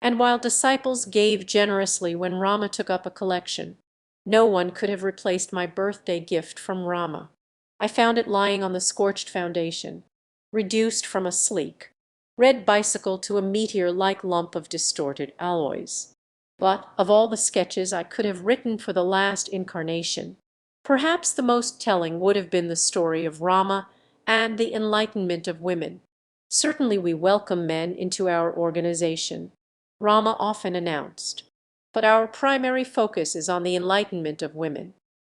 And while disciples gave generously when Rama took up a collection, no one could have replaced my birthday gift from Rama. I found it lying on the scorched foundation, reduced from a sleek, red bicycle to a meteor-like lump of distorted alloys. But of all the sketches I could have written for the last incarnation, perhaps the most telling would have been the story of Rama and the enlightenment of women. Certainly we welcome men into our organization, Rama often announced, but our primary focus is on the enlightenment of women.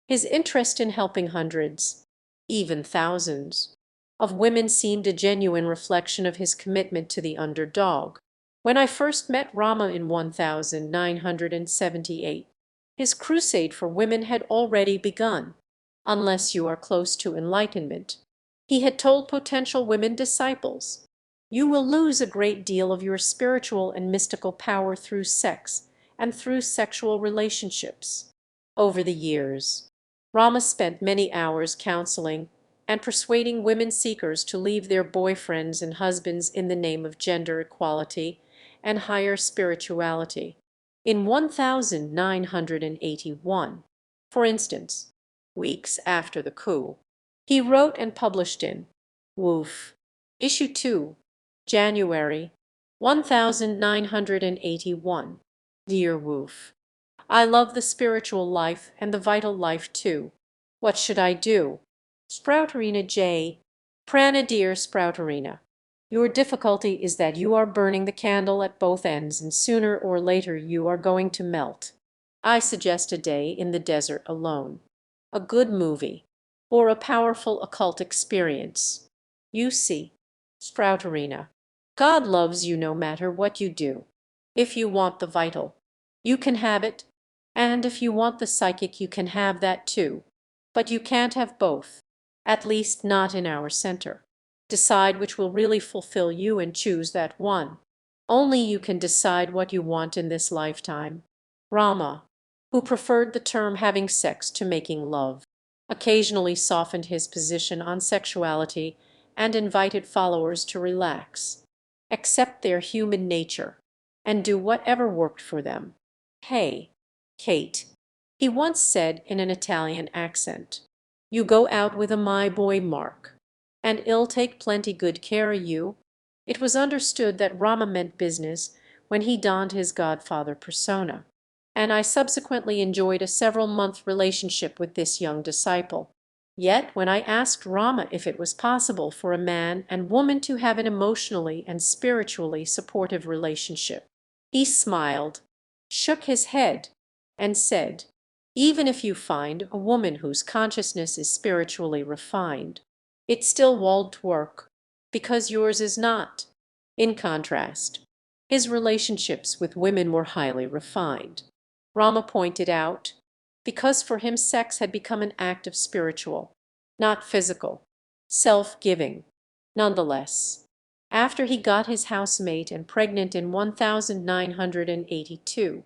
His interest in helping hundreds, even thousands, of women seemed a genuine reflection of his commitment to the underdog. When I first met Rama in 1978, his crusade for women had already begun. Unless you are close to enlightenment, he had told potential women disciples, you will lose a great deal of your spiritual and mystical power through sex and through sexual relationships. Over the years, Rama spent many hours counseling and persuading women seekers to leave their boyfriends and husbands in the name of gender equality and higher spirituality. In 1981, for instance, weeks after the coup, he wrote and published in Woof, Issue 2, January 1981. Dear Woof, I love the spiritual life and the vital life too. What should I do? Sprouterina J. Prana dear Sprouterina, your difficulty is that you are burning the candle at both ends and sooner or later you are going to melt. I suggest a day in the desert alone, a good movie, or a powerful occult experience. You see, Sprouterina, God loves you no matter what you do. If you want the vital, you can have it, and if you want the psychic, you can have that too. But you can't have both, at least not in our center. Decide which will really fulfill you and choose that one. Only you can decide what you want in this lifetime. Rama, who preferred the term having sex to making love, occasionally softened his position on sexuality and invited followers to relax, accept their human nature, and do whatever worked for them. Hey, Kate, he once said in an Italian accent, you go out with a my boy Mark, and I'll take plenty good care of you. It was understood that Rama meant business when he donned his godfather persona, and I subsequently enjoyed a several-month relationship with this young disciple. Yet when I asked Rama if it was possible for a man and woman to have an emotionally and spiritually supportive relationship, he smiled, shook his head, and said, even if you find a woman whose consciousness is spiritually refined, it still won't work, because yours is not. In contrast, his relationships with women were highly refined. Rama pointed out, because for him sex had become an act of spiritual, not physical, self-giving. Nonetheless, after he got his housemate and pregnant in 1982,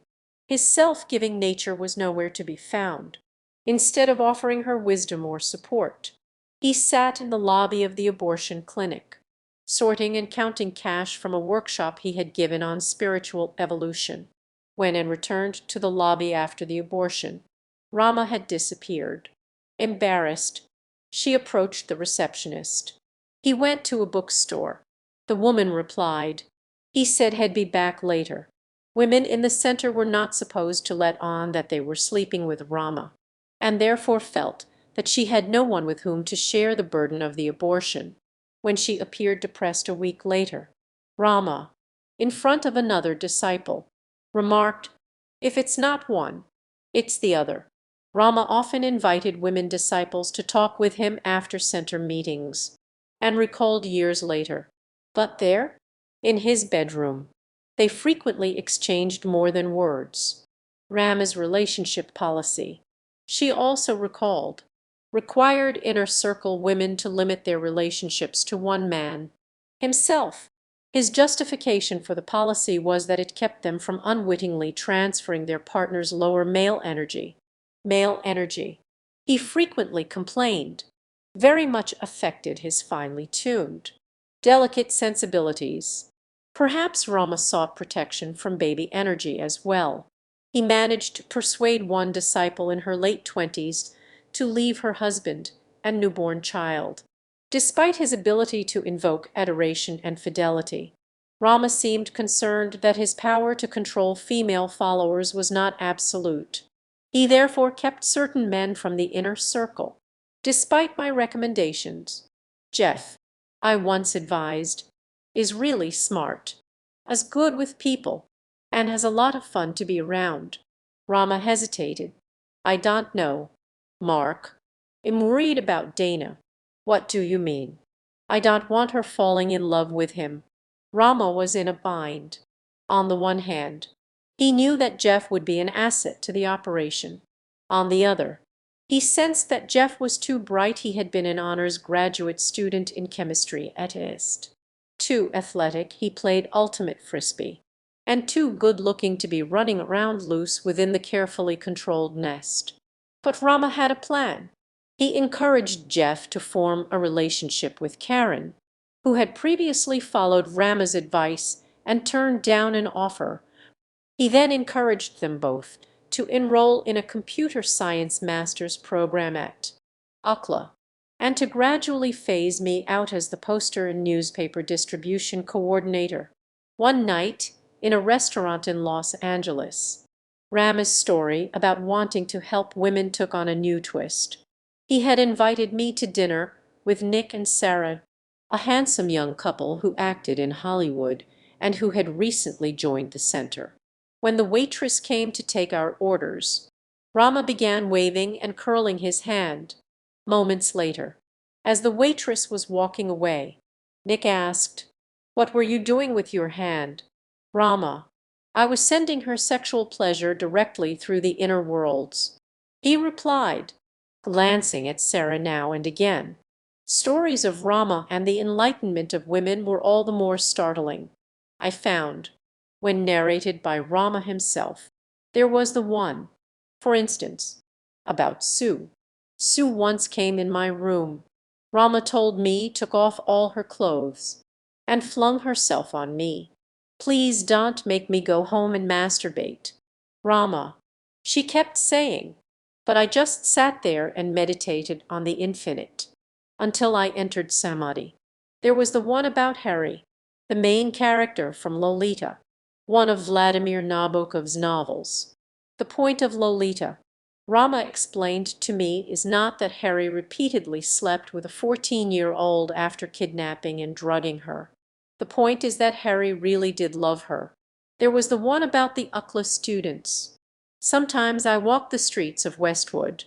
his self-giving nature was nowhere to be found. Instead of offering her wisdom or support, he sat in the lobby of the abortion clinic, sorting and counting cash from a workshop he had given on spiritual evolution. When Anne returned to the lobby after the abortion, Rama had disappeared. Embarrassed, she approached the receptionist. He went to a bookstore. The woman replied, he said he'd be back later. Women in the center were not supposed to let on that they were sleeping with Rama, and therefore felt that she had no one with whom to share the burden of the abortion. When she appeared depressed a week later, Rama, in front of another disciple, remarked, if it's not one, it's the other. Rama often invited women disciples to talk with him after center meetings, and recalled years later, but there, in his bedroom, they frequently exchanged more than words. Rama's relationship policy, she also recalled, required inner circle women to limit their relationships to one man, himself. His justification for the policy was that it kept them from unwittingly transferring their partner's lower male energy. Male energy, he frequently complained, very much affected his finely tuned, delicate sensibilities. Perhaps Rama sought protection from baby energy as well. He managed to persuade one disciple in her late 20s to leave her husband and newborn child. Despite his ability to invoke adoration and fidelity, Rama seemed concerned that his power to control female followers was not absolute. He therefore kept certain men from the inner circle. Despite my recommendations, Jeff, I once advised, is really smart, as good with people, and has a lot of fun to be around. Rama hesitated. I don't know, Mark. I'm worried about Dana. What do you mean? I don't want her falling in love with him. Rama was in a bind. On the one hand, he knew that Jeff would be an asset to the operation. On the other, he sensed that Jeff was too bright. He had been an honors graduate student in chemistry at IST. Too athletic, he played ultimate frisbee, and too good-looking to be running around loose within the carefully controlled nest. But Rama had a plan. He encouraged Jeff to form a relationship with Karen, who had previously followed Rama's advice and turned down an offer. He then encouraged them both to enroll in a computer science master's program at UCLA, and to gradually phase me out as the poster and newspaper distribution coordinator. One night, in a restaurant in Los Angeles, Rama's story about wanting to help women took on a new twist. He had invited me to dinner with Nick and Sarah, a handsome young couple who acted in Hollywood and who had recently joined the center. When the waitress came to take our orders, Rama began waving and curling his hand. Moments later, as the waitress was walking away, Nick asked, "What were you doing with your hand?" Rama, "I was sending her sexual pleasure directly through the inner worlds," he replied, glancing at Sarah now and again. Stories of Rama and the enlightenment of women were all the more startling, I found, when narrated by Rama himself. There was the one, for instance, about Sue. Sue once came in my room, Rama told me, took off all her clothes, and flung herself on me. "Please don't make me go home and masturbate, Rama," she kept saying, but I just sat there and meditated on the infinite until I entered Samadhi. There was the one about Harry, the main character from Lolita, one of Vladimir Nabokov's novels. The point of Lolita, Rama explained to me, is not that Harry repeatedly slept with a 14-year-old after kidnapping and drugging her. The point is that Harry really did love her. There was the one about the UCLA students. "Sometimes I walk the streets of Westwood,"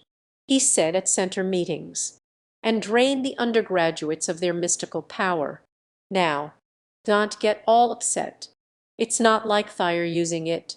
he said at center meetings, "and drain the undergraduates of their mystical power. Now, don't get all upset. It's not like they're using it.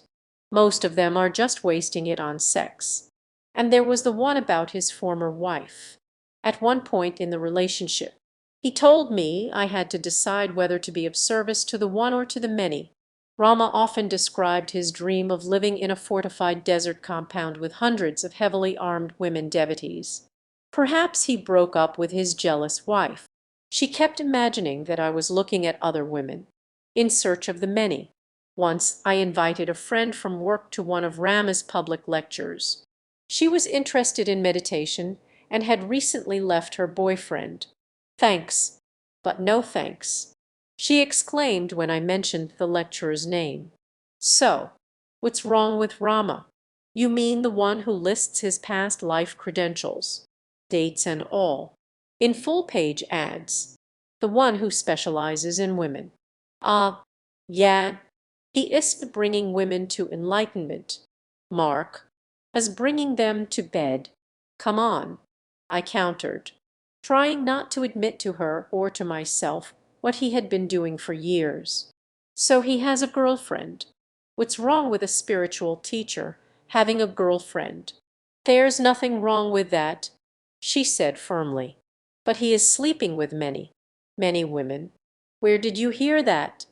Most of them are just wasting it on sex." And there was the one about his former wife. At one point in the relationship, he told me I had to decide whether to be of service to the one or to the many. Rama often described his dream of living in a fortified desert compound with hundreds of heavily armed women devotees. Perhaps he broke up with his jealous wife. She kept imagining that I was looking at other women, in search of the many. Once I invited a friend from work to one of Rama's public lectures. She was interested in meditation and had recently left her boyfriend. "Thanks, but no thanks," she exclaimed when I mentioned the lecturer's name. "So, what's wrong with Rama? You mean the one who lists his past life credentials, dates and all, in full-page ads, the one who specializes in women?" Yeah, he isn't bringing women to enlightenment, Mark, as bringing them to bed. Come on, I countered, trying not to admit to her or to myself what he had been doing for years. "So he has a girlfriend. What's wrong with a spiritual teacher having a girlfriend?" "There's nothing wrong with that," she said firmly. "But he is sleeping with many, many women." "Where did you hear that?"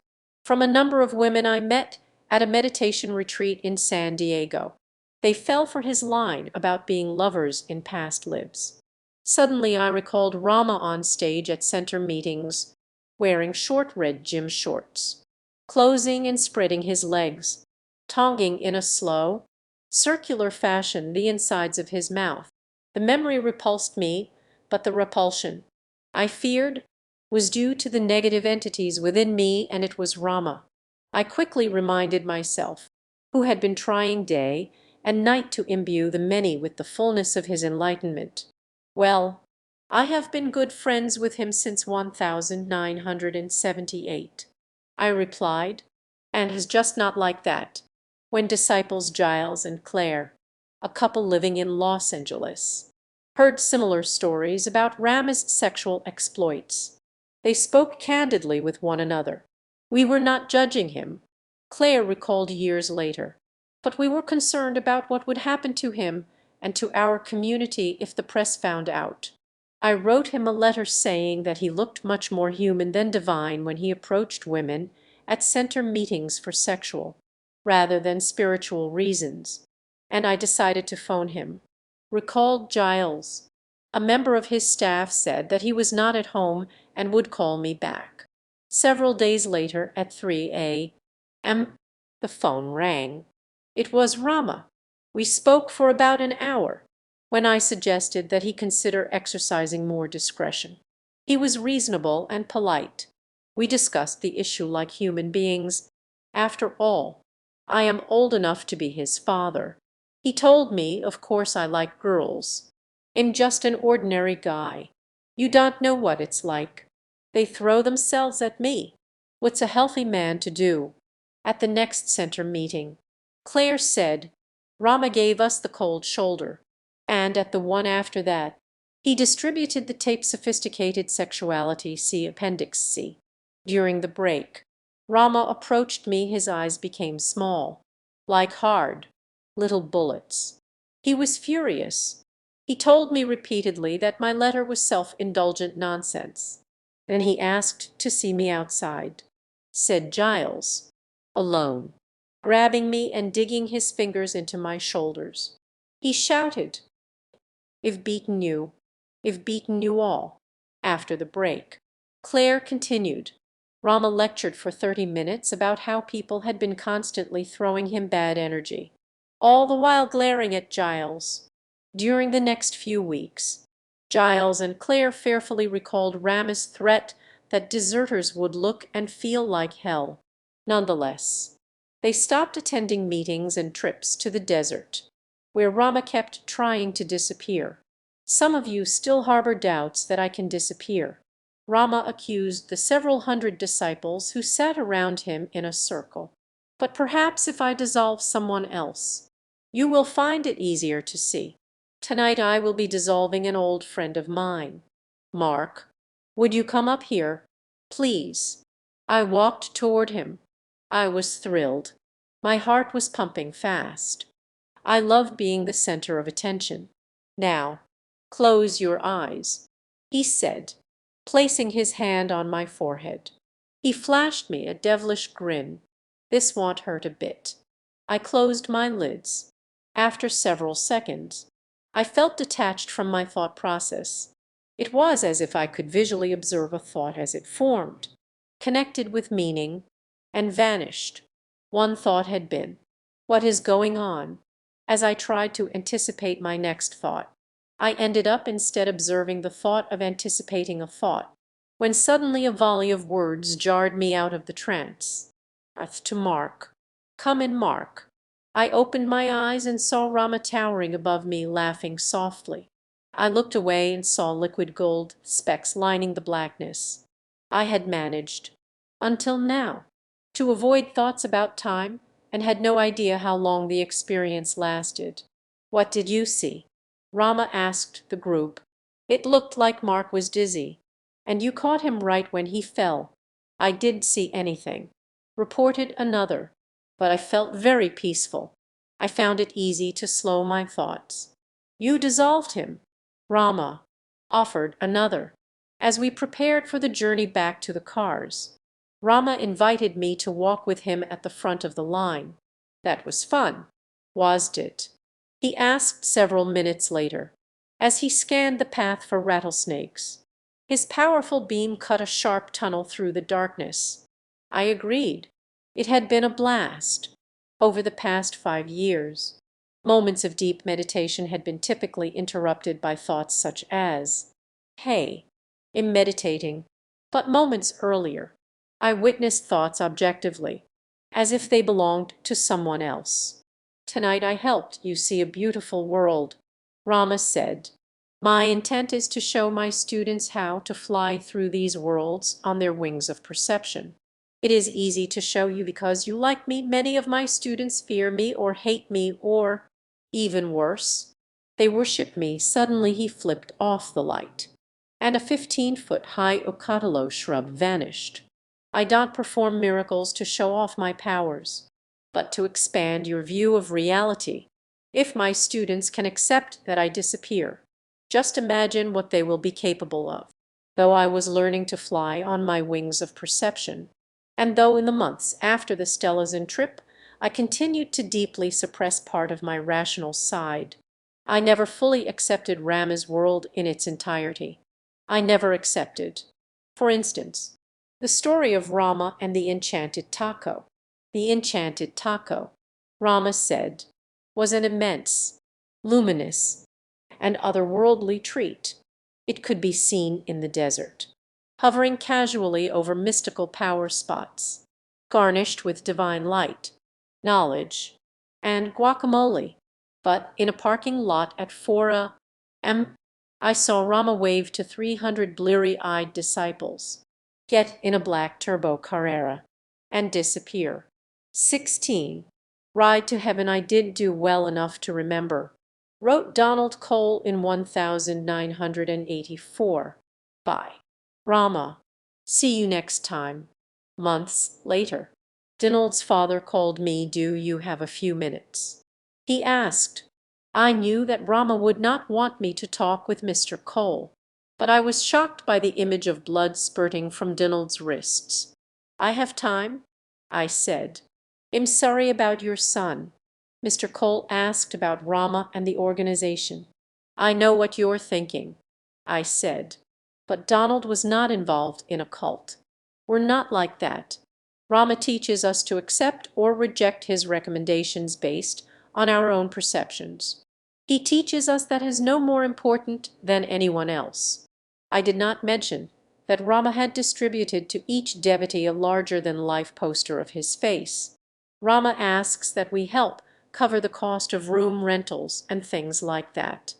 "From a number of women I met at a meditation retreat in San Diego. They fell for his line about being lovers in past lives." Suddenly I recalled Rama on stage at center meetings, wearing short red gym shorts. closing and spreading his legs, tonguing in a slow, circular fashion the insides of his mouth. The memory repulsed me, but the repulsion, I feared, was due to the negative entities within me, and it was Rama. I quickly reminded myself, who had been trying day and night to imbue the many with the fullness of his enlightenment. Well, I have been good friends with him since 1978, I replied, and is just not like that, when disciples Giles and Claire, a couple living in Los Angeles, heard similar stories about Rama's sexual exploits. They spoke candidly with one another. We were not judging him, Claire recalled years later, but we were concerned about what would happen to him and to our community if the press found out. I wrote him a letter saying that he looked much more human than divine when he approached women at center meetings for sexual, rather than spiritual reasons, and I decided to phone him, recalled Giles. A member of his staff said that he was not at home and would call me back. Several days later, at 3 a.m., the phone rang. It was Rama. We spoke for about an hour, when I suggested that he consider exercising more discretion. He was reasonable and polite. We discussed the issue like human beings. After all, I am old enough to be his father. He told me, of course I like girls. I'm just an ordinary guy. You don't know what it's like. They throw themselves at me. What's a healthy man to do? At the next center meeting, Claire said, Rama gave us the cold shoulder, and at the one after that, he distributed the tape Sophisticated Sexuality, see Appendix C. During the break, Rama approached me. His eyes became small, like hard, little bullets. He was furious. He told me repeatedly that my letter was self-indulgent nonsense. Then he asked to see me outside, said Giles, alone, grabbing me and digging his fingers into my shoulders. He shouted, "I've beaten you. I've beaten you all." After the break, Claire continued. Rama lectured for 30 minutes about how people had been constantly throwing him bad energy, all the while glaring at Giles. During the next few weeks, Giles and Claire fearfully recalled Rama's threat that deserters would look and feel like hell. Nonetheless, they stopped attending meetings and trips to the desert, where Rama kept trying to disappear. Some of you still harbor doubts that I can disappear. Rama accused the several hundred disciples who sat around him in a circle. But perhaps if I dissolve someone else, you will find it easier to see. Tonight I will be dissolving an old friend of mine. Mark, would you come up here, please? I walked toward him. I was thrilled. My heart was pumping fast. I loved being the center of attention. Now, close your eyes, he said, placing his hand on my forehead. He flashed me a devilish grin. This won't hurt a bit. I closed my lids. After several seconds, I felt detached from my thought process. It was as if I could visually observe a thought as it formed, connected with meaning, and vanished. One thought had been, "What is going on?" As I tried to anticipate my next thought, I ended up instead observing the thought of anticipating a thought, when suddenly a volley of words jarred me out of the trance. To Mark. Come in, Mark. I opened my eyes and saw Rama towering above me, laughing softly. I looked away and saw liquid gold specks lining the blackness. I had managed, until now, to avoid thoughts about time, and had no idea how long the experience lasted. What did you see? Rama asked the group. It looked like Mark was dizzy, and you caught him right when he fell. I didn't see anything, reported another, but I felt very peaceful. I found it easy to slow my thoughts. You dissolved him, Rama, offered another. As we prepared for the journey back to the cars, Rama invited me to walk with him at the front of the line. That was fun, wasnn't it? He asked several minutes later, as he scanned the path for rattlesnakes. His powerful beam cut a sharp tunnel through the darkness. I agreed. It had been a blast. Over the past 5 years, moments of deep meditation had been typically interrupted by thoughts such as, "Hey, I'm meditating." But moments earlier, I witnessed thoughts objectively, as if they belonged to someone else. "Tonight I helped you see a beautiful world," Rama said. "My intent is to show my students how to fly through these worlds on their wings of perception. It is easy to show you because you like me. Many of my students fear me or hate me or, even worse, they worship me." Suddenly he flipped off the light, and a 15-foot-high Ocatalo shrub vanished. "I don't perform miracles to show off my powers, but to expand your view of reality. If my students can accept that I disappear, just imagine what they will be capable of." Though I was learning to fly on my wings of perception, and though in the months after the Stelazin trip I continued to deeply suppress part of my rational side, I never fully accepted Rama's world in its entirety. I never accepted, for instance, the story of Rama and the enchanted taco. The enchanted taco, Rama said, was an immense, luminous, and otherworldly treat. It could be seen in the desert, hovering casually over mystical power spots, garnished with divine light, knowledge, and guacamole. But in a parking lot at 4 a.m., I saw Rama wave to 300 bleary-eyed disciples, get in a black turbo Carrera, and disappear. 16. Ride to Heaven I didn't do well enough to remember, wrote Donald Cole in 1984. Bye. Rama. See you next time. Months later, Donald's father called me. "Do you have a few minutes?" he asked. I knew that Rama would not want me to talk with Mr. Cole, but I was shocked by the image of blood spurting from Donald's wrists. "I have time," I said. "I'm sorry about your son." Mr. Cole asked about Rama and the organization. "I know what you're thinking," I said, "but Donald was not involved in a cult. We're not like that. Rama teaches us to accept or reject his recommendations based on our own perceptions. He teaches us that is no more important than anyone else." I did not mention that Rama had distributed to each devotee a larger-than-life poster of his face. Rama asks that we help cover the cost of room rentals and things like that.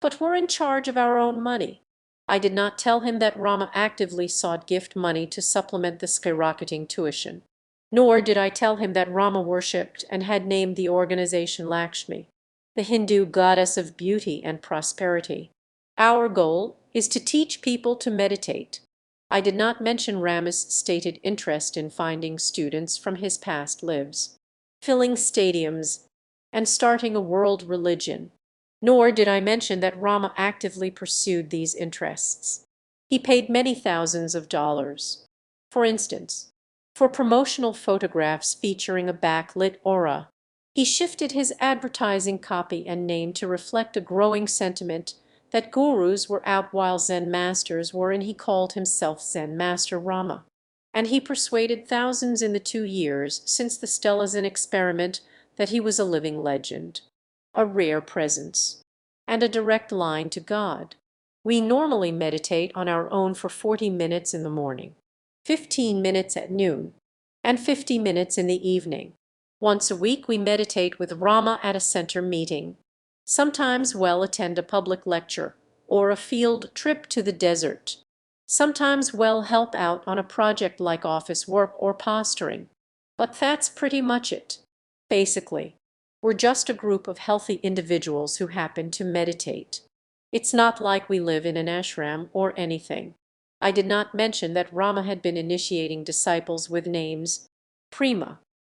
But we're in charge of our own money. I did not tell him that Rama actively sought gift money to supplement the skyrocketing tuition. Nor did I tell him that Rama worshipped and had named the organization Lakshmi, the Hindu goddess of beauty and prosperity. Our goal is to teach people to meditate. I did not mention Rama's stated interest in finding students from his past lives, filling stadiums, and starting a world religion. Nor did I mention that Rama actively pursued these interests. He paid many thousands of dollars, for instance, for promotional photographs featuring a backlit aura. He shifted his advertising copy and name to reflect a growing sentiment that gurus were out while Zen masters were, and he called himself Zen Master Rama. And he persuaded thousands in the 2 years since the Stelazin experiment that he was a living legend, a rare presence, and a direct line to God. We normally meditate on our own for 40 minutes in the morning, 15 minutes at noon, and 50 minutes in the evening. Once a week we meditate with Rama at a center meeting. Sometimes we'll attend a public lecture or a field trip to the desert. Sometimes we'll help out on a project like office work or posturing. But that's pretty much it. Basically, we're just a group of healthy individuals who happen to meditate. It's not like we live in an ashram or anything. I did not mention that Rama had been initiating disciples with names Prema,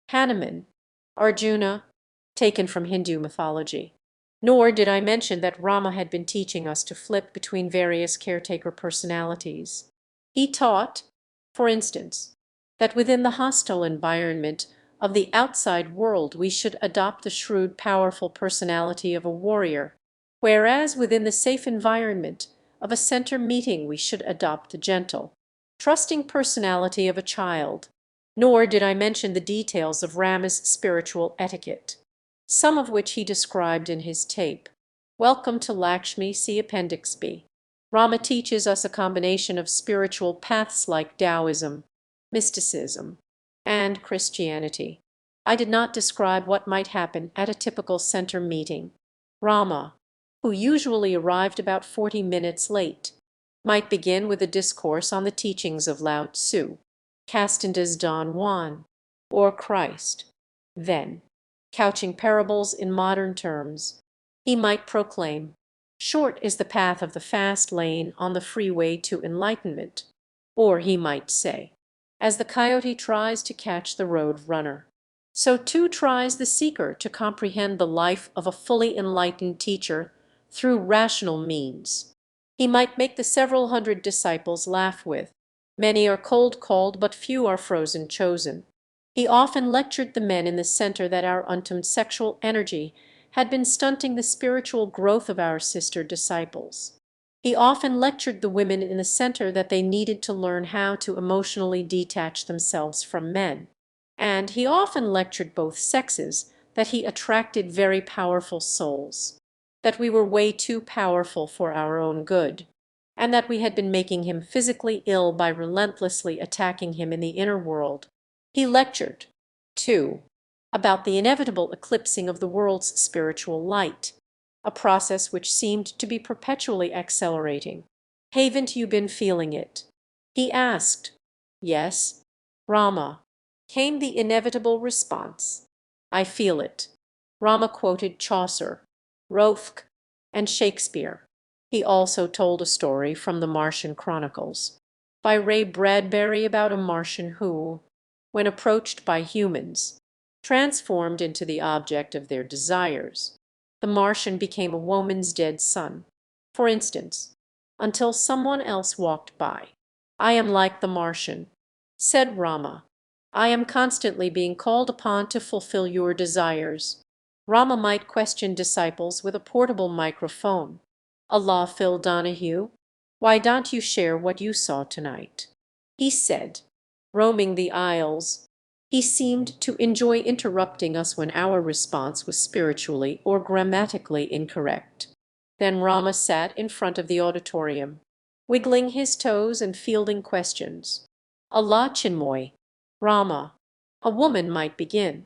Hanuman, Arjuna, taken from Hindu mythology. Nor did I mention that Rama had been teaching us to flip between various caretaker personalities. He taught, for instance, that within the hostile environment of the outside world we should adopt the shrewd, powerful personality of a warrior, whereas within the safe environment of a center meeting we should adopt the gentle, trusting personality of a child. Nor did I mention the details of Rama's spiritual etiquette, some of which he described in his tape. Welcome to Lakshmi, see Appendix B. Rama teaches us a combination of spiritual paths like Taoism, mysticism, and Christianity. I did not describe what might happen at a typical center meeting. Rama, who usually arrived about 40 minutes late, might begin with a discourse on the teachings of Lao Tzu, cast as Don Juan, or Christ. Then, couching parables in modern terms, he might proclaim, "Short is the path of the fast lane on the freeway to enlightenment." Or he might say, "As the coyote tries to catch the road runner, so too tries the seeker to comprehend the life of a fully enlightened teacher through rational means." He might make the several hundred disciples laugh with, "Many are cold called, but few are frozen chosen." He often lectured the men in the center that our untamed sexual energy had been stunting the spiritual growth of our sister disciples. He often lectured the women in the center that they needed to learn how to emotionally detach themselves from men. And he often lectured both sexes that he attracted very powerful souls, that we were way too powerful for our own good, and that we had been making him physically ill by relentlessly attacking him in the inner world. He lectured, too, about the inevitable eclipsing of the world's spiritual light, a process which seemed to be perpetually accelerating. "Haven't you been feeling it?" he asked. "Yes, Rama," came the inevitable response. "I feel it." Rama quoted Chaucer, Rothke, and Shakespeare. He also told a story from the Martian Chronicles by Ray Bradbury about a Martian who, when approached by humans, transformed into the object of their desires. The Martian became a woman's dead son, for instance, until someone else walked by. "I am like the Martian," said Rama. "I am constantly being called upon to fulfill your desires." Rama might question disciples with a portable microphone. "Allah Phil Donahue, why don't you share what you saw tonight?" he said, roaming the aisles. He seemed to enjoy interrupting us when our response was spiritually or grammatically incorrect. Then Rama sat in front of the auditorium, wiggling his toes and fielding questions. "Allah Chinmoy, Rama." A woman might begin,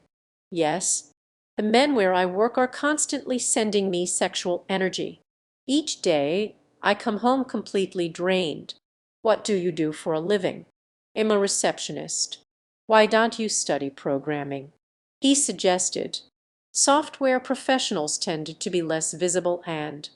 "Yes, the men where I work are constantly sending me sexual energy. Each day I come home completely drained. What do you do for a living?" "I'm a receptionist." "Why don't you study programming?" He suggested, "Software professionals tend to be less visible and,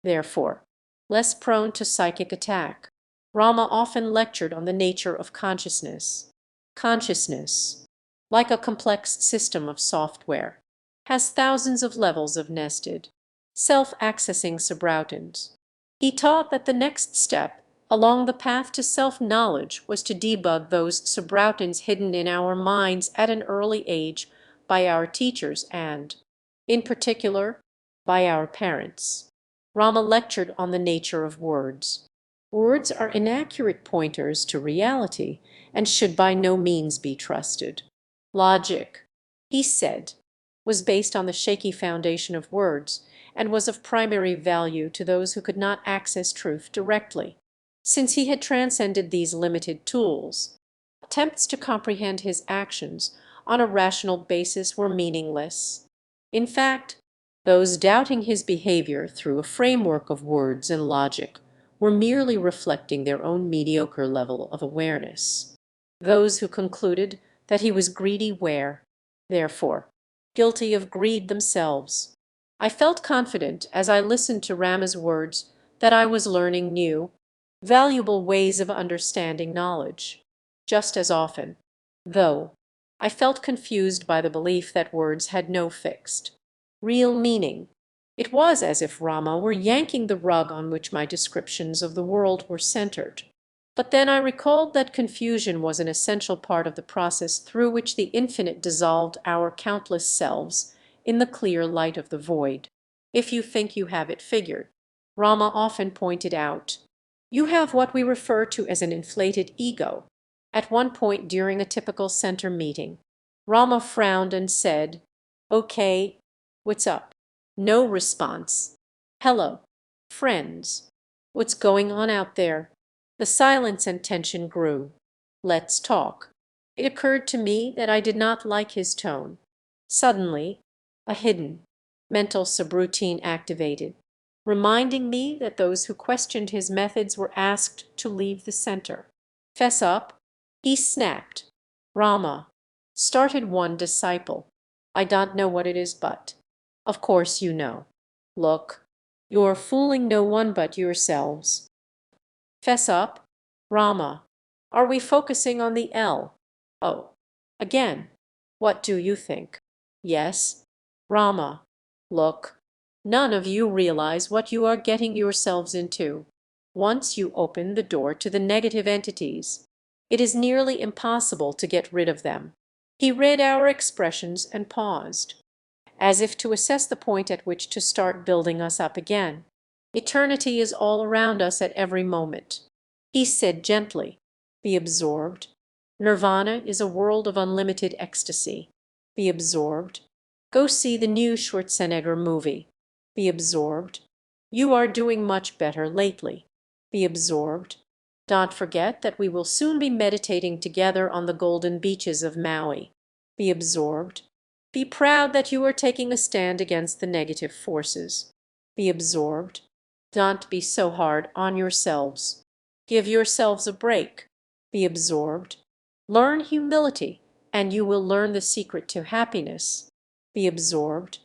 therefore, less prone to psychic attack." Rama often lectured on the nature of consciousness. Consciousness, like a complex system of software, has thousands of levels of nested, self-accessing subroutines. He taught that the next step along the path to self-knowledge was to debug those subroutines hidden in our minds at an early age by our teachers and, in particular, by our parents. Rama lectured on the nature of words. Words are inaccurate pointers to reality and should by no means be trusted. Logic, he said, was based on the shaky foundation of words and was of primary value to those who could not access truth directly. Since he had transcended these limited tools, attempts to comprehend his actions on a rational basis were meaningless. In fact, those doubting his behavior through a framework of words and logic were merely reflecting their own mediocre level of awareness. Those who concluded that he was greedy were, therefore, guilty of greed themselves. I felt confident as I listened to Rama's words that I was learning new, valuable ways of understanding knowledge. Just as often, though, I felt confused by the belief that words had no fixed, real meaning. It was as if Rama were yanking the rug on which my descriptions of the world were centered. But then I recalled that confusion was an essential part of the process through which the infinite dissolved our countless selves in the clear light of the void. "If you think you have it figured," Rama often pointed out, "you have what we refer to as an inflated ego. At one point during a typical center meeting, Rama frowned and said, "Okay, what's up?" No response. "Hello, friends. What's going on out there?" The silence and tension grew. "Let's talk." It occurred to me that I did not like his tone. Suddenly, a hidden, mental subroutine activated, reminding me that those who questioned his methods were asked to leave the center. "Fess up," he snapped. "Rama," started one disciple. "I don't know what it is, but—" "Of course you know. Look, you're fooling no one but yourselves." "Fess up." "Rama, are we focusing on the L?" "Oh." "Again. What do you think?" "Yes." "Rama, look, none of you realize what you are getting yourselves into. Once you open the door to the negative entities, it is nearly impossible to get rid of them." He read our expressions and paused, as if to assess the point at which to start building us up again. "Eternity is all around us at every moment." He said gently, "Be absorbed. Nirvana is a world of unlimited ecstasy. Be absorbed. Go see the new Schwarzenegger movie. Be absorbed. You are doing much better lately. Be absorbed. Don't forget that we will soon be meditating together on the golden beaches of Maui. Be absorbed. Be proud that you are taking a stand against the negative forces. Be absorbed. Don't be so hard on yourselves. Give yourselves a break. Be absorbed. Learn humility, and you will learn the secret to happiness. Be absorbed.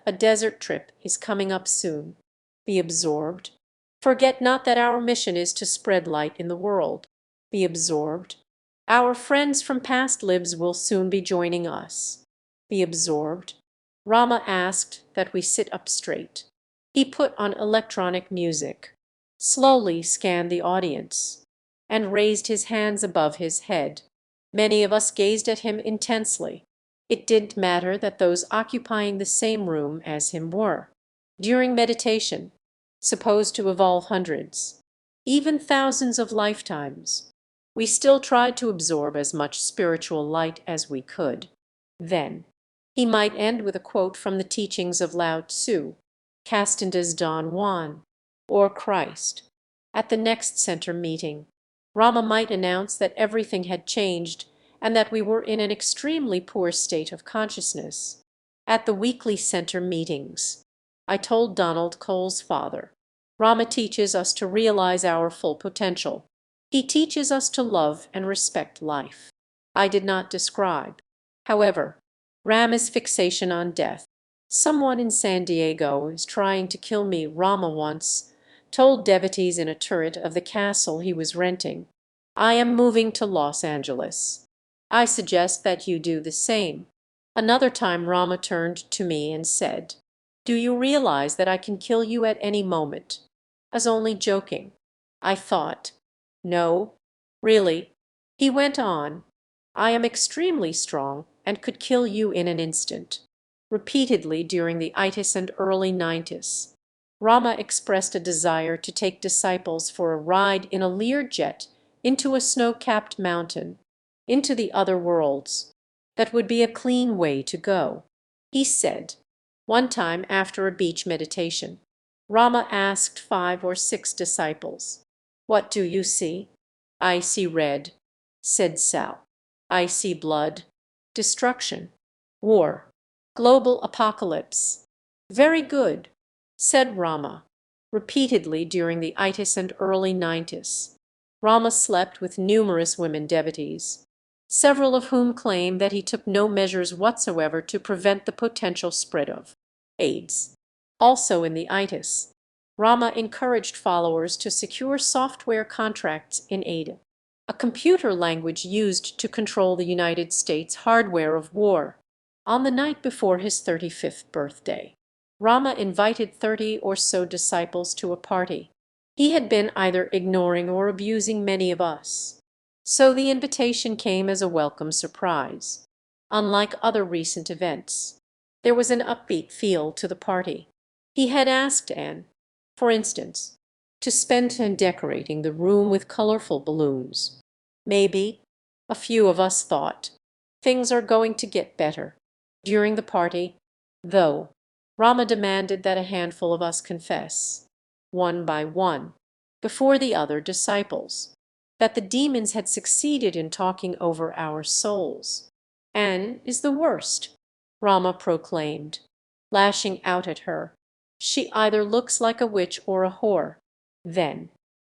A desert trip is coming up soon. Be absorbed. Forget not that our mission is to spread light in the world. Be absorbed. Our friends from past lives will soon be joining us. Be absorbed." Rama asked that we sit up straight. He put on electronic music, slowly scanned the audience, and raised his hands above his head. Many of us gazed at him intensely. It didn't matter that those occupying the same room as him were. During meditation, supposed to evolve hundreds, even thousands of lifetimes, we still tried to absorb as much spiritual light as we could. Then he might end with a quote from the teachings of Lao Tzu, cast into as Don Juan or Christ. At the next center meeting, Rama might announce that everything had changed and that we were in an extremely poor state of consciousness. At the weekly center meetings, I told Donald Cole's father, "Rama teaches us to realize our full potential. He teaches us to love and respect life." I did not describe, however, Rama's fixation on death. "Someone in San Diego is trying to kill me," Rama once told devotees in a turret of the castle he was renting. "I am moving to Los Angeles. I suggest that you do the same." Another time Rama turned to me and said, "Do you realize that I can kill you at any moment?" I was only joking. I thought, "No, really." He went on, "I am extremely strong and could kill you in an instant." Repeatedly during the itis and early 90s, Rama expressed a desire to take disciples for a ride in a Lear jet into a snow-capped mountain, into the other worlds. That would be a clean way to go. He said, one time after a beach meditation, Rama asked 5 or 6 disciples, "What do you see?" "I see red," said Sal. "I see blood, destruction, war, global apocalypse." "Very good," said Rama. Repeatedly during the itis and early 90s, Rama slept with numerous women devotees, several of whom claim that he took no measures whatsoever to prevent the potential spread of AIDS. Also in the itis, Rama encouraged followers to secure software contracts in ADA, a computer language used to control the United States hardware of war. On the night before his 35th birthday, Rama invited 30 or so disciples to a party. He had been either ignoring or abusing many of us, so the invitation came as a welcome surprise. Unlike other recent events, there was an upbeat feel to the party. He had asked Anne, for instance, to spend time decorating the room with colorful balloons. Maybe A few of us thought, things are going to get better. During the party, though, Rama demanded that a handful of us confess, one by one, before the other disciples, that the demons had succeeded in talking over our souls. "Anne is the worst," Rama proclaimed, lashing out at her. "She either looks like a witch or a whore." Then,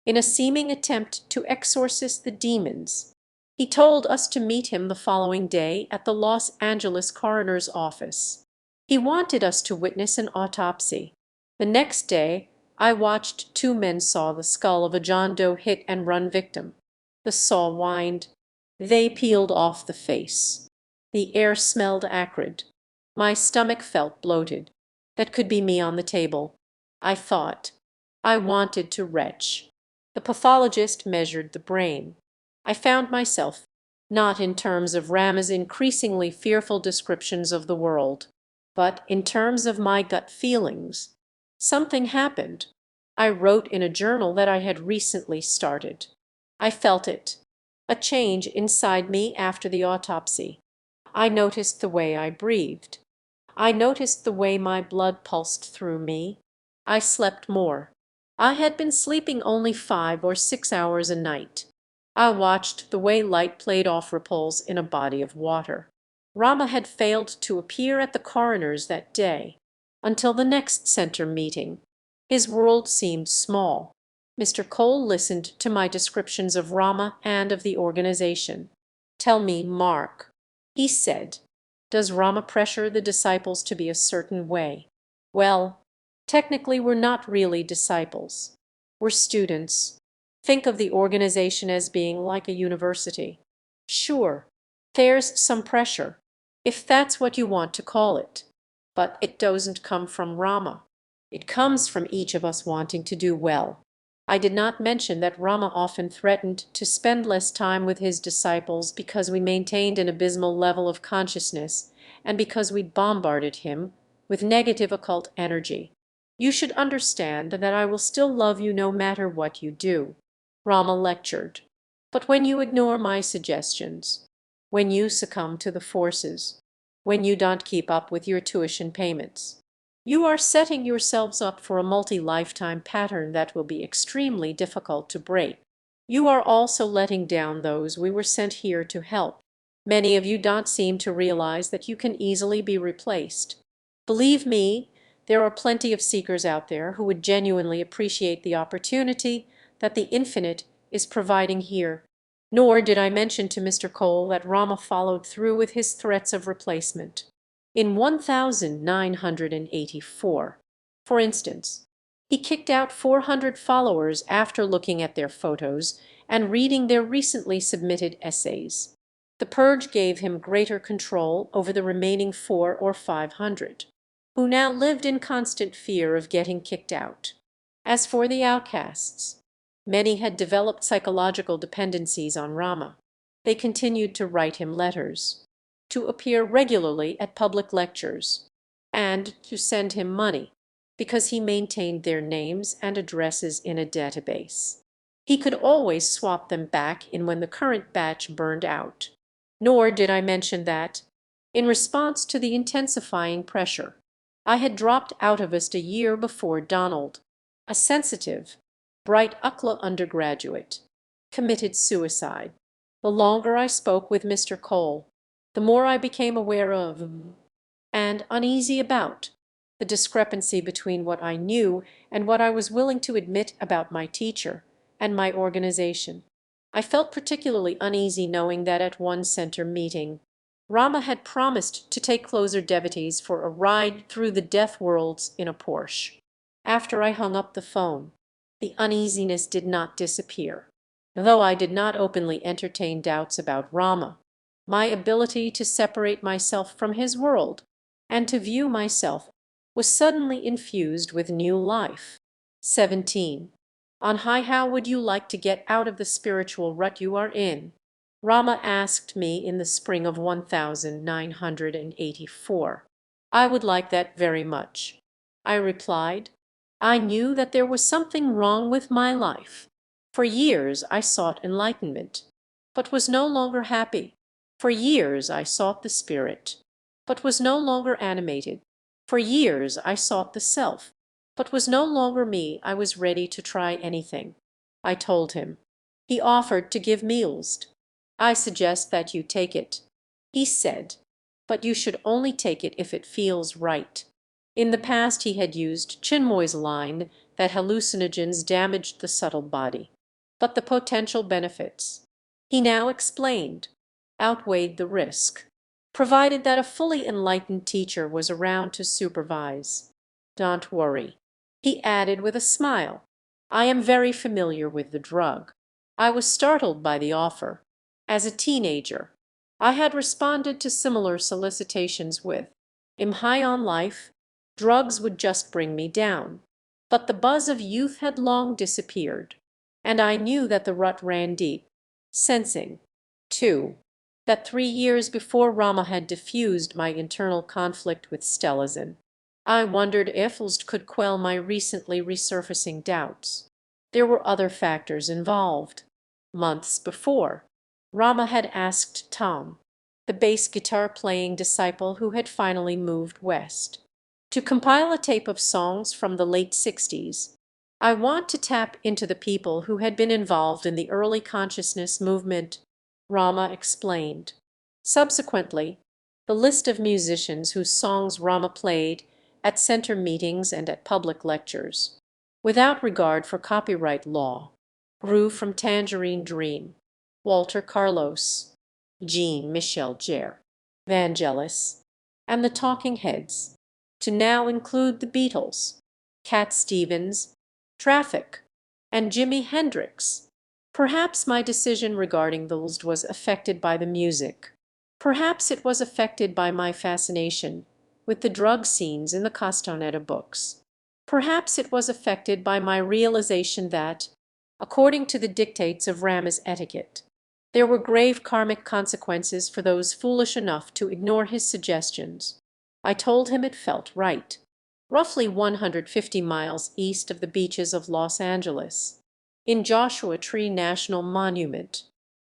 in a seeming attempt to exorcise the demons, he told us to meet him the following day at the Los Angeles coroner's office. He wanted us to witness an autopsy. The next day I watched two men saw the skull of a John Doe hit-and-run victim. The saw whined. They peeled off the face. The air smelled acrid. My stomach felt bloated. That could be me on the table. I thought. I wanted to retch. The pathologist measured the brain. I found myself, not in terms of Rama's increasingly fearful descriptions of the world, but in terms of my gut feelings. Something happened. I wrote in a journal that I had recently started. I felt it, a change inside me after the autopsy. I noticed the way I breathed. I noticed the way my blood pulsed through me. I slept more. I had been sleeping only 5 or 6 hours a night. I watched the way light played off ripples in a body of water. Rama had failed to appear at the coroner's that day, until the next center meeting. His world seemed small. Mr. Cole listened to my descriptions of Rama and of the organization. "Tell me, Mark," he said, "does Rama pressure the disciples to be a certain way?" "Well, technically we're not really disciples. We're students. Think of the organization as being like a university. Sure, there's some pressure, if that's what you want to call it. But it doesn't come from Rama. It comes from each of us wanting to do well." I did not mention that Rama often threatened to spend less time with his disciples because we maintained an abysmal level of consciousness and because we bombarded him with negative occult energy. "You should understand that I will still love you no matter what you do," Rama lectured. "But when you ignore my suggestions, when you succumb to the forces, when you don't keep up with your tuition payments, you are setting yourselves up for a multi-lifetime pattern that will be extremely difficult to break. You are also letting down those we were sent here to help. Many of you don't seem to realize that you can easily be replaced. Believe me, there are plenty of seekers out there who would genuinely appreciate the opportunity that the infinite is providing here." Nor did I mention to Mr. Cole that Rama followed through with his threats of replacement. In 1984, for instance, he kicked out 400 followers after looking at their photos and reading their recently submitted essays. The purge gave him greater control over the remaining 400 or 500, who now lived in constant fear of getting kicked out. As for the outcasts, many had developed psychological dependencies on Rama. They continued to write him letters, to appear regularly at public lectures, and to send him money, because he maintained their names and addresses in a database. He could always swap them back in when the current batch burned out. Nor did I mention that, in response to the intensifying pressure, I had dropped out of it a year before Donald, a sensitive, bright UCLA undergraduate, committed suicide. The longer I spoke with Mr. Cole, the more I became aware of, and uneasy about, the discrepancy between what I knew and what I was willing to admit about my teacher and my organization. I felt particularly uneasy knowing that at one center meeting, Rama had promised to take closer devotees for a ride through the death worlds in a Porsche. After I hung up the phone, the uneasiness did not disappear. Though I did not openly entertain doubts about Rama, my ability to separate myself from his world and to view myself was suddenly infused with new life. 17. On high, how would you like to get out of the spiritual rut you are in? Rama asked me in the spring of 1984. I would like that very much. I replied. I knew that there was something wrong with my life. For years I sought enlightenment. but was no longer happy. For years I sought the spirit, but was no longer animated. For years I sought the self, but was no longer me. I was ready to try anything. I told him. He offered to give me Ulst. I suggest that you take it. He said, but you should only take it if it feels right. In the past he had used Chinmoy's line that hallucinogens damaged the subtle body, but the potential benefits, he now explained, outweighed the risk, provided that a fully enlightened teacher was around to supervise. Don't worry, he added with a smile. I am very familiar with the drug. I was startled by the offer. As a teenager, I had responded to similar solicitations with, "I'm high on life. Drugs would just bring me down." But the buzz of youth had long disappeared, and I knew that the rut ran deep, sensing, too, that 3 years before Rama had diffused my internal conflict with Stelazin. I wondered if Ulst could quell my recently resurfacing doubts. There were other factors involved. Months before, Rama had asked Tom, the bass guitar-playing disciple who had finally moved west, to compile a tape of songs from the late 60s. I want to tap into the people who had been involved in the early consciousness movement, Rama explained. Subsequently, the list of musicians whose songs Rama played at center meetings and at public lectures, without regard for copyright law, grew from Tangerine Dream, Walter Carlos, Jean-Michel Jarre, Vangelis, and the Talking Heads, to now include the Beatles, Cat Stevens, Traffic, and Jimi Hendrix. Perhaps my decision regarding those was affected by the music. Perhaps it was affected by my fascination with the drug scenes in the Castaneda books. Perhaps it was affected by my realization that, according to the dictates of Rama's etiquette, there were grave karmic consequences for those foolish enough to ignore his suggestions. I told him it felt right. Roughly 150 miles east of the beaches of Los Angeles, in Joshua Tree National Monument,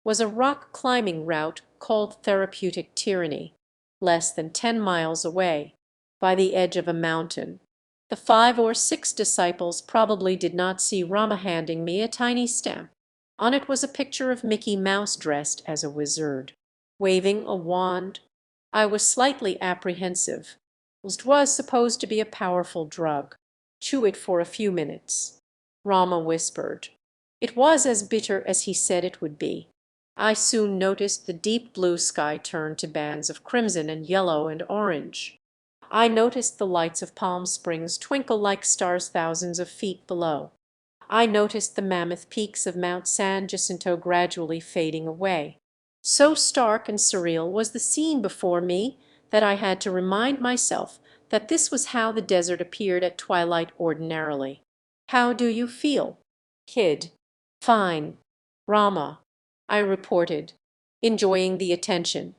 was a rock climbing route called Therapeutic Tyranny, less than 10 miles away, by the edge of a mountain. The 5 or 6 disciples probably did not see Rama handing me a tiny stamp. On it was a picture of Mickey Mouse dressed as a wizard, waving a wand. I was slightly apprehensive. It was supposed to be a powerful drug. Chew it for a few minutes, Rama whispered. It was as bitter as he said it would be. I soon noticed the deep blue sky turn to bands of crimson and yellow and orange. I noticed the lights of Palm Springs twinkle like stars thousands of feet below. I noticed the mammoth peaks of Mount San Jacinto gradually fading away. So stark and surreal was the scene before me that I had to remind myself that this was how the desert appeared at twilight ordinarily. "How do you feel, kid?" "Fine, Rama," I reported, enjoying the attention.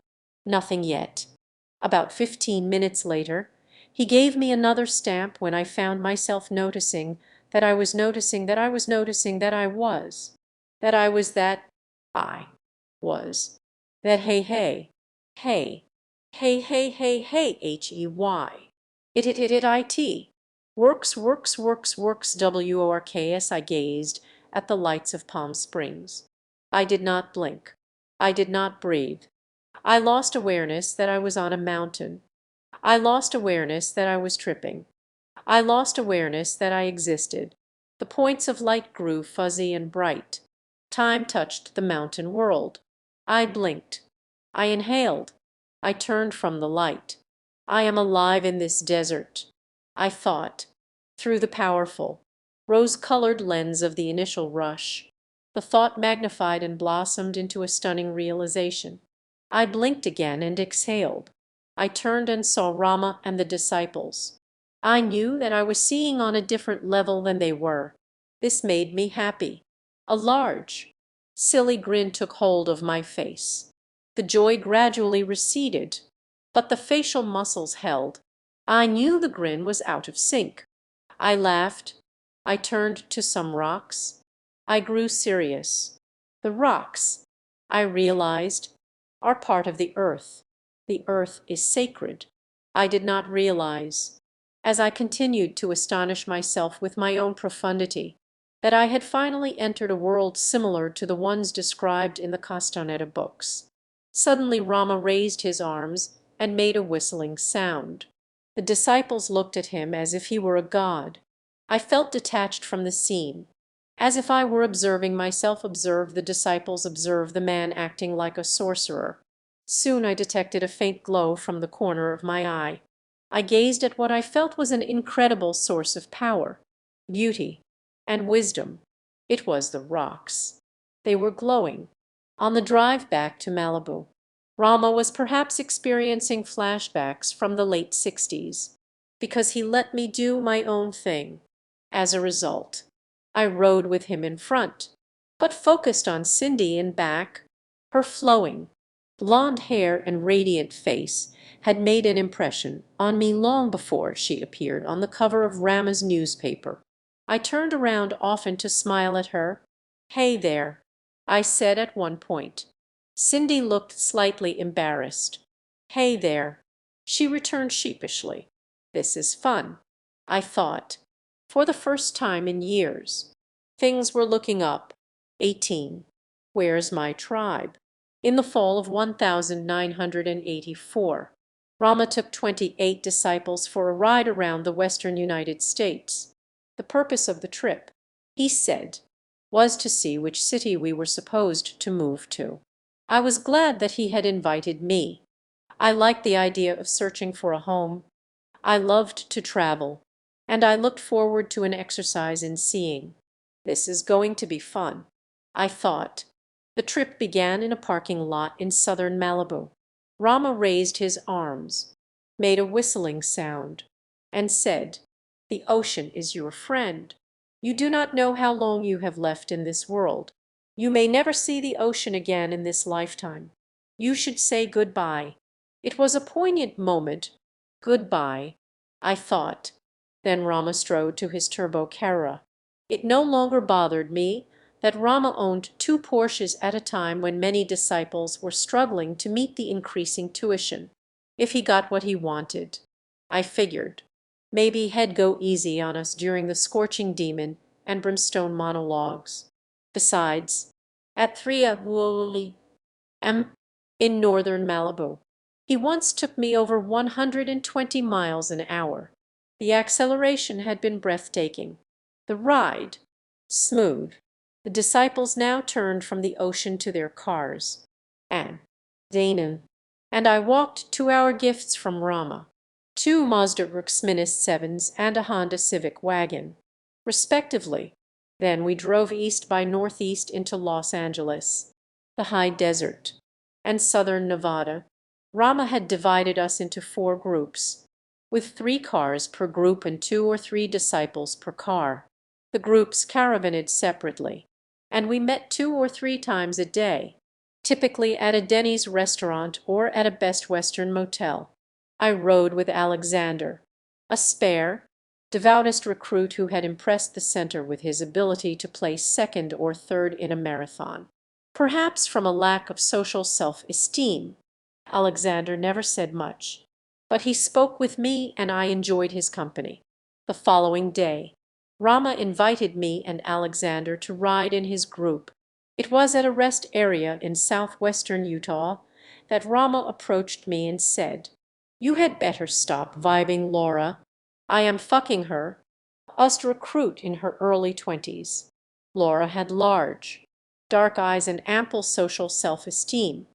"Nothing yet." About 15 minutes later, he gave me another stamp when I found myself noticing that I was noticing that I was noticing that I was, that I was that I was, that hey, hey, hey, hey, hey, hey, hey, Hey, it, works, works, works, works, WORKS. I gazed at the lights of Palm Springs. I did not blink. I did not breathe. I lost awareness that I was on a mountain. I lost awareness that I was tripping. I lost awareness that I existed. The points of light grew fuzzy and bright. Time touched the mountain world. I blinked. I inhaled. I turned from the light. I am alive in this desert. I thought, through the powerful, rose-colored lens of the initial rush. The thought magnified and blossomed into a stunning realization. I blinked again and exhaled. I turned and saw Rama and the disciples. I knew that I was seeing on a different level than they were. This made me happy. A large, silly grin took hold of my face. The joy gradually receded, but the facial muscles held. I knew the grin was out of sync. I laughed. I turned to some rocks. I grew serious. The rocks, I realized, are part of the earth. The earth is sacred. I did not realize, as I continued to astonish myself with my own profundity, that I had finally entered a world similar to the ones described in the Castaneda books. Suddenly Rama raised his arms and made a whistling sound. The disciples looked at him as if he were a god. I felt detached from the scene, as if I were observing myself observe the disciples observe the man acting like a sorcerer. Soon I detected a faint glow from the corner of my eye. I gazed at what I felt was an incredible source of power, beauty, and wisdom. It was the rocks. They were glowing. On the drive back to Malibu, Rama was perhaps experiencing flashbacks from the late 60s, because he let me do my own thing. As a result, I rode with him in front, but focused on Cindy in back. Her flowing, blonde hair and radiant face had made an impression on me long before she appeared on the cover of Rama's newspaper. I turned around often to smile at her. "Hey there," I said at one point. Cindy looked slightly embarrassed. "Hey there," she returned sheepishly. "This is fun," I thought. For the first time in years, things were looking up. 18. Where's my tribe? In the fall of 1984, Rama took 28 disciples for a ride around the western United States. The purpose of the trip, he said, was to see which city we were supposed to move to. I was glad that he had invited me. I liked the idea of searching for a home. I loved to travel, and I looked forward to an exercise in seeing. This is going to be fun, I thought. The trip began in a parking lot in southern Malibu. Rama raised his arms, made a whistling sound, and said, "The ocean is your friend. You do not know how long you have left in this world. You may never see the ocean again in this lifetime. You should say goodbye." It was a poignant moment. Goodbye, I thought. Then Rama strode to his turbo Carrera. It no longer bothered me that Rama owned 2 Porsches at a time when many disciples were struggling to meet the increasing tuition. If he got what he wanted, I figured, maybe he'd go easy on us during the scorching demon and brimstone monologues. Besides, at 3 a.m. in northern Malibu, he once took me over 120 miles an hour. The acceleration had been breathtaking. The ride, smooth. The disciples now turned from the ocean to their cars. And Dana and I walked to our gifts from Rama, 2 Mazda RX 7s and a Honda Civic wagon, respectively. Then we drove east by northeast into Los Angeles, the high desert, and southern Nevada. Rama had divided us into 4 groups, with 3 cars per group and 2 or 3 disciples per car. The groups caravaned separately, and we met 2 or 3 times a day, typically at a Denny's restaurant or at a Best Western motel. I rode with Alexander, a spare, devoutest recruit who had impressed the center with his ability to place second or third in a marathon. Perhaps from a lack of social self-esteem, Alexander never said much, but he spoke with me and I enjoyed his company. The following day, Rama invited me and Alexander to ride in his group. It was at a rest area in southwestern Utah that Rama approached me and said, "You had better stop vibing, Laura. I am fucking her." A recruit in her early 20s. Laura had large, dark eyes and ample social self-esteem.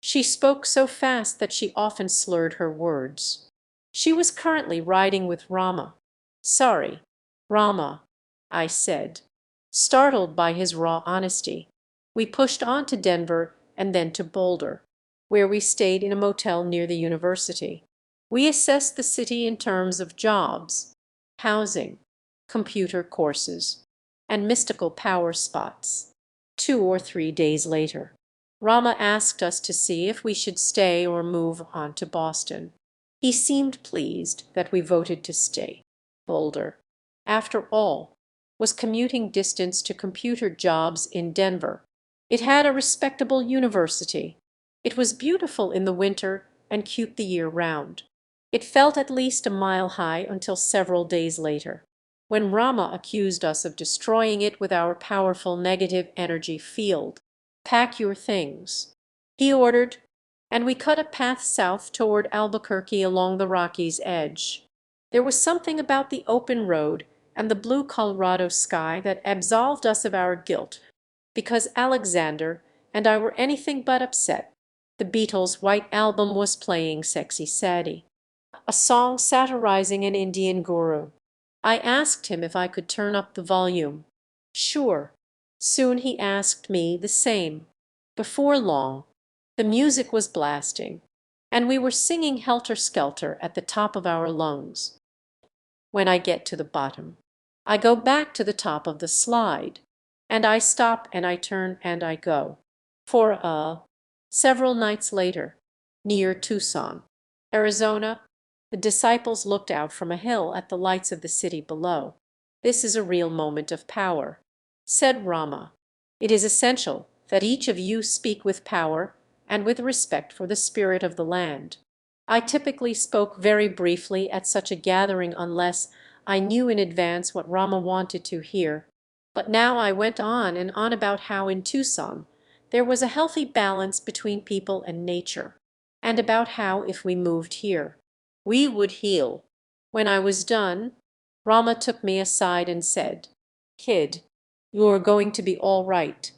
She spoke so fast that she often slurred her words. She was currently riding with Rama. "Sorry, Rama," I said, startled by his raw honesty. We pushed on to Denver and then to Boulder, where we stayed in a motel near the university. We assessed the city in terms of jobs, housing, computer courses, and mystical power spots. 2 or 3 days later, Rama asked us to see if we should stay or move on to Boston. He seemed pleased that we voted to stay. Boulder, after all, was commuting distance to computer jobs in Denver. It had a respectable university. It was beautiful in the winter and cute the year round. It felt at least a mile high until several days later, when Rama accused us of destroying it with our powerful negative energy field. "Pack your things," he ordered, and we cut a path south toward Albuquerque along the Rockies' edge. There was something about the open road and the blue Colorado sky that absolved us of our guilt, because Alexander and I were anything but upset. The Beatles' White Album was playing Sexy Sadie, a song satirizing an Indian guru. I asked him if I could turn up the volume. Sure. Soon he asked me the same. Before long, the music was blasting, and we were singing helter-skelter at the top of our lungs. When I get to the bottom, I go back to the top of the slide, and I stop and I turn and I go. Several nights later, near Tucson, Arizona, the disciples looked out from a hill at the lights of the city below. "This is a real moment of power," said Rama. "It is essential that each of you speak with power and with respect for the spirit of the land." I typically spoke very briefly at such a gathering unless I knew in advance what Rama wanted to hear, but now I went on and on about how in Tucson there was a healthy balance between people and nature, and about how if we moved here, we would heal. When I was done, Rama took me aside and said, "Kid, you're going to be all right."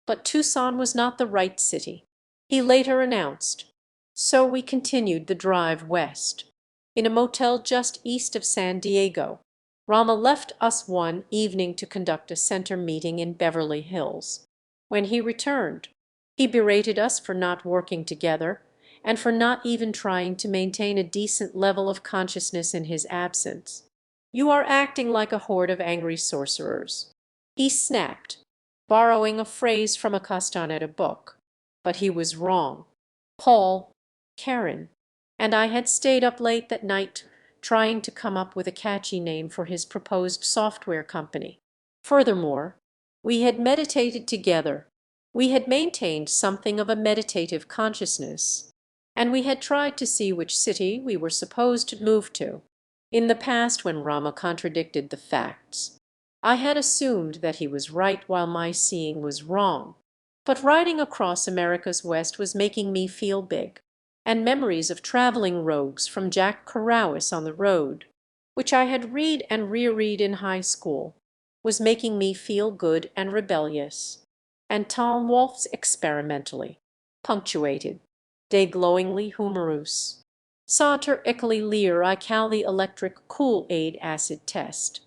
But Tucson was not the right city, he later announced. So we continued the drive west. In a motel just east of San Diego, Rama left us one evening to conduct a center meeting in Beverly Hills. When he returned, he berated us for not working together and for not even trying to maintain a decent level of consciousness in his absence. "You are acting like a horde of angry sorcerers," he snapped, borrowing a phrase from a Castaneda book. But he was wrong. Paul, Karen, and I had stayed up late that night trying to come up with a catchy name for his proposed software company. Furthermore, we had meditated together. We had maintained something of a meditative consciousness, and we had tried to see which city we were supposed to move to. In the past, when Rama contradicted the facts, I had assumed that he was right while my seeing was wrong. But riding across America's West was making me feel big, and memories of traveling rogues from Jack Carowis on the road, which I had read and reread in high school, was making me feel good and rebellious. And Tom Wolfe's experimentally punctuated De glowingly humorous Saunter Ically Lear I Cal the electric Kool-Aid acid test,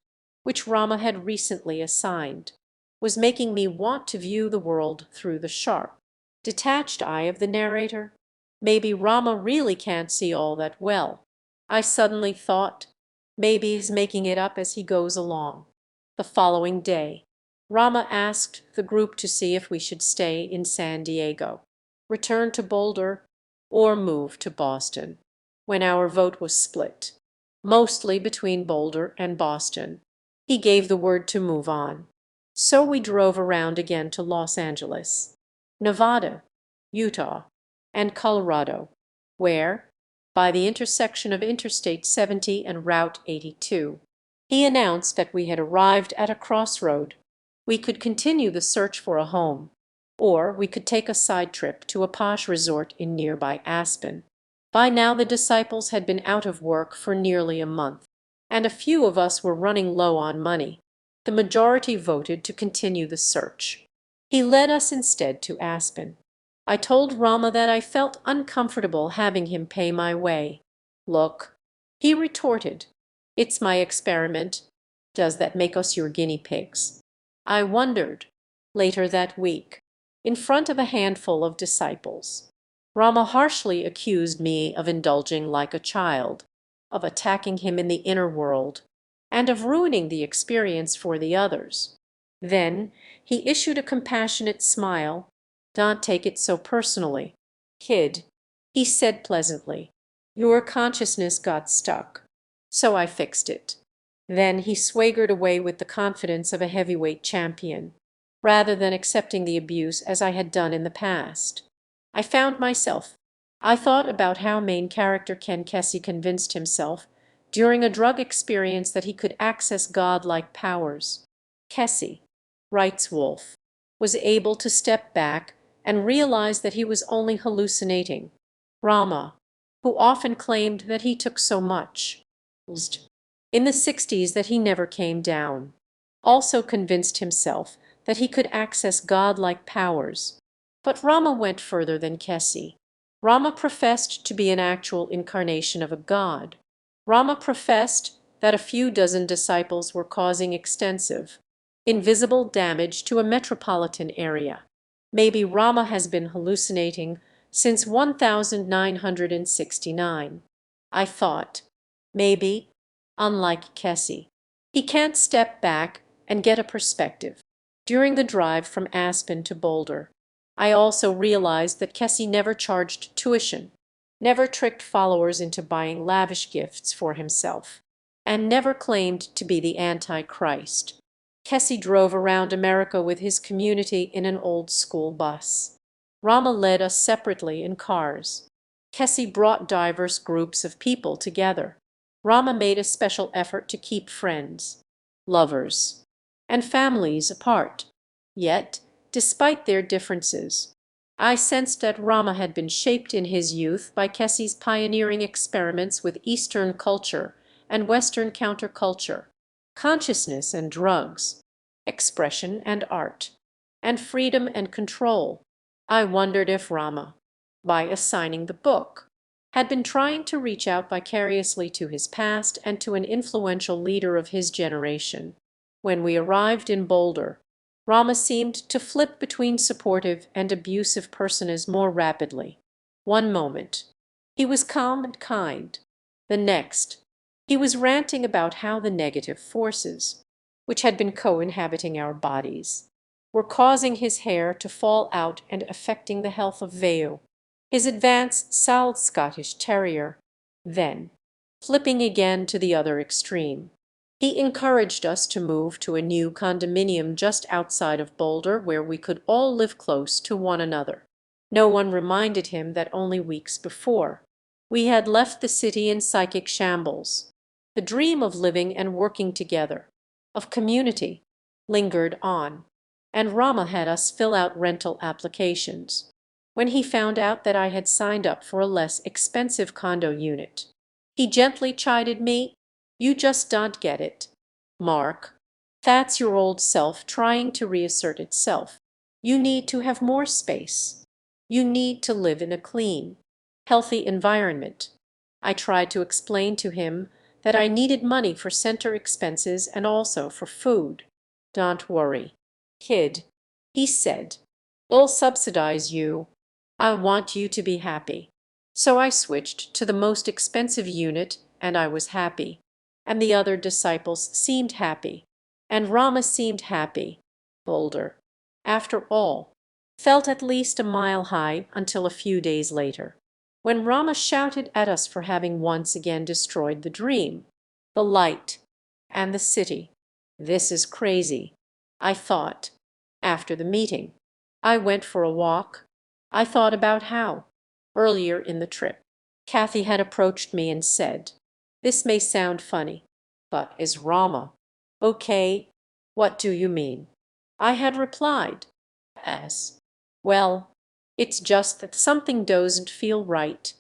which Rama had recently assigned, was making me want to view the world through the sharp, detached eye of the narrator. Maybe Rama really can't see all that well. I suddenly thought, maybe he's making it up as he goes along. The following day, Rama asked the group to see if we should stay in San Diego, return to Boulder, or move to Boston. When our vote was split, mostly between Boulder and Boston, he gave the word to move on. So we drove around again to Los Angeles, Nevada, Utah, and Colorado, where, by the intersection of Interstate 70 and Route 82, he announced that we had arrived at a crossroad. We could continue the search for a home, or we could take a side trip to a posh resort in nearby Aspen. By now the disciples had been out of work for nearly a month, and a few of us were running low on money. The majority voted to continue the search. He led us instead to Aspen. I told Rama that I felt uncomfortable having him pay my way. "Look," he retorted, "it's my experiment. Does that make us your guinea pigs?" I wondered, later that week, in front of a handful of disciples. Rama harshly accused me of indulging like a child, of attacking him in the inner world, and of ruining the experience for the others. Then he issued a compassionate smile. "Don't take it so personally, kid," he said pleasantly. "Your consciousness got stuck, so I fixed it." Then he swaggered away with the confidence of a heavyweight champion. rather than accepting the abuse as I had done in the past. I found myself. I thought about how main character Ken Kesey convinced himself during a drug experience that he could access godlike powers. Kesey, writes Wolfe, was able to step back and realize that he was only hallucinating. Rama, who often claimed that he took so much in the 60s that he never came down, also convinced himself that he could access godlike powers. But Rama went further than Kesey. Rama professed to be an actual incarnation of a god. Rama professed that a few dozen disciples were causing extensive, invisible damage to a metropolitan area. Maybe Rama has been hallucinating since 1969. I thought, maybe, unlike Kesey, he can't step back and get a perspective. During the drive from Aspen to Boulder, I also realized that Kesey never charged tuition, never tricked followers into buying lavish gifts for himself, and never claimed to be the Antichrist. Kesey drove around America with his community in an old school bus. Rama led us separately in cars. Kesey brought diverse groups of people together. Rama made a special effort to keep friends, lovers, and families apart. Yet, despite their differences, I sensed that Rama had been shaped in his youth by Kesey's pioneering experiments with Eastern culture and Western counterculture, consciousness and drugs, expression and art, and freedom and control. I wondered if Rama, by assigning the book, had been trying to reach out vicariously to his past and to an influential leader of his generation. When we arrived in Boulder, Rama seemed to flip between supportive and abusive personas more rapidly. One moment, he was calm and kind. The next, he was ranting about how the negative forces, which had been co-inhabiting our bodies, were causing his hair to fall out and affecting the health of Veu, his advanced Sald Scottish Terrier, then, flipping again to the other extreme. He encouraged us to move to a new condominium just outside of Boulder where we could all live close to one another. No one reminded him that only weeks before, we had left the city in psychic shambles. The dream of living and working together, of community, lingered on, and Rama had us fill out rental applications. When he found out that I had signed up for a less expensive condo unit, he gently chided me, "You just don't get it, Mark. That's your old self trying to reassert itself. You need to have more space. You need to live in a clean, healthy environment." I tried to explain to him that I needed money for center expenses and also for food. "Don't worry, kid," he said. "I'll subsidize you. I want you to be happy." So I switched to the most expensive unit, and I was happy. And the other disciples seemed happy. And Rama seemed happy. Boulder, after all, felt at least a mile high until a few days later, when Rama shouted at us for having once again destroyed the dream, the light, and the city. This is crazy, I thought. After the meeting, I went for a walk. I thought about how, earlier in the trip, Kathy had approached me and said, "This may sound funny, but is Rama okay?" "What do you mean?" I had replied, "As, well, it's just that something doesn't feel right.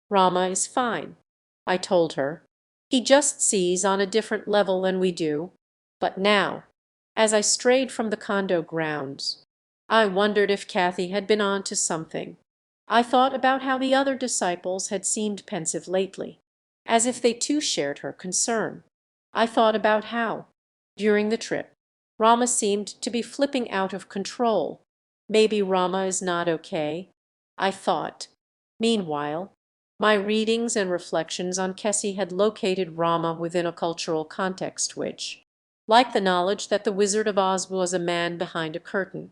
Rama is fine," I told her. "He just sees on a different level than we do." But now, as I strayed from the condo grounds, I wondered if Kathy had been on to something. I thought about how the other disciples had seemed pensive lately, as if they too shared her concern. I thought about how, during the trip, Rama seemed to be flipping out of control. Maybe Rama is not okay, I thought. Meanwhile, my readings and reflections on Kesey had located Rama within a cultural context which, like the knowledge that the Wizard of Oz was a man behind a curtain,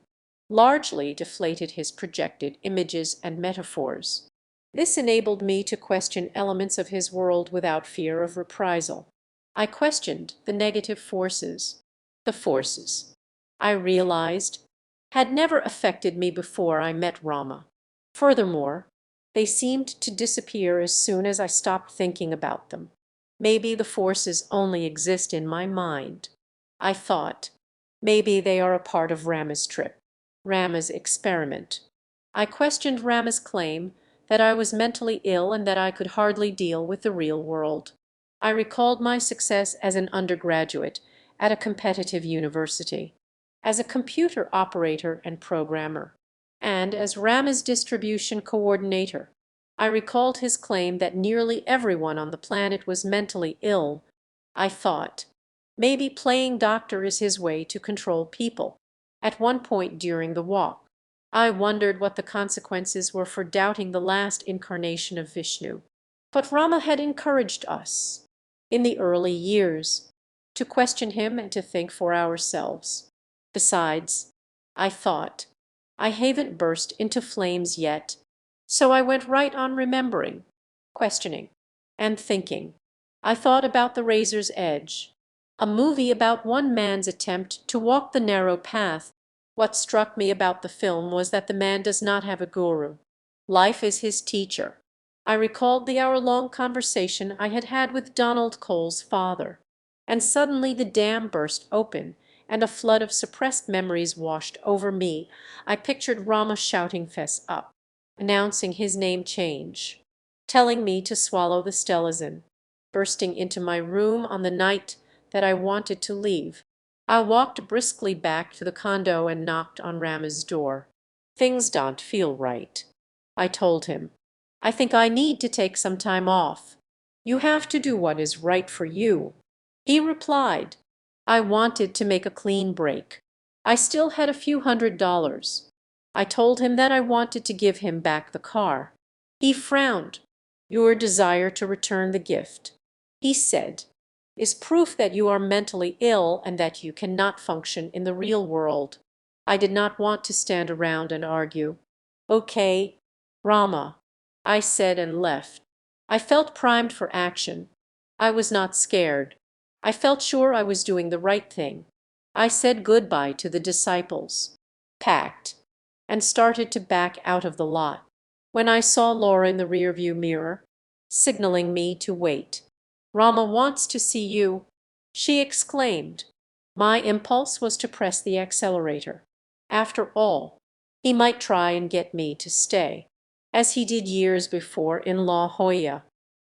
largely deflated his projected images and metaphors. This enabled me to question elements of his world without fear of reprisal. I questioned the negative forces. The forces, I realized, had never affected me before I met Rama. Furthermore, they seemed to disappear as soon as I stopped thinking about them. Maybe the forces only exist in my mind. I thought, maybe they are a part of Rama's trip, Rama's experiment. I questioned Rama's claim that I was mentally ill and that I could hardly deal with the real world. I recalled my success as an undergraduate at a competitive university, as a computer operator and programmer, and as Rama's distribution coordinator. I recalled his claim that nearly everyone on the planet was mentally ill. I thought, maybe playing doctor is his way to control people. At one point during the walk, I wondered what the consequences were for doubting the last incarnation of Vishnu. But Rama had encouraged us, in the early years, to question him and to think for ourselves. Besides, I thought, I haven't burst into flames yet, so I went right on remembering, questioning, and thinking. I thought about The Razor's Edge, a movie about one man's attempt to walk the narrow path. What struck me about the film was that the man does not have a guru. Life is his teacher. I recalled the hour-long conversation I had had with Donald Cole's father, and suddenly the dam burst open and a flood of suppressed memories washed over me. I pictured Rama shouting "Fess up," announcing his name change, telling me to swallow the stelazine, bursting into my room on the night that I wanted to leave. I walked briskly back to the condo and knocked on Rama's door. "Things don't feel right," I told him. "I think I need to take some time off. You have to do what is right for you." He replied, "I wanted to make a clean break. I still had a few $100s. I told him that I wanted to give him back the car. He frowned. "Your desire to return the gift," he said, "is proof that you are mentally ill and that you cannot function in the real world." I did not want to stand around and argue. "Okay, Rama," I said and left. I felt primed for action. I was not scared. I felt sure I was doing the right thing. I said goodbye to the disciples, packed, and started to back out of the lot, when I saw Laura in the rearview mirror, signaling me to wait. "Rama wants to see you," she exclaimed. My impulse was to press the accelerator. After all, he might try and get me to stay, as he did years before in La Jolla.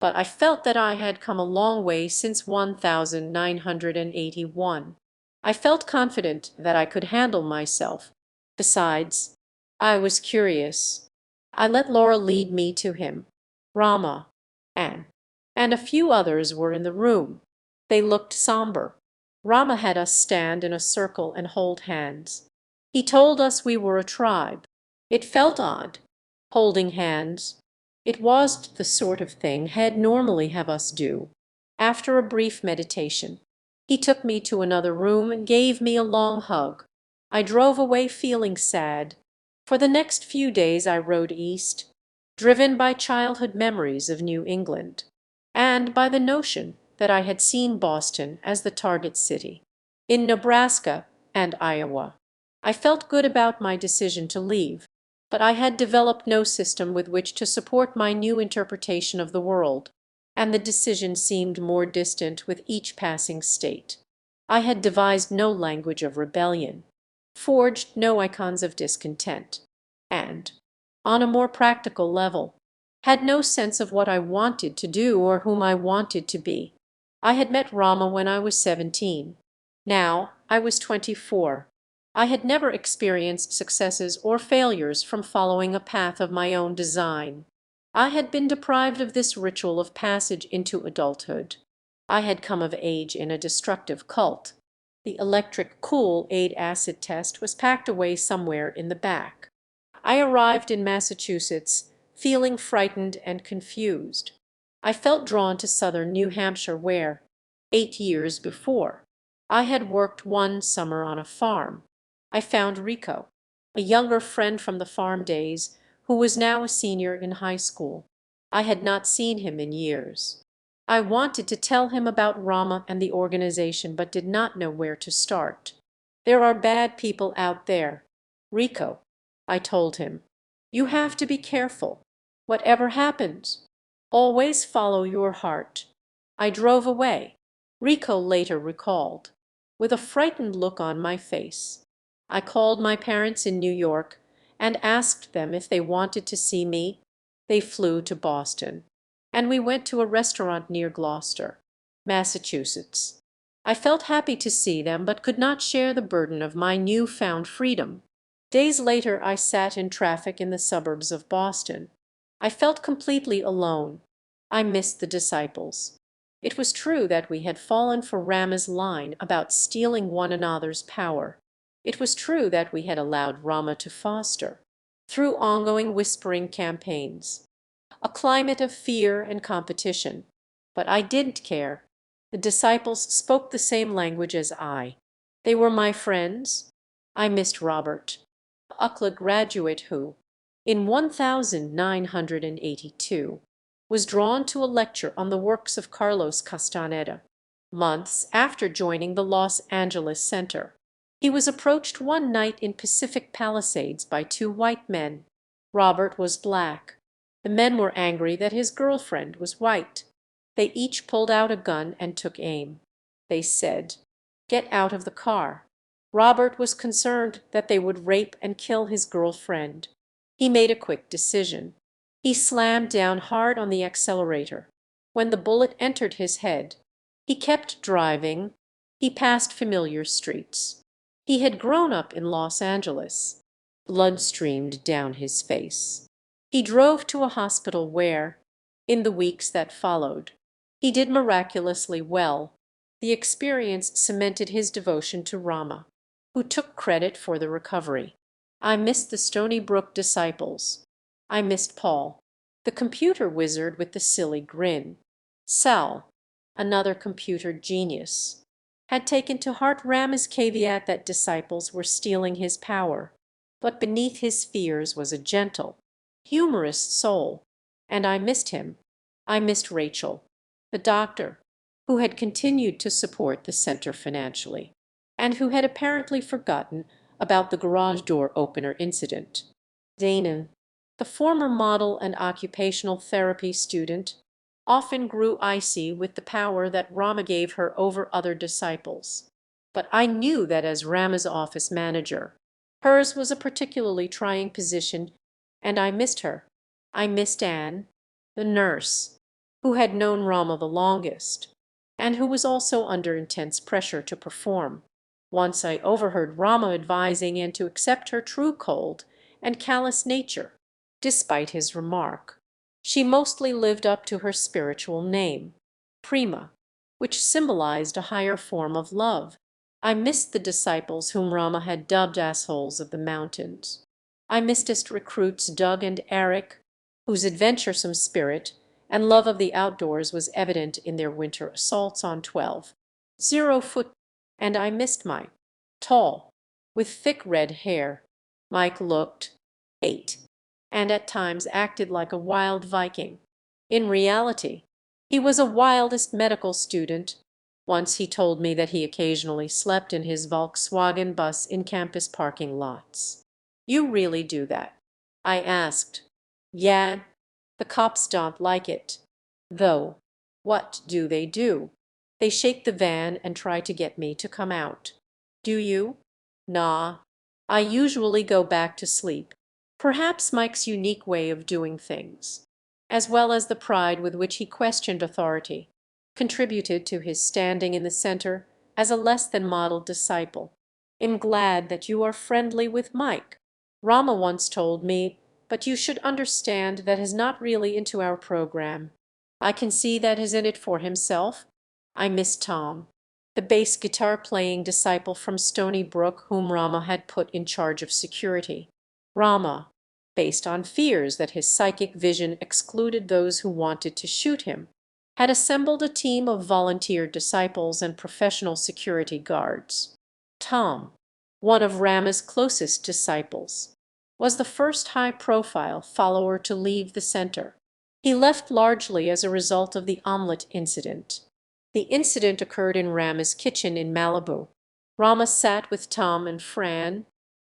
But I felt that I had come a long way since 1981. I felt confident that I could handle myself. Besides, I was curious. I let Laura lead me to him. Rama, Anne, and a few others were in the room. They looked somber. Rama had us stand in a circle and hold hands. He told us we were a tribe. It felt odd, holding hands. It wasn't the sort of thing he'd normally have us do. After a brief meditation, he took me to another room and gave me a long hug. I drove away feeling sad. For the next few days I rode east, driven by childhood memories of New England, and by the notion that I had seen Boston as the target city. In Nebraska and Iowa, I felt good about my decision to leave, but I had developed no system with which to support my new interpretation of the world, and the decision seemed more distant with each passing state. I had devised no language of rebellion, forged no icons of discontent, and, on a more practical level, had no sense of what I wanted to do or whom I wanted to be. I had met Rama when I was 17. Now I was 24. I had never experienced successes or failures from following a path of my own design. I had been deprived of this ritual of passage into adulthood. I had come of age in a destructive cult. The electric Kool-Aid acid test was packed away somewhere in the back. I arrived in Massachusetts feeling frightened and confused. I felt drawn to southern New Hampshire where, 8 years before, I had worked one summer on a farm. I found Rico, a younger friend from the farm days, who was now a senior in high school. I had not seen him in years. I wanted to tell him about Rama and the organization, but did not know where to start. "There are bad people out there," "Rico," I told him, "you have to be careful. Whatever happens, always follow your heart." I drove away, Rico later recalled, with a frightened look on my face. I called my parents in New York and asked them if they wanted to see me. They flew to Boston, and we went to a restaurant near Gloucester, Massachusetts. I felt happy to see them, but could not share the burden of my new-found freedom. Days later I sat in traffic in the suburbs of Boston. I felt completely alone. I missed the disciples. It was true that we had fallen for Rama's line about stealing one another's power. It was true that we had allowed Rama to foster, through ongoing whispering campaigns, a climate of fear and competition. But I didn't care. The disciples spoke the same language as I. They were my friends. I missed Robert, UCLA graduate who, in 1982, was drawn to a lecture on the works of Carlos Castaneda, months after joining the Los Angeles Center. He was approached one night in Pacific Palisades by two white men. Robert was black. The men were angry that his girlfriend was white. They each pulled out a gun and took aim. They said, "Get out of the car." Robert was concerned that they would rape and kill his girlfriend. He made a quick decision. He slammed down hard on the accelerator. When the bullet entered his head, he kept driving. He passed familiar streets. He had grown up in Los Angeles. Blood streamed down his face. He drove to a hospital where, in the weeks that followed, he did miraculously well. The experience cemented his devotion to Rama, who took credit for the recovery. I missed the Stony Brook disciples. I missed Paul, the computer wizard with the silly grin. Sal, another computer genius, had taken to heart Rama's caveat that disciples were stealing his power. But beneath his fears was a gentle, humorous soul, and I missed him. I missed Rachel, the doctor, who had continued to support the center financially, and who had apparently forgotten about the garage door opener incident. Dana, the former model and occupational therapy student, often grew icy with the power that Rama gave her over other disciples. But I knew that as Rama's office manager, hers was a particularly trying position, and I missed her. I missed Anne, the nurse, who had known Rama the longest, and who was also under intense pressure to perform. Once I overheard Rama advising Anne to accept her true cold and callous nature, despite his remark. She mostly lived up to her spiritual name, Prema, which symbolized a higher form of love. I missed the disciples whom Rama had dubbed assholes of the mountains. I missed recruits Doug and Eric, whose adventuresome spirit and love of the outdoors was evident in their winter assaults on 12-0-foot. And I missed Mike, tall, with thick red hair. Mike looked 8, and at times acted like a wild Viking. In reality, he was a wildest medical student. Once he told me that he occasionally slept in his Volkswagen bus in campus parking lots. "You really do that?" I asked. "Yeah, the cops don't like it. Though, what do? They shake the van and try to get me to come out." "Do you?" "Nah. I usually go back to sleep." Perhaps Mike's unique way of doing things, as well as the pride with which he questioned authority, contributed to his standing in the center as a less than model disciple. "I'm glad that you are friendly with Mike. Rama once told me, but you should understand that is not really into our program. I can see that is in it for himself." I miss Tom, the bass guitar playing disciple from Stony Brook whom Rama had put in charge of security. Rama, based on fears that his psychic vision excluded those who wanted to shoot him, had assembled a team of volunteer disciples and professional security guards. Tom, one of Rama's closest disciples, was the first high-profile follower to leave the center. He left largely as a result of the omelet incident. The incident occurred in Rama's kitchen in Malibu. Rama sat with Tom and Fran,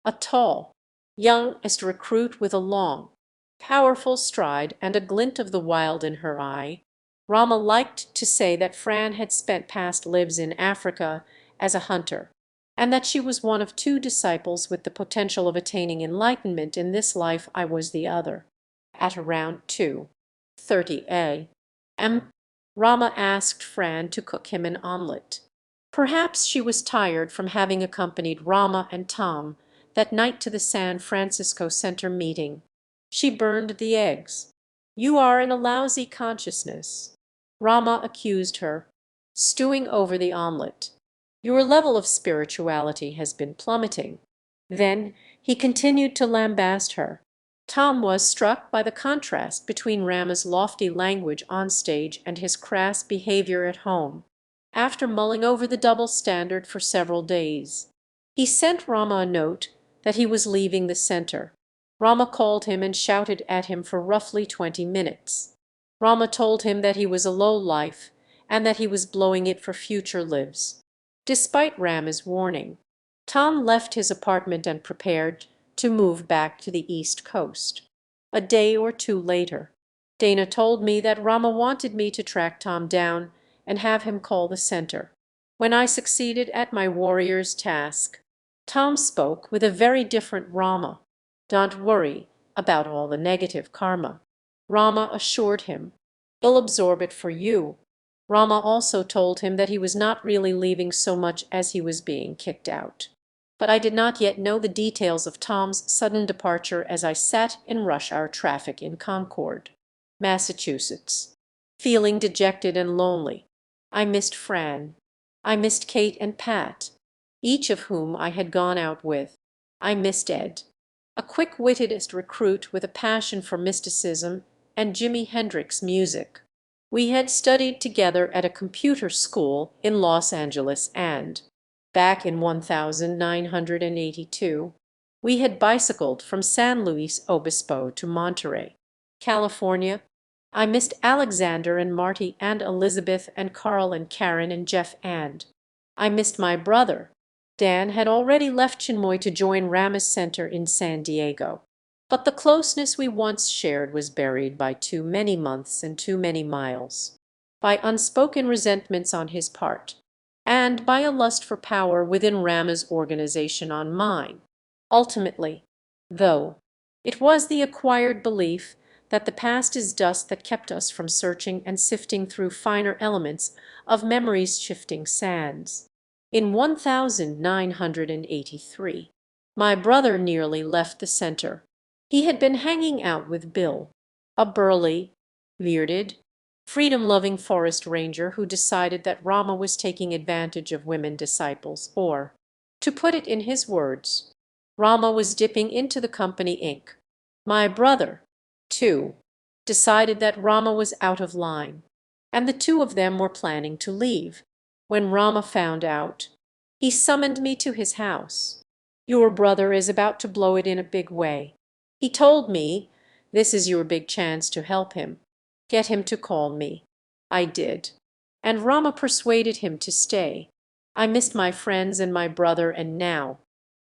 a tall, Young-est recruit with a long, powerful stride and a glint of the wild in her eye, Rama liked to say that Fran had spent past lives in Africa as a hunter, and that she was one of two disciples with the potential of attaining enlightenment in this life. I was the other. At around 2:30 a.m., Rama asked Fran to cook him an omelette. Perhaps she was tired from having accompanied Rama and Tom that night to the San Francisco Center meeting. She burned the eggs. "You are in a lousy consciousness," Rama accused her, stewing over the omelette. "Your level of spirituality has been plummeting." Then he continued to lambaste her. Tom was struck by the contrast between Rama's lofty language on stage and his crass behavior at home. After mulling over the double standard for several days, he sent Rama a note that he was leaving the center. Rama called him and shouted at him for roughly 20 minutes. Rama told him that he was a low-life and that he was blowing it for future lives. Despite Rama's warning, Tom left his apartment and prepared to move back to the East Coast. A day or two later, Dana told me that Rama wanted me to track Tom down and have him call the center. When I succeeded at my warrior's task, Tom spoke with a very different Rama. "Don't worry about all the negative karma," Rama assured him. "He'll absorb it for you." Rama also told him that he was not really leaving so much as he was being kicked out. But I did not yet know the details of Tom's sudden departure as I sat in rush hour traffic in Concord, Massachusetts, feeling dejected and lonely. I missed Fran. I missed Kate and Pat, each of whom I had gone out with. I missed Ed, a quick-witted recruit with a passion for mysticism and Jimi Hendrix music. We had studied together at a computer school in Los Angeles and, back in 1982, we had bicycled from San Luis Obispo to Monterey, California. I missed Alexander and Marty and Elizabeth and Carl and Karen and Jeff and I missed my brother. Dan had already left Chinmoy to join Rama's Center in San Diego. But the closeness we once shared was buried by too many months and too many miles, by unspoken resentments on his part, and by a lust for power within Rama's organization on mine. Ultimately, though, it was the acquired belief that the past is dust that kept us from searching and sifting through finer elements of memory's shifting sands. In 1983, my brother nearly left the center. He had been hanging out with Bill, a burly, bearded, freedom-loving forest ranger who decided that Rama was taking advantage of women disciples, or, to put it in his words, Rama was dipping into the company ink. My brother, too, decided that Rama was out of line, and the two of them were planning to leave. When Rama found out, he summoned me to his house. "Your brother is about to blow it in a big way," he told me. "This is your big chance to help him. Get him to call me." I did, and Rama persuaded him to stay. I missed my friends and my brother, and now,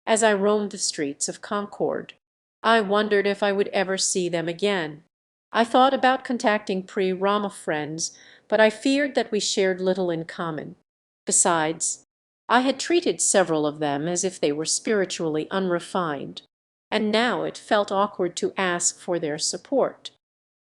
as I roamed the streets of Concord, I wondered if I would ever see them again. I thought about contacting pre-Rama friends, but I feared that we shared little in common. Besides, I had treated several of them as if they were spiritually unrefined, and now it felt awkward to ask for their support.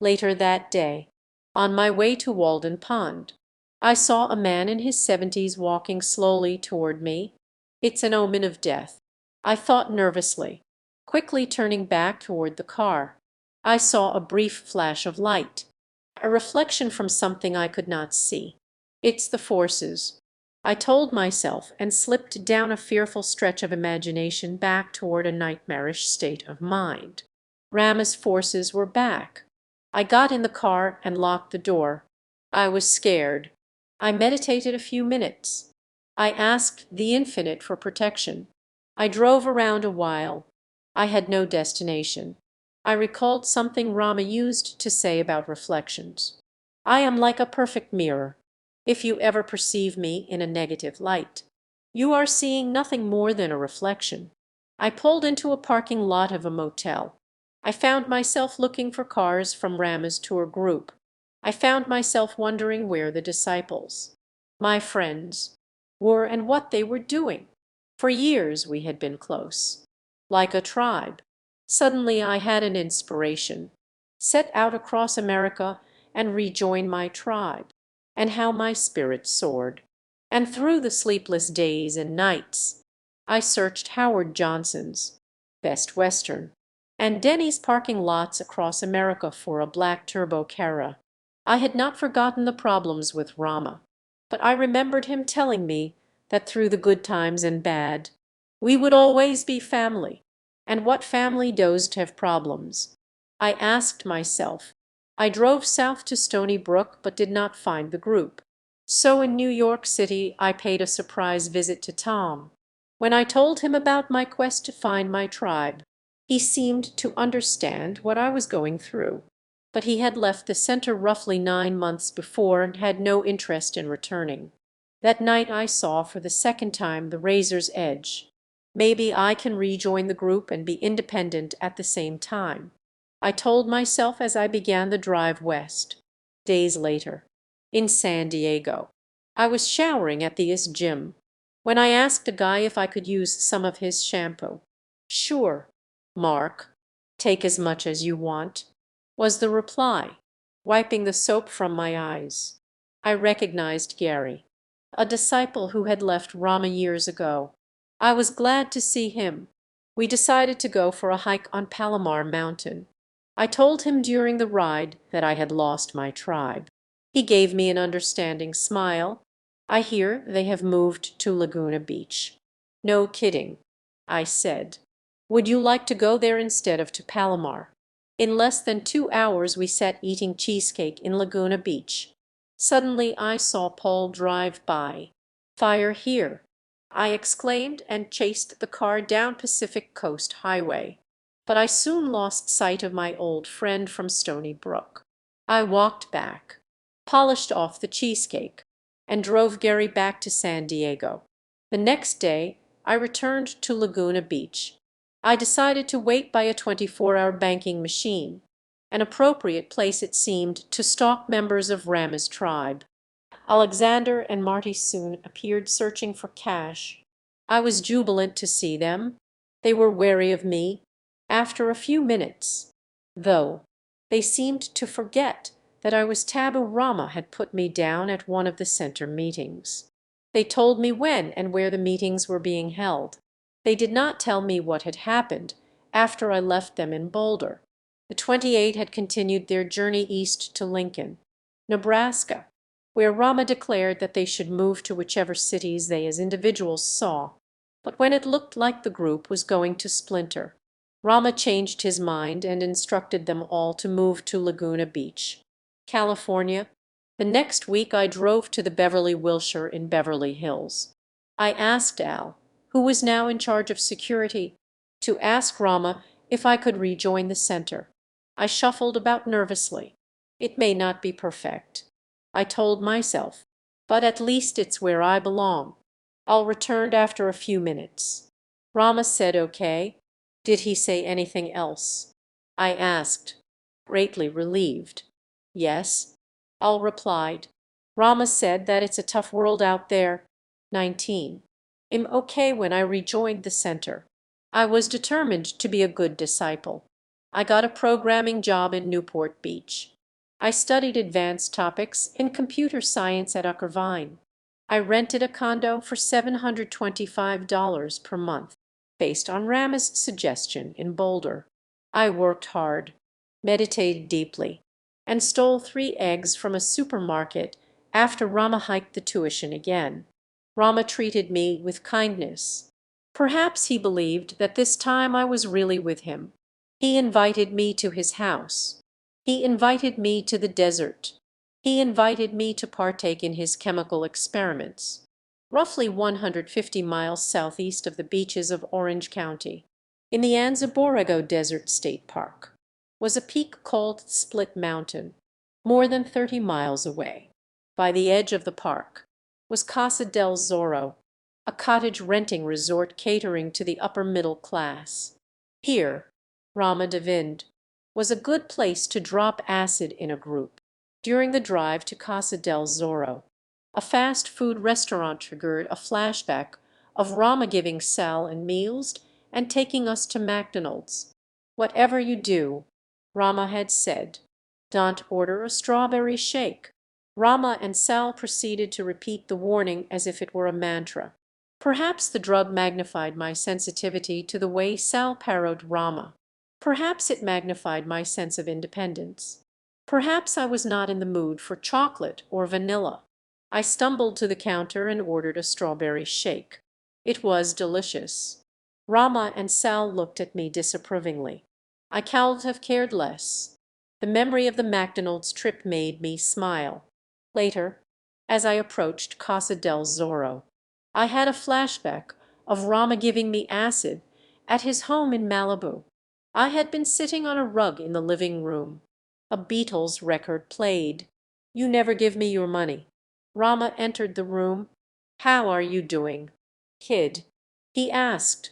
Later that day, on my way to Walden Pond, I saw a man in his 70s walking slowly toward me. "It's an omen of death," I thought nervously, quickly turning back toward the car. I saw a brief flash of light, a reflection from something I could not see. "It's the forces," I told myself, and slipped down a fearful stretch of imagination back toward a nightmarish state of mind. Rama's forces were back. I got in the car and locked the door. I was scared. I meditated a few minutes. I asked the infinite for protection. I drove around a while. I had no destination. I recalled something Rama used to say about reflections. "I am like a perfect mirror. If you ever perceive me in a negative light, you are seeing nothing more than a reflection. I pulled into a parking lot of a motel. I found myself looking for cars from Rama's tour group. I found myself wondering where the disciples, my friends, were and what they were doing. For years we had been close, like a tribe. Suddenly I had an inspiration. Set out across America and rejoin my tribe. And how my spirit soared. And through the sleepless days and nights I searched Howard Johnson's, Best Western, and Denny's parking lots across America for a black turbo Cara. I had not forgotten the problems with Rama, but I remembered him telling me that through the good times and bad, we would always be family. And what family doesn't have problems? I asked myself. I drove south to Stony Brook but did not find the group. So in New York City I paid a surprise visit to Tom. When I told him about my quest to find my tribe, he seemed to understand what I was going through. But he had left the center roughly 9 months before and had no interest in returning. That night I saw for the second time the razor's edge. Maybe I can rejoin the group and be independent at the same time, I told myself as I began the drive west. Days later, in San Diego, I was showering at the gym when I asked a guy if I could use some of his shampoo. "Sure, Mark. Take as much as you want," was the reply, wiping the soap from my eyes. I recognized Gary, a disciple who had left Rama years ago. I was glad to see him. We decided to go for a hike on Palomar Mountain. I told him during the ride that I had lost my tribe. He gave me an understanding smile. "I hear they have moved to Laguna Beach." "No kidding," I said. "Would you like to go there instead of to Palomar?" In less than 2 hours we sat eating cheesecake in Laguna Beach. Suddenly I saw Paul drive by. "Fire here!" I exclaimed and chased the car down Pacific Coast Highway. But I soon lost sight of my old friend from Stony Brook. I walked back, polished off the cheesecake, and drove Gary back to San Diego. The next day I returned to Laguna Beach. I decided to wait by a 24-hour banking machine, an appropriate place it seemed to stalk members of Rama's tribe. Alexander and Marty soon appeared searching for cash. I was jubilant to see them. They were wary of me. After a few minutes, though, they seemed to forget that I was Tabu Rama had put me down at one of the center meetings. They told me when and where the meetings were being held. They did not tell me what had happened after I left them in Boulder. The 28 had continued their journey east to Lincoln, Nebraska, where Rama declared that they should move to whichever cities they as individuals saw. But when it looked like the group was going to splinter, Rama changed his mind and instructed them all to move to Laguna Beach, California. The next week I drove to the Beverly Wilshire in Beverly Hills. I asked Al, who was now in charge of security, to ask Rama if I could rejoin the center. I shuffled about nervously. It may not be perfect, I told myself, but at least it's where I belong. Al returned after a few minutes. Rama said okay. Did he say anything else? I asked, greatly relieved. Yes, Al replied. Rama said that it's a tough world out there. 19. I'm okay when I rejoined the center. I was determined to be a good disciple. I got a programming job in Newport Beach. I studied advanced topics in computer science at Uckervine. I rented a condo for $725 per month, based on Rama's suggestion in Boulder. I worked hard, meditated deeply, and stole 3 eggs from a supermarket after Rama hiked the tuition again. Rama treated me with kindness. Perhaps he believed that this time I was really with him. He invited me to his house. He invited me to the desert. He invited me to partake in his chemical experiments. Roughly 150 miles southeast of the beaches of Orange County, in the Anza-Borrego Desert State Park, was a peak called Split Mountain. More than 30 miles away, by the edge of the park, was Casa del Zorro, a cottage renting resort catering to the upper middle class. Here, Rama divined, was a good place to drop acid in a group. During the drive to Casa del Zorro, a fast food restaurant triggered a flashback of Rama giving Sal and meals and taking us to McDonald's. "Whatever you do," Rama had said, "don't order a strawberry shake." Rama and Sal proceeded to repeat the warning as if it were a mantra. Perhaps the drug magnified my sensitivity to the way Sal parodied Rama. Perhaps it magnified my sense of independence. Perhaps I was not in the mood for chocolate or vanilla. I stumbled to the counter and ordered a strawberry shake. It was delicious. Rama and Sal looked at me disapprovingly. I cannot have cared less. The memory of the McDonald's trip made me smile. Later, as I approached Casa del Zorro, I had a flashback of Rama giving me acid at his home in Malibu. I had been sitting on a rug in the living room. A Beatles record played. "You never give me your money." Rama entered the room. "How are you doing, kid?" he asked.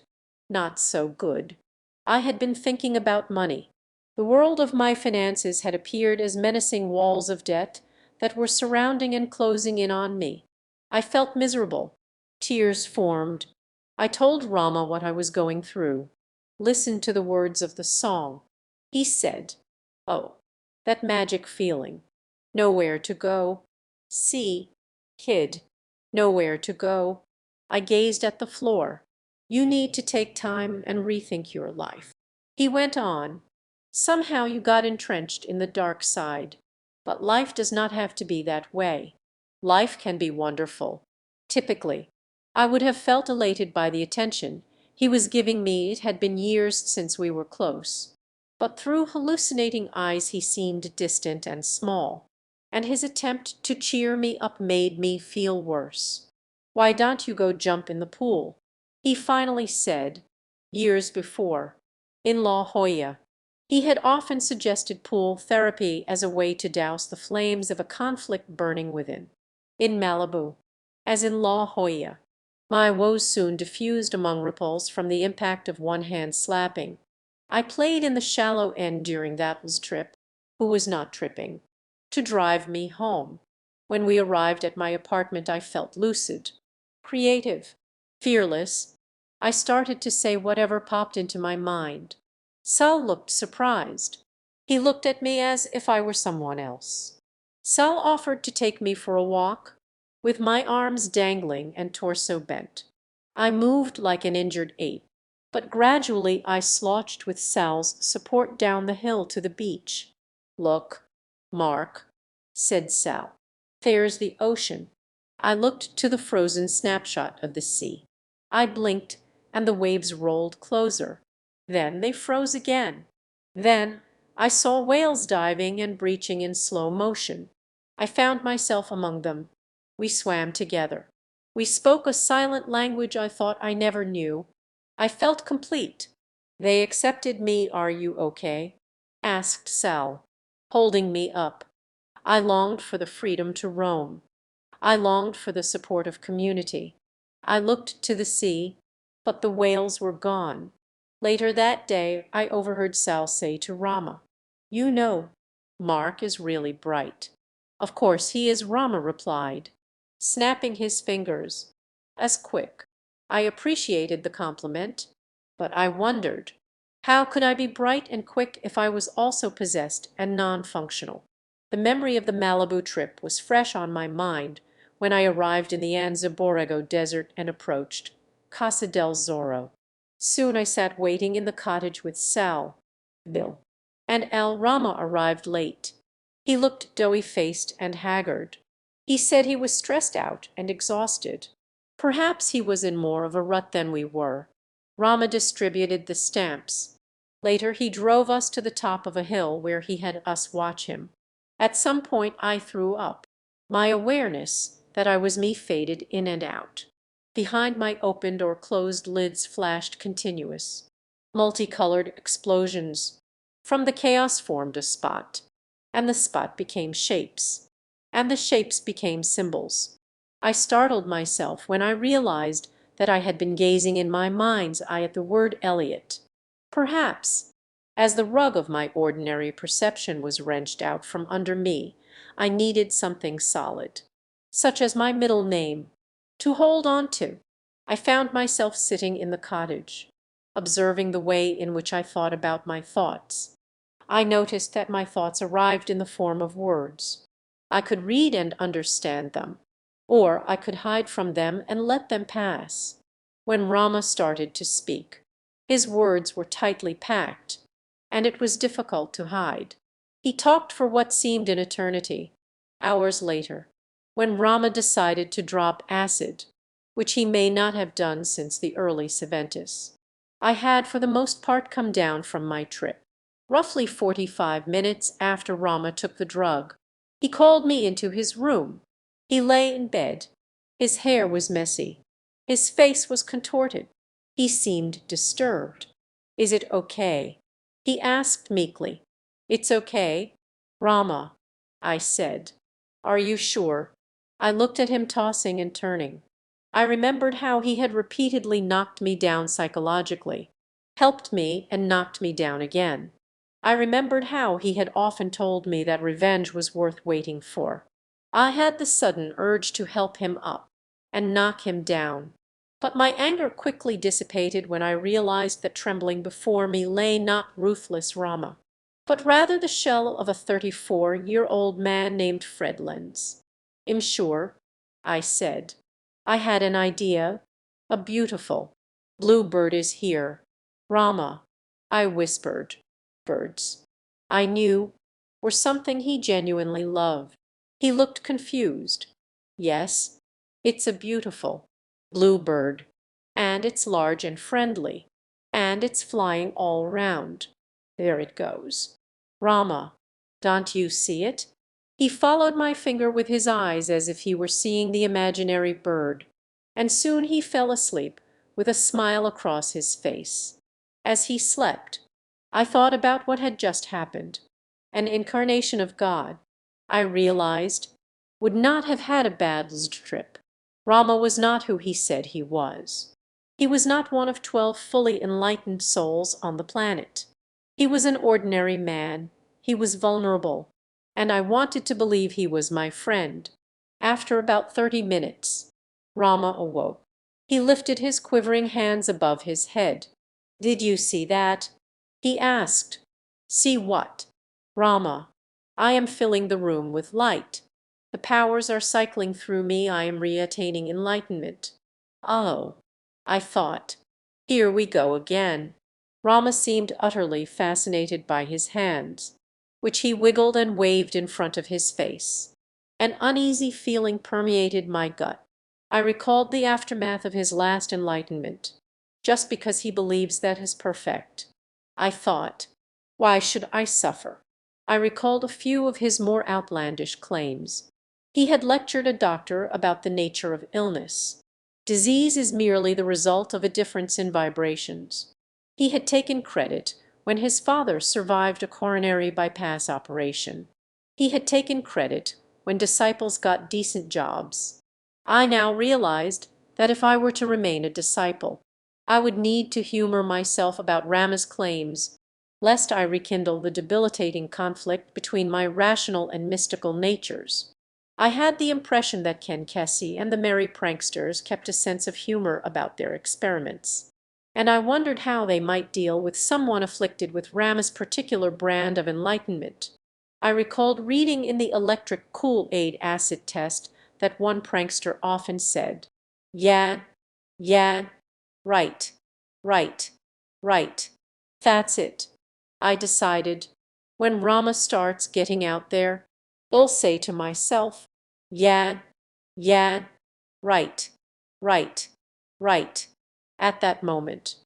"Not so good." I had been thinking about money. The world of my finances had appeared as menacing walls of debt that were surrounding and closing in on me. I felt miserable. Tears formed. I told Rama what I was going through. "Listen to the words of the song," he said. "Oh, that magic feeling. Nowhere to go. See, kid, nowhere to go." I gazed at the floor. "You need to take time and rethink your life." He went on. "Somehow you got entrenched in the dark side. But life does not have to be that way. Life can be wonderful." Typically, I would have felt elated by the attention he was giving me. It had been years since we were close. But through hallucinating eyes he seemed distant and small, and his attempt to cheer me up made me feel worse. "Why don't you go jump in the pool?" he finally said, years before, in La Jolla. He had often suggested pool therapy as a way to douse the flames of a conflict burning within. In Malibu, as in La Jolla, my woes soon diffused among ripples from the impact of one hand slapping. I played in the shallow end during that trip, who was not tripping, to drive me home. When we arrived at my apartment I felt lucid, creative, fearless. I started to say whatever popped into my mind. Sal looked surprised. He looked at me as if I were someone else. Sal offered to take me for a walk, with my arms dangling and torso bent. I moved like an injured ape, but gradually I slouched with Sal's support down the hill to the beach. "Look, Mark," said Sal. "There's the ocean." I looked to the frozen snapshot of the sea. I blinked, and the waves rolled closer. Then they froze again. Then I saw whales diving and breaching in slow motion. I found myself among them. We swam together. We spoke a silent language I thought I never knew. I felt complete. They accepted me. "Are you okay?" asked Sal, holding me up. I longed for the freedom to roam. I longed for the support of community. I looked to the sea, but the whales were gone. Later that day I overheard Sal say to Rama, "You know, Mark is really bright." "Of course he is," Rama replied, snapping his fingers. As quick. I appreciated the compliment, but I wondered, how could I be bright and quick if I was also possessed and non-functional? The memory of the Malibu trip was fresh on my mind when I arrived in the Anza Borrego Desert and approached Casa del Zorro. Soon I sat waiting in the cottage with Sal, Bill, and Al. Rama arrived late. He looked doughy-faced and haggard. He said he was stressed out and exhausted. Perhaps he was in more of a rut than we were. Rama distributed the stamps. Later he drove us to the top of a hill where he had us watch him. At some point I threw up. My awareness that I was me faded in and out. Behind my opened or closed lids flashed continuous, multicolored explosions. From the chaos formed a spot, and the spot became shapes, and the shapes became symbols. I startled myself when I realized that I had been gazing in my mind's eye at the word Elliot. Perhaps, as the rug of my ordinary perception was wrenched out from under me, I needed something solid, such as my middle name, to hold on to. I found myself sitting in the cottage, observing the way in which I thought about my thoughts. I noticed that my thoughts arrived in the form of words. I could read and understand them, or I could hide from them and let them pass. When Rama started to speak, his words were tightly packed, and it was difficult to hide. He talked for what seemed an eternity. Hours later, when Rama decided to drop acid, which he may not have done since the early seventies, I had for the most part come down from my trip. Roughly 45 minutes after Rama took the drug, he called me into his room. He lay in bed. His hair was messy. His face was contorted. He seemed disturbed. "Is it okay?" he asked meekly. "It's okay, Rama," I said. "Are you sure?" I looked at him tossing and turning. I remembered how he had repeatedly knocked me down psychologically, helped me and knocked me down again. I remembered how he had often told me that revenge was worth waiting for. I had the sudden urge to help him up and knock him down. But my anger quickly dissipated when I realized that trembling before me lay not ruthless Rama, but rather the shell of a 34-year-old man named Fred Lenz. "I'm sure," I said. "I had an idea. A beautiful blue bird is here, Rama," I whispered. Birds, I knew, were something he genuinely loved. He looked confused. "Yes, it's a beautiful blue bird, and it's large and friendly, and it's flying all round. There it goes. Rama, don't you see it?" He followed my finger with his eyes as if he were seeing the imaginary bird, and soon he fell asleep with a smile across his face. As he slept, I thought about what had just happened. An incarnation of God, I realized, would not have had a bad trip. Rama was not who he said he was. He was not one of 12 fully enlightened souls on the planet. He was an ordinary man. He was vulnerable, and I wanted to believe he was my friend. After about 30 minutes, Rama awoke. He lifted his quivering hands above his head. "Did you see that?" he asked. "See what?" "Rama, I am filling the room with light. The powers are cycling through me. I am re-attaining enlightenment." "Oh," I thought, "here we go again." Rama seemed utterly fascinated by his hands, which he wiggled and waved in front of his face. An uneasy feeling permeated my gut. I recalled the aftermath of his last enlightenment. Just because he believes that is perfect, I thought, why should I suffer? I recalled a few of his more outlandish claims. He had lectured a doctor about the nature of illness. Disease is merely the result of a difference in vibrations. He had taken credit when his father survived a coronary bypass operation. He had taken credit when disciples got decent jobs. I now realized that if I were to remain a disciple, I would need to humor myself about Rama's claims, lest I rekindle the debilitating conflict between my rational and mystical natures. I had the impression that Ken Kesey and the merry pranksters kept a sense of humor about their experiments, and I wondered how they might deal with someone afflicted with Rama's particular brand of enlightenment. I recalled reading in the electric Kool-Aid acid test that one prankster often said, "Yeah, yeah, right, right, right. That's it." I decided, when Rama starts getting out there, I'll say to myself, "Yeah, yeah, right, right, right." At that moment,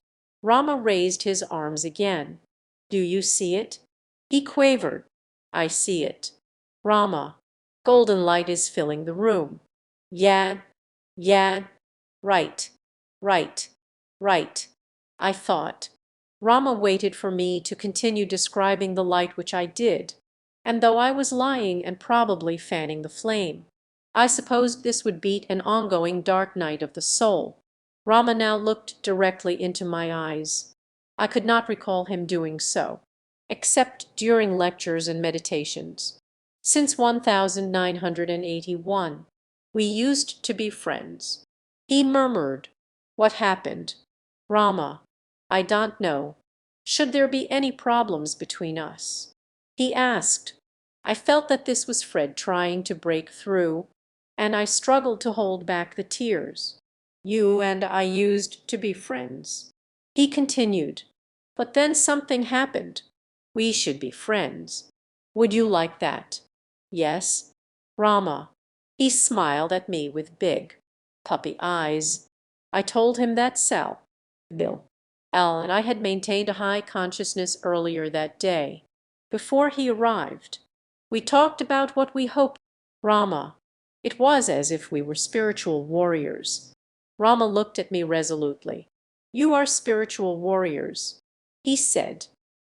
Rama raised his arms again. "Do you see it?" he quavered. "I see it, Rama. Golden light is filling the room. Yeah, yeah, right, right, right." I thought. Rama waited for me to continue describing the light, which I did, and though I was lying and probably fanning the flame, I supposed this would beat an ongoing dark night of the soul. Rama now looked directly into my eyes. I could not recall him doing so, except during lectures and meditations. Since 1981, we used to be friends. He murmured, "What happened?" "Rama, I don't know. Should there be any problems between us?" He asked. I felt that this was Fred trying to break through, and I struggled to hold back the tears. "You and I used to be friends." He continued, "But then something happened. We should be friends. Would you like that?" "Yes." "Rama." He smiled at me with big, puppy eyes. I told him that Bill, Al and I had maintained a high consciousness earlier that day, before he arrived. We talked about what we hoped. Rama. It was as if we were spiritual warriors. Rama looked at me resolutely. "You are spiritual warriors," he said.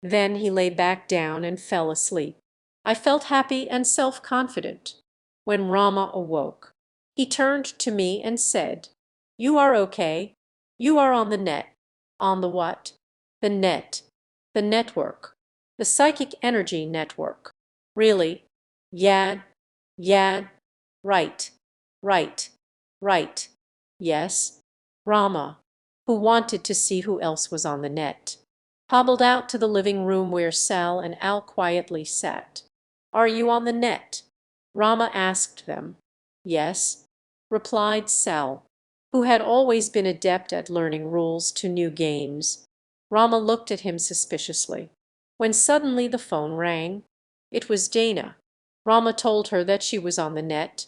Then he lay back down and fell asleep. I felt happy and self-confident. When Rama awoke, he turned to me and said, "You are okay. You are on the net." "On the what?" "The net. The network. The psychic energy network." "Really?" "Yeah. Yeah. Right. Right. Right. Yes." Rama, who wanted to see who else was on the net, hobbled out to the living room where Sal and Al quietly sat. "Are you on the net?" Rama asked them. "Yes," replied Sal, who had always been adept at learning rules to new games. Rama looked at him suspiciously, when suddenly the phone rang. It was Dana. Rama told her that she was on the net,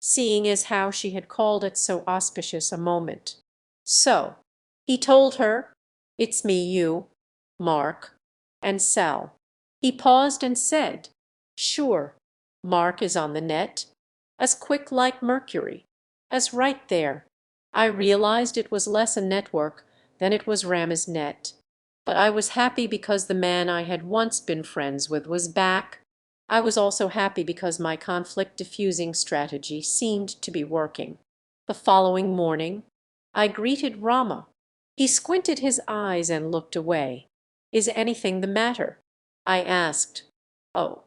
seeing as how she had called at so auspicious a moment. So he told her, "It's me, you, Mark, and Sal." He paused and said, "Sure, Mark is on the net, as quick like Mercury, as right there." I realized it was less a network than it was Rama's net. But I was happy because the man I had once been friends with was back. I was also happy because my conflict diffusing strategy seemed to be working. The following morning, I greeted Rama. He squinted his eyes and looked away. "Is anything the matter?" I asked. "Oh,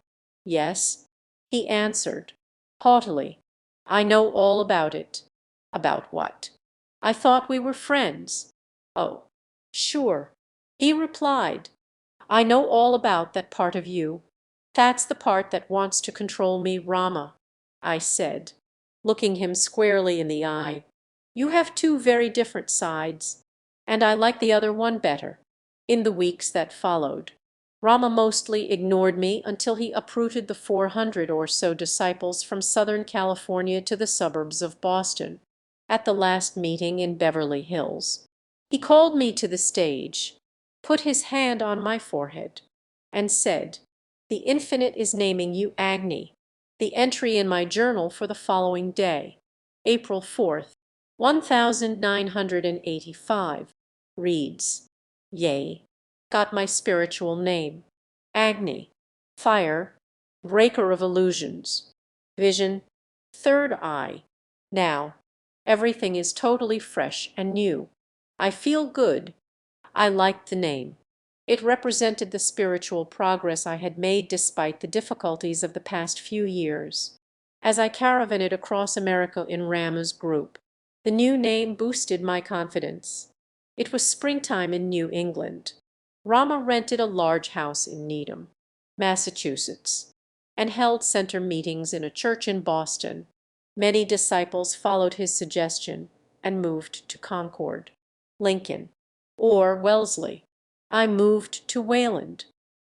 yes," he answered, haughtily. "I know all about it." "About what?" "I thought we were friends." "Oh, sure," he replied. "I know all about that part of you. That's the part that wants to control me, Rama," I said, looking him squarely in the eye. "You have two very different sides, and I like the other one better." In the weeks that followed, Rama mostly ignored me until he uprooted the 400 or so disciples from Southern California to the suburbs of Boston. At the last meeting in Beverly Hills, he called me to the stage, put his hand on my forehead, and said, "The Infinite is naming you Agni." The entry in my journal for the following day, April 4th, 1985, reads, "Yea, got my spiritual name. Agni, fire, breaker of illusions, vision, third eye. Now, everything is totally fresh and new. I feel good. I liked the name. It represented the spiritual progress I had made despite the difficulties of the past few years. As I caravaned across America in Rama's group, the new name boosted my confidence. It was springtime in New England. Rama rented a large house in Needham, Massachusetts, and held center meetings in a church in Boston. Many disciples followed his suggestion and moved to Concord, Lincoln, or Wellesley. I moved to Wayland.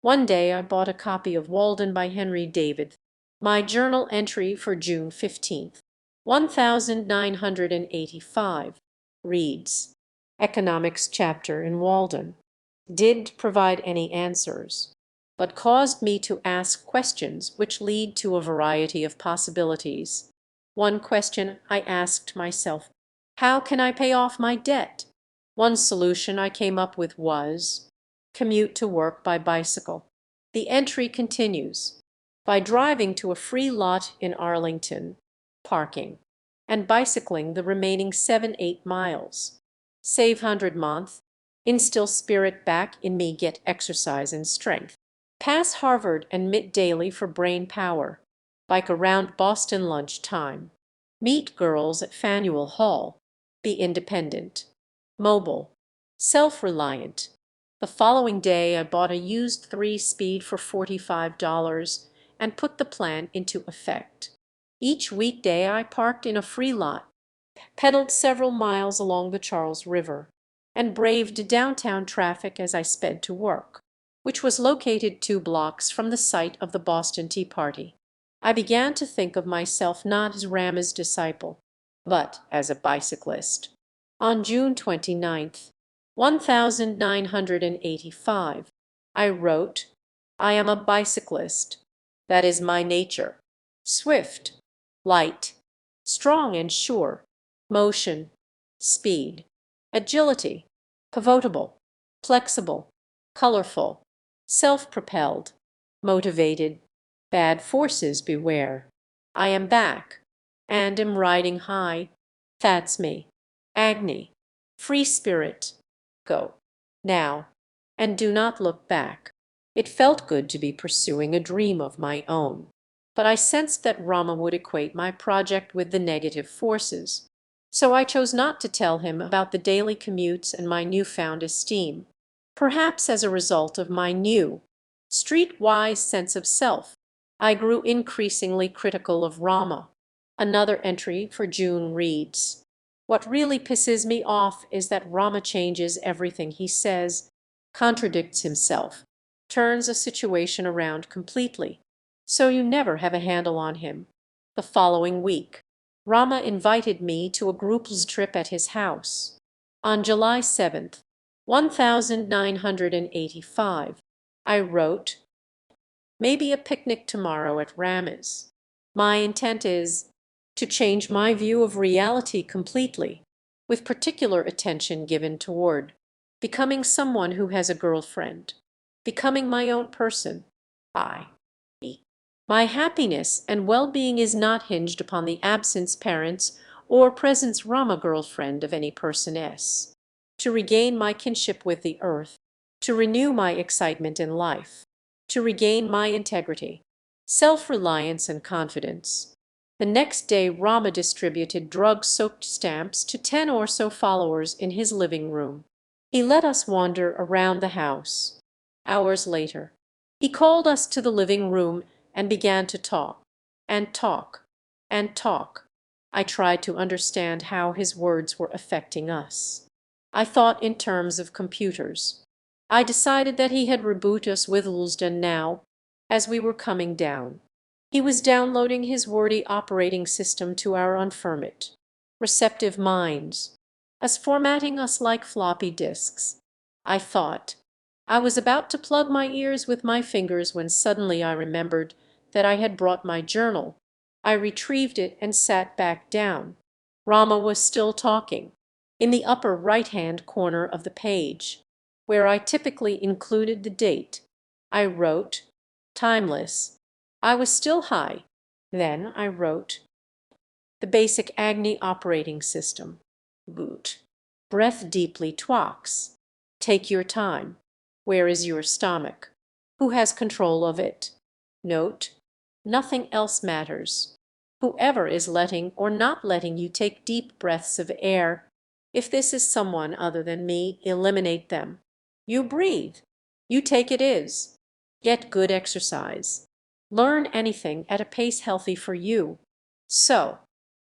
One day I bought a copy of Walden by Henry David. My journal entry for June 15th, 1985, reads, "Economics chapter in Walden didn't provide any answers, but caused me to ask questions which lead to a variety of possibilities. One question I asked myself, how can I pay off my debt? One solution I came up with was commute to work by bicycle." The entry continues, "By driving to a free lot in Arlington, parking, and bicycling the remaining 7-8 miles. Save 100 month, instill spirit back in me, get exercise and strength. Pass Harvard and mit daily for brain power. Bike around Boston lunch time. Meet girls at Faneuil Hall. Be independent. Mobile. Self-reliant. The following day I bought a used 3-speed for $45 and put the plan into effect. Each weekday I parked in a free lot, pedaled several miles along the Charles River, and braved downtown traffic as I sped to work, which was located 2 blocks from the site of the Boston Tea Party. I began to think of myself not as Rama's disciple, but as a bicyclist. On June 29th, 1985, I wrote, "I am a bicyclist. That is my nature. Swift, light, strong and sure, motion, speed, agility, pivotable, flexible, colorful, self-propelled, motivated. Bad forces beware. I am back, and am riding high. That's me. Agni. Free spirit. Go. Now. And do not look back." It felt good to be pursuing a dream of my own, but I sensed that Rama would equate my project with the negative forces. So I chose not to tell him about the daily commutes and my newfound esteem. Perhaps as a result of my new, streetwise sense of self, I grew increasingly critical of Rama. Another entry for June reads, "What really pisses me off is that Rama changes everything he says, contradicts himself, turns a situation around completely, so you never have a handle on him." The following week, Rama invited me to a group's trip at his house. On July 7th, 1985, I wrote, "Maybe a picnic tomorrow at Rama's. My intent is to change my view of reality completely, with particular attention given toward becoming someone who has a girlfriend, becoming my own person. My happiness and well-being is not hinged upon the absence parents or presence Rama girlfriend of any person s. To regain my kinship with the earth, to renew my excitement in life, to regain my integrity, self-reliance and confidence." The next day Rama distributed drug-soaked stamps to 10 or so followers in his living room. He let us wander around the house. Hours later, he called us to the living room and began to talk, and talk, and talk. I tried to understand how his words were affecting us. I thought in terms of computers. I decided that he had rebooted us with Lulzden now, as we were coming down. He was downloading his wordy operating system to our unfirmit, receptive minds, as formatting us like floppy disks. I thought. I was about to plug my ears with my fingers when suddenly I remembered that I had brought my journal. I retrieved it and sat back down. Rama was still talking, in the upper right-hand corner of the page, where I typically included the date. I wrote, "Timeless." I was still high. Then I wrote, "The basic Agni operating system. Boot. Breath deeply twax. Take your time. Where is your stomach? Who has control of it? Note, nothing else matters. Whoever is letting or not letting you take deep breaths of air, if this is someone other than me, eliminate them. You breathe. You take it is. Get good exercise. Learn anything at a pace healthy for you." So,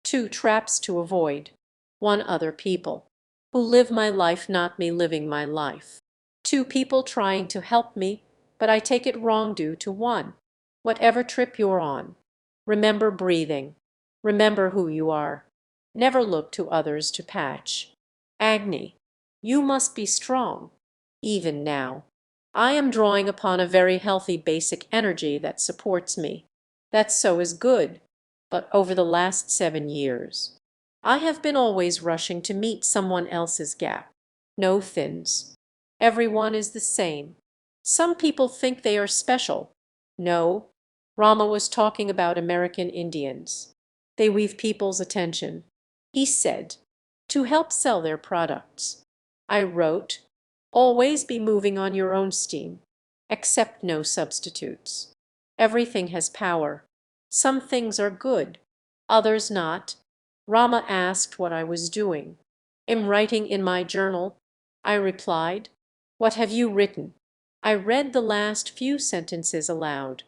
2 traps to avoid. 1 other people, who live my life, not me living my life. 2 people trying to help me, but I take it wrong due to 1. Whatever trip you're on, remember breathing. Remember who you are. Never look to others to patch. Agni, you must be strong. Even now, I am drawing upon a very healthy basic energy that supports me. That so is good, but over the last 7 years, I have been always rushing to meet someone else's gap. No thins. Everyone is the same. Some people think they are special. No, Rama was talking about American Indians. They weave people's attention, he said, to help sell their products. I wrote, always be moving on your own steam. Accept no substitutes. Everything has power. Some things are good, others not. Rama asked what I was doing. Am writing in my journal. I replied. What have you written? I read the last few sentences aloud.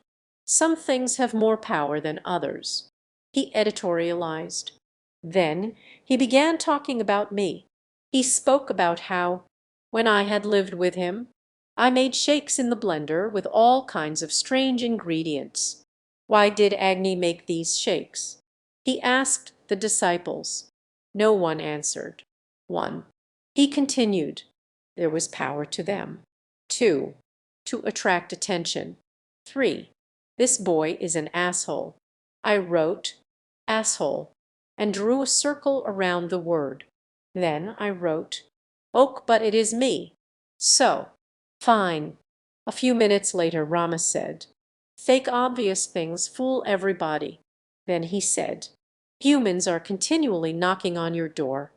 Some things have more power than others. He editorialized. Then he began talking about me. He spoke about how, when I had lived with him, I made shakes in the blender with all kinds of strange ingredients. Why did Agni make these shakes? He asked the disciples. No one answered. 1. He continued. There was power to them. 2. To attract attention. 3. This boy is an asshole. I wrote, asshole, and drew a circle around the word. Then I wrote, "Ok, but it is me." So, fine. A few minutes later Rama said, fake obvious things fool everybody. Then he said, humans are continually knocking on your door,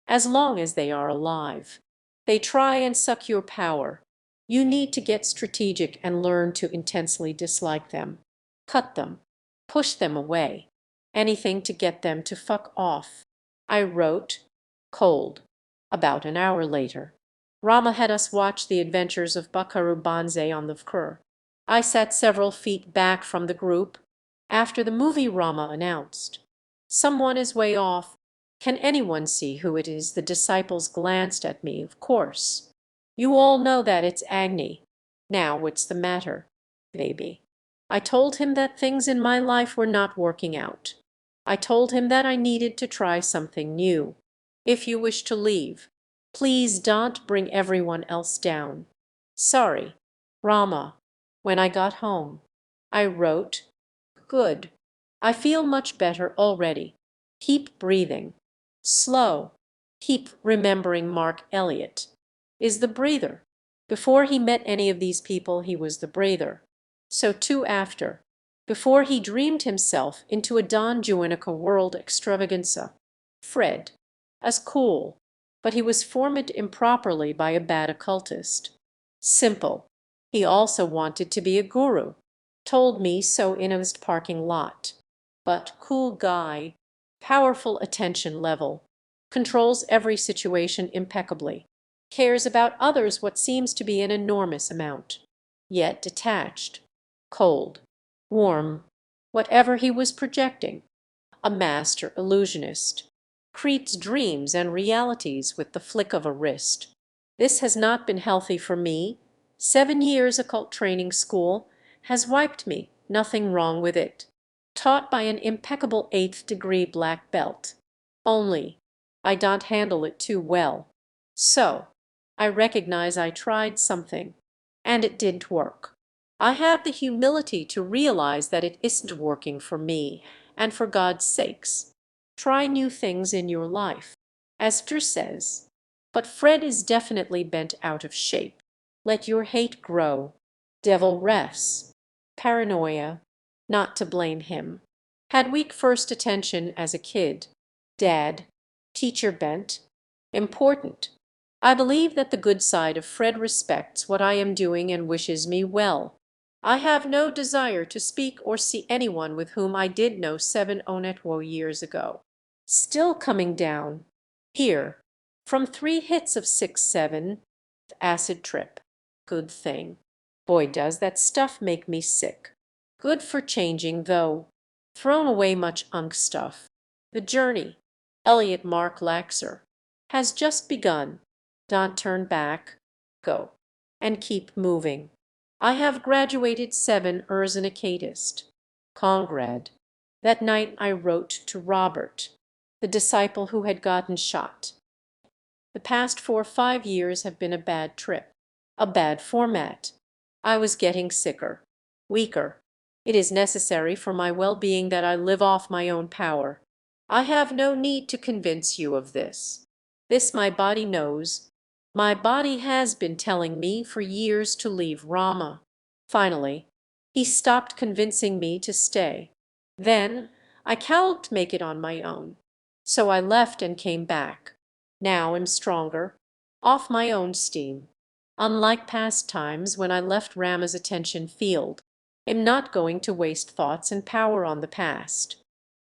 as long as they are alive. They try and suck your power. You need to get strategic and learn to intensely dislike them. Cut them. Push them away. Anything to get them to fuck off. I wrote, cold. About an hour later, Rama had us watch the adventures of Buckaroo Banzai on the Kur. I sat several feet back from the group. After the movie, Rama announced, someone is way off. Can anyone see who it is? The disciples glanced at me. Of course. You all know that it's Agni. Now what's the matter, baby? I told him that things in my life were not working out. I told him that I needed to try something new. If you wish to leave, please don't bring everyone else down. Sorry, Rama. When I got home, I wrote, good. I feel much better already. Keep breathing. Slow. Keep remembering Mark Elliott is the breather. Before he met any of these people, he was the breather. So too after. Before he dreamed himself into a Don Juanica world extravaganza. Fred. As cool. But he was formed improperly by a bad occultist. Simple. He also wanted to be a guru. Told me so in his parking lot. But cool guy. Powerful attention level. Controls every situation impeccably. Cares about others what seems to be an enormous amount. Yet detached. Cold. Warm. Whatever he was projecting. A master illusionist. Creates dreams and realities with the flick of a wrist. This has not been healthy for me. 7 years occult training school has wiped me, nothing wrong with it. Taught by an impeccable 8th degree black belt. Only, I don't handle it too well. So, I recognize I tried something, and it didn't work. I have the humility to realize that it isn't working for me, and for God's sakes, try new things in your life. Esther says, but Fred is definitely bent out of shape. Let your hate grow. Devil rests. Paranoia. Not to blame him. Had weak first attention as a kid. Dad. Teacher bent. Important. I believe that the good side of Fred respects what I am doing and wishes me well. I have no desire to speak or see anyone with whom I did know 7 Onetwo years ago. Still coming down. Here. From 3 hits of 6-7. Acid trip. Good thing. Boy, does that stuff make me sick. Good for changing, though. Thrown away much unk stuff. The journey. Elliot Mark Laxer. Has just begun. Don't turn back. Go. And keep moving. I have graduated 7 years an acadist. Congrad. That night I wrote to Robert, the disciple who had gotten shot. The past 4 or 5 years have been a bad trip. A bad format. I was getting sicker. Weaker. It is necessary for my well-being that I live off my own power. I have no need to convince you of this. This my body knows. My body has been telling me for years to leave Rama. Finally, he stopped convincing me to stay. Then I can't make it on my own. So I left and came back. Now I'm stronger. off my own steam. Unlike past times when I left Rama's attention field, am not going to waste thoughts and power on the past.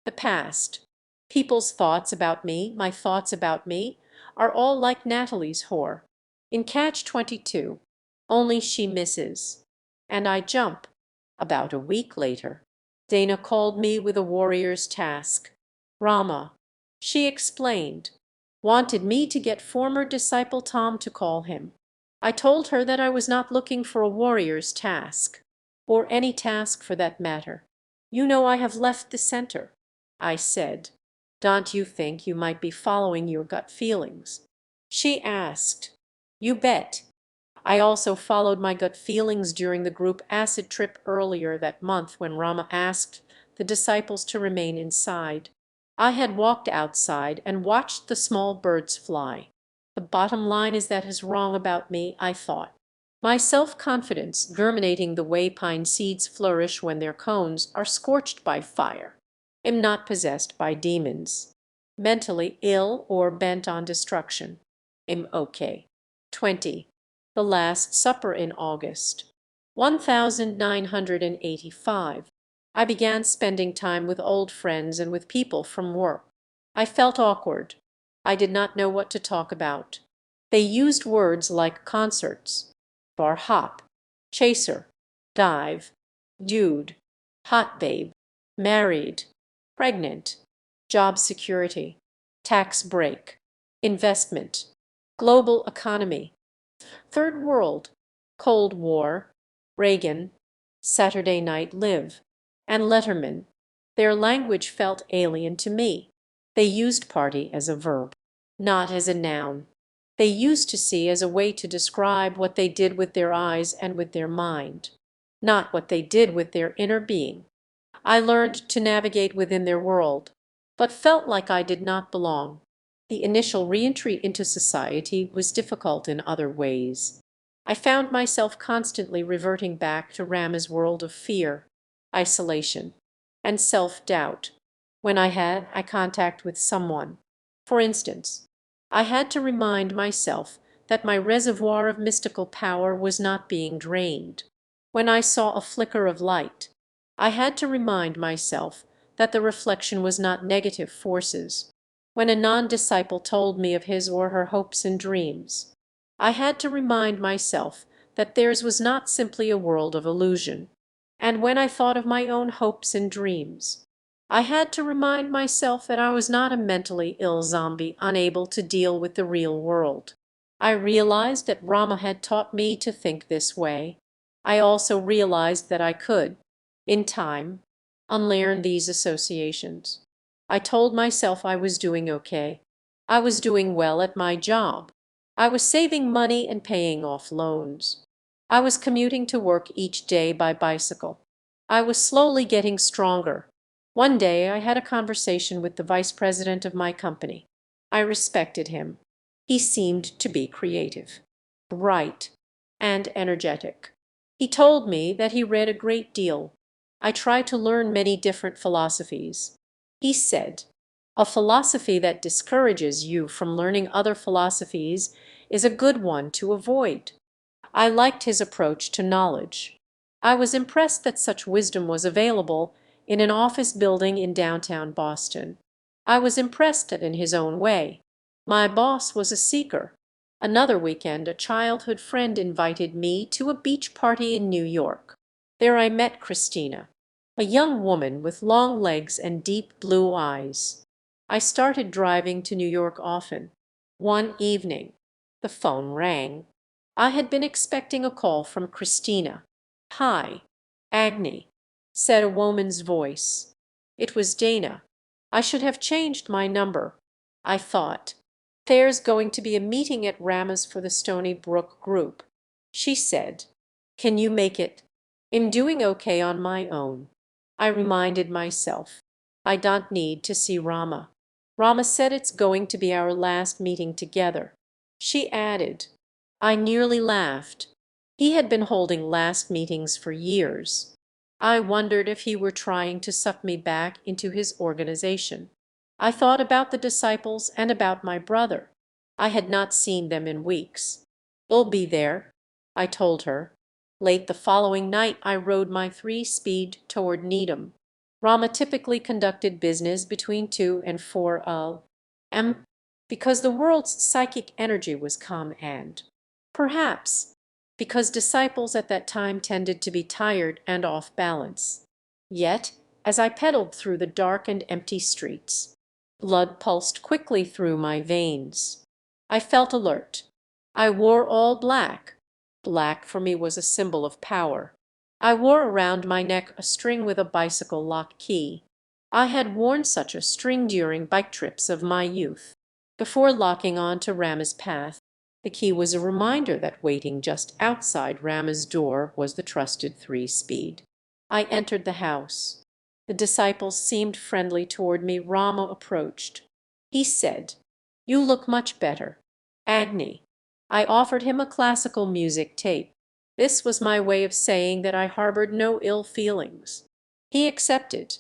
The past, people's thoughts about me, my thoughts about me, are all like Natalie's whore, in Catch-22, only she misses. And I jump. About a week later, Dana called me with a warrior's task. Rama, she explained, wanted me to get former disciple Tom to call him. I told her that I was not looking for a warrior's task, or any task for that matter. You know I have left the center. I said, don't you think you might be following your gut feelings? She asked. You bet. I also followed my gut feelings during the group acid trip earlier that month when Rama asked the disciples to remain inside. I had walked outside and watched the small birds fly. The bottom line is that is wrong about me, I thought. My self-confidence, germinating the way pine seeds flourish when their cones are scorched by fire, am not possessed by demons. Mentally ill or bent on destruction, am okay. 20. The Last Supper in August. 1985. I began spending time with old friends and with people from work. I felt awkward. I did not know what to talk about. They used words like concerts, bar hop, chaser, dive, dude, hot babe, married, pregnant, job security, tax break, investment, global economy, third world, Cold War, Reagan, Saturday Night Live, and Letterman. Their language felt alien to me. They used party as a verb, not as a noun. They used to see as a way to describe what they did with their eyes and with their mind, not what they did with their inner being. I learned to navigate within their world, but felt like I did not belong. The initial reentry into society was difficult in other ways. I found myself constantly reverting back to Rama's world of fear, isolation, and self-doubt when I had eye contact with someone. For instance, I had to remind myself that my reservoir of mystical power was not being drained. When I saw a flicker of light, I had to remind myself that the reflection was not negative forces. When a non-disciple told me of his or her hopes and dreams, I had to remind myself that theirs was not simply a world of illusion. And when I thought of my own hopes and dreams, I had to remind myself that I was not a mentally ill zombie unable to deal with the real world. I realized that Rama had taught me to think this way. I also realized that I could, in time, unlearn these associations. I told myself I was doing okay. I was doing well at my job. I was saving money and paying off loans. I was commuting to work each day by bicycle. I was slowly getting stronger. One day I had a conversation with the vice president of my company. I respected him. He seemed to be creative, bright, and energetic. He told me that he read a great deal. I try to learn many different philosophies. He said, a philosophy that discourages you from learning other philosophies is a good one to avoid. I liked his approach to knowledge. I was impressed that such wisdom was available in an office building in downtown Boston. I was impressed that in his own way, my boss was a seeker. Another weekend, a childhood friend invited me to a beach party in New York. There I met Christina, a young woman with long legs and deep blue eyes. I started driving to New York often. One evening, the phone rang. I had been expecting a call from Christina. "Hi, Agni," said a woman's voice. It was Dana. I should have changed my number. I thought, there's going to be a meeting at Rama's for the Stony Brook group. She said, can you make it? I'm doing okay on my own. I reminded myself, I don't need to see Rama. Rama said it's going to be our last meeting together. She added, I nearly laughed. He had been holding last meetings for years. I wondered if he were trying to suck me back into his organization. I thought about the disciples and about my brother. I had not seen them in weeks. "We'll be there," I told her. Late the following night I rode my 3-speed toward Needham. Rama typically conducted business between 2 and 4 am, because the world's psychic energy was calm and, perhaps, because disciples at that time tended to be tired and off balance. Yet, as I pedaled through the dark and empty streets, blood pulsed quickly through my veins. I felt alert. I wore all black. Black for me was a symbol of power. I wore around my neck a string with a bicycle lock key. I had worn such a string during bike trips of my youth. Before locking on to Rama's path, the key was a reminder that waiting just outside Rama's door was the trusted 3-speed. I entered the house. The disciples seemed friendly toward me. Rama approached. He said, "You look much better. Agni." I offered him a classical music tape. This was my way of saying that I harbored no ill feelings. He accepted.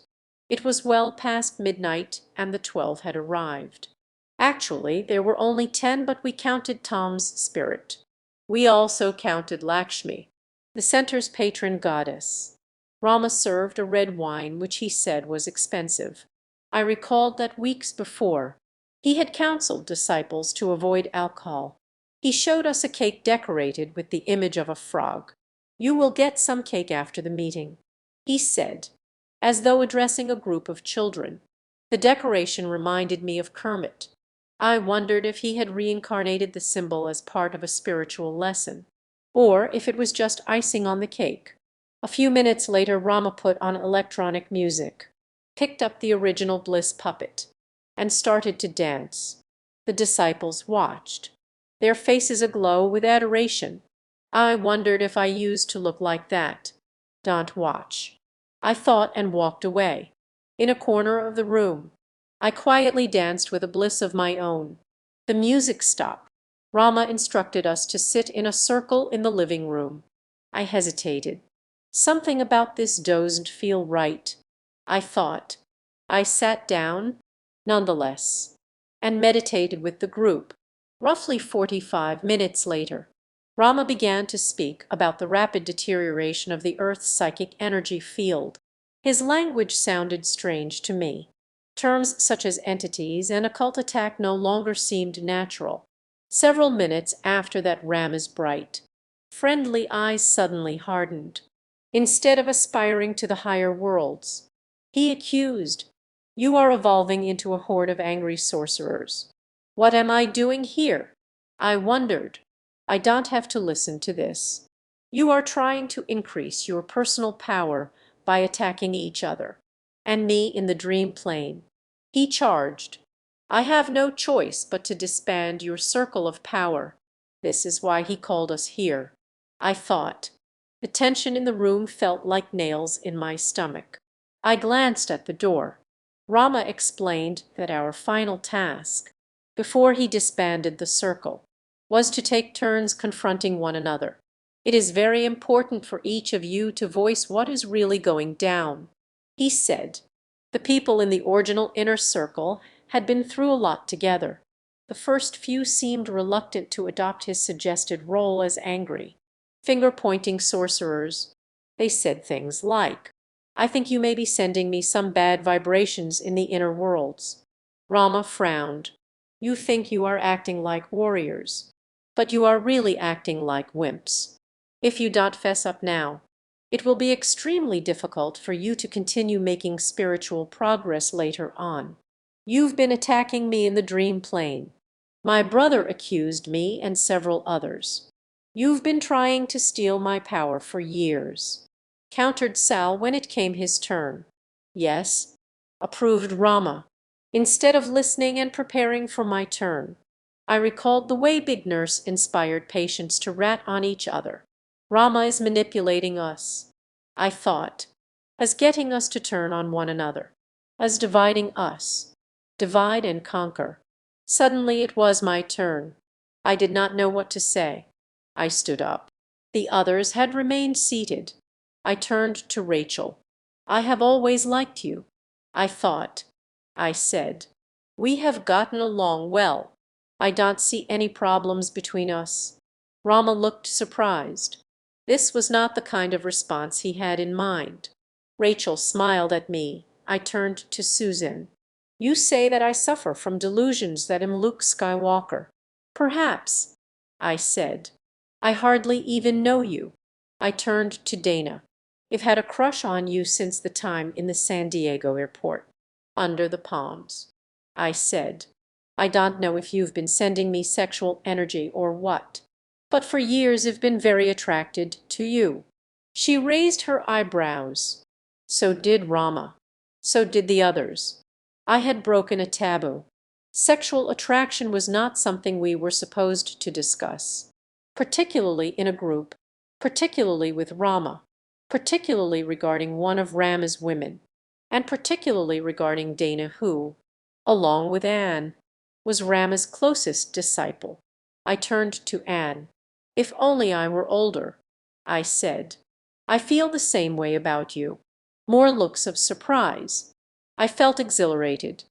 It was well past midnight, and the 12 had arrived. Actually, there were only 10, but we counted Tom's spirit. We also counted Lakshmi, the center's patron goddess. Rama served a red wine which he said was expensive. I recalled that weeks before he had counseled disciples to avoid alcohol. He showed us a cake decorated with the image of a frog. "You will get some cake after the meeting," he said, as though addressing a group of children. The decoration reminded me of Kermit. I wondered if he had reincarnated the symbol as part of a spiritual lesson, or if it was just icing on the cake. A few minutes later Rama put on electronic music, picked up the original Bliss puppet, and started to dance. The disciples watched, their faces aglow with adoration. I wondered if I used to look like that. "Don't watch," I thought, and walked away. In a corner of the room, I quietly danced with a bliss of my own. The music stopped. Rama instructed us to sit in a circle in the living room. I hesitated. Something about this doesn't feel right, I thought. I sat down, nonetheless, and meditated with the group. Roughly 45 minutes later, Rama began to speak about the rapid deterioration of the Earth's psychic energy field. His language sounded strange to me. Terms such as entities and occult attack no longer seemed natural. Several minutes after that Rama's bright, friendly eyes suddenly hardened. Instead of aspiring to the higher worlds, he accused, "You are evolving into a horde of angry sorcerers." What am I doing here? I wondered. I don't have to listen to this. You are trying to increase your personal power by attacking each other, and me in the dream plane. He charged. I have no choice but to disband your circle of power. This is why he called us here. I thought. The tension in the room felt like nails in my stomach. I glanced at the door. Rama explained that our final task, before he disbanded the circle, was to take turns confronting one another. "It is very important for each of you to voice what is really going down," he said. The people in the original inner circle had been through a lot together. The first few seemed reluctant to adopt his suggested role as angry, finger-pointing sorcerers. They said things like, "I think you may be sending me some bad vibrations in the inner worlds." Rama frowned. "You think you are acting like warriors, but you are really acting like wimps. If you don't fess up now, it will be extremely difficult for you to continue making spiritual progress later on. You've been attacking me in the dream plane. My brother accused me and several others. You've been trying to steal my power for years," countered Sal when it came his turn. "Yes," approved Rama. Instead of listening and preparing for my turn, I recalled the way Big Nurse inspired patients to rat on each other. Rama is manipulating us, I thought, as getting us to turn on one another, as dividing us. Divide and conquer. Suddenly it was my turn. I did not know what to say. I stood up. The others had remained seated. I turned to Rachel. "I have always liked you," I thought. I said, "We have gotten along well." I don't see any problems between us." Rama looked surprised. This was not the kind of response he had in mind. Rachel smiled at me. I turned to Susan. "You say that I suffer from delusions that am Luke Skywalker. Perhaps," I said. "I hardly even know you." I turned to Dana. "I've had a crush on you since the time in the San Diego airport, under the palms," I said. "I don't know if you've been sending me sexual energy or what, but for years I've been very attracted to you." She raised her eyebrows. So did Rama. So did the others. I had broken a taboo. Sexual attraction was not something we were supposed to discuss, particularly in a group, particularly with Rama, particularly regarding one of Rama's women, and particularly regarding Dana who, along with Anne, was Rama's closest disciple. I turned to Anne. "If only I were older," I said. "I feel the same way about you." More looks of surprise. I felt exhilarated.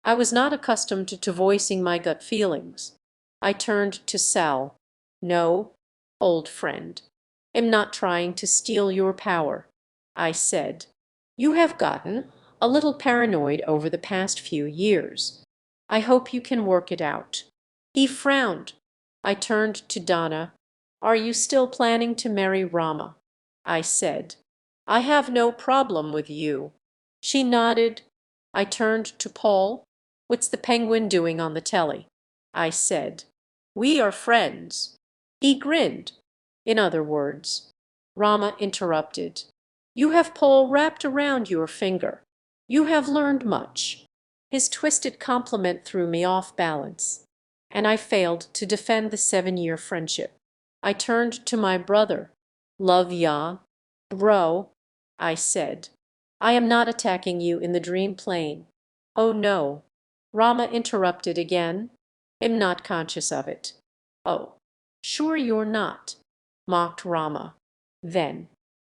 I was not accustomed to voicing my gut feelings. I turned to Sal. "No, old friend, am not trying to steal your power," I said. "You have gotten a little paranoid over the past few years. I hope you can work it out." He frowned. I turned to Donna. "Are you still planning to marry Rama?" I said. "I have no problem with you." She nodded. I turned to Paul. "What's the penguin doing on the telly?" I said. "We are friends." He grinned. "In other words," Rama interrupted, "you have Paul wrapped around your finger. You have learned much." His twisted compliment threw me off balance, and I failed to defend the 7-year friendship. I turned to my brother. "Love ya, bro," I said. "I am not attacking you in the dream plane." "Oh no," Rama interrupted again. "I'm not conscious of it." "Oh, sure you're not," mocked Rama. Then,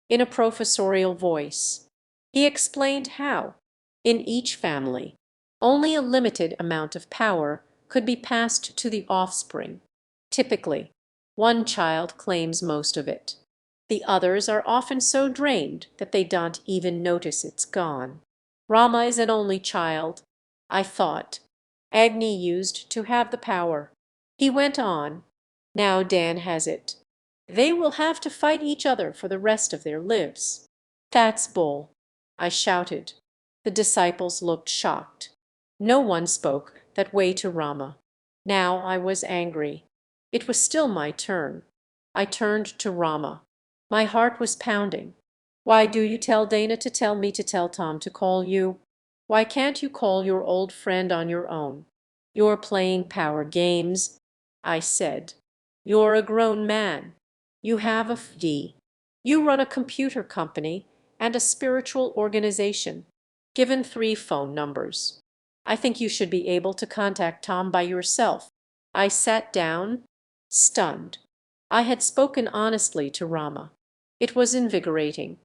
in a professorial voice, he explained how, in each family, only a limited amount of power could be passed to the offspring. Typically, one child claims most of it. The others are often so drained that they don't even notice it's gone. Rama is an only child, I thought. Agni used to have the power. He went on. Now Dan has it. They will have to fight each other for the rest of their lives. "That's bull," I shouted. The disciples looked shocked. No one spoke that way to Rama. Now I was angry. It was still my turn. I turned to Rama. My heart was pounding. "Why do you tell Dana to tell me to tell Tom to call you? Why can't you call your old friend on your own? You're playing power games," I said. "You're a grown man. You have a FD. You run a computer company and a spiritual organization, given 3 phone numbers. I think you should be able to contact Tom by yourself." I sat down, stunned. I had spoken honestly to Rama. It was invigorating.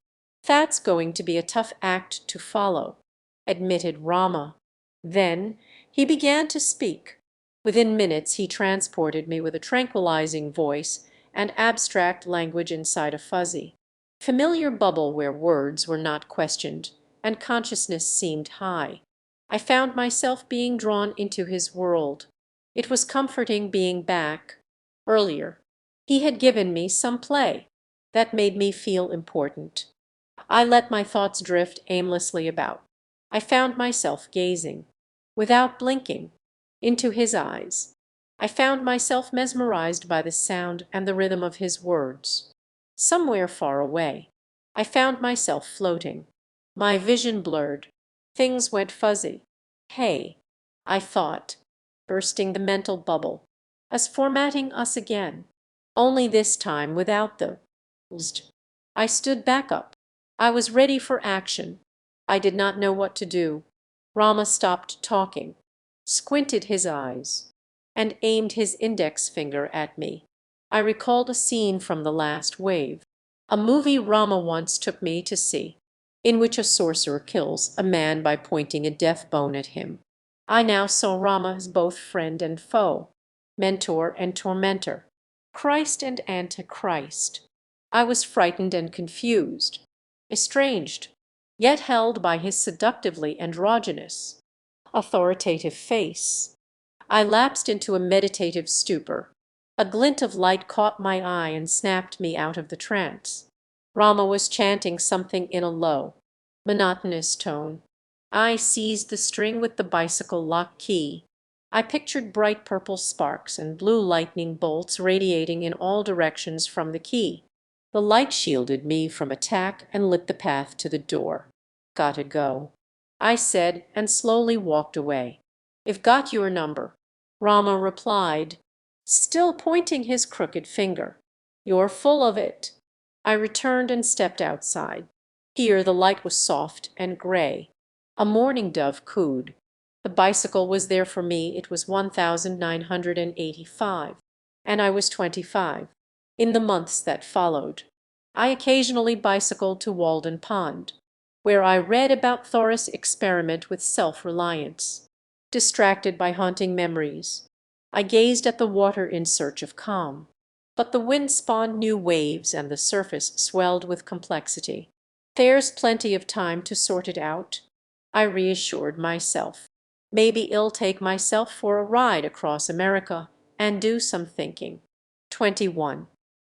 "That's going to be a tough act to follow," admitted Rama. Then he began to speak. Within minutes he transported me with a tranquilizing voice and abstract language inside a fuzzy, familiar bubble where words were not questioned and consciousness seemed high. I found myself being drawn into his world. It was comforting being back. Earlier, he had given me some play that made me feel important. I let my thoughts drift aimlessly about. I found myself gazing, without blinking, into his eyes. I found myself mesmerized by the sound and the rhythm of his words. Somewhere far away, I found myself floating. My vision blurred. Things went fuzzy. "Hey," I thought, bursting the mental bubble, as formatting us again, only this time without the "zzz." I stood back up. I was ready for action. I did not know what to do. Rama stopped talking, squinted his eyes, and aimed his index finger at me. I recalled a scene from the last wave, a movie Rama once took me to see, in which a sorcerer kills a man by pointing a death bone at him. I now saw Rama as both friend and foe. mentor and tormentor, Christ and Antichrist. I was frightened and confused, estranged, yet held by his seductively androgynous, authoritative face. I lapsed into a meditative stupor. A glint of light caught my eye and snapped me out of the trance. Rama was chanting something in a low, monotonous tone. I seized the string with the bicycle lock key. I pictured bright purple sparks and blue lightning bolts radiating in all directions from the key. The light shielded me from attack and lit the path to the door. "Gotta go," I said, and slowly walked away. "I've got your number," Rama replied, still pointing his crooked finger. "You're full of it." I returned and stepped outside. Here the light was soft and gray. A mourning dove cooed. The bicycle was there for me. It was 1985, and I was 25. In the months that followed, I occasionally bicycled to Walden Pond, where I read about Thoris' experiment with self-reliance. Distracted by haunting memories, I gazed at the water in search of calm. But the wind spawned new waves and the surface swelled with complexity. "There's plenty of time to sort it out," I reassured myself. "Maybe I'll take myself for a ride across America and do some thinking." 21.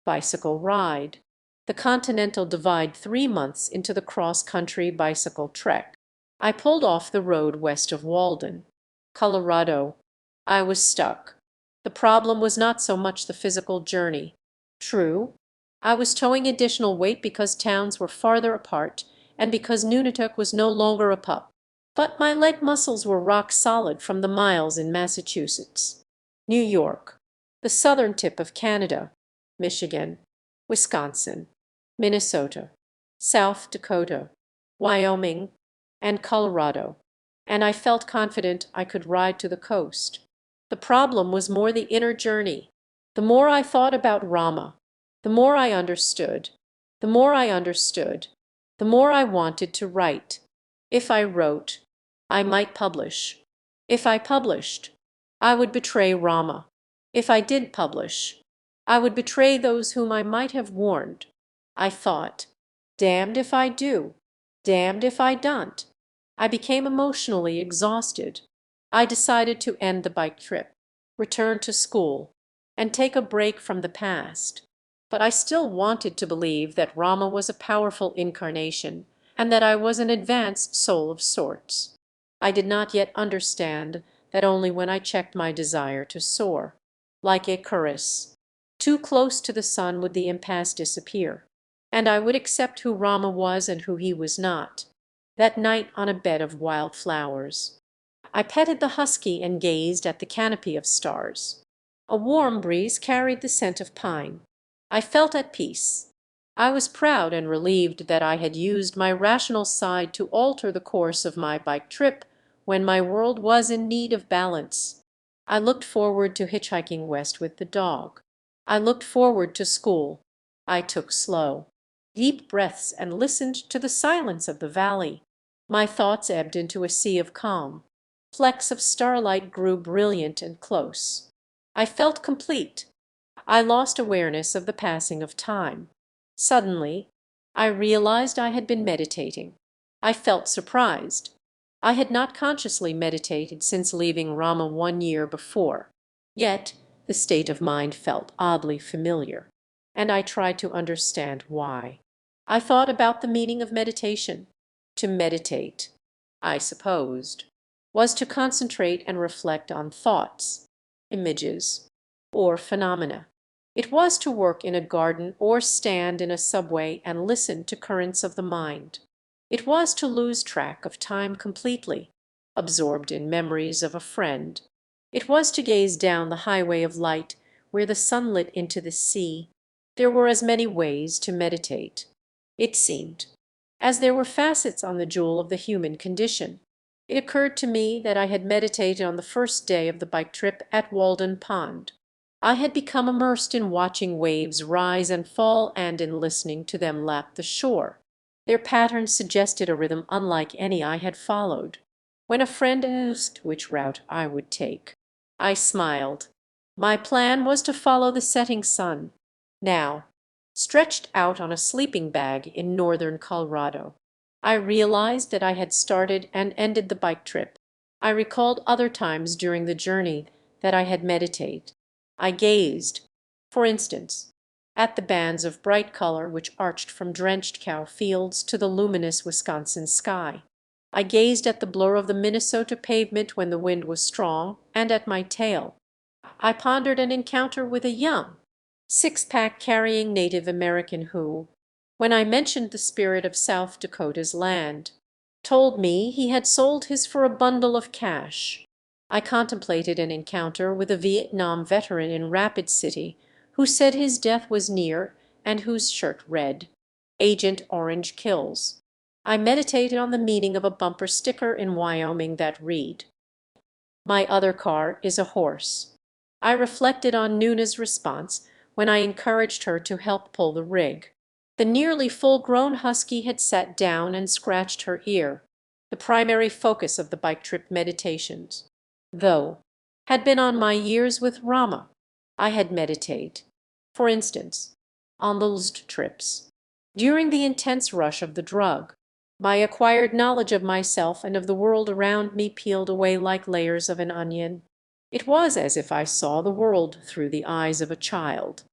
Bicycle ride. The Continental Divide 3 months into the cross-country bicycle trek. I pulled off the road west of Walden, Colorado. I was stuck. The problem was not so much the physical journey. True, I was towing additional weight because towns were farther apart and because Nunatak was no longer a pup. But my leg muscles were rock solid from the miles in Massachusetts, New York, the southern tip of Canada, Michigan, Wisconsin, Minnesota, South Dakota, Wyoming, and Colorado, and I felt confident I could ride to the coast. The problem was more the inner journey. The more I thought about Rama, the more I understood. The more I understood, the more I wanted to write. If I wrote, I might publish. If I published, I would betray Rama. If I did publish, I would betray those whom I might have warned. I thought, damned if I do, damned if I don't. I became emotionally exhausted. I decided to end the bike trip, return to school, and take a break from the past. But I still wanted to believe that Rama was a powerful incarnation, and that I was an advanced soul of sorts. I did not yet understand that only when I checked my desire to soar, like Icarus, too close to the sun would the impasse disappear, and I would accept who Rama was and who he was not. That night on a bed of wild flowers, I petted the husky and gazed at the canopy of stars. A warm breeze carried the scent of pine. I felt at peace. I was proud and relieved that I had used my rational side to alter the course of my bike trip when my world was in need of balance. I looked forward to hitchhiking west with the dog. I looked forward to school. I took slow, deep breaths and listened to the silence of the valley. My thoughts ebbed into a sea of calm. Flecks of starlight grew brilliant and close. I felt complete. I lost awareness of the passing of time. Suddenly, I realized I had been meditating. I felt surprised. I had not consciously meditated since leaving Rama 1 year before. Yet the state of mind felt oddly familiar, and I tried to understand why. I thought about the meaning of meditation. To meditate, I supposed, was to concentrate and reflect on thoughts, images, or phenomena. It was to work in a garden or stand in a subway and listen to currents of the mind. It was to lose track of time completely, absorbed in memories of a friend. It was to gaze down the highway of light where the sun lit into the sea. There were as many ways to meditate, it seemed, as there were facets on the jewel of the human condition. It occurred to me that I had meditated on the first day of the bike trip at Walden Pond. I had become immersed in watching waves rise and fall and in listening to them lap the shore. Their pattern suggested a rhythm unlike any I had followed. When a friend asked which route I would take, I smiled. My plan was to follow the setting sun, now stretched out on a sleeping bag in northern Colorado. I realized that I had started and ended the bike trip. I recalled other times during the journey that I had meditated. I gazed, for instance, at the bands of bright color which arched from drenched cow fields to the luminous Wisconsin sky. I gazed at the blur of the Minnesota pavement when the wind was strong, and at my tail. I pondered an encounter with a young, six-pack carrying Native American who, when I mentioned the spirit of South Dakota's land, told me he had sold his for a bundle of cash. I contemplated an encounter with a Vietnam veteran in Rapid City who said his death was near and whose shirt read, "Agent Orange Kills." I meditated on the meaning of a bumper sticker in Wyoming that read, "My other car is a horse." I reflected on Nuna's response when I encouraged her to help pull the rig. The nearly full-grown husky had sat down and scratched her ear. The primary focus of the bike trip meditations, though, had been on my years with Rama. I had meditated, for instance, on those trips. During the intense rush of the drug, my acquired knowledge of myself and of the world around me peeled away like layers of an onion. It was as if I saw the world through the eyes of a child.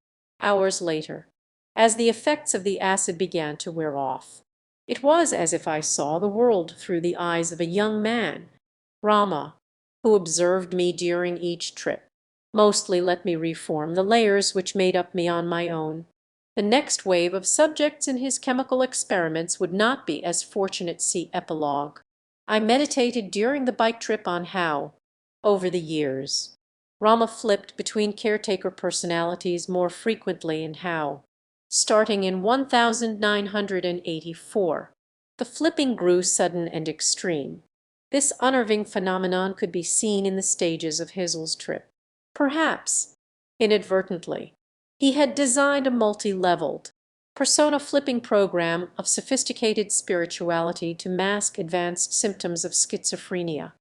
Hours later, as the effects of the acid began to wear off, it was as if I saw the world through the eyes of a young man, Rama, who observed me during each trip, mostly let me reform the layers which made up me on my own. The next wave of subjects in his chemical experiments would not be as fortunate. See epilogue. I meditated during the bike trip on how, over the years, Rama flipped between caretaker personalities more frequently and how, starting in 1984, the flipping grew sudden and extreme. This unnerving phenomenon could be seen in the stages of Hizzle's trip. Perhaps, inadvertently, he had designed a multi-leveled, persona-flipping program of sophisticated spirituality to mask advanced symptoms of schizophrenia.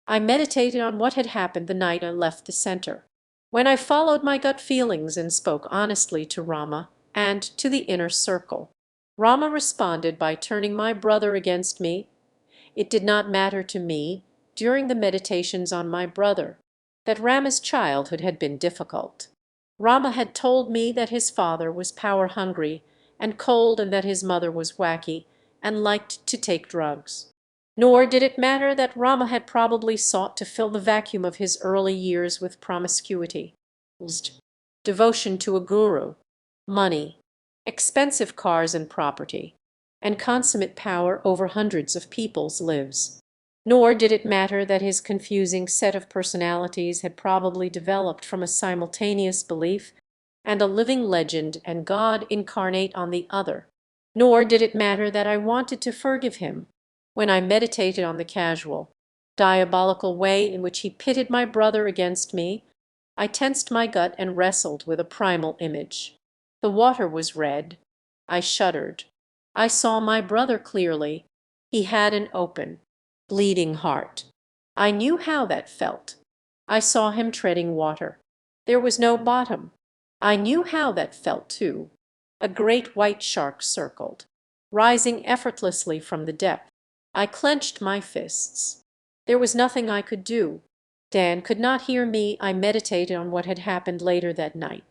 I meditated on what had happened the night I left the center, when I followed my gut feelings and spoke honestly to Rama and to the inner circle. Rama responded by turning my brother against me. It did not matter to me, during the meditations on my brother, that Rama's childhood had been difficult. Rama had told me that his father was power-hungry and cold and that his mother was wacky and liked to take drugs. Nor did it matter that Rama had probably sought to fill the vacuum of his early years with promiscuity, devotion to a guru, money, expensive cars and property, and consummate power over hundreds of people's lives. Nor did it matter that his confusing set of personalities had probably developed from a simultaneous belief and a living legend and God incarnate on the other. Nor did it matter that I wanted to forgive him when I meditated on the casual, diabolical way in which he pitted my brother against me. I tensed my gut and wrestled with a primal image. The water was red. I shuddered. I saw my brother clearly. He had an open, bleeding heart. I knew how that felt. I saw him treading water. There was no bottom. I knew how that felt too. A great white shark circled, rising effortlessly from the depth. I clenched my fists. There was nothing I could do. Dan could not hear me. I meditated on what had happened later that night,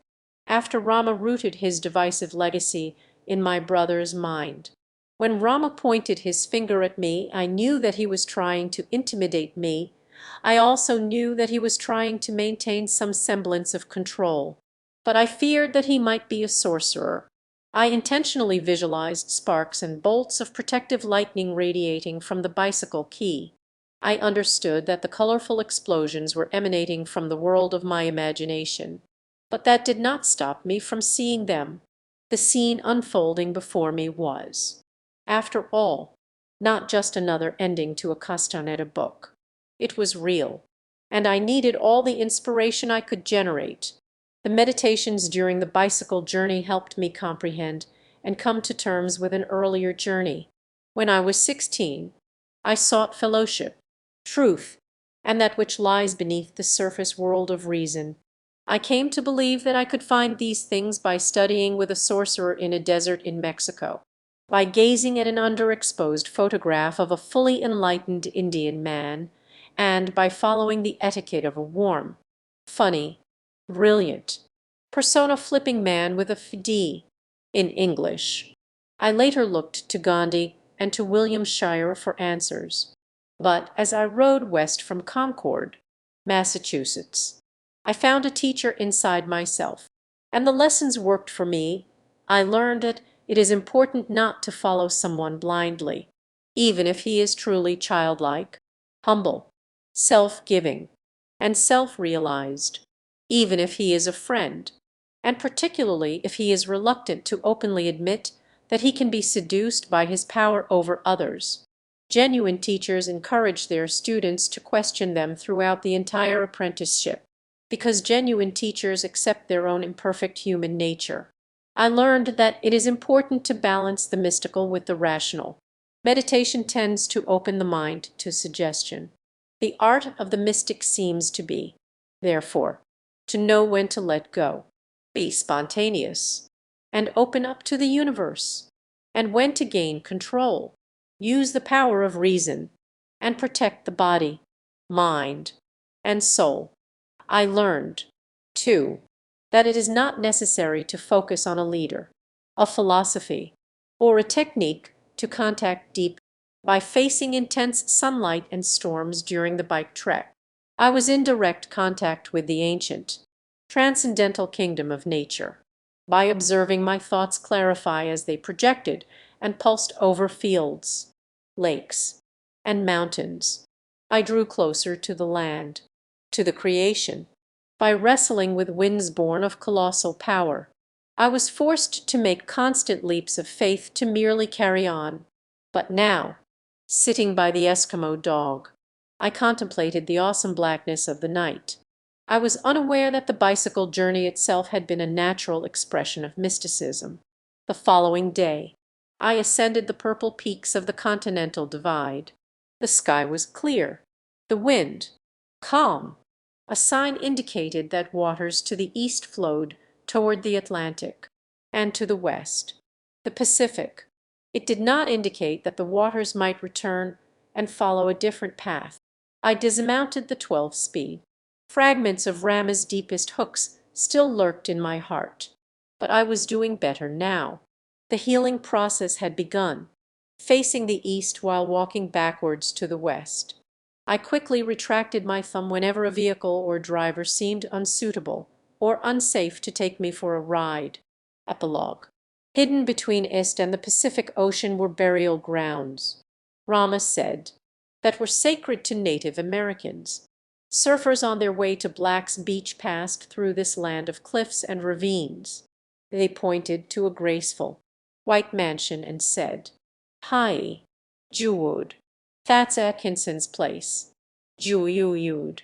after Rama rooted his divisive legacy in my brother's mind. When Rama pointed his finger at me, I knew that he was trying to intimidate me. I also knew that he was trying to maintain some semblance of control. But I feared that he might be a sorcerer. I intentionally visualized sparks and bolts of protective lightning radiating from the bicycle key. I understood that the colorful explosions were emanating from the world of my imagination. But that did not stop me from seeing them. The scene unfolding before me was, after all, not just another ending to a castaneta book. It was real, and I needed all the inspiration I could generate. The meditations during the bicycle journey helped me comprehend and come to terms with an earlier journey. When I was 16, I sought fellowship, truth, and that which lies beneath the surface world of reason. I came to believe that I could find these things by studying with a sorcerer in a desert in Mexico, by gazing at an underexposed photograph of a fully enlightened Indian man, and by following the etiquette of a warm, funny, brilliant, persona-flipping man with a f.d. in English. I later looked to Gandhi and to William Shire for answers. But as I rode west from Concord, Massachusetts, I found a teacher inside myself, and the lessons worked for me. I learned that it is important not to follow someone blindly, even if he is truly childlike, humble, self-giving, and self-realized, even if he is a friend, and particularly if he is reluctant to openly admit that he can be seduced by his power over others. Genuine teachers encourage their students to question them throughout the entire apprenticeship, because genuine teachers accept their own imperfect human nature. I learned that it is important to balance the mystical with the rational. Meditation tends to open the mind to suggestion. The art of the mystic seems to be, therefore, to know when to let go, be spontaneous, and open up to the universe, and when to gain control, use the power of reason, and protect the body, mind, and soul. I learned, too, that it is not necessary to focus on a leader, a philosophy, or a technique to contact deep by facing intense sunlight and storms during the bike trek. I was in direct contact with the ancient, transcendental kingdom of nature. By observing my thoughts clarify as they projected and pulsed over fields, lakes, and mountains, I drew closer to the land, to the creation. By wrestling with winds born of colossal power, I was forced to make constant leaps of faith to merely carry on. But now, sitting by the Eskimo dog, I contemplated the awesome blackness of the night. I was unaware that the bicycle journey itself had been a natural expression of mysticism. The following day, I ascended the purple peaks of the Continental Divide. The sky was clear, the wind calm. A sign indicated that waters to the east flowed toward the Atlantic, and to the west, the Pacific. It did not indicate that the waters might return and follow a different path. I dismounted the 12-speed. Fragments of Rama's deepest hooks still lurked in my heart. But I was doing better now. The healing process had begun, facing the east while walking backwards to the west. I quickly retracted my thumb whenever a vehicle or driver seemed unsuitable or unsafe to take me for a ride. Epilogue. Hidden between East and the Pacific Ocean were burial grounds, Rama said, that were sacred to Native Americans. Surfers on their way to Black's Beach passed through this land of cliffs and ravines. They pointed to a graceful, white mansion and said, "Hi, Jewwood. That's Atkinson's place. Jewwood."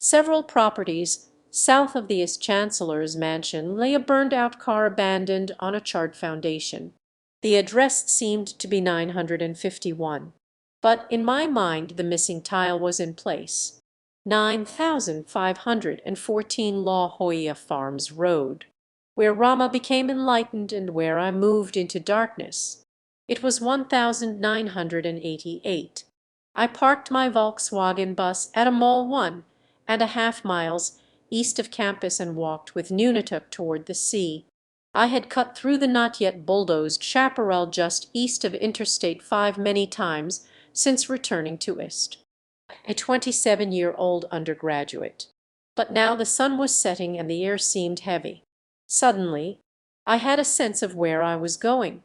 Several properties south of the Chancellor's mansion lay a burned-out car abandoned on a charred foundation. The address seemed to be 951, but in my mind the missing tile was in place. 9514 La Jolla Farms Road, where Rama became enlightened and where I moved into darkness. It was 1988. I parked my Volkswagen bus at a mall 1.5 miles east of campus and walked with Nunatak toward the sea. I had cut through the not yet bulldozed chaparral just east of Interstate 5 many times since returning to IST, a 27-year-old undergraduate. But now the sun was setting and the air seemed heavy. Suddenly, I had a sense of where I was going.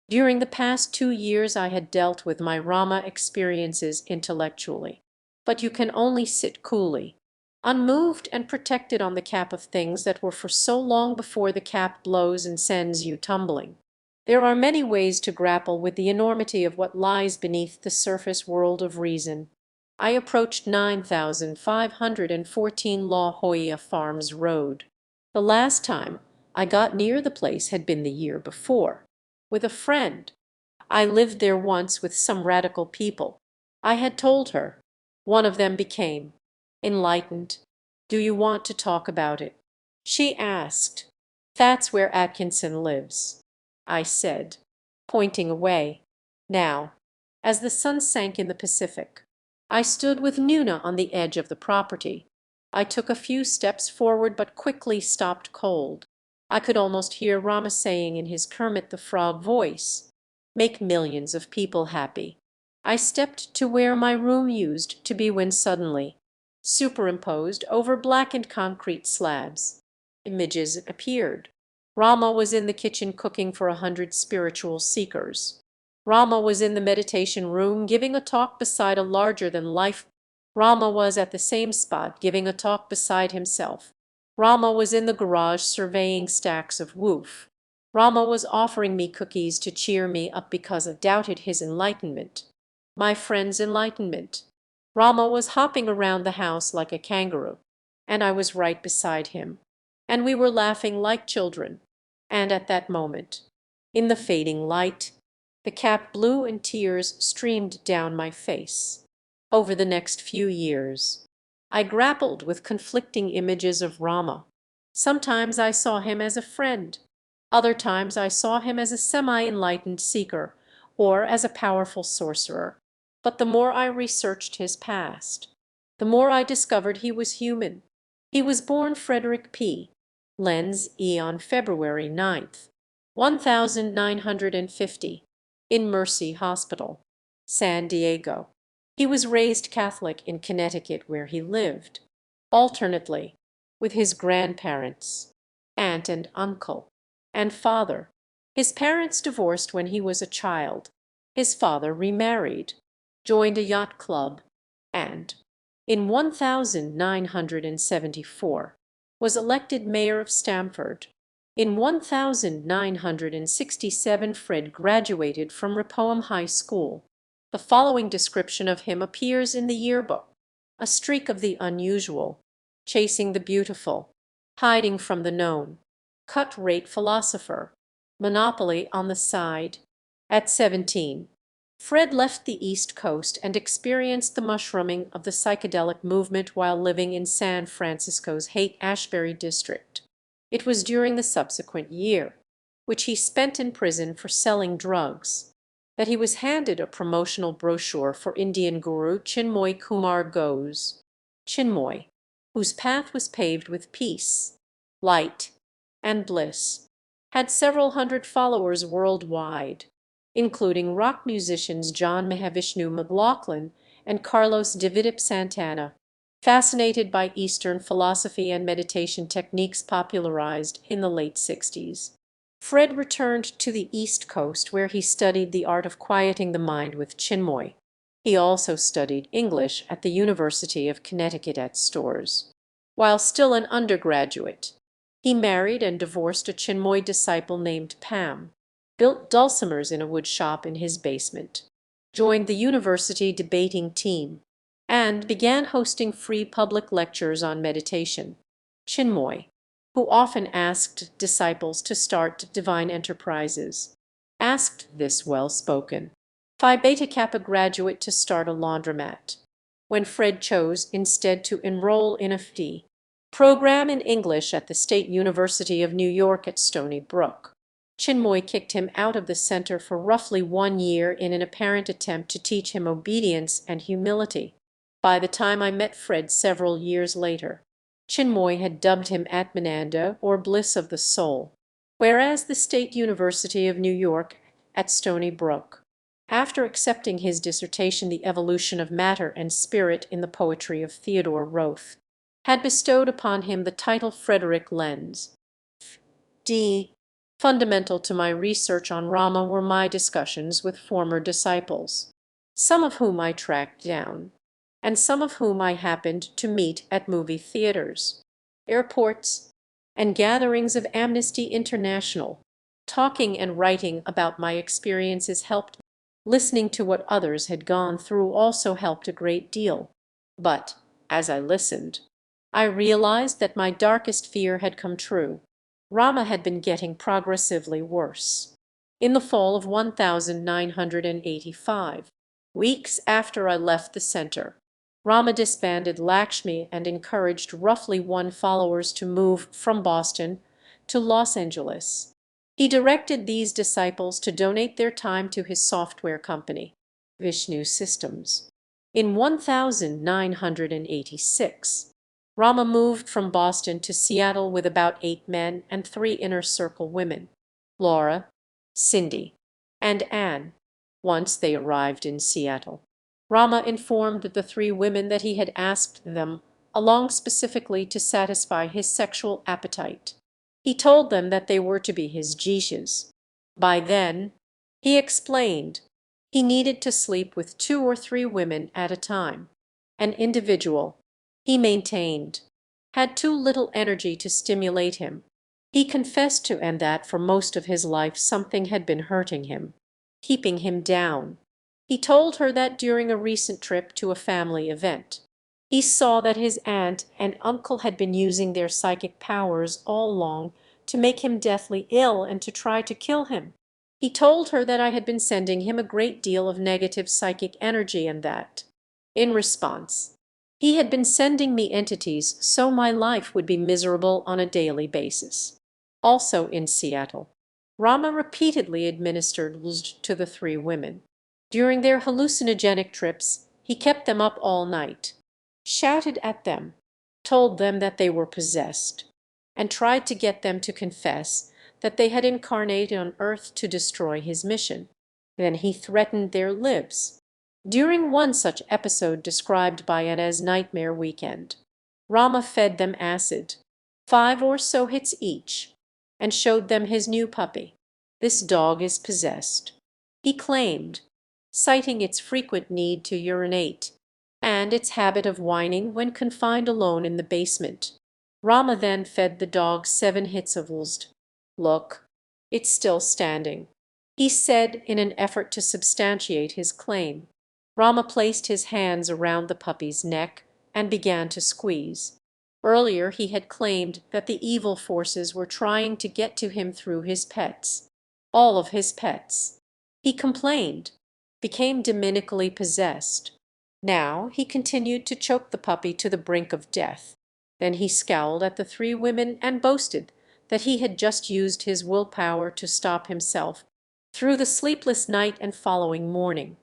During the past 2 years I had dealt with my Rama experiences intellectually. But you can only sit coolly, unmoved and protected on the cap of things that were for so long before the cap blows and sends you tumbling. There are many ways to grapple with the enormity of what lies beneath the surface world of reason. I approached 9514 La Jolla Farms Road. The last time I got near the place had been the year before, with a friend. I lived there once with some radical people. I had told her. One of them became enlightened. "Do you want to talk about it?" She asked. "That's where Atkinson lives," I said, pointing away. Now, as the sun sank in the Pacific, I stood with Nuna on the edge of the property. I took a few steps forward, but quickly stopped cold. I could almost hear Rama saying in his Kermit the Frog voice, "Make millions of people happy." I stepped to where my room used to be when suddenly, superimposed over blackened concrete slabs, images appeared. Rama was in the kitchen cooking for 100 spiritual seekers. Rama was in the meditation room giving a talk beside a larger-than-life. Rama was at the same spot giving a talk beside himself. Rama was in the garage surveying stacks of woof. Rama was offering me cookies to cheer me up because I doubted his enlightenment, my friend's enlightenment. Rama was hopping around the house like a kangaroo, and I was right beside him, and we were laughing like children. And at that moment, in the fading light, the cap blew and tears streamed down my face. Over the next few years, I grappled with conflicting images of Rama. Sometimes I saw him as a friend. Other times I saw him as a semi-enlightened seeker or as a powerful sorcerer. But the more I researched his past, the more I discovered he was human. He was born Frederick P. Lenz E. on February 9th, 1950, in Mercy Hospital, San Diego. He was raised Catholic in Connecticut, where he lived, alternately, with his grandparents, aunt and uncle, and father. His parents divorced when he was a child. His father remarried, joined a yacht club, and, in 1974, was elected mayor of Stamford. In 1967, Fred graduated from Repoam High School. The following description of him appears in the yearbook: a streak of the unusual, chasing the beautiful, hiding from the known, cut-rate philosopher, monopoly on the side. At 17, Fred left the East Coast and experienced the mushrooming of the psychedelic movement while living in San Francisco's Haight-Ashbury district. It was during the subsequent year, which he spent in prison for selling drugs, that he was handed a promotional brochure for Indian guru Chinmoy Kumar Ghose. Chinmoy, whose path was paved with peace, light, and bliss, had several hundred followers worldwide, including rock musicians John Mahavishnu McLaughlin and Carlos Davidip Santana, fascinated by Eastern philosophy and meditation techniques popularized in the late 60s. Fred returned to the East Coast, where he studied the art of quieting the mind with Chinmoy. He also studied English at the University of Connecticut at Storrs. While still an undergraduate, he married and divorced a Chinmoy disciple named Pam, built dulcimers in a wood shop in his basement, joined the university debating team, and began hosting free public lectures on meditation. Chinmoy, who often asked disciples to start divine enterprises, asked this well-spoken Phi Beta Kappa graduate to start a laundromat, when Fred chose instead to enroll in a FD program in English at the State University of New York at Stony Brook. Chinmoy kicked him out of the center for roughly 1 year in an apparent attempt to teach him obedience and humility. By the time I met Fred several years later, Chinmoy had dubbed him Atmananda, or bliss of the soul, whereas the State University of New York at Stony Brook, after accepting his dissertation The Evolution of Matter and Spirit in the Poetry of Theodore Roth, had bestowed upon him the title Frederick Lenz. D. Fundamental to my research on Rama were my discussions with former disciples, some of whom I tracked down, and some of whom I happened to meet at movie theaters, airports, and gatherings of Amnesty International. Talking and writing about my experiences helped. Listening to what others had gone through also helped a great deal. But, as I listened, I realized that my darkest fear had come true. Rama had been getting progressively worse. In the fall of 1985, weeks after I left the center, Rama disbanded Lakshmi and encouraged roughly one followers to move from Boston to Los Angeles. He directed these disciples to donate their time to his software company, Vishnu Systems. In 1986, Rama moved from Boston to Seattle with about 8 men and 3 inner-circle women, Laura, Cindy, and Anne. Once they arrived in Seattle, Rama informed the 3 women that he had asked them along specifically to satisfy his sexual appetite. He told them that they were to be his geishas. By then, he explained, he needed to sleep with 2 or 3 women at a time. An individual, he maintained, had too little energy to stimulate him. He confessed to and that for most of his life something had been hurting him, keeping him down. He told her that during a recent trip to a family event, he saw that his aunt and uncle had been using their psychic powers all along to make him deathly ill and to try to kill him. He told her that I had been sending him a great deal of negative psychic energy and that, in response, he had been sending me entities so my life would be miserable on a daily basis. Also in Seattle, Rama repeatedly administered LSD to the 3 women. During their hallucinogenic trips, he kept them up all night, shouted at them, told them that they were possessed, and tried to get them to confess that they had incarnated on Earth to destroy his mission. Then he threatened their lives. During one such episode described by it as Nightmare Weekend, Rama fed them acid, 5 or so hits each, and showed them his new puppy. This dog is possessed, he claimed, citing its frequent need to urinate and its habit of whining when confined alone in the basement. Rama then fed the dog 7 hits of LSD. Look, it's still standing, he said in an effort to substantiate his claim. Rama placed his hands around the puppy's neck and began to squeeze. Earlier he had claimed that the evil forces were trying to get to him through his pets. All of his pets, he complained, became demonically possessed. Now he continued to choke the puppy to the brink of death. Then he scowled at the 3 women and boasted that he had just used his willpower to stop himself through the sleepless night and following morning.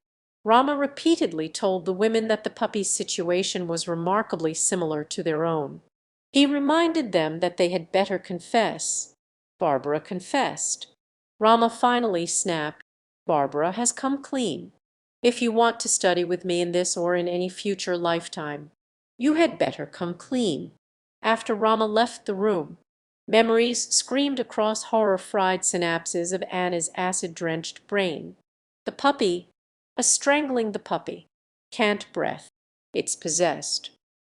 Rama repeatedly told the women that the puppy's situation was remarkably similar to their own. He reminded them that they had better confess. Barbara confessed. Rama finally snapped, "Barbara has come clean. If you want to study with me in this or in any future lifetime, you had better come clean." After Rama left the room, memories screamed across horror-fried synapses of Anna's acid-drenched brain. The puppy, strangling the puppy, can't breath, it's possessed.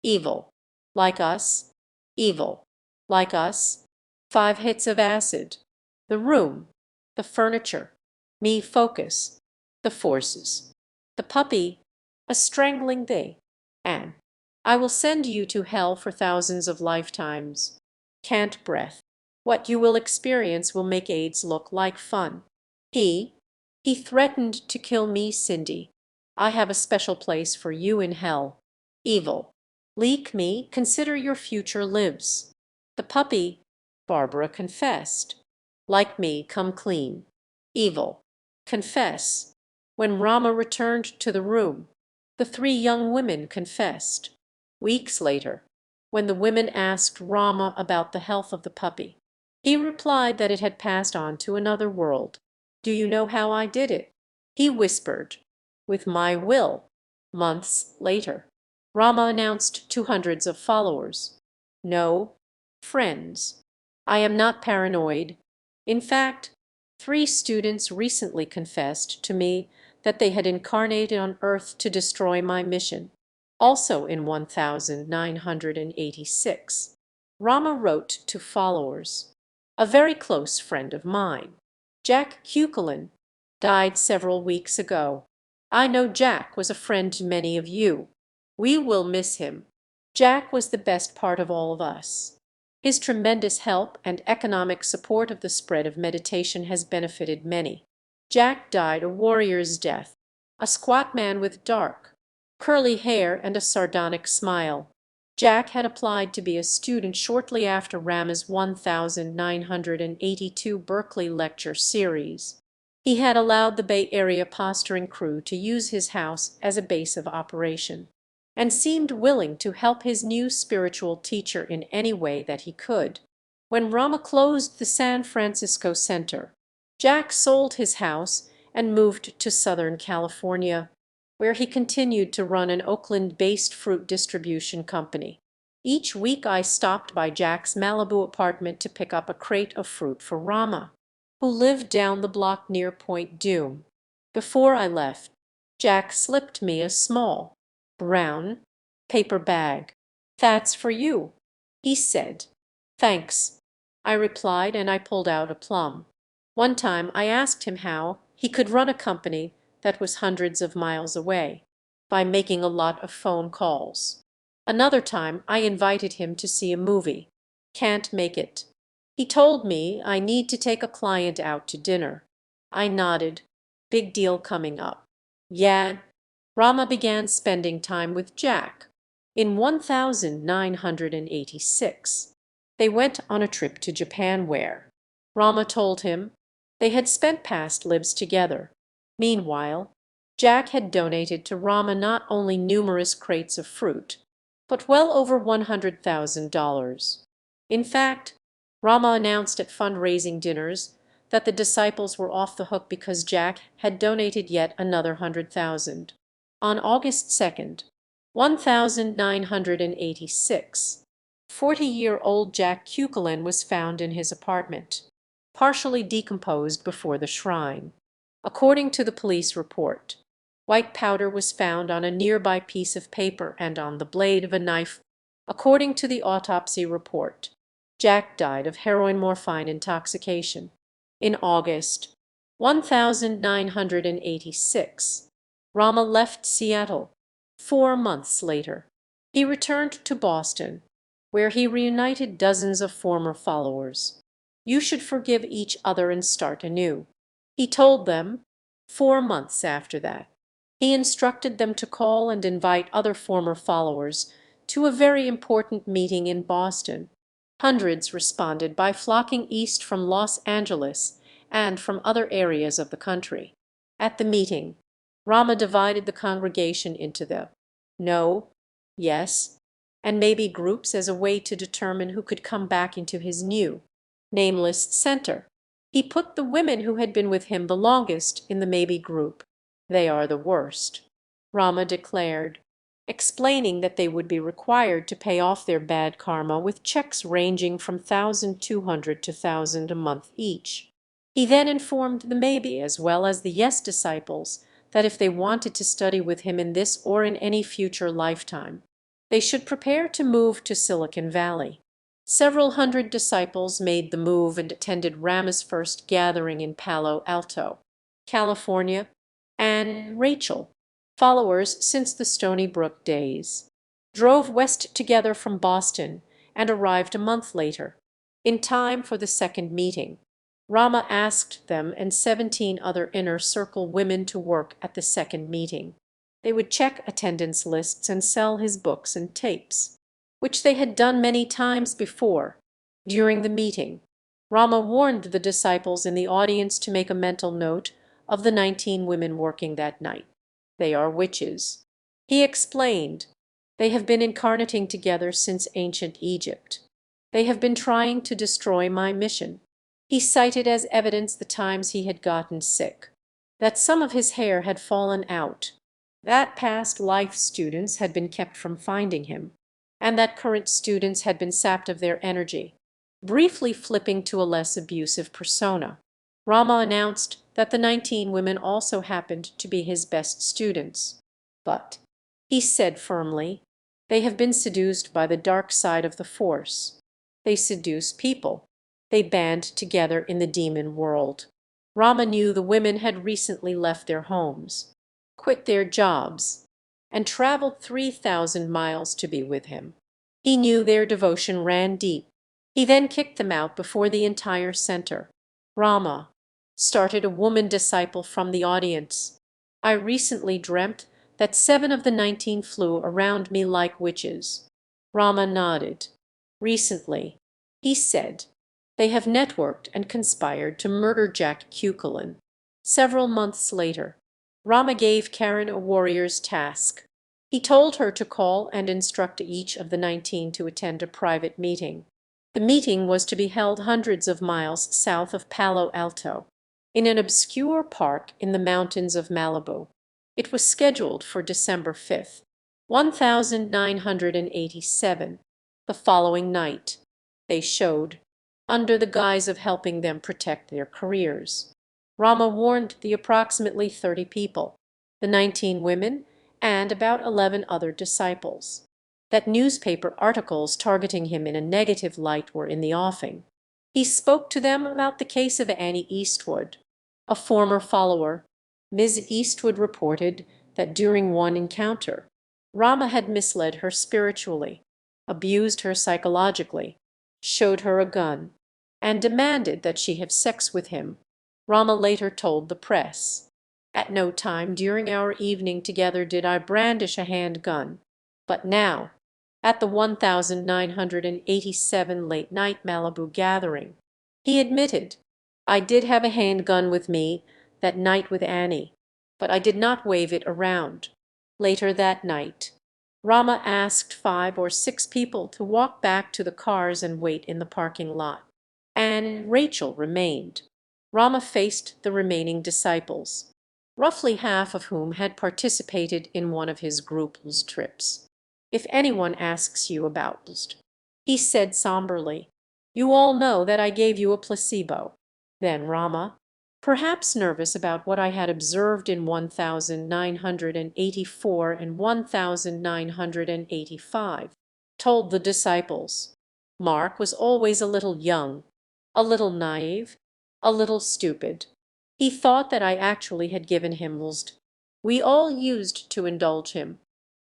Evil, like us, evil, like us. 5 hits of acid. The room, the furniture, me focus, the forces. The puppy, strangling thee, Anne. I will send you to hell for thousands of lifetimes. Can't breath. What you will experience will make AIDS look like fun. He threatened to kill me, Cindy. I have a special place for you in hell. Evil. Leak me, consider your future lives. The puppy, Barbara confessed. Like me, come clean. Evil. Confess. When Rama returned to the room, the 3 young women confessed. Weeks later, when the women asked Rama about the health of the puppy, he replied that it had passed on to another world. "Do you know how I did it?" he whispered. "With my will." Months later, Rama announced to hundreds of followers, "No, friends, I am not paranoid. In fact, 3 students recently confessed to me that they had incarnated on Earth to destroy my mission." Also in 1986, Rama wrote to followers, "A very close friend of mine, Jack Cuckolin, died several weeks ago. I know Jack was a friend to many of you. We will miss him. Jack was the best part of all of us. His tremendous help and economic support of the spread of meditation has benefited many. Jack died a warrior's death, a squat man with dark, curly hair and a sardonic smile. Jack had applied to be a student shortly after Rama's 1982 Berkeley lecture series. He had allowed the Bay Area posturing crew to use his house as a base of operation, and seemed willing to help his new spiritual teacher in any way that he could. When Rama closed the San Francisco Center, Jack sold his house and moved to Southern California, where he continued to run an Oakland-based fruit distribution company. Each week I stopped by Jack's Malibu apartment to pick up a crate of fruit for Rama, who lived down the block near Point Dume. Before I left, Jack slipped me a small, brown, paper bag. "That's for you," he said. "Thanks," I replied, and I pulled out a plum. One time I asked him how he could run a company that was hundreds of miles away by making a lot of phone calls. Another time I invited him to see a movie. "Can't make it." He told me I need to take a client out to dinner. I nodded. Big deal coming up. Yeah. Rama began spending time with Jack. In 1986, they went on a trip to Japan where, Rama told him, they had spent past lives together. Meanwhile, Jack had donated to Rama not only numerous crates of fruit, but well over $100,000. In fact, Rama announced at fundraising dinners that the disciples were off the hook because Jack had donated yet another 100,000. On August 2nd, 1986, 40-year-old Jack Kukelin was found in his apartment, partially decomposed before the shrine. According to the police report, white powder was found on a nearby piece of paper and on the blade of a knife. According to the autopsy report, Jack died of heroin morphine intoxication. In August 1986, Rama left Seattle. 4 months later, he returned to Boston, where he reunited dozens of former followers. "You should forgive each other and start anew," he told them. 4 months after that, he instructed them to call and invite other former followers to a very important meeting in Boston. Hundreds responded by flocking east from Los Angeles and from other areas of the country. At the meeting, Rama divided the congregation into the "no," "yes," and "maybe" groups as a way to determine who could come back into his new, nameless center. He put the women who had been with him the longest in the maybe group. "They are the worst," Rama declared, explaining that they would be required to pay off their bad karma with checks ranging from 1,200 to 1,000 a month each. He then informed the maybe as well as the yes disciples that if they wanted to study with him in this or in any future lifetime, they should prepare to move to Silicon Valley. Several hundred disciples made the move and attended Rama's first gathering in Palo Alto, California, and Rachel, followers since the Stony Brook days, drove west together from Boston and arrived a month later, in time for the second meeting. Rama asked them and 17 other inner circle women to work at the second meeting. They would check attendance lists and sell his books and tapes, which they had done many times before. During the meeting, Rama warned the disciples in the audience to make a mental note of the 19 women working that night. "They are witches," he explained. "They have been incarnating together since ancient Egypt. They have been trying to destroy my mission." He cited as evidence the times he had gotten sick, that some of his hair had fallen out, that past life students had been kept from finding him, and that current students had been sapped of their energy. Briefly flipping to a less abusive persona, Rama announced that the 19 women also happened to be his best students. "But," he said firmly, "they have been seduced by the dark side of the Force. They seduce people. They band together in the demon world." Rama knew the women had recently left their homes, quit their jobs, and traveled 3,000 miles to be with him. He knew their devotion ran deep. He then kicked them out before the entire center. Rama started a woman disciple from the audience. "I recently dreamt that 7 of the 19 flew around me like witches. Rama nodded. Recently, he said, they have networked and conspired to murder Jack Cuchulain. Several months later, Rama gave Karen a warrior's task. He told her to call and instruct each of the 19 to attend a private meeting. The meeting was to be held hundreds of miles south of Palo Alto, in an obscure park in the mountains of Malibu. It was scheduled for December 5th, 1987. The following night, they showed, under the guise of helping them protect their careers. Rama warned the approximately 30 people, the 19 women, and about 11 other disciples, that newspaper articles targeting him in a negative light were in the offing. He spoke to them about the case of Annie Eastwood. A former follower, Ms. Eastwood, reported that during one encounter, Rama had misled her spiritually, abused her psychologically, showed her a gun, and demanded that she have sex with him. Rama later told the press, "At no time during our evening together did I brandish a handgun, but now, at the 1987 late-night Malibu gathering," he admitted, "I did have a handgun with me that night with Annie, but I did not wave it around." Later that night, Rama asked 5 or 6 people to walk back to the cars and wait in the parking lot. Anne and Rachel remained. Rama faced the remaining disciples, roughly half of whom had participated in one of his group's trips. "If anyone asks you about it," he said somberly, "you all know that I gave you a placebo." Then Rama, perhaps nervous about what I had observed in 1984 and 1985, told the disciples, "Mark was always a little young, a little naive, a little stupid. He thought that I actually had given him lust. We all used to indulge him.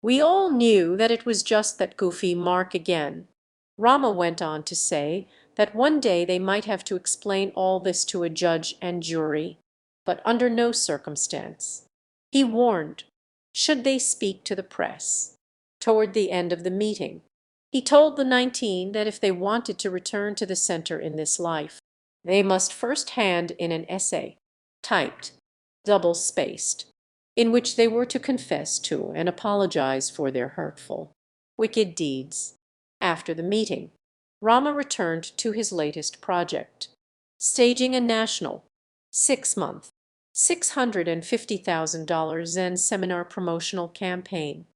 We all knew that it was just that goofy Mark again." Rama went on to say that one day they might have to explain all this to a judge and jury, but under no circumstance. He warned, should they speak to the press. Toward the end of the meeting, he told the 19 that if they wanted to return to the center in this life, they must first hand in an essay, typed, double-spaced, in which they were to confess to and apologize for their hurtful, wicked deeds. After the meeting, Rama returned to his latest project, staging a national, 6-month, $650,000 Zen seminar promotional campaign.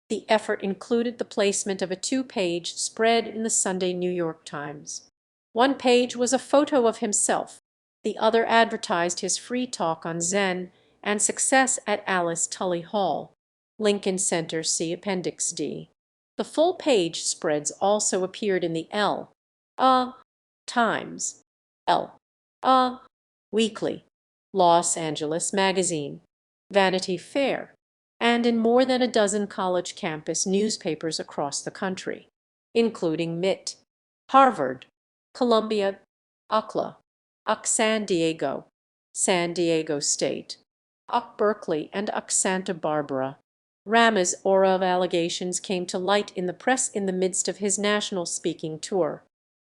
The effort included the placement of a 2-page spread in the Sunday New York Times. One page was a photo of himself, the other advertised his free talk on Zen and success at Alice Tully Hall, Lincoln Center, see Appendix D. The full-page spreads also appeared in the Times, Weekly, Los Angeles Magazine, Vanity Fair, and in more than a dozen college campus newspapers across the country, including MIT, Harvard, Columbia, UCLA, San Diego State, Berkeley, and Santa Barbara. Rama's aura of allegations came to light in the press in the midst of his national speaking tour.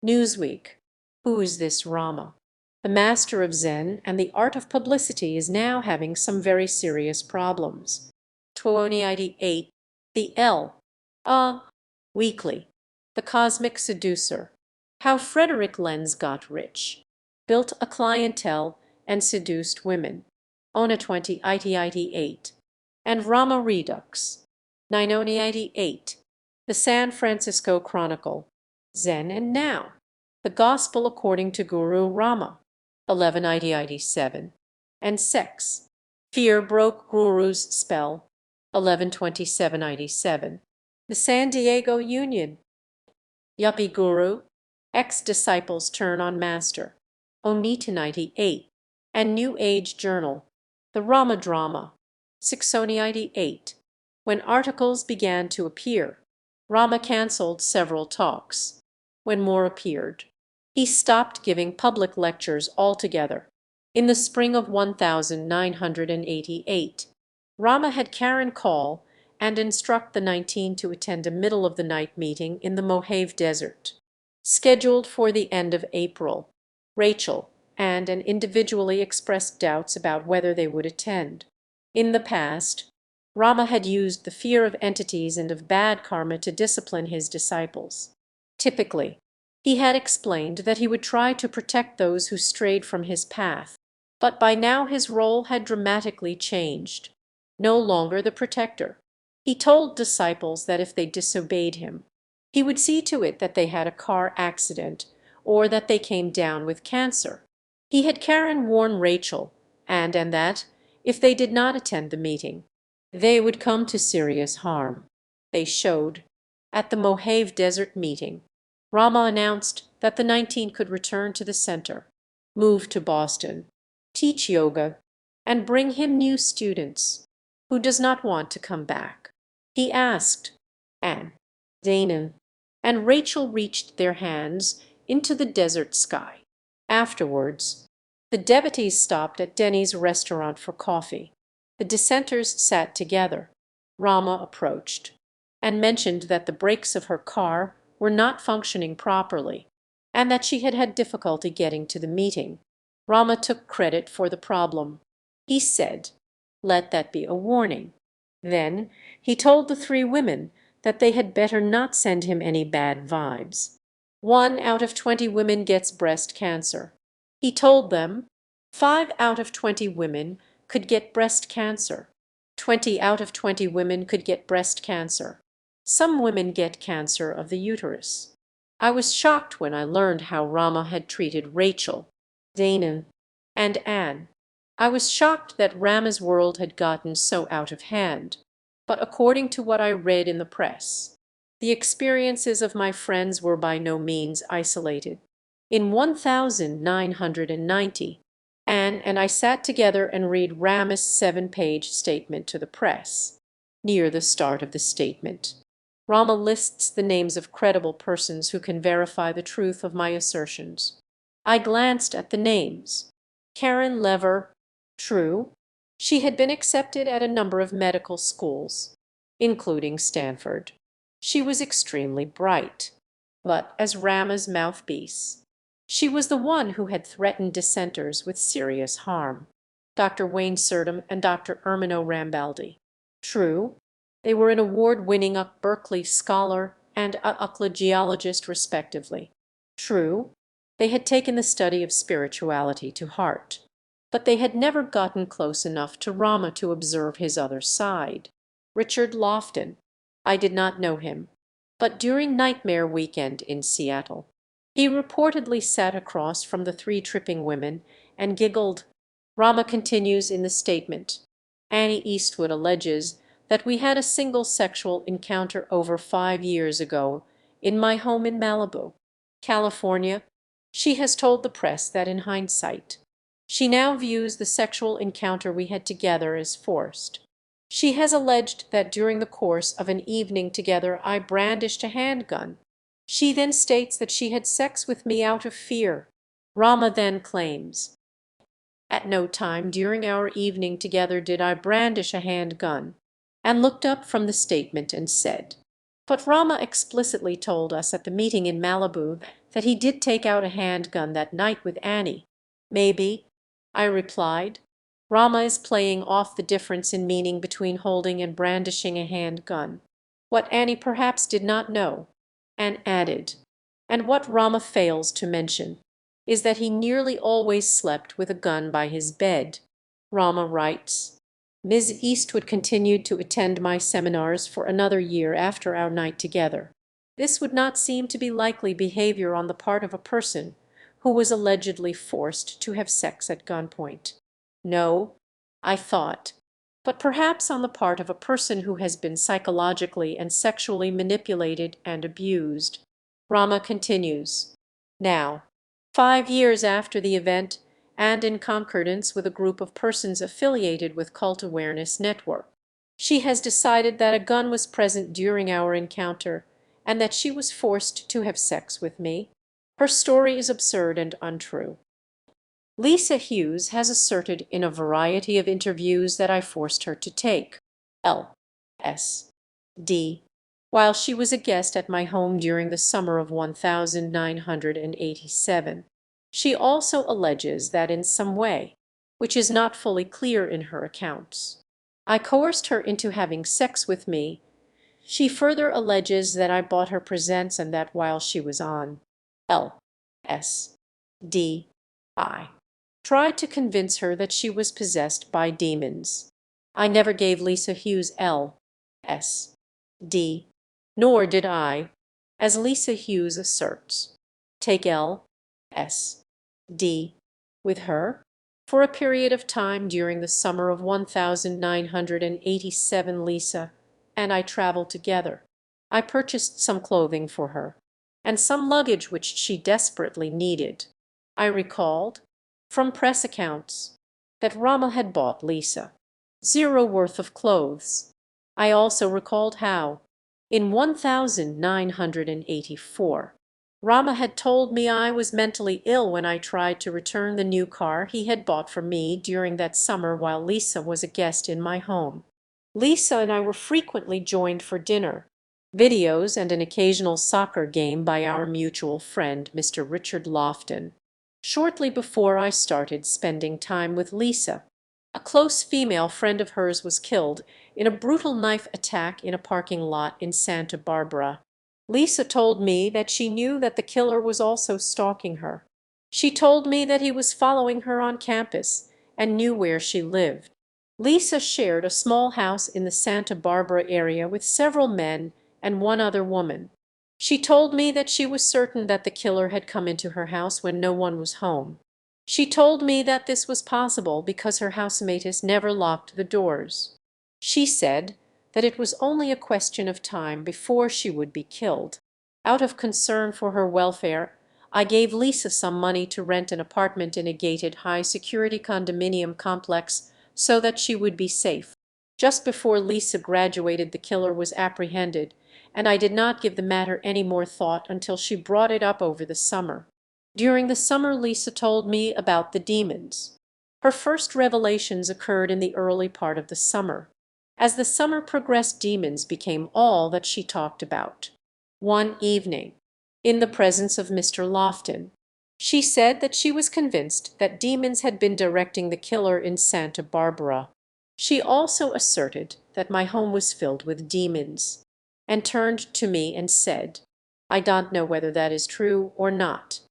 Newsweek: "Who is this Rama? The master of Zen and the art of publicity is now having some very serious problems." 2098. The Weekly: "The Cosmic Seducer. How Frederick Lenz Got Rich, Built a Clientele, and Seduced Women." ONA 2098. And Rama Redux. 998. The San Francisco Chronicle. Zen and Now. The Gospel According to Guru Rama. 1197. And Sex. Fear Broke Guru's Spell. 112797. The San Diego Union. Yuppie Guru. Ex-Disciples Turn on Master. Onita 98. And New Age Journal. The Rama Drama. 698. When articles began to appear, Rama cancelled several talks. When more appeared, he stopped giving public lectures altogether. In the spring of 1988, Rama had Karen call and instruct the 19 to attend a middle-of-the-night meeting in the Mojave Desert, scheduled for the end of April. Rachel and individually expressed doubts about whether they would attend. In the past, Rama had used the fear of entities and of bad karma to discipline his disciples. Typically, he had explained that he would try to protect those who strayed from his path, but by now his role had dramatically changed. No longer the protector, he told disciples that if they disobeyed him, he would see to it that they had a car accident or that they came down with cancer. He had Karen warn Rachel, and that, if they did not attend the meeting, they would come to serious harm. They showed. At the Mojave Desert meeting, Rama announced that the 19 could return to the center, move to Boston, teach yoga, and bring him new students. Who does not want to come back? He asked. Anne, Dana, and Rachel reached their hands into the desert sky. Afterwards, the devotees stopped at Denny's restaurant for coffee. The dissenters sat together. Rama approached and mentioned that the brakes of her car were not functioning properly and that she had had difficulty getting to the meeting. Rama took credit for the problem. He said, "Let that be a warning." Then he told the three women that they had better not send him any bad vibes. 1 out of 20 women gets breast cancer. He told them 5 out of 20 women could get breast cancer. 20 out of 20 women could get breast cancer. Some women get cancer of the uterus. I was shocked when I learned how Rama had treated Rachel, Dana, and Anne. I was shocked that Rama's world had gotten so out of hand. But according to what I read in the press, the experiences of my friends were by no means isolated. In 1990, Anne and I sat together and read Rama's 7-page statement to the press. Near the start of the statement, Rama lists the names of credible persons who can verify the truth of my assertions. I glanced at the names. Karen Lever, true. She had been accepted at a number of medical schools, including Stanford. She was extremely bright, but as Rama's mouthpiece, she was the one who had threatened dissenters with serious harm. Dr. Wayne Surdam and Dr. Ermino Rambaldi. True, they were an award-winning Berkeley scholar and UCLA geologist respectively. True, they had taken the study of spirituality to heart, but they had never gotten close enough to Rama to observe his other side. Richard Lofton. I did not know him, but during Nightmare Weekend in Seattle, he reportedly sat across from the 3 tripping women and giggled. Rama continues in the statement. Annie Eastwood alleges that we had a single sexual encounter over 5 years ago in my home in Malibu, California. She has told the press that in hindsight, she now views the sexual encounter we had together as forced. She has alleged that during the course of an evening together I brandished a handgun. She then states that she had sex with me out of fear. Rama then claims, "At no time during our evening together did I brandish a handgun," and looked up from the statement and said, "But Rama explicitly told us at the meeting in Malibu that he did take out a handgun that night with Annie." "Maybe," I replied. Rama is playing off the difference in meaning between holding and brandishing a handgun, what Annie perhaps did not know, and added, "And what Rama fails to mention is that he nearly always slept with a gun by his bed." Rama writes, Ms. Eastwood continued to attend my seminars for another year after our night together. This would not seem to be likely behavior on the part of a person who was allegedly forced to have sex at gunpoint. No, I thought, but perhaps on the part of a person who has been psychologically and sexually manipulated and abused. Rama continues, now, 5 years after the event, and in concordance with a group of persons affiliated with Cult Awareness Network, she has decided that a gun was present during our encounter and that she was forced to have sex with me. Her story is absurd and untrue. Lisa Hughes has asserted in a variety of interviews that I forced her to take LSD while she was a guest at my home during the summer of 1987. She also alleges that in some way, which is not fully clear in her accounts, I coerced her into having sex with me. She further alleges that I bought her presents and that while she was on LSD, I tried to convince her that she was possessed by demons. I never gave Lisa Hughes LSD, nor did I, as Lisa Hughes asserts, take LSD with her for a period of time during the summer of 1987. Lisa and I traveled together. I purchased some clothing for her and some luggage which she desperately needed. I recalled, from press accounts, that Rama had bought Lisa zero worth of clothes. I also recalled how, in 1984, Rama had told me I was mentally ill when I tried to return the new car he had bought for me during that summer while Lisa was a guest in my home. Lisa and I were frequently joined for dinner, videos, and an occasional soccer game by our mutual friend, Mr. Richard Lofton. Shortly before I started spending time with Lisa, a close female friend of hers was killed in a brutal knife attack in a parking lot in Santa Barbara. Lisa told me that she knew that the killer was also stalking her. She told me that he was following her on campus and knew where she lived. Lisa shared a small house in the Santa Barbara area with several men and one other woman. She told me that she was certain that the killer had come into her house when no one was home. She told me that this was possible because her housemates never locked the doors. She said that it was only a question of time before she would be killed. Out of concern for her welfare, I gave Lisa some money to rent an apartment in a gated high-security condominium complex so that she would be safe. Just before Lisa graduated, the killer was apprehended, and I did not give the matter any more thought until she brought it up over the summer. During the summer, Lisa told me about the demons. Her first revelations occurred in the early part of the summer. As the summer progressed, demons became all that she talked about. One evening, in the presence of Mr. Lofton, she said that she was convinced that demons had been directing the killer in Santa Barbara. She also asserted that my home was filled with demons, and turned to me and said, "I don't know whether that is true or not,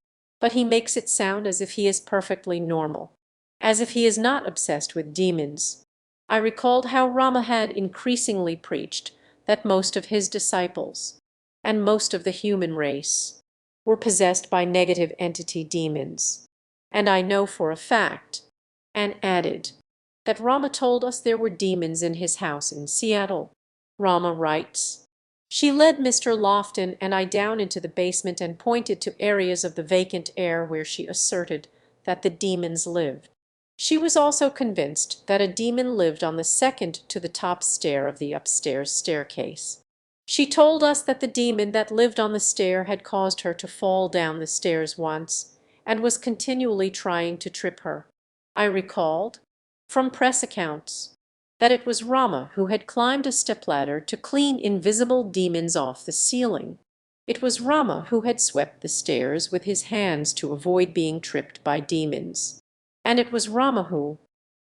but he makes it sound as if he is perfectly normal, as if he is not obsessed with demons." I recalled how Rama had increasingly preached that most of his disciples, and most of the human race, were possessed by negative entity demons. And I know for a fact, and added, that Rama told us there were demons in his house in Seattle. Rama writes, "She led Mr. Lofton and I down into the basement and pointed to areas of the vacant air where she asserted that the demons lived. She was also convinced that a demon lived on the second to the top stair of the upstairs staircase. She told us that the demon that lived on the stair had caused her to fall down the stairs once, and was continually trying to trip her. I recalled, from press accounts, that it was Rama who had climbed a stepladder to clean invisible demons off the ceiling. It was Rama who had swept the stairs with his hands to avoid being tripped by demons. And it was Rama who,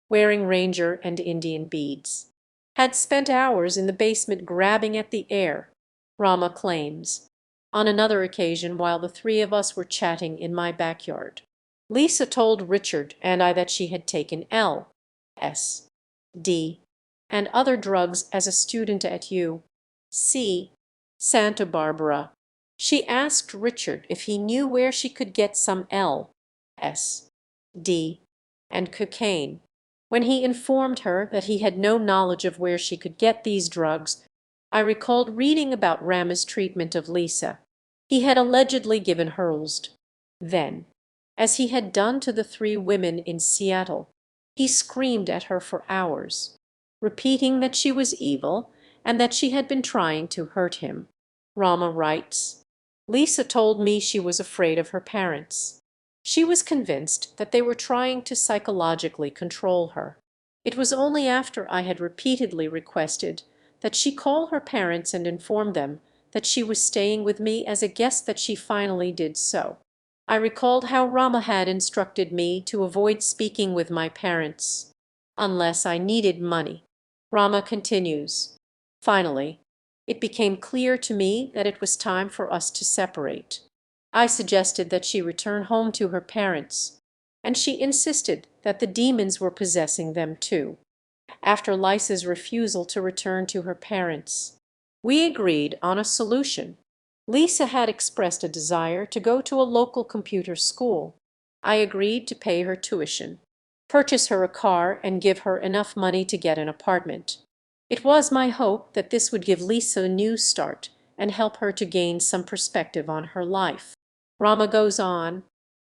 wearing ranger and Indian beads, had spent hours in the basement grabbing at the air," Rama claims, on another occasion while the three of us were chatting in my backyard. Lisa told Richard and I that she had taken LSD and other drugs as a student at UC Santa Barbara. She asked Richard if he knew where she could get some LSD and cocaine. When he informed her that he had no knowledge of where she could get these drugs, I recalled reading about Rama's treatment of Lisa. He had allegedly given Hurlsd. Then, as he had done to the three women in Seattle, he screamed at her for hours, repeating that she was evil and that she had been trying to hurt him. Rama writes, "Lisa told me she was afraid of her parents. She was convinced that they were trying to psychologically control her. It was only after I had repeatedly requested that she call her parents and inform them that she was staying with me as a guest that she finally did so. I recalled how Rama had instructed me to avoid speaking with my parents unless I needed money. Rama continues, "Finally, it became clear to me that it was time for us to separate. I suggested that she return home to her parents, and she insisted that the demons were possessing them too. After Lisa's refusal to return to her parents, we agreed on a solution. Lisa had expressed a desire to go to a local computer school. I agreed to pay her tuition, purchase her a car, and give her enough money to get an apartment. It was my hope that this would give Lisa a new start and help her to gain some perspective on her life." Rama goes on,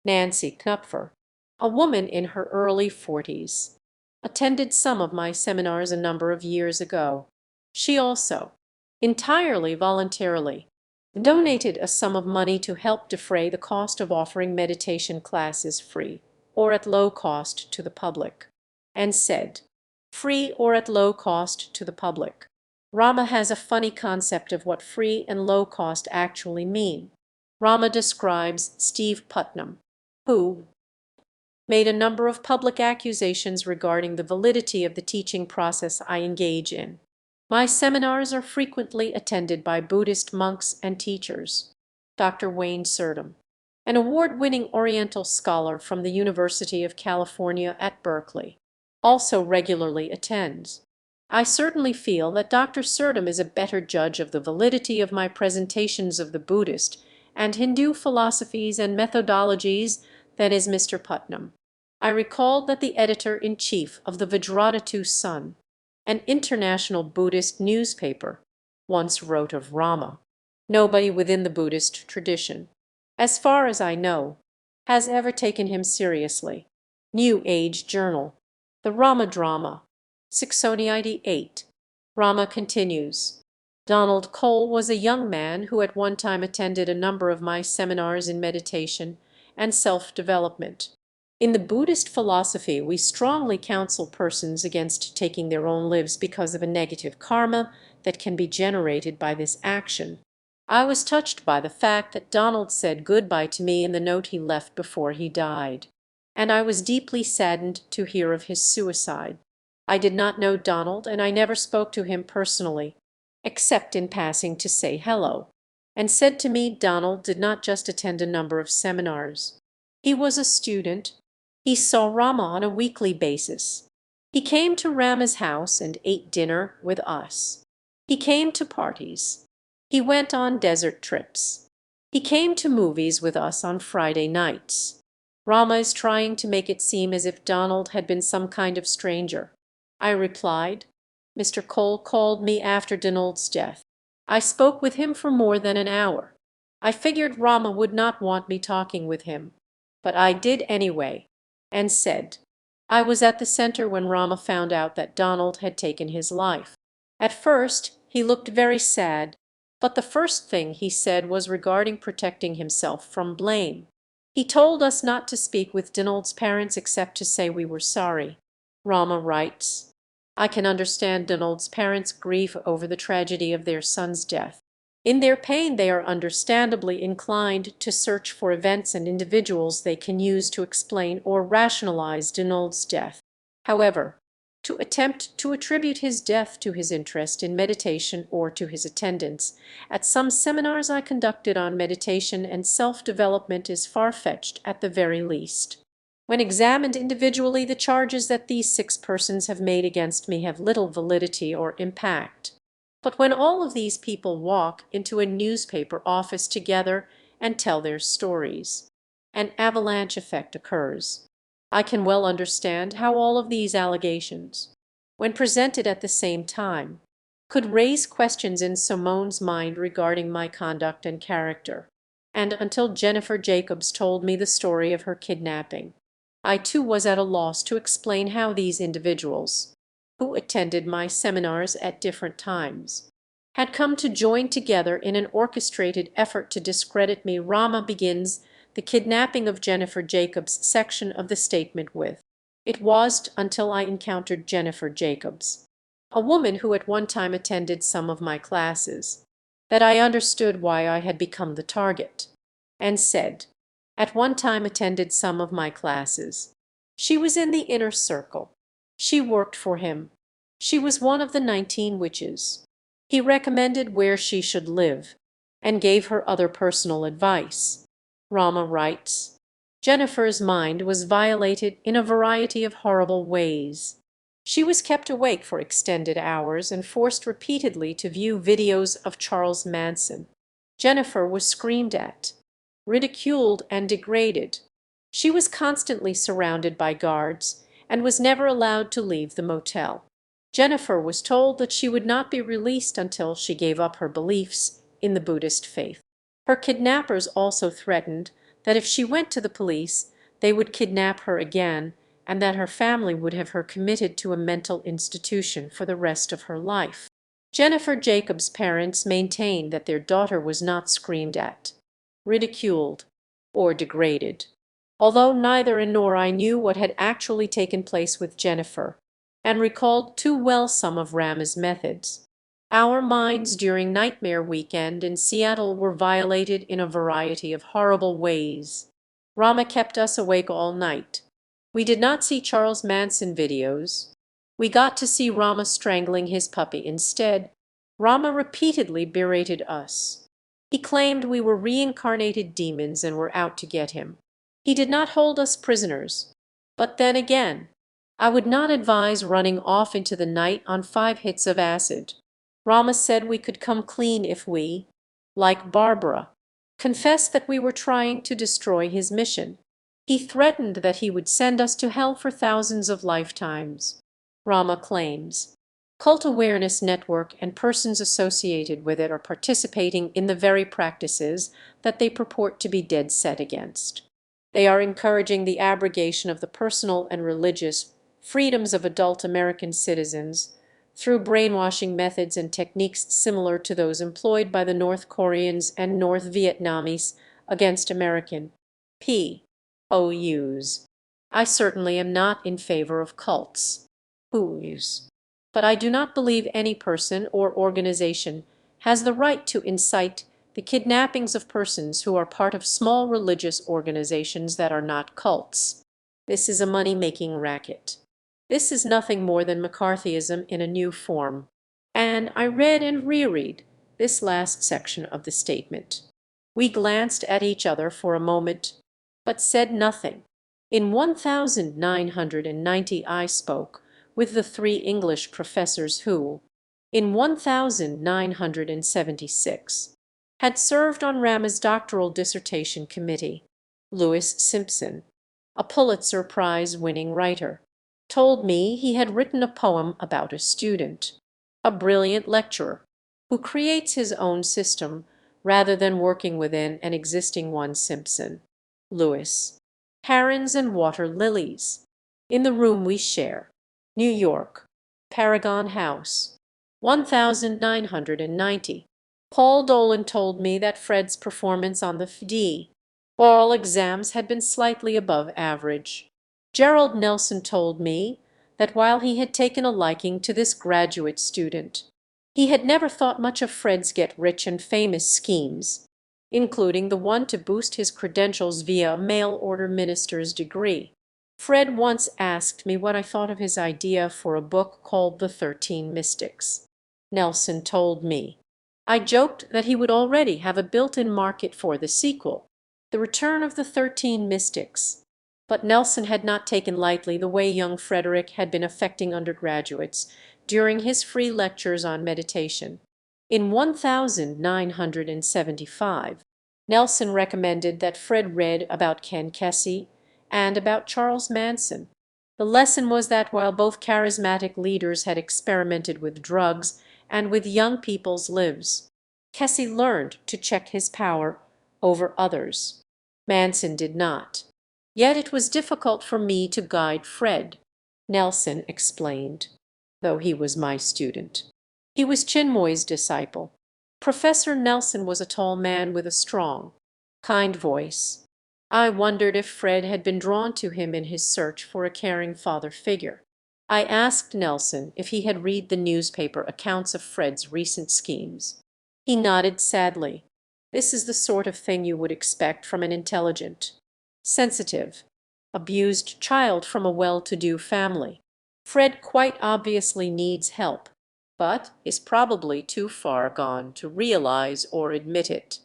"Nancy Knupfer, a woman in her early 40s, attended some of my seminars a number of years ago. She also, entirely voluntarily, donated a sum of money to help defray the cost of offering meditation classes free or at low cost to the public, and said, 'Free or at low cost to the public.' Rama has a funny concept of what free and low cost actually mean. Rama describes Steve Putnam, who made a number of public accusations regarding the validity of the teaching process I engage in. My seminars are frequently attended by Buddhist monks and teachers. Dr. Wayne Surdam, an award-winning Oriental scholar from the University of California at Berkeley, also regularly attends. I certainly feel that Dr. Surdam is a better judge of the validity of my presentations of the Buddhist and Hindu philosophies and methodologies than is Mr. Putnam. I recalled that the editor-in-chief of the Vajradhatu Sun, an international Buddhist newspaper, once wrote of Rama, "Nobody within the Buddhist tradition, as far as I know, has ever taken him seriously." New Age Journal, The Rama Drama, 698. Rama continues, "Donald Cole was a young man who at one time attended a number of my seminars in meditation and self-development. In the Buddhist philosophy, we strongly counsel persons against taking their own lives because of a negative karma that can be generated by this action. I was touched by the fact that Donald said goodbye to me in the note he left before he died, and I was deeply saddened to hear of his suicide. I did not know Donald, and I never spoke to him personally, except in passing to say hello, and said to me Donald did not just attend a number of seminars. He was a student. He saw Rama on a weekly basis. He came to Rama's house and ate dinner with us. He came to parties. He went on desert trips. He came to movies with us on Friday nights. Rama is trying to make it seem as if Donald had been some kind of stranger." I replied, "Mr. Cole called me after Donald's death. I spoke with him for more than an hour. I figured Rama would not want me talking with him, but I did anyway, and said, I was at the center when Rama found out that Donald had taken his life. At first he looked very sad, but the first thing he said was regarding protecting himself from blame. He told us not to speak with Donald's parents except to say we were sorry." Rama writes, "I can understand Donald's parents' grief over the tragedy of their son's death. In their pain they are understandably inclined to search for events and individuals they can use to explain or rationalize Donald's death. However, to attempt to attribute his death to his interest in meditation or to his attendance at some seminars I conducted on meditation and self-development is far-fetched at the very least. When examined individually, the charges that these 6 persons have made against me have little validity or impact. But when all of these people walk into a newspaper office together and tell their stories, an avalanche effect occurs. I can well understand how all of these allegations, when presented at the same time, could raise questions in Simone's mind regarding my conduct and character. And until Jennifer Jacobs told me the story of her kidnapping, I too was at a loss to explain how these individuals, who attended my seminars at different times, had come to join together in an orchestrated effort to discredit me." Rama begins the kidnapping of Jennifer Jacobs section of the statement with, "It wasn't until I encountered Jennifer Jacobs, a woman who at one time attended some of my classes, that I understood why I had become the target," and said, "At one time attended some of my classes. She was in the inner circle. She worked for him. She was one of the 19 witches. He recommended where she should live, and gave her other personal advice." Rama writes, Jennifer's mind was violated in a variety of horrible ways. She was kept awake for extended hours and forced repeatedly to view videos of Charles Manson. Jennifer was screamed at, ridiculed, and degraded. She was constantly surrounded by guards and was never allowed to leave the motel. Jennifer was told that she would not be released until she gave up her beliefs in the Buddhist faith. Her kidnappers also threatened that if she went to the police, they would kidnap her again, and that her family would have her committed to a mental institution for the rest of her life. Jennifer Jacobs' parents maintained that their daughter was not screamed at, ridiculed, or degraded, although neither nor I knew what had actually taken place with Jennifer, and recalled too well some of Rama's methods. Our minds during Nightmare Weekend in Seattle were violated in a variety of horrible ways. Rama kept us awake all night. We did not see Charles Manson videos. We got to see Rama strangling his puppy instead. Rama repeatedly berated us. He claimed we were reincarnated demons and were out to get him. He did not hold us prisoners. But then again, I would not advise running off into the night on 5 hits of acid. Rama said we could come clean if we, like Barbara, confessed that we were trying to destroy his mission. He threatened that he would send us to hell for thousands of lifetimes. Rama claims Cult Awareness Network and persons associated with it are participating in the very practices that they purport to be dead set against. They are encouraging the abrogation of the personal and religious freedoms of adult American citizens through brainwashing methods and techniques similar to those employed by the North Koreans and North Vietnamese against American POUs. I certainly am not in favor of cults, POUs, but I do not believe any person or organization has the right to incite the kidnappings of persons who are part of small religious organizations that are not cults. This is a money-making racket. This is nothing more than McCarthyism in a new form. And I read and reread this last section of the statement. We glanced at each other for a moment, but said nothing. In 1990 I spoke with the 3 English professors who, in 1976, had served on Rama's doctoral dissertation committee. Lewis Simpson, a Pulitzer Prize-winning writer, told me he had written a poem about a student, a brilliant lecturer, who creates his own system rather than working within an existing one. Simpson, Lewis. Herons and Water Lilies. In the Room We Share. New York. Paragon House. 1990. Paul Dolan told me that Fred's performance on the FD oral exams had been slightly above average. Gerald Nelson told me that while he had taken a liking to this graduate student, he had never thought much of Fred's get-rich and famous schemes, including the one to boost his credentials via a mail-order minister's degree. Fred once asked me what I thought of his idea for a book called The 13 Mystics. Nelson told me. I joked that he would already have a built-in market for the sequel, The Return of the 13 Mystics. But Nelson had not taken lightly the way young Frederick had been affecting undergraduates during his free lectures on meditation. In 1975, Nelson recommended that Fred read about Ken Kesey and about Charles Manson. The lesson was that while both charismatic leaders had experimented with drugs and with young people's lives, Kesey learned to check his power over others. Manson did not. Yet it was difficult for me to guide Fred, Nelson explained, though he was my student. He was Chinmoy's disciple. Professor Nelson was a tall man with a strong, kind voice. I wondered if Fred had been drawn to him in his search for a caring father figure. I asked Nelson if he had read the newspaper accounts of Fred's recent schemes. He nodded sadly. This is the sort of thing you would expect from an intelligent, sensitive, abused child from a well-to-do family. Fred quite obviously needs help, but is probably too far gone to realize or admit it.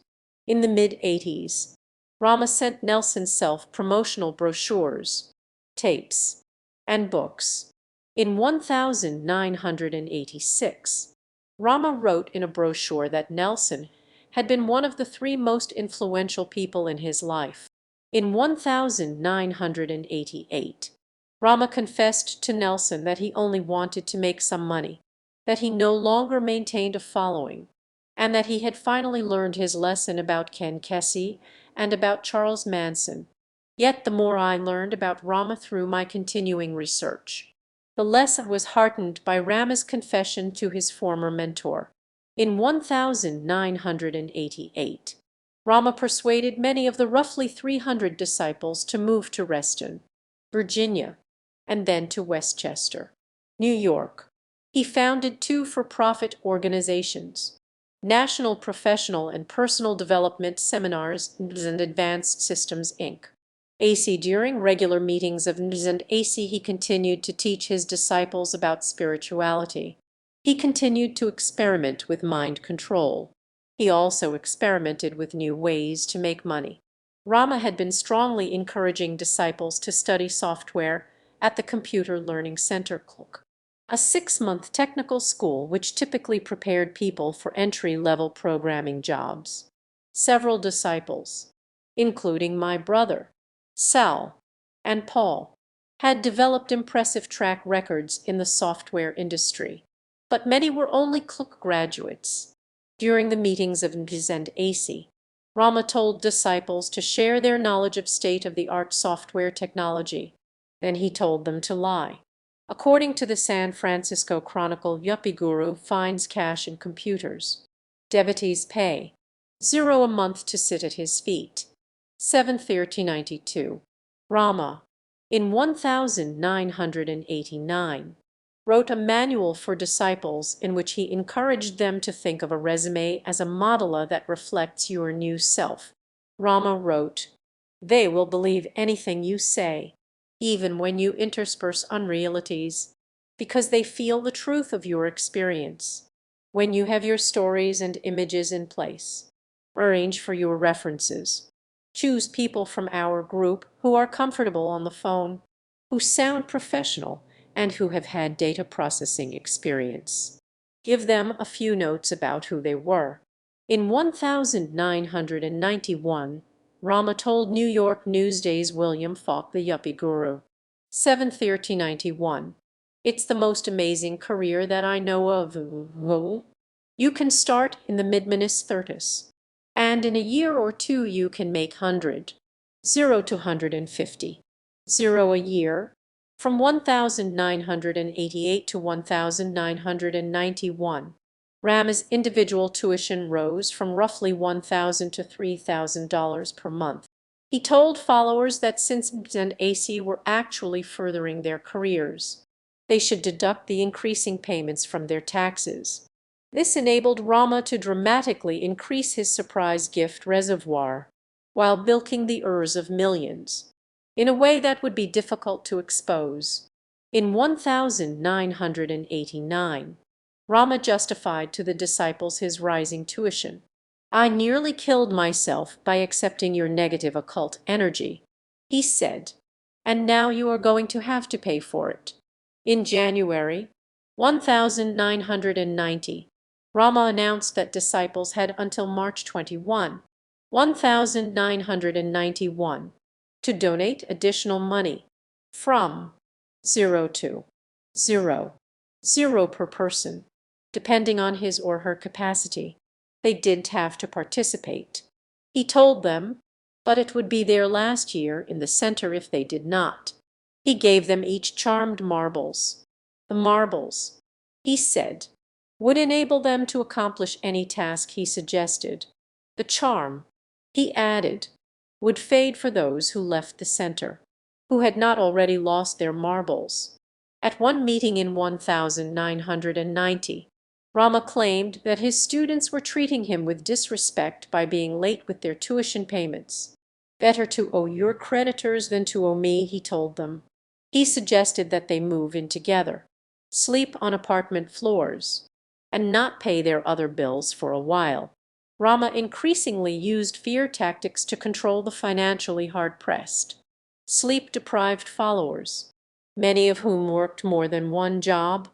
In the mid-80s, Rama sent Nelson self-promotional brochures, tapes, and books. In 1986, Rama wrote in a brochure that Nelson had been one of the three most influential people in his life. In 1988, Rama confessed to Nelson that he only wanted to make some money, that he no longer maintained a following, and that he had finally learned his lesson about Ken Kesey and about Charles Manson. Yet the more I learned about Rama through my continuing research, the less I was heartened by Rama's confession to his former mentor. In 1988, Rama persuaded many of the roughly 300 disciples to move to Reston, Virginia, and then to Westchester, New York. He founded two for-profit organizations, National Professional and Personal Development Seminars and Advanced Systems, Inc. AC. During regular meetings of NS and AC, he continued to teach his disciples about spirituality. He continued to experiment with mind control. He also experimented with new ways to make money. Rama had been strongly encouraging disciples to study software at the Computer Learning Center, a 6-month technical school which typically prepared people for entry-level programming jobs. Several disciples, including my brother, Sal, and Paul, had developed impressive track records in the software industry, but many were only CLUK graduates. During the meetings of NS and AC, Rama told disciples to share their knowledge of state-of-the-art software technology. Then he told them to lie. According to the San Francisco Chronicle, Yuppie Guru finds cash in computers. Devotees pay $0 a month to sit at his feet. 7/30/92. Rama, in 1989, wrote a manual for disciples in which he encouraged them to think of a resume as a mandala that reflects your new self. Rama wrote, "They will believe anything you say, even when you intersperse unrealities, because they feel the truth of your experience. When you have your stories and images in place, arrange for your references. Choose people from our group who are comfortable on the phone, who sound professional, and who have had data processing experience. Give them a few notes about who they were." In 1991, Rama told New York Newsday's William Falk, the Yuppie Guru, 7/30/91, "It's the most amazing career that I know of. You can start in the mid-30s, and in a year or two you can make 100, 0 to 150, 0 a year, from 1988 to 1991. Rama's individual tuition rose from roughly $1,000 to $3,000 per month. He told followers that since NS and AC were actually furthering their careers, they should deduct the increasing payments from their taxes. This enabled Rama to dramatically increase his surprise gift reservoir, while bilking the of millions, in a way that would be difficult to expose. In 1989, Rama justified to the disciples his rising tuition. "I nearly killed myself by accepting your negative occult energy," he said, "and now you are going to have to pay for it." In January 1990, Rama announced that disciples had until March 21, 1991, to donate additional money from $0 to $0 per person, depending on his or her capacity. They didn't have to participate, he told them, but it would be their last year in the center if they did not. He gave them each charmed marbles. The marbles, he said, would enable them to accomplish any task he suggested. The charm, he added, would fade for those who left the center, who had not already lost their marbles. At one meeting in 1990, Rama claimed that his students were treating him with disrespect by being late with their tuition payments. "Better to owe your creditors than to owe me," he told them. He suggested that they move in together, sleep on apartment floors, and not pay their other bills for a while. Rama increasingly used fear tactics to control the financially hard-pressed, sleep-deprived followers, many of whom worked more than one job.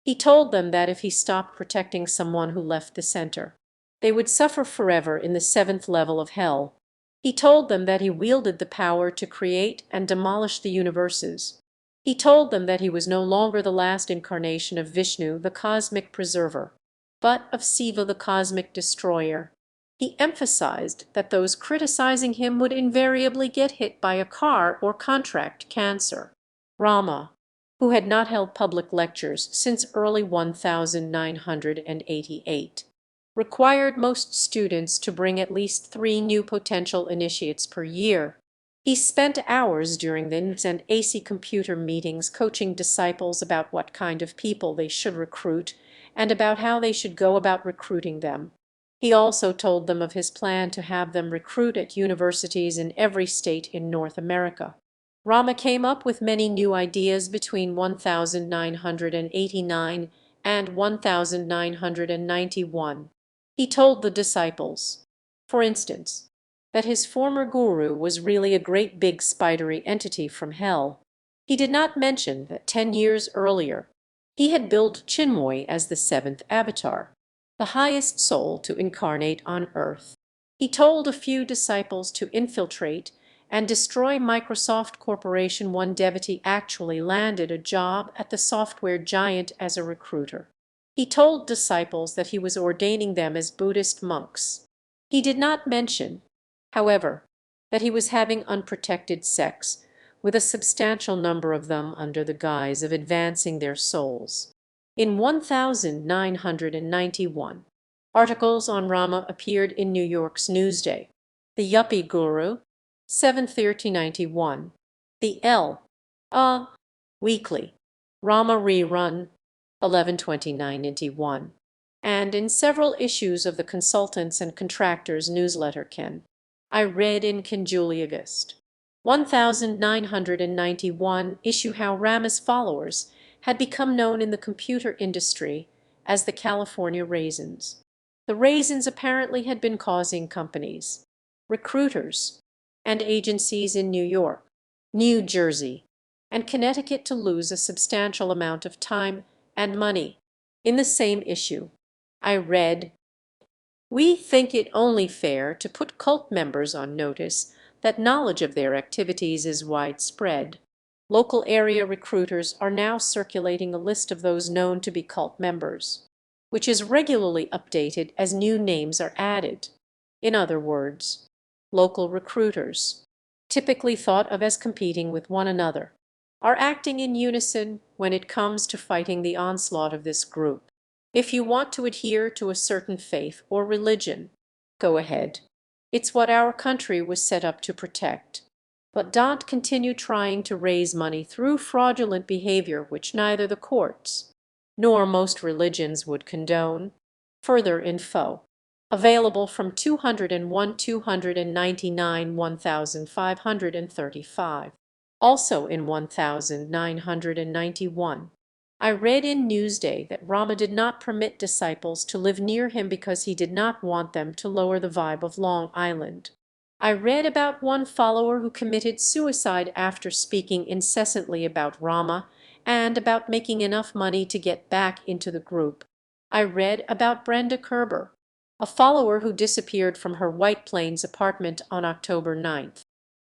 He told them that if he stopped protecting someone who left the center, they would suffer forever in the seventh level of hell. He told them that he wielded the power to create and demolish the universes. He told them that he was no longer the last incarnation of Vishnu, the cosmic preserver, but of Siva, the cosmic destroyer. He emphasized that those criticizing him would invariably get hit by a car or contract cancer. Rama, who had not held public lectures since early 1988, required most students to bring at least 3 new potential initiates per year. He spent hours during the NS and AC computer meetings coaching disciples about what kind of people they should recruit and about how they should go about recruiting them. He also told them of his plan to have them recruit at universities in every state in North America. Rama came up with many new ideas between 1989 and 1991. He told the disciples, for instance, that his former guru was really a great big spidery entity from hell. He did not mention that 10 years earlier he had built Chinmoy as the 7th avatar, the highest soul to incarnate on earth. He told a few disciples to infiltrate and destroy Microsoft Corporation. One devotee actually landed a job at the software giant as a recruiter. He told disciples that he was ordaining them as Buddhist monks. He did not mention, however, that he was having unprotected sex with a substantial number of them under the guise of advancing their souls. In 1991, articles on Rama appeared in New York's Newsday. The Yuppie Guru, 7/30/91. The Weekly, Rama Rerun, 11/29/91. And in several issues of the Consultants and Contractors newsletter I read in August 1991 issue how Rama's followers had become known in the computer industry as the California Raisins. The Raisins apparently had been causing companies, recruiters, and agencies in New York, New Jersey, and Connecticut to lose a substantial amount of time and money. In the same issue, I read, "We think it only fair to put cult members on notice that knowledge of their activities is widespread. Local area recruiters are now circulating a list of those known to be cult members, which is regularly updated as new names are added. In other words, local recruiters, typically thought of as competing with one another, are acting in unison when it comes to fighting the onslaught of this group. If you want to adhere to a certain faith or religion, go ahead. It's what our country was set up to protect. But don't continue trying to raise money through fraudulent behavior which neither the courts nor most religions would condone." Further info available from 201 299 1535. Also in 1991. I read in Newsday that Rama did not permit disciples to live near him because he did not want them to lower the vibe of Long Island. I read about one follower who committed suicide after speaking incessantly about Rama and about making enough money to get back into the group. I read about Brenda Kerber, a follower who disappeared from her White Plains apartment on October 9,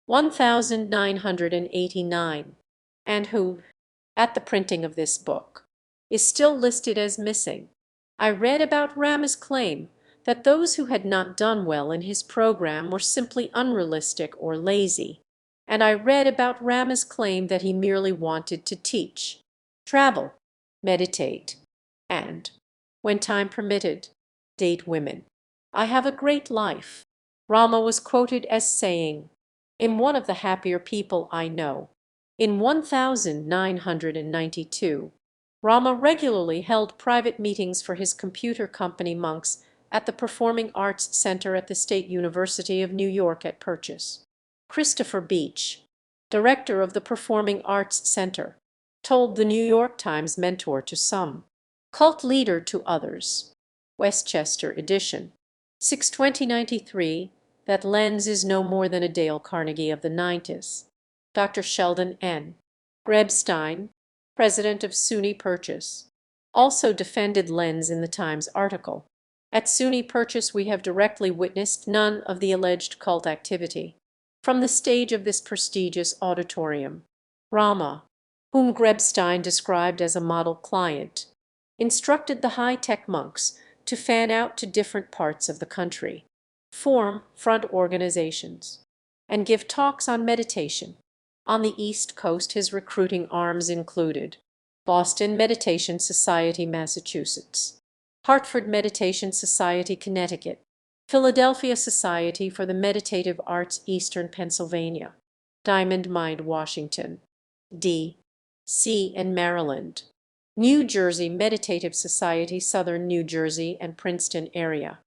1989, and who, at the printing of this book, is still listed as missing. I read about Rama's claim that those who had not done well in his program were simply unrealistic or lazy, and I read about Rama's claim that he merely wanted to teach, travel, meditate, and, when time permitted, date women. I have a great life. Rama was quoted as saying, in One of the Happier People I Know. In 1992, Rama regularly held private meetings for his computer company monks at the Performing Arts Center at the State University of New York at Purchase. Christopher Beach, director of the Performing Arts Center, told the New York Times mentor to some, cult leader to others. Westchester edition. 6/2093, that Lenz is no more than a Dale Carnegie of the 90s. Dr. Sheldon N. Grebstein, president of SUNY Purchase, also defended Lenz in the Times article. At SUNY Purchase we have directly witnessed none of the alleged cult activity. From the stage of this prestigious auditorium, Rama, whom Grebstein described as a model client, instructed the high-tech monks to fan out to different parts of the country, form front organizations, and give talks on meditation. On the East Coast his recruiting arms included Boston Meditation Society, Massachusetts; Hartford Meditation Society, Connecticut; Philadelphia Society for the Meditative Arts, Eastern Pennsylvania; Diamond Mind, Washington, D.C. and Maryland; New Jersey Meditative Society, Southern New Jersey and Princeton area;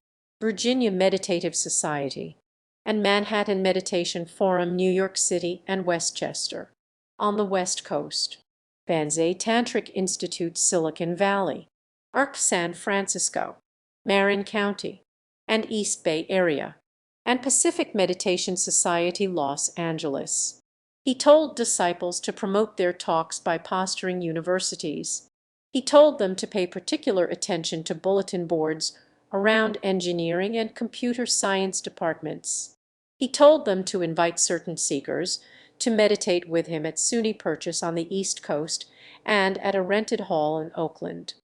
Virginia Meditative Society; and Manhattan Meditation Forum, New York City and Westchester. On the West Coast, Banzai Tantric Institute, Silicon Valley; ARC, San Francisco, Marin County, and East Bay Area; and Pacific Meditation Society, Los Angeles. He told disciples to promote their talks by posturing universities. He told them to pay particular attention to bulletin boards around engineering and computer science departments. He told them to invite certain seekers to meditate with him at SUNY Purchase on the East Coast and at a rented hall in Oakland,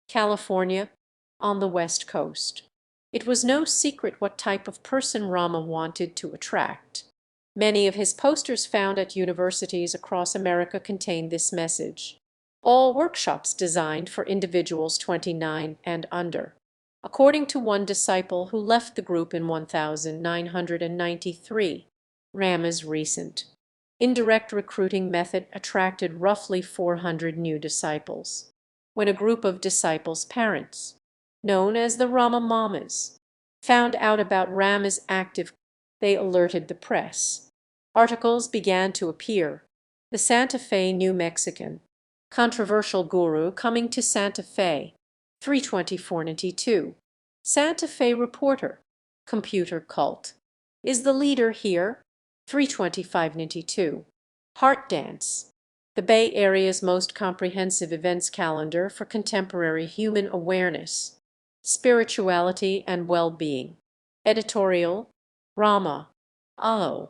California, on the West Coast. It was no secret what type of person Rama wanted to attract. Many of his posters found at universities across America contained this message. All workshops designed for individuals 29 and under. According to one disciple who left the group in 1993, Rama's recent indirect recruiting method attracted roughly 400 new disciples. When a group of disciples' parents, known as the Rama Mamas, found out about Rama's active, they alerted the press. Articles began to appear. The Santa Fe, New Mexican, controversial guru coming to Santa Fe, 3/24/92. Santa Fe reporter, computer cult, is the leader here, 3/25/92. Heart Dance, the Bay Area's most comprehensive events calendar for contemporary human awareness, spirituality, and well-being. Editorial, Rama, O.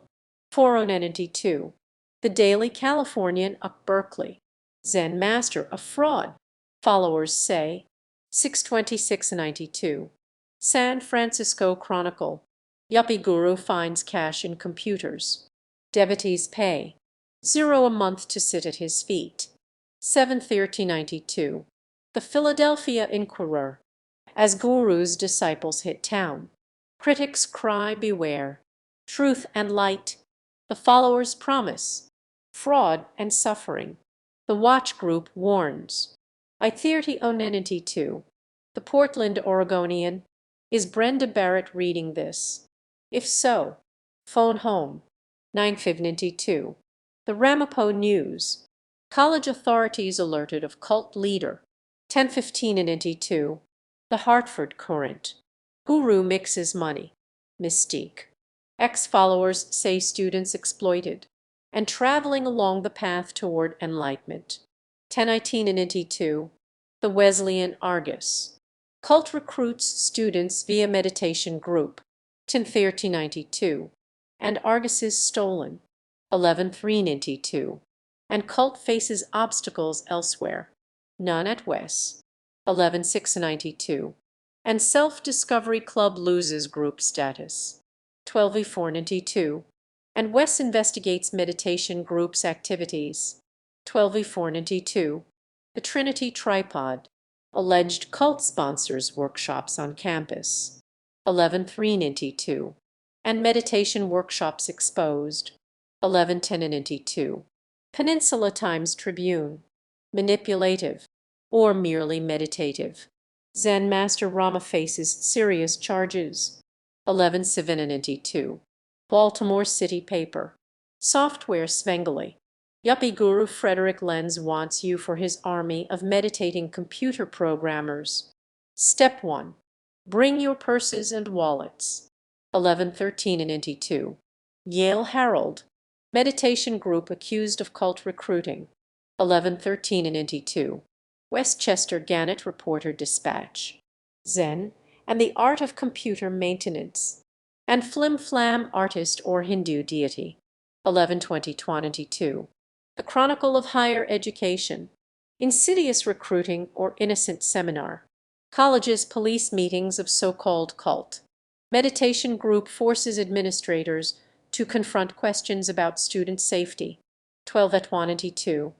4/92. The Daily Californian, Up Berkeley. Zen Master, a fraud, followers say, 6/26/92. San Francisco Chronicle. Yuppie guru finds cash in computers. Devotees pay $0 a month to sit at his feet. 7/30/92. The Philadelphia Inquirer. As guru's disciples hit town, critics cry beware. Truth and light. The followers promise fraud and suffering. The Watch Group warns. I-30/92. The Portland Oregonian. Is Brenda Barrett reading this? If so, phone home. 9/5/92. The Ramapo News. College authorities alerted of cult leader. 10/15/92. The Hartford Current. Guru mixes money. Mystique. Ex-followers say students exploited and traveling along the path toward enlightenment. 10/18/92. The Wesleyan Argus. Cult recruits students via meditation group. 10/30/92. And Argus is stolen. 11/3/92. And cult faces obstacles elsewhere. None at Wes. 11/6/92. And Self-Discovery Club loses group status. 12/4/92. And Wes investigates meditation group's activities. 12/4/92. The Trinity Tripod. Alleged cult sponsors workshops on campus. 11/3/92. And meditation workshops exposed. 1192. Peninsula Times Tribune. Manipulative, or merely meditative. Zen Master Rama faces serious charges. 1172. Baltimore City Paper. Software Svengali. Yuppie guru Frederick Lenz wants you for his army of meditating computer programmers. Step 1. Bring your purses and wallets. 1113. Yale Herald. Meditation group accused of cult recruiting. 1113. Westchester Gannett Reporter Dispatch. Zen and the Art of Computer Maintenance. And Flim Flam Artist or Hindu Deity. 1120. The Chronicle of Higher Education. Insidious Recruiting or Innocent Seminar. Colleges' police meetings of so-called cult. Meditation group forces administrators to confront questions about student safety. 12:22.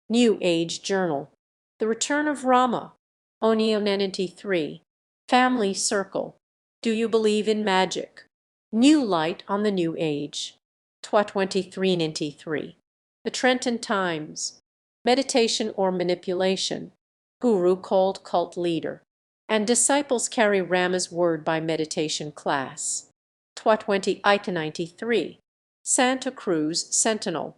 New Age Journal. The Return of Rama. Onionenity 3. Family Circle. Do you believe in magic? New light on the New Age. 23. The Trenton Times. Meditation or manipulation. Guru called cult leader. And disciples carry Rama's word by meditation class. 93. Santa Cruz Sentinel.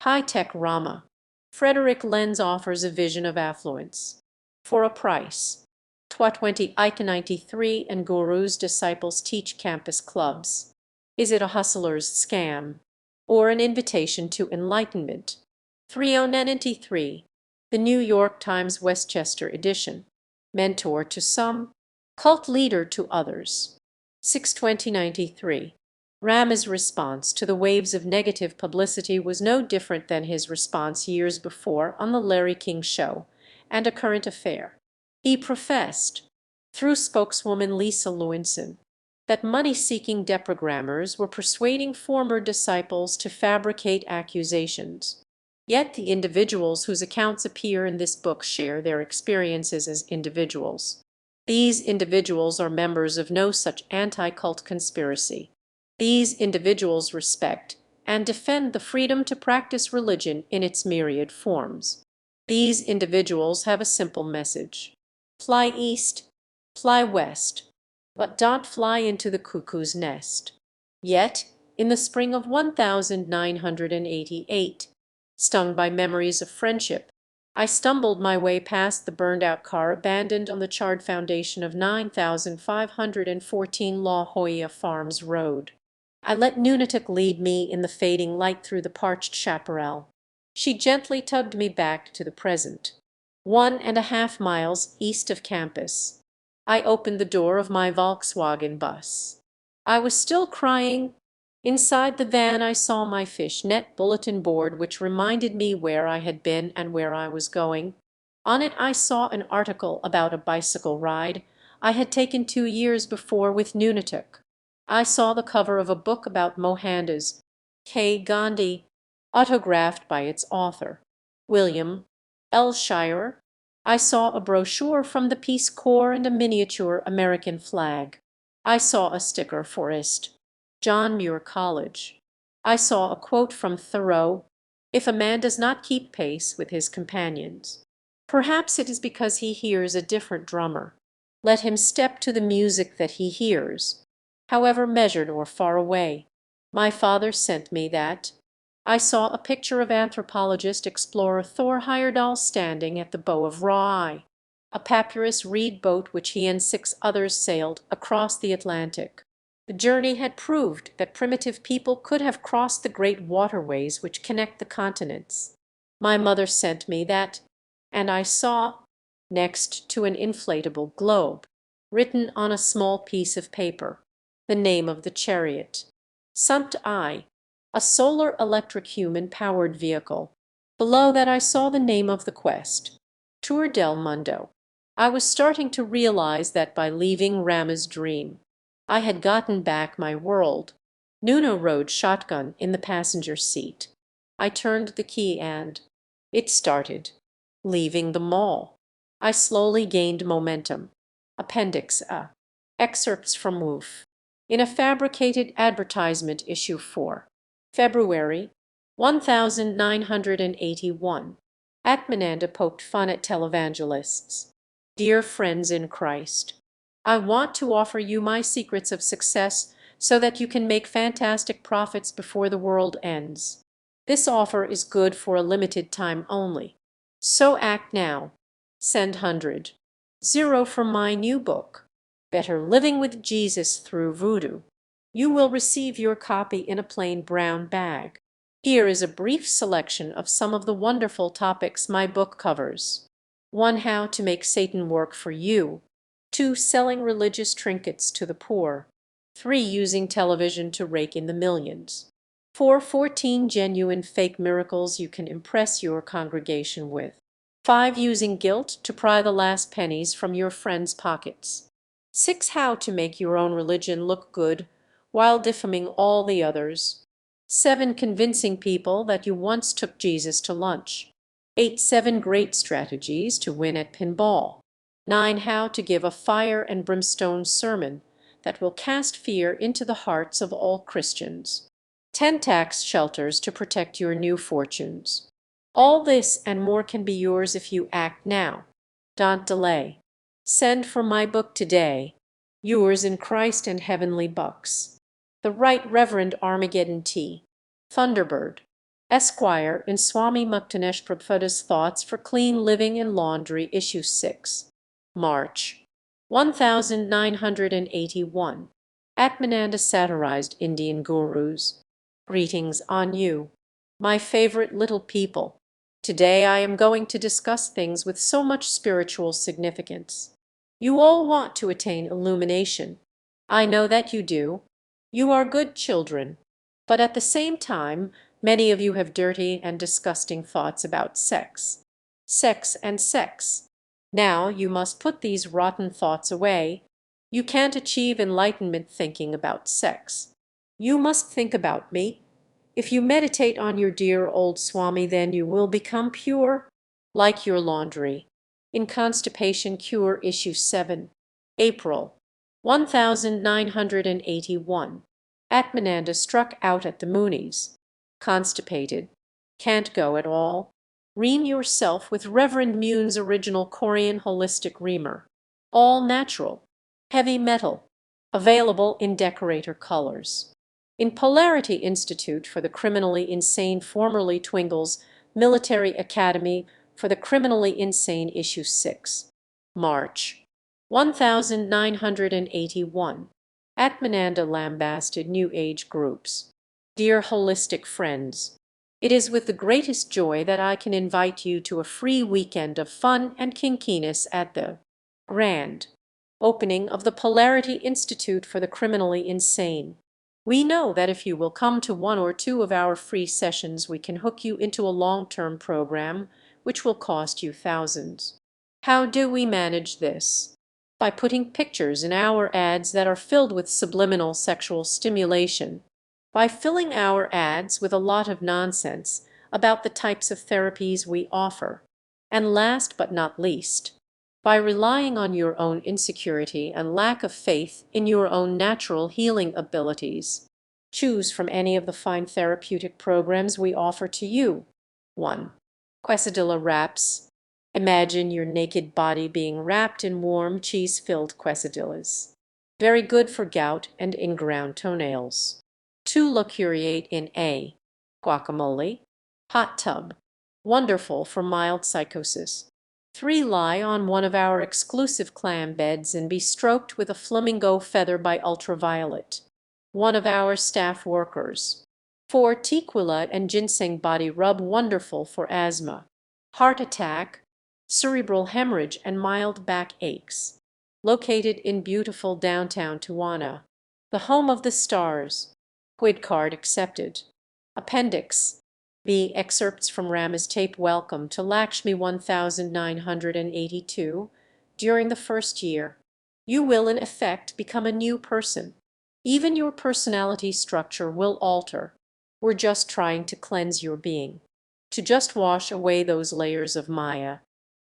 High-tech Rama. Frederick Lenz offers a vision of affluence. For a price. 93 and Guru's disciples teach campus clubs. Is it a hustler's scam? Or an invitation to enlightenment? 3. The New York Times Westchester edition. Mentor to some, cult leader to others. 62093. Rama's response to the waves of negative publicity was no different than his response years before on The Larry King Show and A Current Affair. He professed, through spokeswoman Lisa Lewinson, that money-seeking deprogrammers were persuading former disciples to fabricate accusations. Yet the individuals whose accounts appear in this book share their experiences as individuals. These individuals are members of no such anti-cult conspiracy. These individuals respect and defend the freedom to practice religion in its myriad forms. These individuals have a simple message. Fly east, fly west, but don't fly into the cuckoo's nest. Yet, in the spring of 1988, stung by memories of friendship, I stumbled my way past the burned-out car abandoned on the charred foundation of 9514 La Jolla Farms Road. I let Nunatak lead me in the fading light through the parched chaparral. She gently tugged me back to the present. 1.5 miles east of campus. I opened the door of my Volkswagen bus. I was still crying. Inside the van I saw my fish-net bulletin board which reminded me where I had been and where I was going. On it I saw an article about a bicycle ride I had taken 2 years before with Nunatak. I saw the cover of a book about Mohandas K. Gandhi, autographed by its author, William L. Shirer. I saw a brochure from the Peace Corps and a miniature American flag. I saw a sticker for John Muir College. I saw a quote from Thoreau, "If a man does not keep pace with his companions, perhaps it is because he hears a different drummer. Let him step to the music that he hears, however measured or far away." My father sent me that. I saw a picture of anthropologist explorer Thor Heyerdahl standing at the Bow of Rye, a papyrus reed boat which he and 6 others sailed across the Atlantic. The journey had proved that primitive people could have crossed the great waterways which connect the continents. My mother sent me that, and I saw, next to an inflatable globe, written on a small piece of paper, the name of the chariot. Sumped I, a solar electric human-powered vehicle. Below that I saw the name of the quest, Tour del Mundo. I was starting to realize that by leaving Rama's dream, I had gotten back my world. Nuno rode shotgun in the passenger seat. I turned the key and it started. Leaving the mall, I slowly gained momentum. Appendix A. Excerpts from Woof. In a fabricated advertisement issue for February 1981. Atmananda poked fun at televangelists. Dear friends in Christ, I want to offer you my secrets of success so that you can make fantastic profits before the world ends. This offer is good for a limited time only. So act now. Send 100. For my new book, Better Living with Jesus Through Voodoo. You will receive your copy in a plain brown bag. Here is a brief selection of some of the wonderful topics my book covers. 1. How to make Satan work for you. 2. Selling religious trinkets to the poor. 3. Using television to rake in the millions. 4. 14 genuine fake miracles you can impress your congregation with. 5. Using guilt to pry the last pennies from your friends' pockets. 6. How to make your own religion look good while defaming all the others. 7. Convincing people that you once took Jesus to lunch. 8. 7 great strategies to win at pinball. 9. How to give a fire and brimstone sermon that will cast fear into the hearts of all Christians. 10 tax shelters to protect your new fortunes. All this and more can be yours if you act now. Don't delay. Send for my book today. Yours in Christ and Heavenly Bucks. The Right Reverend Armageddon T. Thunderbird, Esquire, in Swami Muktanesh Prabhupada Thoughts for Clean Living and Laundry, Issue 6. March 1981. Atmananda satirized Indian gurus. Greetings on you, my favorite little people. Today I am going to discuss things with so much spiritual significance. You all want to attain illumination. I know that you do. You are good children. But at the same time, many of you have dirty and disgusting thoughts about sex. Sex and sex. Now you must put these rotten thoughts away. You can't achieve enlightenment thinking about sex. You must think about me. If you meditate on your dear old Swami, then you will become pure, like your laundry. In Constipation Cure, Issue 7. April 1981. Atmananda struck out at the Moonies. Constipated. Can't go at all. Ream yourself with Reverend Mune's original Korean holistic reamer. All natural. Heavy metal. Available in decorator colors. In Polarity Institute for the Criminally Insane, formerly Twingle's Military Academy for the Criminally Insane, Issue 6. March 1981. Atmananda lambasted New Age groups. Dear holistic friends, it is with the greatest joy that I can invite you to a free weekend of fun and kinkiness at the grand opening of the Polarity Institute for the Criminally Insane. We know that if you will come to 1 or 2 of our free sessions, we can hook you into a long-term program which will cost you thousands. How do we manage this? By putting pictures in our ads that are filled with subliminal sexual stimulation. By filling our ads with a lot of nonsense about the types of therapies we offer. And last but not least, by relying on your own insecurity and lack of faith in your own natural healing abilities. Choose from any of the fine therapeutic programs we offer to you. 1. Quesadilla wraps. Imagine your naked body being wrapped in warm, cheese-filled quesadillas. Very good for gout and in-ground toenails. 2. Luxuriate in A. Guacamole. Hot tub. Wonderful for mild psychosis. 3. Lie on one of our exclusive clam beds and be stroked with a flamingo feather by ultraviolet, one of our staff workers. 4. Tequila and ginseng body rub, wonderful for asthma, heart attack, cerebral hemorrhage, and mild back aches. Located in beautiful downtown Tijuana, the home of the stars. Quid card accepted. Appendix B. Excerpts from Rama's tape. Welcome to Lakshmi 1982. During the first year, you will in effect become a new person. Even your personality structure will alter. We're just trying to cleanse your being, to just wash away those layers of Maya,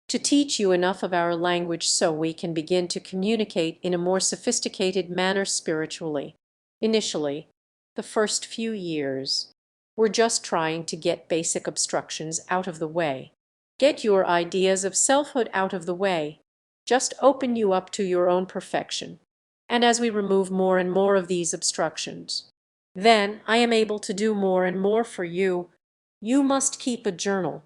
to teach you enough of our language so we can begin to communicate in a more sophisticated manner spiritually. Initially, the first few years, We're just trying to get basic obstructions out of the way. Get your ideas of selfhood out of the way. Just open you up to your own perfection. And as we remove more and more of these obstructions, then I am able to do more and more for you. You must keep a journal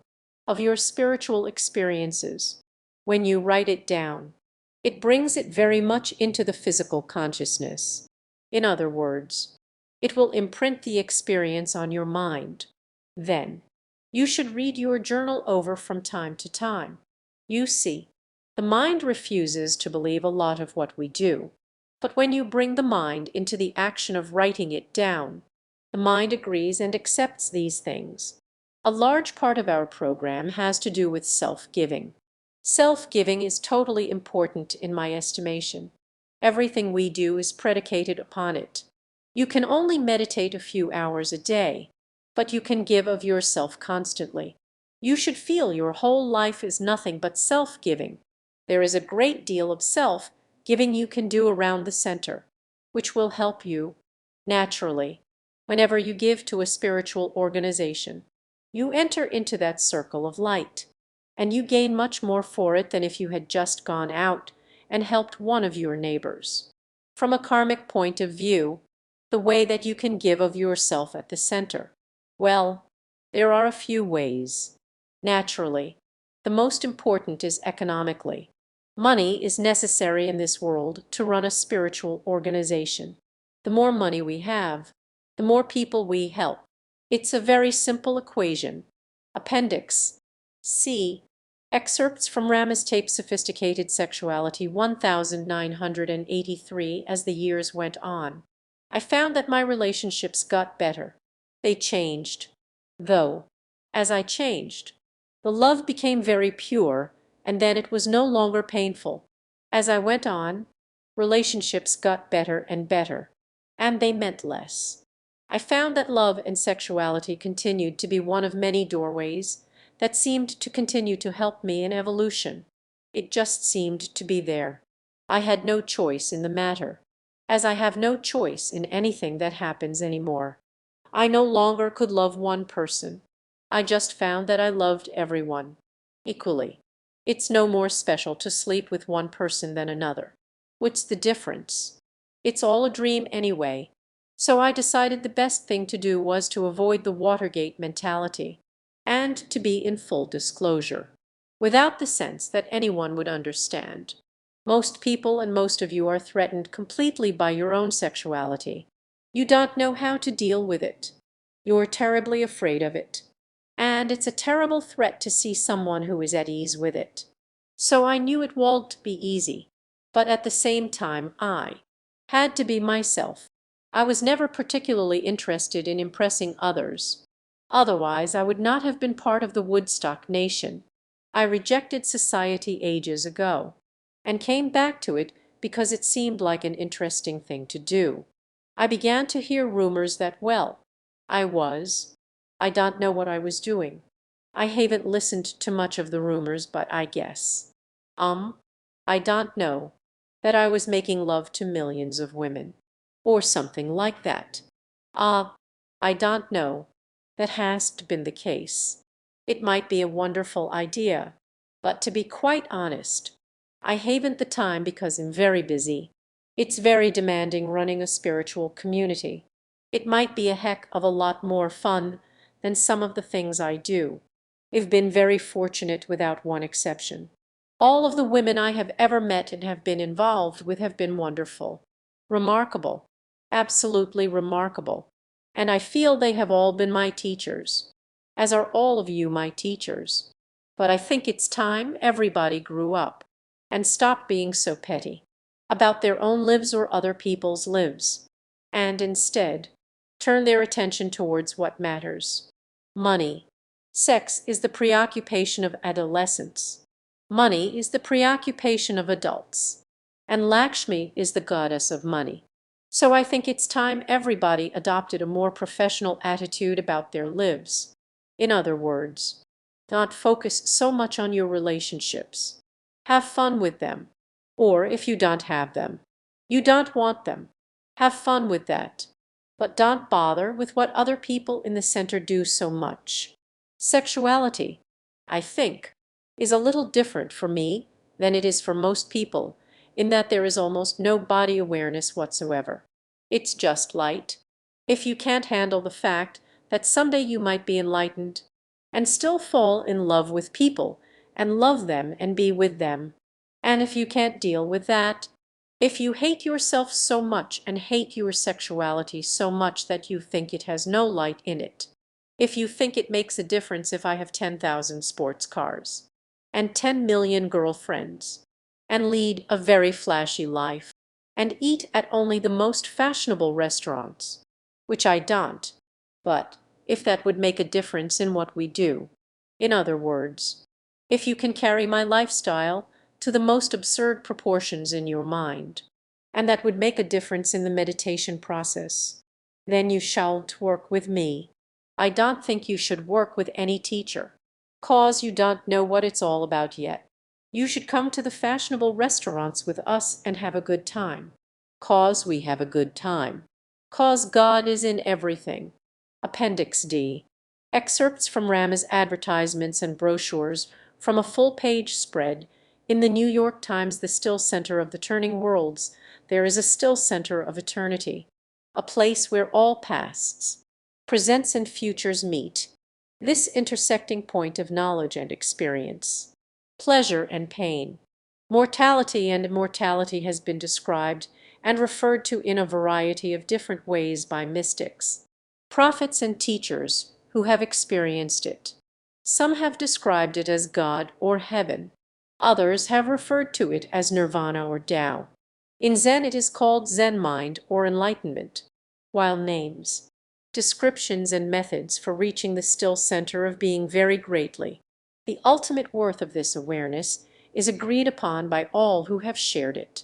of your spiritual experiences. When you write it down, it brings it very much into the physical consciousness. In other words, it will imprint the experience on your mind. Then, you should read your journal over from time to time. You see, the mind refuses to believe a lot of what we do. But when you bring the mind into the action of writing it down, the mind agrees and accepts these things. A large part of our program has to do with self-giving. Self-giving is totally important in my estimation. Everything we do is predicated upon it. You can only meditate a few hours a day, but you can give of yourself constantly. You should feel your whole life is nothing but self-giving. There is a great deal of self-giving you can do around the center, which will help you. Naturally, whenever you give to a spiritual organization, you enter into that circle of light, and you gain much more for it than if you had just gone out and helped one of your neighbors. From a karmic point of view, the way that you can give of yourself at the center, well, there are a few ways. Naturally, the most important is economically. Money is necessary in this world to run a spiritual organization. The more money we have, the more people we help. It's a very simple equation. Appendix C. Excerpts from Ram's tape Sophisticated Sexuality 1983. As the years went on, I found that my relationships got better. They changed. Though, as I changed, the love became very pure, and then it was no longer painful. As I went on, relationships got better and better, and they meant less. I found that love and sexuality continued to be one of many doorways that seemed to continue to help me in evolution. It just seemed to be there. I had no choice in the matter, as I have no choice in anything that happens anymore. I no longer could love one person. I just found that I loved everyone equally. It's no more special to sleep with one person than another. What's the difference? It's all a dream anyway. So I decided the best thing to do was to avoid the Watergate mentality, and to be in full disclosure, without the sense that anyone would understand. Most people and most of you are threatened completely by your own sexuality. You don't know how to deal with it. You're terribly afraid of it. And it's a terrible threat to see someone who is at ease with it. So I knew it won't be easy, but at the same time I had to be myself. I was never particularly interested in impressing others. Otherwise I would not have been part of the Woodstock nation. I rejected society ages ago, and came back to it because it seemed like an interesting thing to do. I began to hear rumors that, well, I don't know what I was doing. I haven't listened to much of the rumors, but I guess. I don't know, that I was making love to millions of women, or something like that. I don't know. That hasn't been the case. It might be a wonderful idea, but to be quite honest, I haven't the time because I'm very busy. It's very demanding running a spiritual community. It might be a heck of a lot more fun than some of the things I do. I've been very fortunate without one exception. All of the women I have ever met and have been involved with have been wonderful, remarkable, absolutely remarkable. And I feel they have all been my teachers, as are all of you my teachers. But I think it's time everybody grew up and stopped being so petty about their own lives or other people's lives, and instead turn their attention towards what matters. Money. Sex is the preoccupation of adolescents. Money is the preoccupation of adults. And Lakshmi is the goddess of money. So I think it's time everybody adopted a more professional attitude about their lives. In other words, not focus so much on your relationships. Have fun with them. Or if you don't have them, you don't want them, have fun with that. but don't bother with what other people in the center do so much. Sexuality, I think, is a little different for me than it is for most people, in that there is almost no body awareness whatsoever. It's just light. If you can't handle the fact that someday you might be enlightened and still fall in love with people and love them and be with them, and if you can't deal with that, if you hate yourself so much and hate your sexuality so much that you think it has no light in it, if you think it makes a difference if I have 10,000 sports cars and 10 million girlfriends and lead a very flashy life and eat at only the most fashionable restaurants, which I don't, but if that would make a difference in what we do, in other words, if you can carry my lifestyle to the most absurd proportions in your mind, and that would make a difference in the meditation process, then you shan't work with me. I don't think you should work with any teacher, 'cause you don't know what it's all about yet. You should come to the fashionable restaurants with us and have a good time, 'cause we have a good time, 'cause God is in everything. Appendix D. Excerpts from Rama's advertisements and brochures from a full-page spread in the New York Times. The still center of the turning worlds, there is a still center of eternity, a place where all pasts, presents and futures meet, this intersecting point of knowledge and experience, pleasure and pain, mortality and immortality has been described and referred to in a variety of different ways by mystics, prophets and teachers who have experienced it. Some have described it as God or heaven. Others have referred to it as nirvana or Tao. In Zen it is called Zen mind or enlightenment, while names, descriptions and methods for reaching the still center of being vary greatly. The ultimate worth of this awareness is agreed upon by all who have shared it.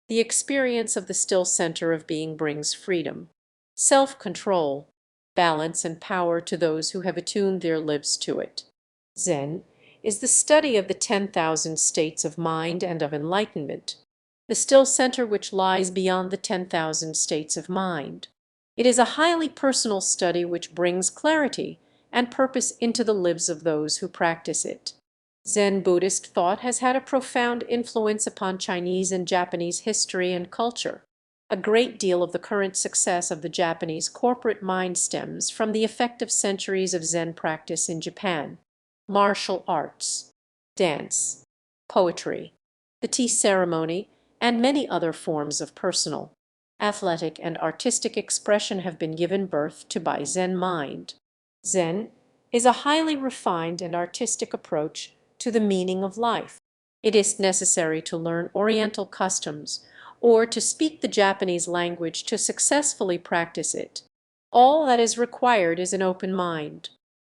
The experience of the still center of being brings freedom, self-control, balance and power to those who have attuned their lives to it. Zen is the study of the 10,000 states of mind and of enlightenment, the still center which lies beyond the 10,000 states of mind. It is a highly personal study which brings clarity and purpose into the lives of those who practice it. Zen Buddhist thought has had a profound influence upon Chinese and Japanese history and culture. A great deal of the current success of the Japanese corporate mind stems from the effect of centuries of Zen practice in Japan. Martial arts, dance, poetry, the tea ceremony, and many other forms of personal, athletic, and artistic expression have been given birth to by Zen mind. Zen is a highly refined and artistic approach to the meaning of life. It is necessary to learn Oriental customs or to speak the Japanese language to successfully practice it. All that is required is an open mind,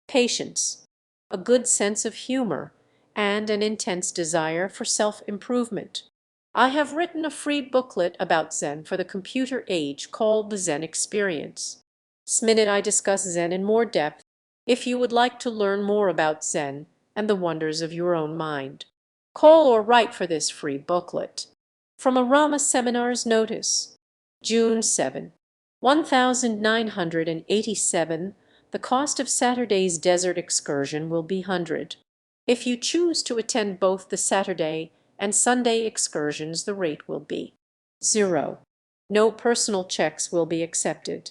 patience, a good sense of humor, and an intense desire for self-improvement. I have written a free booklet about Zen for the computer age called The Zen Experience. This minute I discuss Zen in more depth if you would like to learn more about Zen and the wonders of your own mind. Call or write for this free booklet. From a Rama Seminars Notice, June 7, 1987. The cost of Saturday's desert excursion will be 100. If you choose to attend both the Saturday and Sunday excursions, the rate will be 0. No personal checks will be accepted.